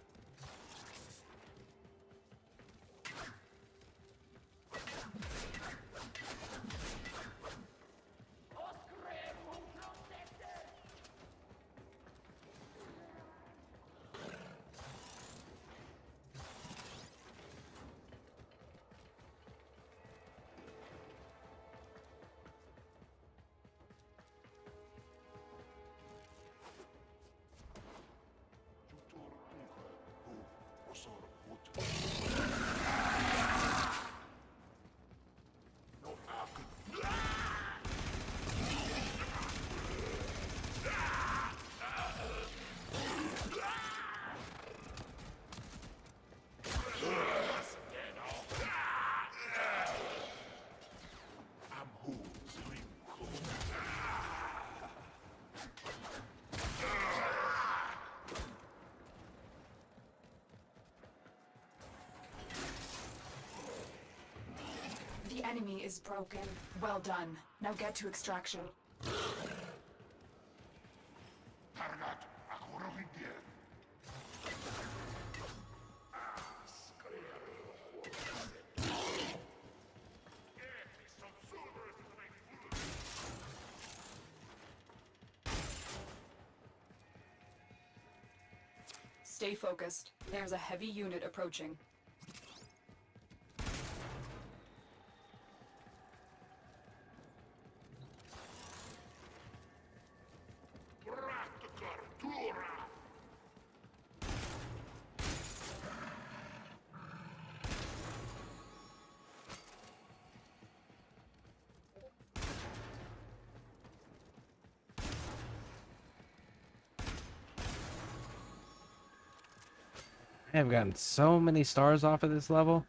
enemy is broken. Well done. Now get to extraction. Stay focused. There's a heavy unit approaching. I have gotten so many stars off of this level.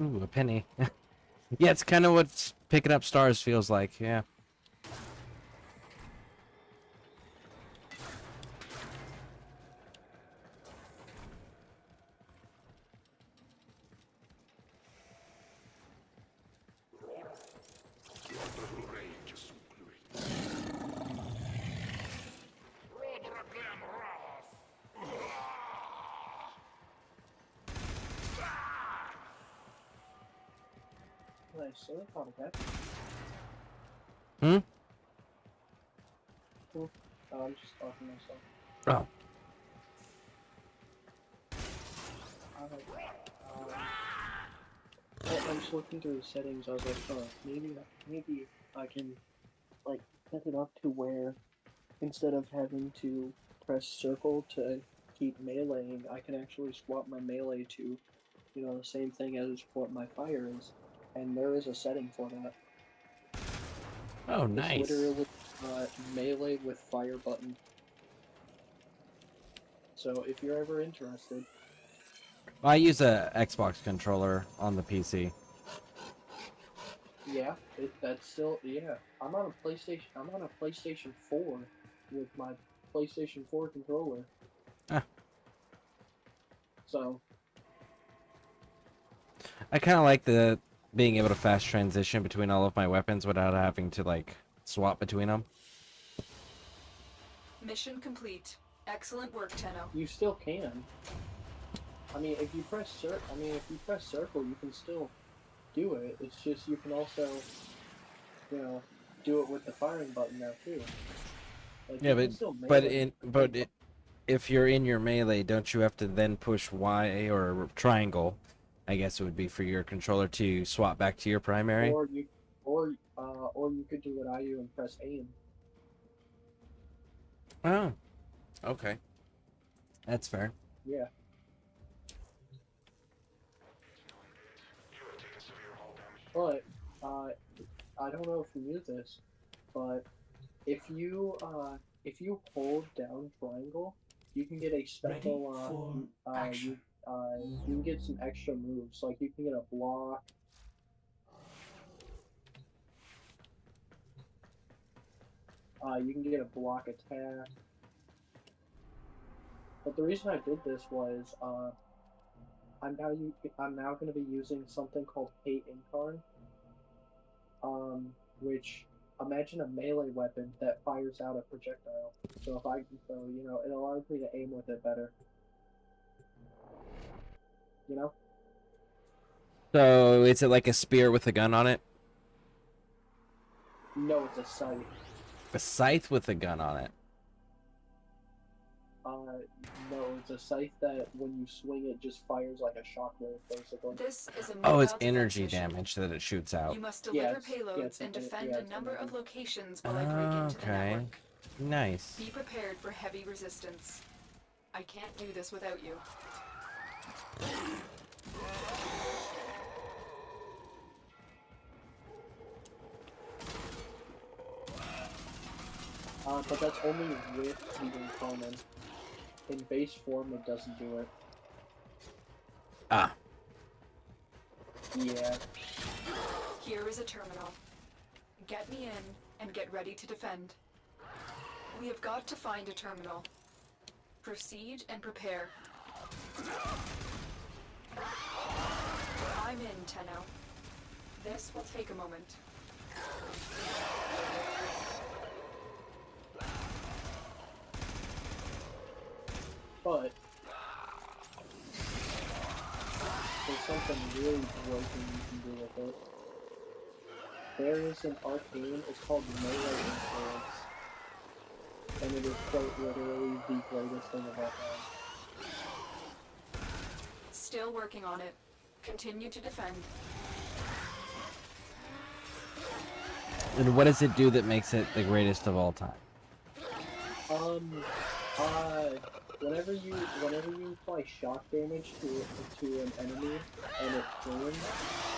Ooh, a penny. Yeah, it's kind of what picking up stars feels like, yeah. Nice, so that's not bad. Hmm? Cool. I'm just talking to myself. Oh. I'm just looking through the settings. I was like, oh, maybe I can like set it up to where instead of having to press circle to keep meleeing, I can actually swap my melee to, you know, the same thing as what my fire is, and there is a setting for that. Oh, nice. It's literally melee with fire button. So if you're ever interested. I use a Xbox controller on the PC. Yeah, that's still, yeah. I'm on a PlayStation 4 with my PlayStation 4 controller. Ah. So I kind of like the being able to fast transition between all of my weapons without having to like swap between them. Mission complete. Excellent work, Tenno. you still can. I mean, if you press circle, you can still do it. It's just you can also, you know, do it with the firing button now too. Like, Yeah, you can still if you're in your melee, don't you have to then push Y or triangle? I guess it would be for your controller to swap back to your primary. or you could do what I do and press aim. Oh, okay, that's fair. Yeah. But I don't know if you knew this, but if you hold down triangle, you can get a special you can get some extra moves. Like you can get a block. You can get a block attack. But the reason I did this was I'm now going to be using something called Hate Incarn, which imagine a melee weapon that fires out a projectile. So you know, it allows me to aim with it better. You know? So is it like a spear with a gun on it? No, it's a sight. A scythe with a gun on it. No, it's a scythe that when you swing it just fires like a shockwave, basically. This is a Oh, it's mobile defense energy mission. damage that it shoots out. You must deliver Yeah, it's payloads and an- defend yeah, a it's number of energy. locations while I break into the Okay. network. Nice. Be prepared for heavy resistance. I can't do this without you. But that's only with the uncommon. In base form, it doesn't do it. Ah. Yeah. Here is a terminal. Get me in and get ready to defend. We have got to find a terminal. Proceed and prepare. I'm in, Tenno. This will take a moment. But there's something really broken you can do with it. There is an arcane, it's called Melee Influence. And it is quite literally the greatest thing of all time. Still working on it. Continue to defend. And what does it do that makes it the greatest of all time? Whenever you apply shock damage to an enemy and it turns,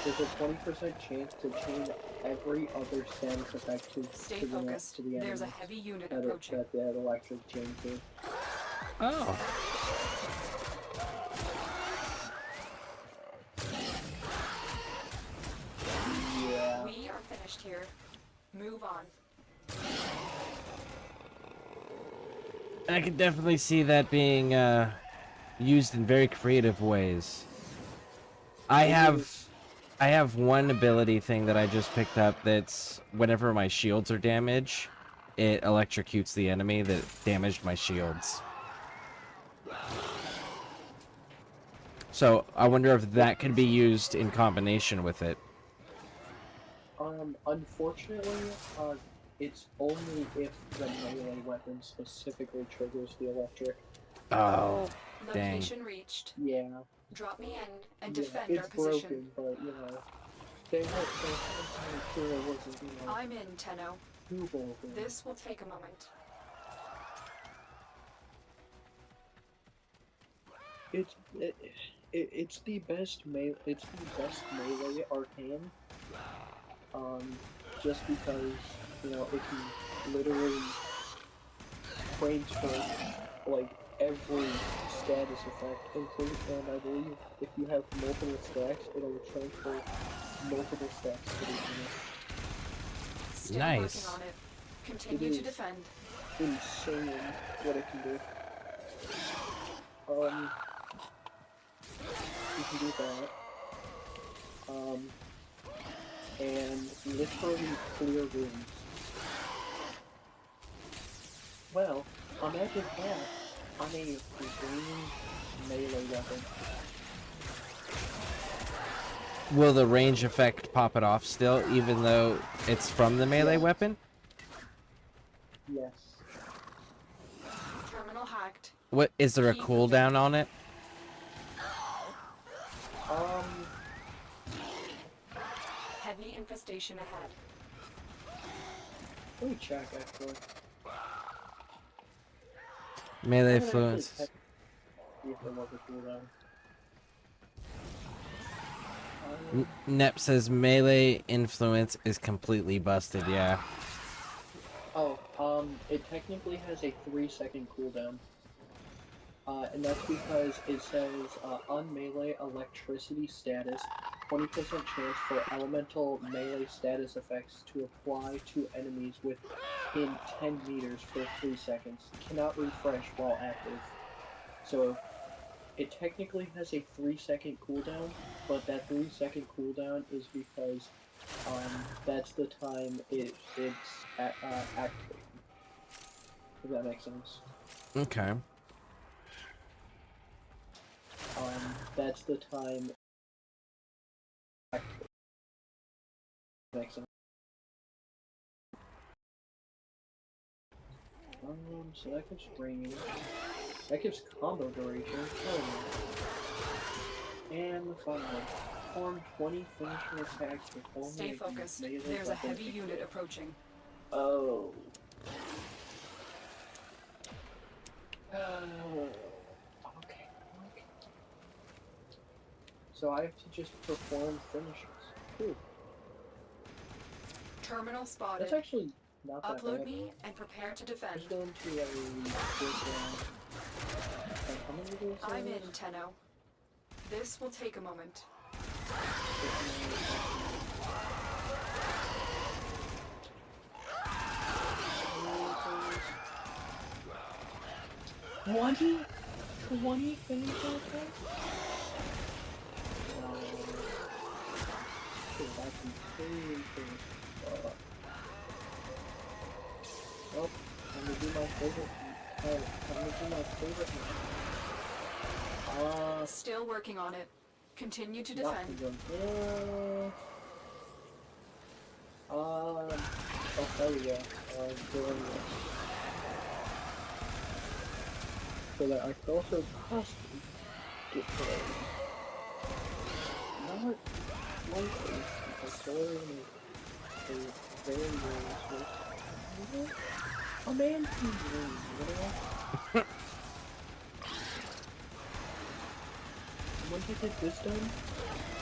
there's a 20% chance to chain every other status effect to the enemy. There's a heavy unit that approaching. that electric chain to. Oh. Yeah. We are finished here. Move on. I can definitely see that being used in very creative ways. I have one ability thing that I just picked up that's whenever my shields are damaged, it electrocutes the enemy that damaged my shields. So I wonder if that could be used in combination with it. Unfortunately, it's only if the melee weapon specifically triggers the electric. Oh, dang. Location reached. Yeah. Drop me in and Yeah, defend our it's position. broken, but you know, they weren't sure it wasn't, you know, I'm in, Tenno. too broken. This will take a moment. It's the best melee arcane. Just because, you know, it can literally transfer like every status effect, including, and I believe if you have multiple stacks, it'll transfer multiple stacks to the unit. Still Nice. working on it. Continue to defend. Insane what it can do. You can do that. And literally clear rooms. Well, imagine that on a green melee weapon. Will the range effect pop it off still, even though it's from the melee weapon? Yes. Terminal hacked. What is there a cooldown on it? Heavy infestation ahead. Let me check actually. Melee I haven't actually influence. checked to see if there was a cooldown. Nep says melee influence is completely busted, yeah. It technically has a 3-second cooldown. And that's because it says, on melee electricity status, 20% chance for elemental melee status effects to apply to enemies within 10 meters for 3 seconds. Cannot refresh while active. So, it technically has a 3-second cooldown, but that 3-second cooldown is because, that's the time it's activated. If that makes sense. Okay. That's the time. Makes sense. So that can stream. That gives combo duration. Oh, yeah. And the fun one. Perform 20 finishing attacks with only Stay a focused. melee There's a weapon heavy equipped. unit approaching. Oh. Okay. So I have to just perform finishes. Cool. Terminal spotted. That's actually not that Upload bad. me and prepare to defend. Let's go into a how many of those I'm in, are Tenno. This will take a moment. 20 finisher attacks? That's insane. Well, I'm gonna do my favorite. I'm gonna do my favorite one. Still working on it. Continue to Not defend. good. Oh, there we go. Doing this. So that I could also possibly get killed. Not likely, because Solar is a very rare. A man can lose, you know? Once I get this done,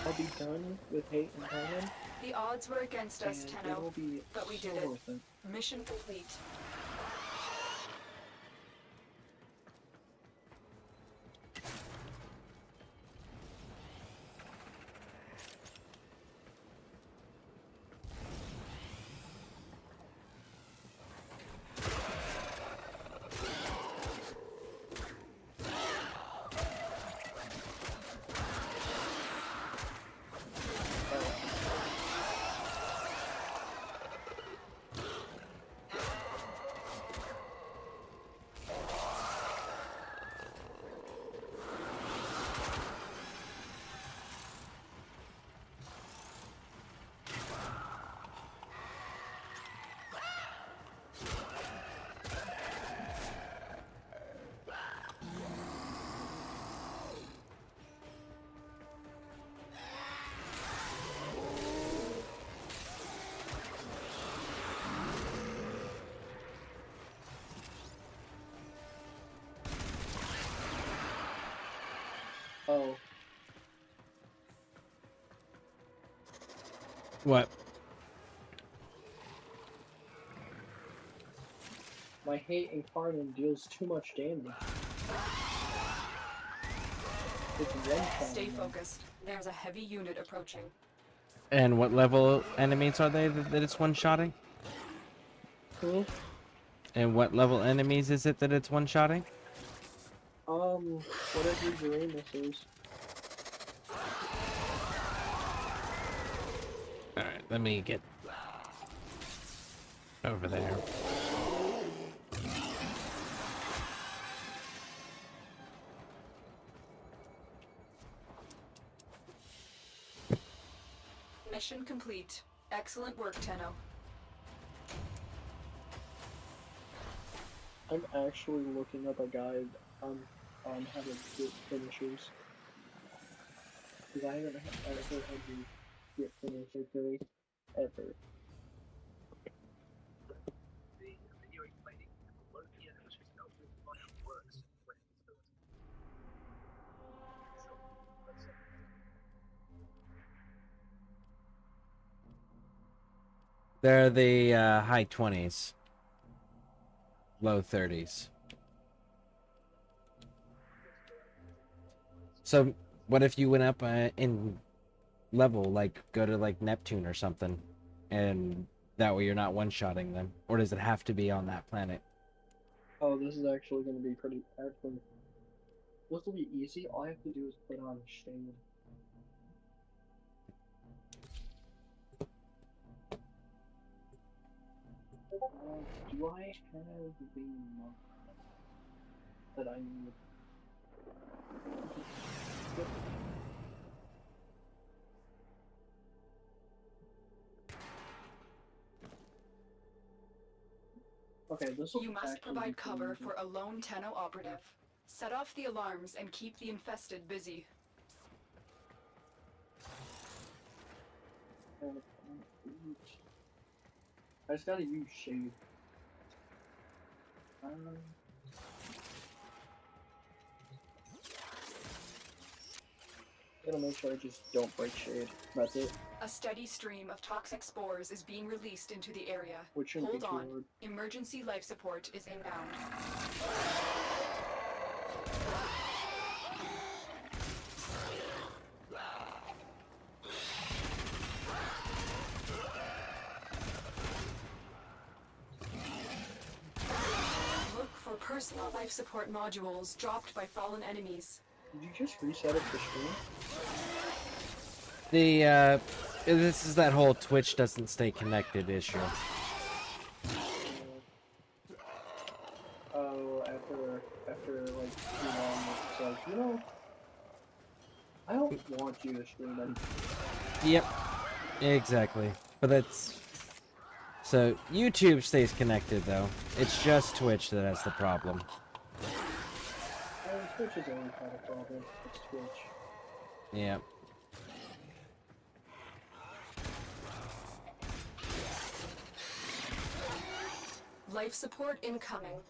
I'll be done with Hate and Thailand. The odds were against us, And Tenno, it'll be but we so did it. worth it. Mission complete. Oh. What? My Hate and Pardon deals too much damage. It's one-shot. Stay focused. There's a heavy unit approaching. And what level enemies are they that it's one-shotting? Cool. And what level enemies is it that it's one-shotting? Whatever your aim is. Alright, let me get over there. Mission complete. Excellent work, Tenno. I'm actually looking up a guide on how to get finishers. Because I haven't ever had to get finisher really ever. They're the high 20s. Low 30s. So, what if you went up in level, like go to like Neptune or something, and that way you're not one-shotting them? Or does it have to be on that planet? Oh, this is actually going to be pretty actually. This will be easy. All I have to do is put on Shade. Do I have the monk that I need? Okay, this will You must provide cover for a lone Tenno operative. Set off the alarms and keep the infested busy. I just gotta use shade. Gotta make sure I just don't break shade. That's it. A steady stream of toxic spores is being released into the area. Which shouldn't Hold be too on. hard. Emergency life support is inbound. Look for personal life support modules dropped by fallen enemies. Did you just reset it for stream? This is that whole Twitch doesn't stay connected issue. Oh, after like too long, it's like, you know, I don't want you to stream anything. Yep, exactly. But that's... So, YouTube stays connected, though. It's just Twitch that has the problem. Twitch is always had a problem. It's Twitch. Yeah. Life support incoming.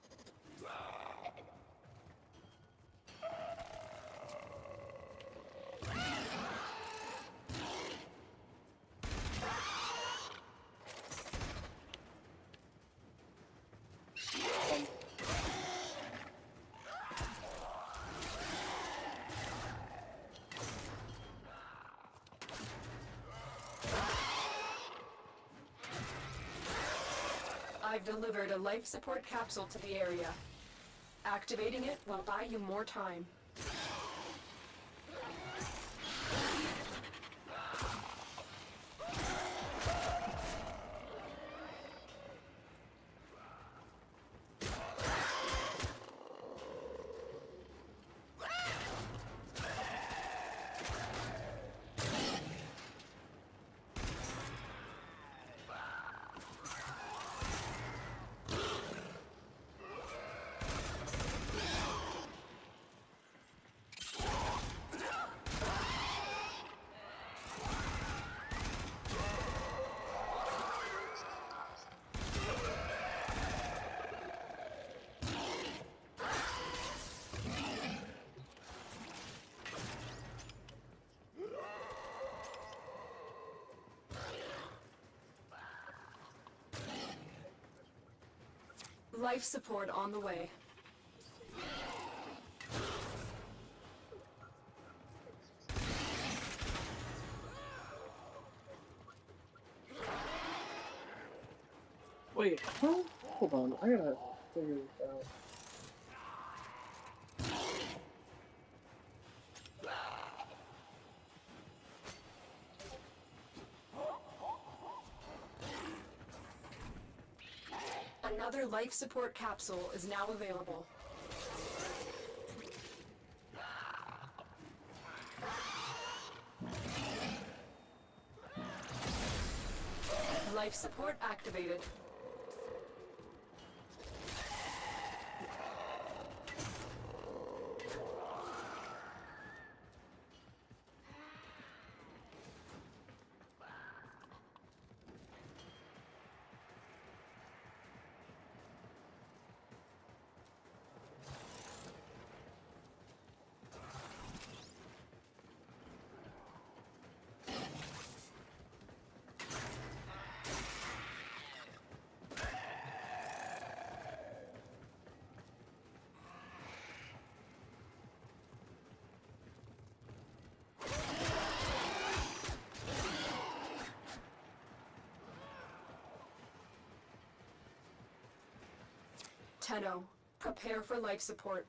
I've delivered a life support capsule to the area. Activating it will buy you more time. Life support on the way. Wait, huh? Hold on, I gotta figure this out. Another life support capsule is now available. Life support activated. Tenno, prepare for life support.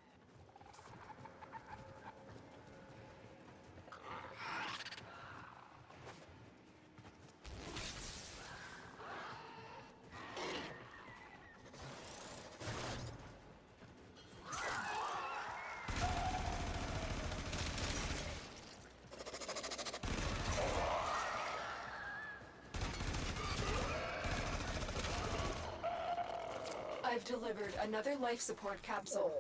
I've delivered another life support capsule.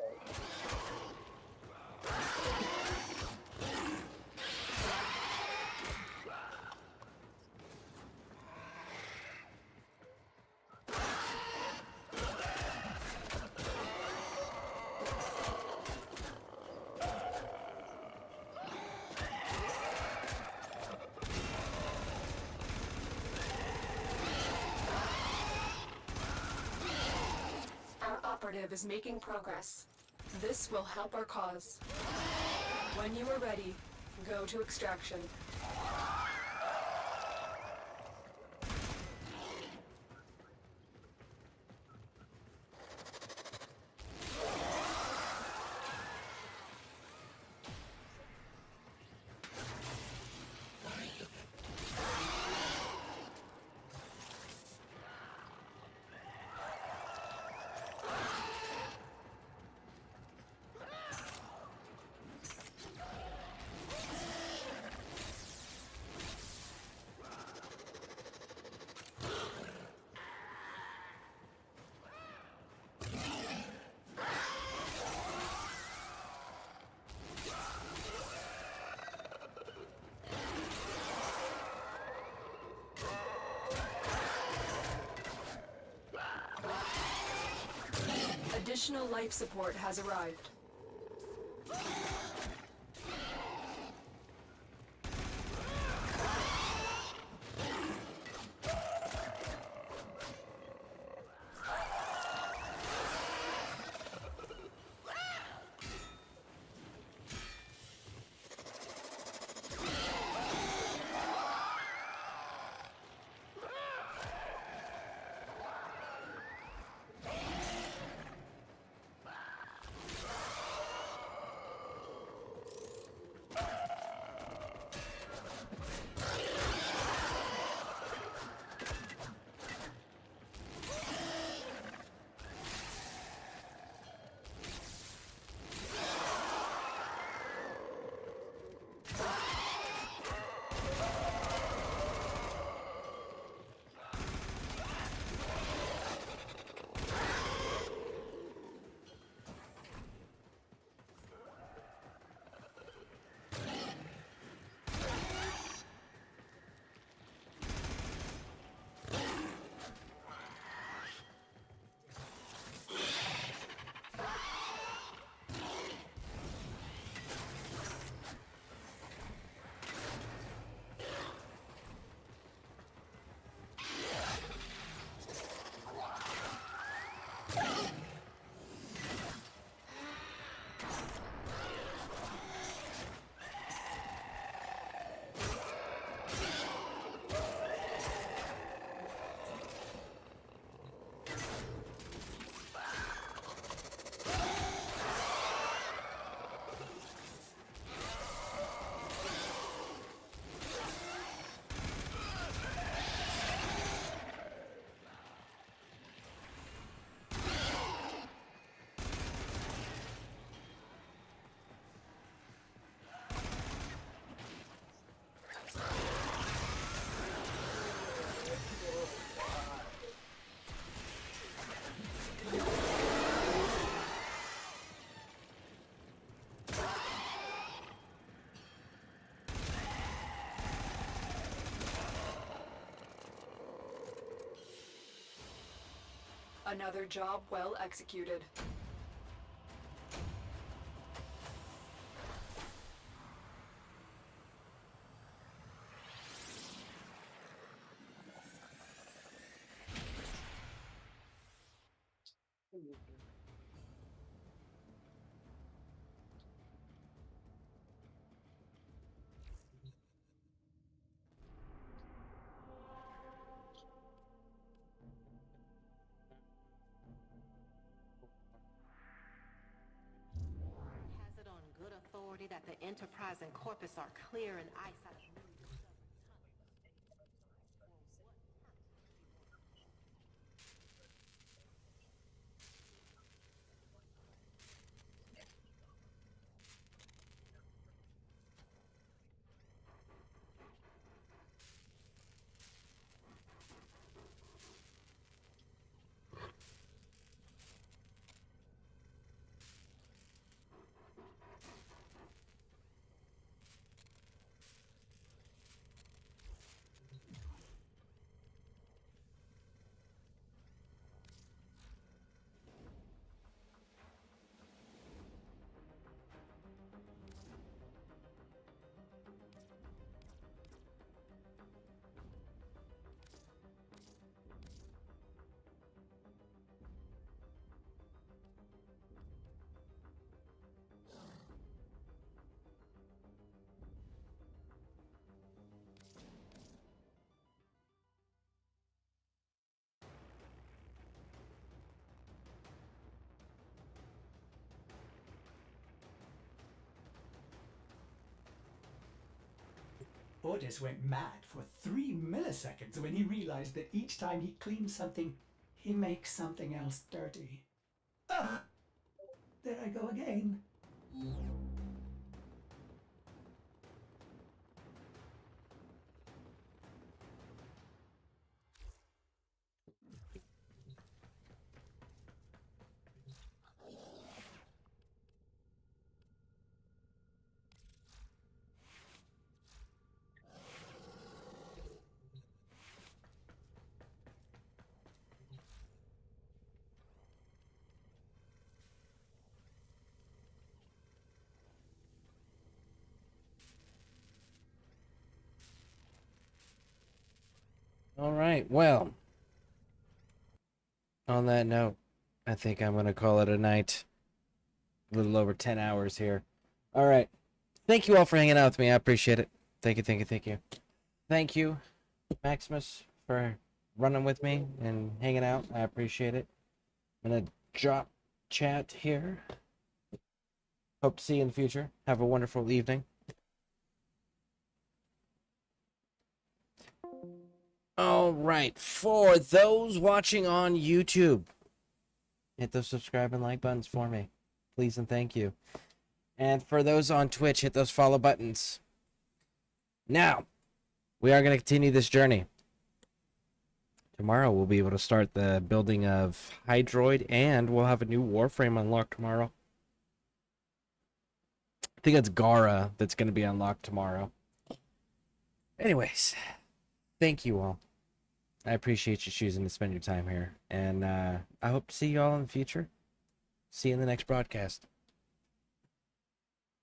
objective is making progress. This will help our cause. When you are ready, go to extraction. Additional life support has arrived. Another job well executed. Has it on good authority that the Enterprise and Corpus are clear in eyesight of Otis went mad for 3 milliseconds when he realized that each time he cleans something, he makes something else dirty. Ah! There I go again. All right, well, on that note, I think I'm going to call it a night. A little over 10 hours here. All right. Thank you all for hanging out with me. I appreciate it. Thank you, thank you, thank you. Thank you, Maximus, for running with me and hanging out. I appreciate it. I'm going to drop chat here. Hope to see you in the future. Have a wonderful evening. All right, for those watching on YouTube, hit those subscribe and like buttons for me, please and thank you. And for those on Twitch, hit those follow buttons. Now, we are going to continue this journey. Tomorrow, we'll be able to start the building of Hydroid, and we'll have a new Warframe unlocked tomorrow. I think it's Gara that's going to be unlocked tomorrow. Anyways, thank you all. I appreciate you choosing to spend your time here. And I hope to see you all in the future. See you in the next broadcast.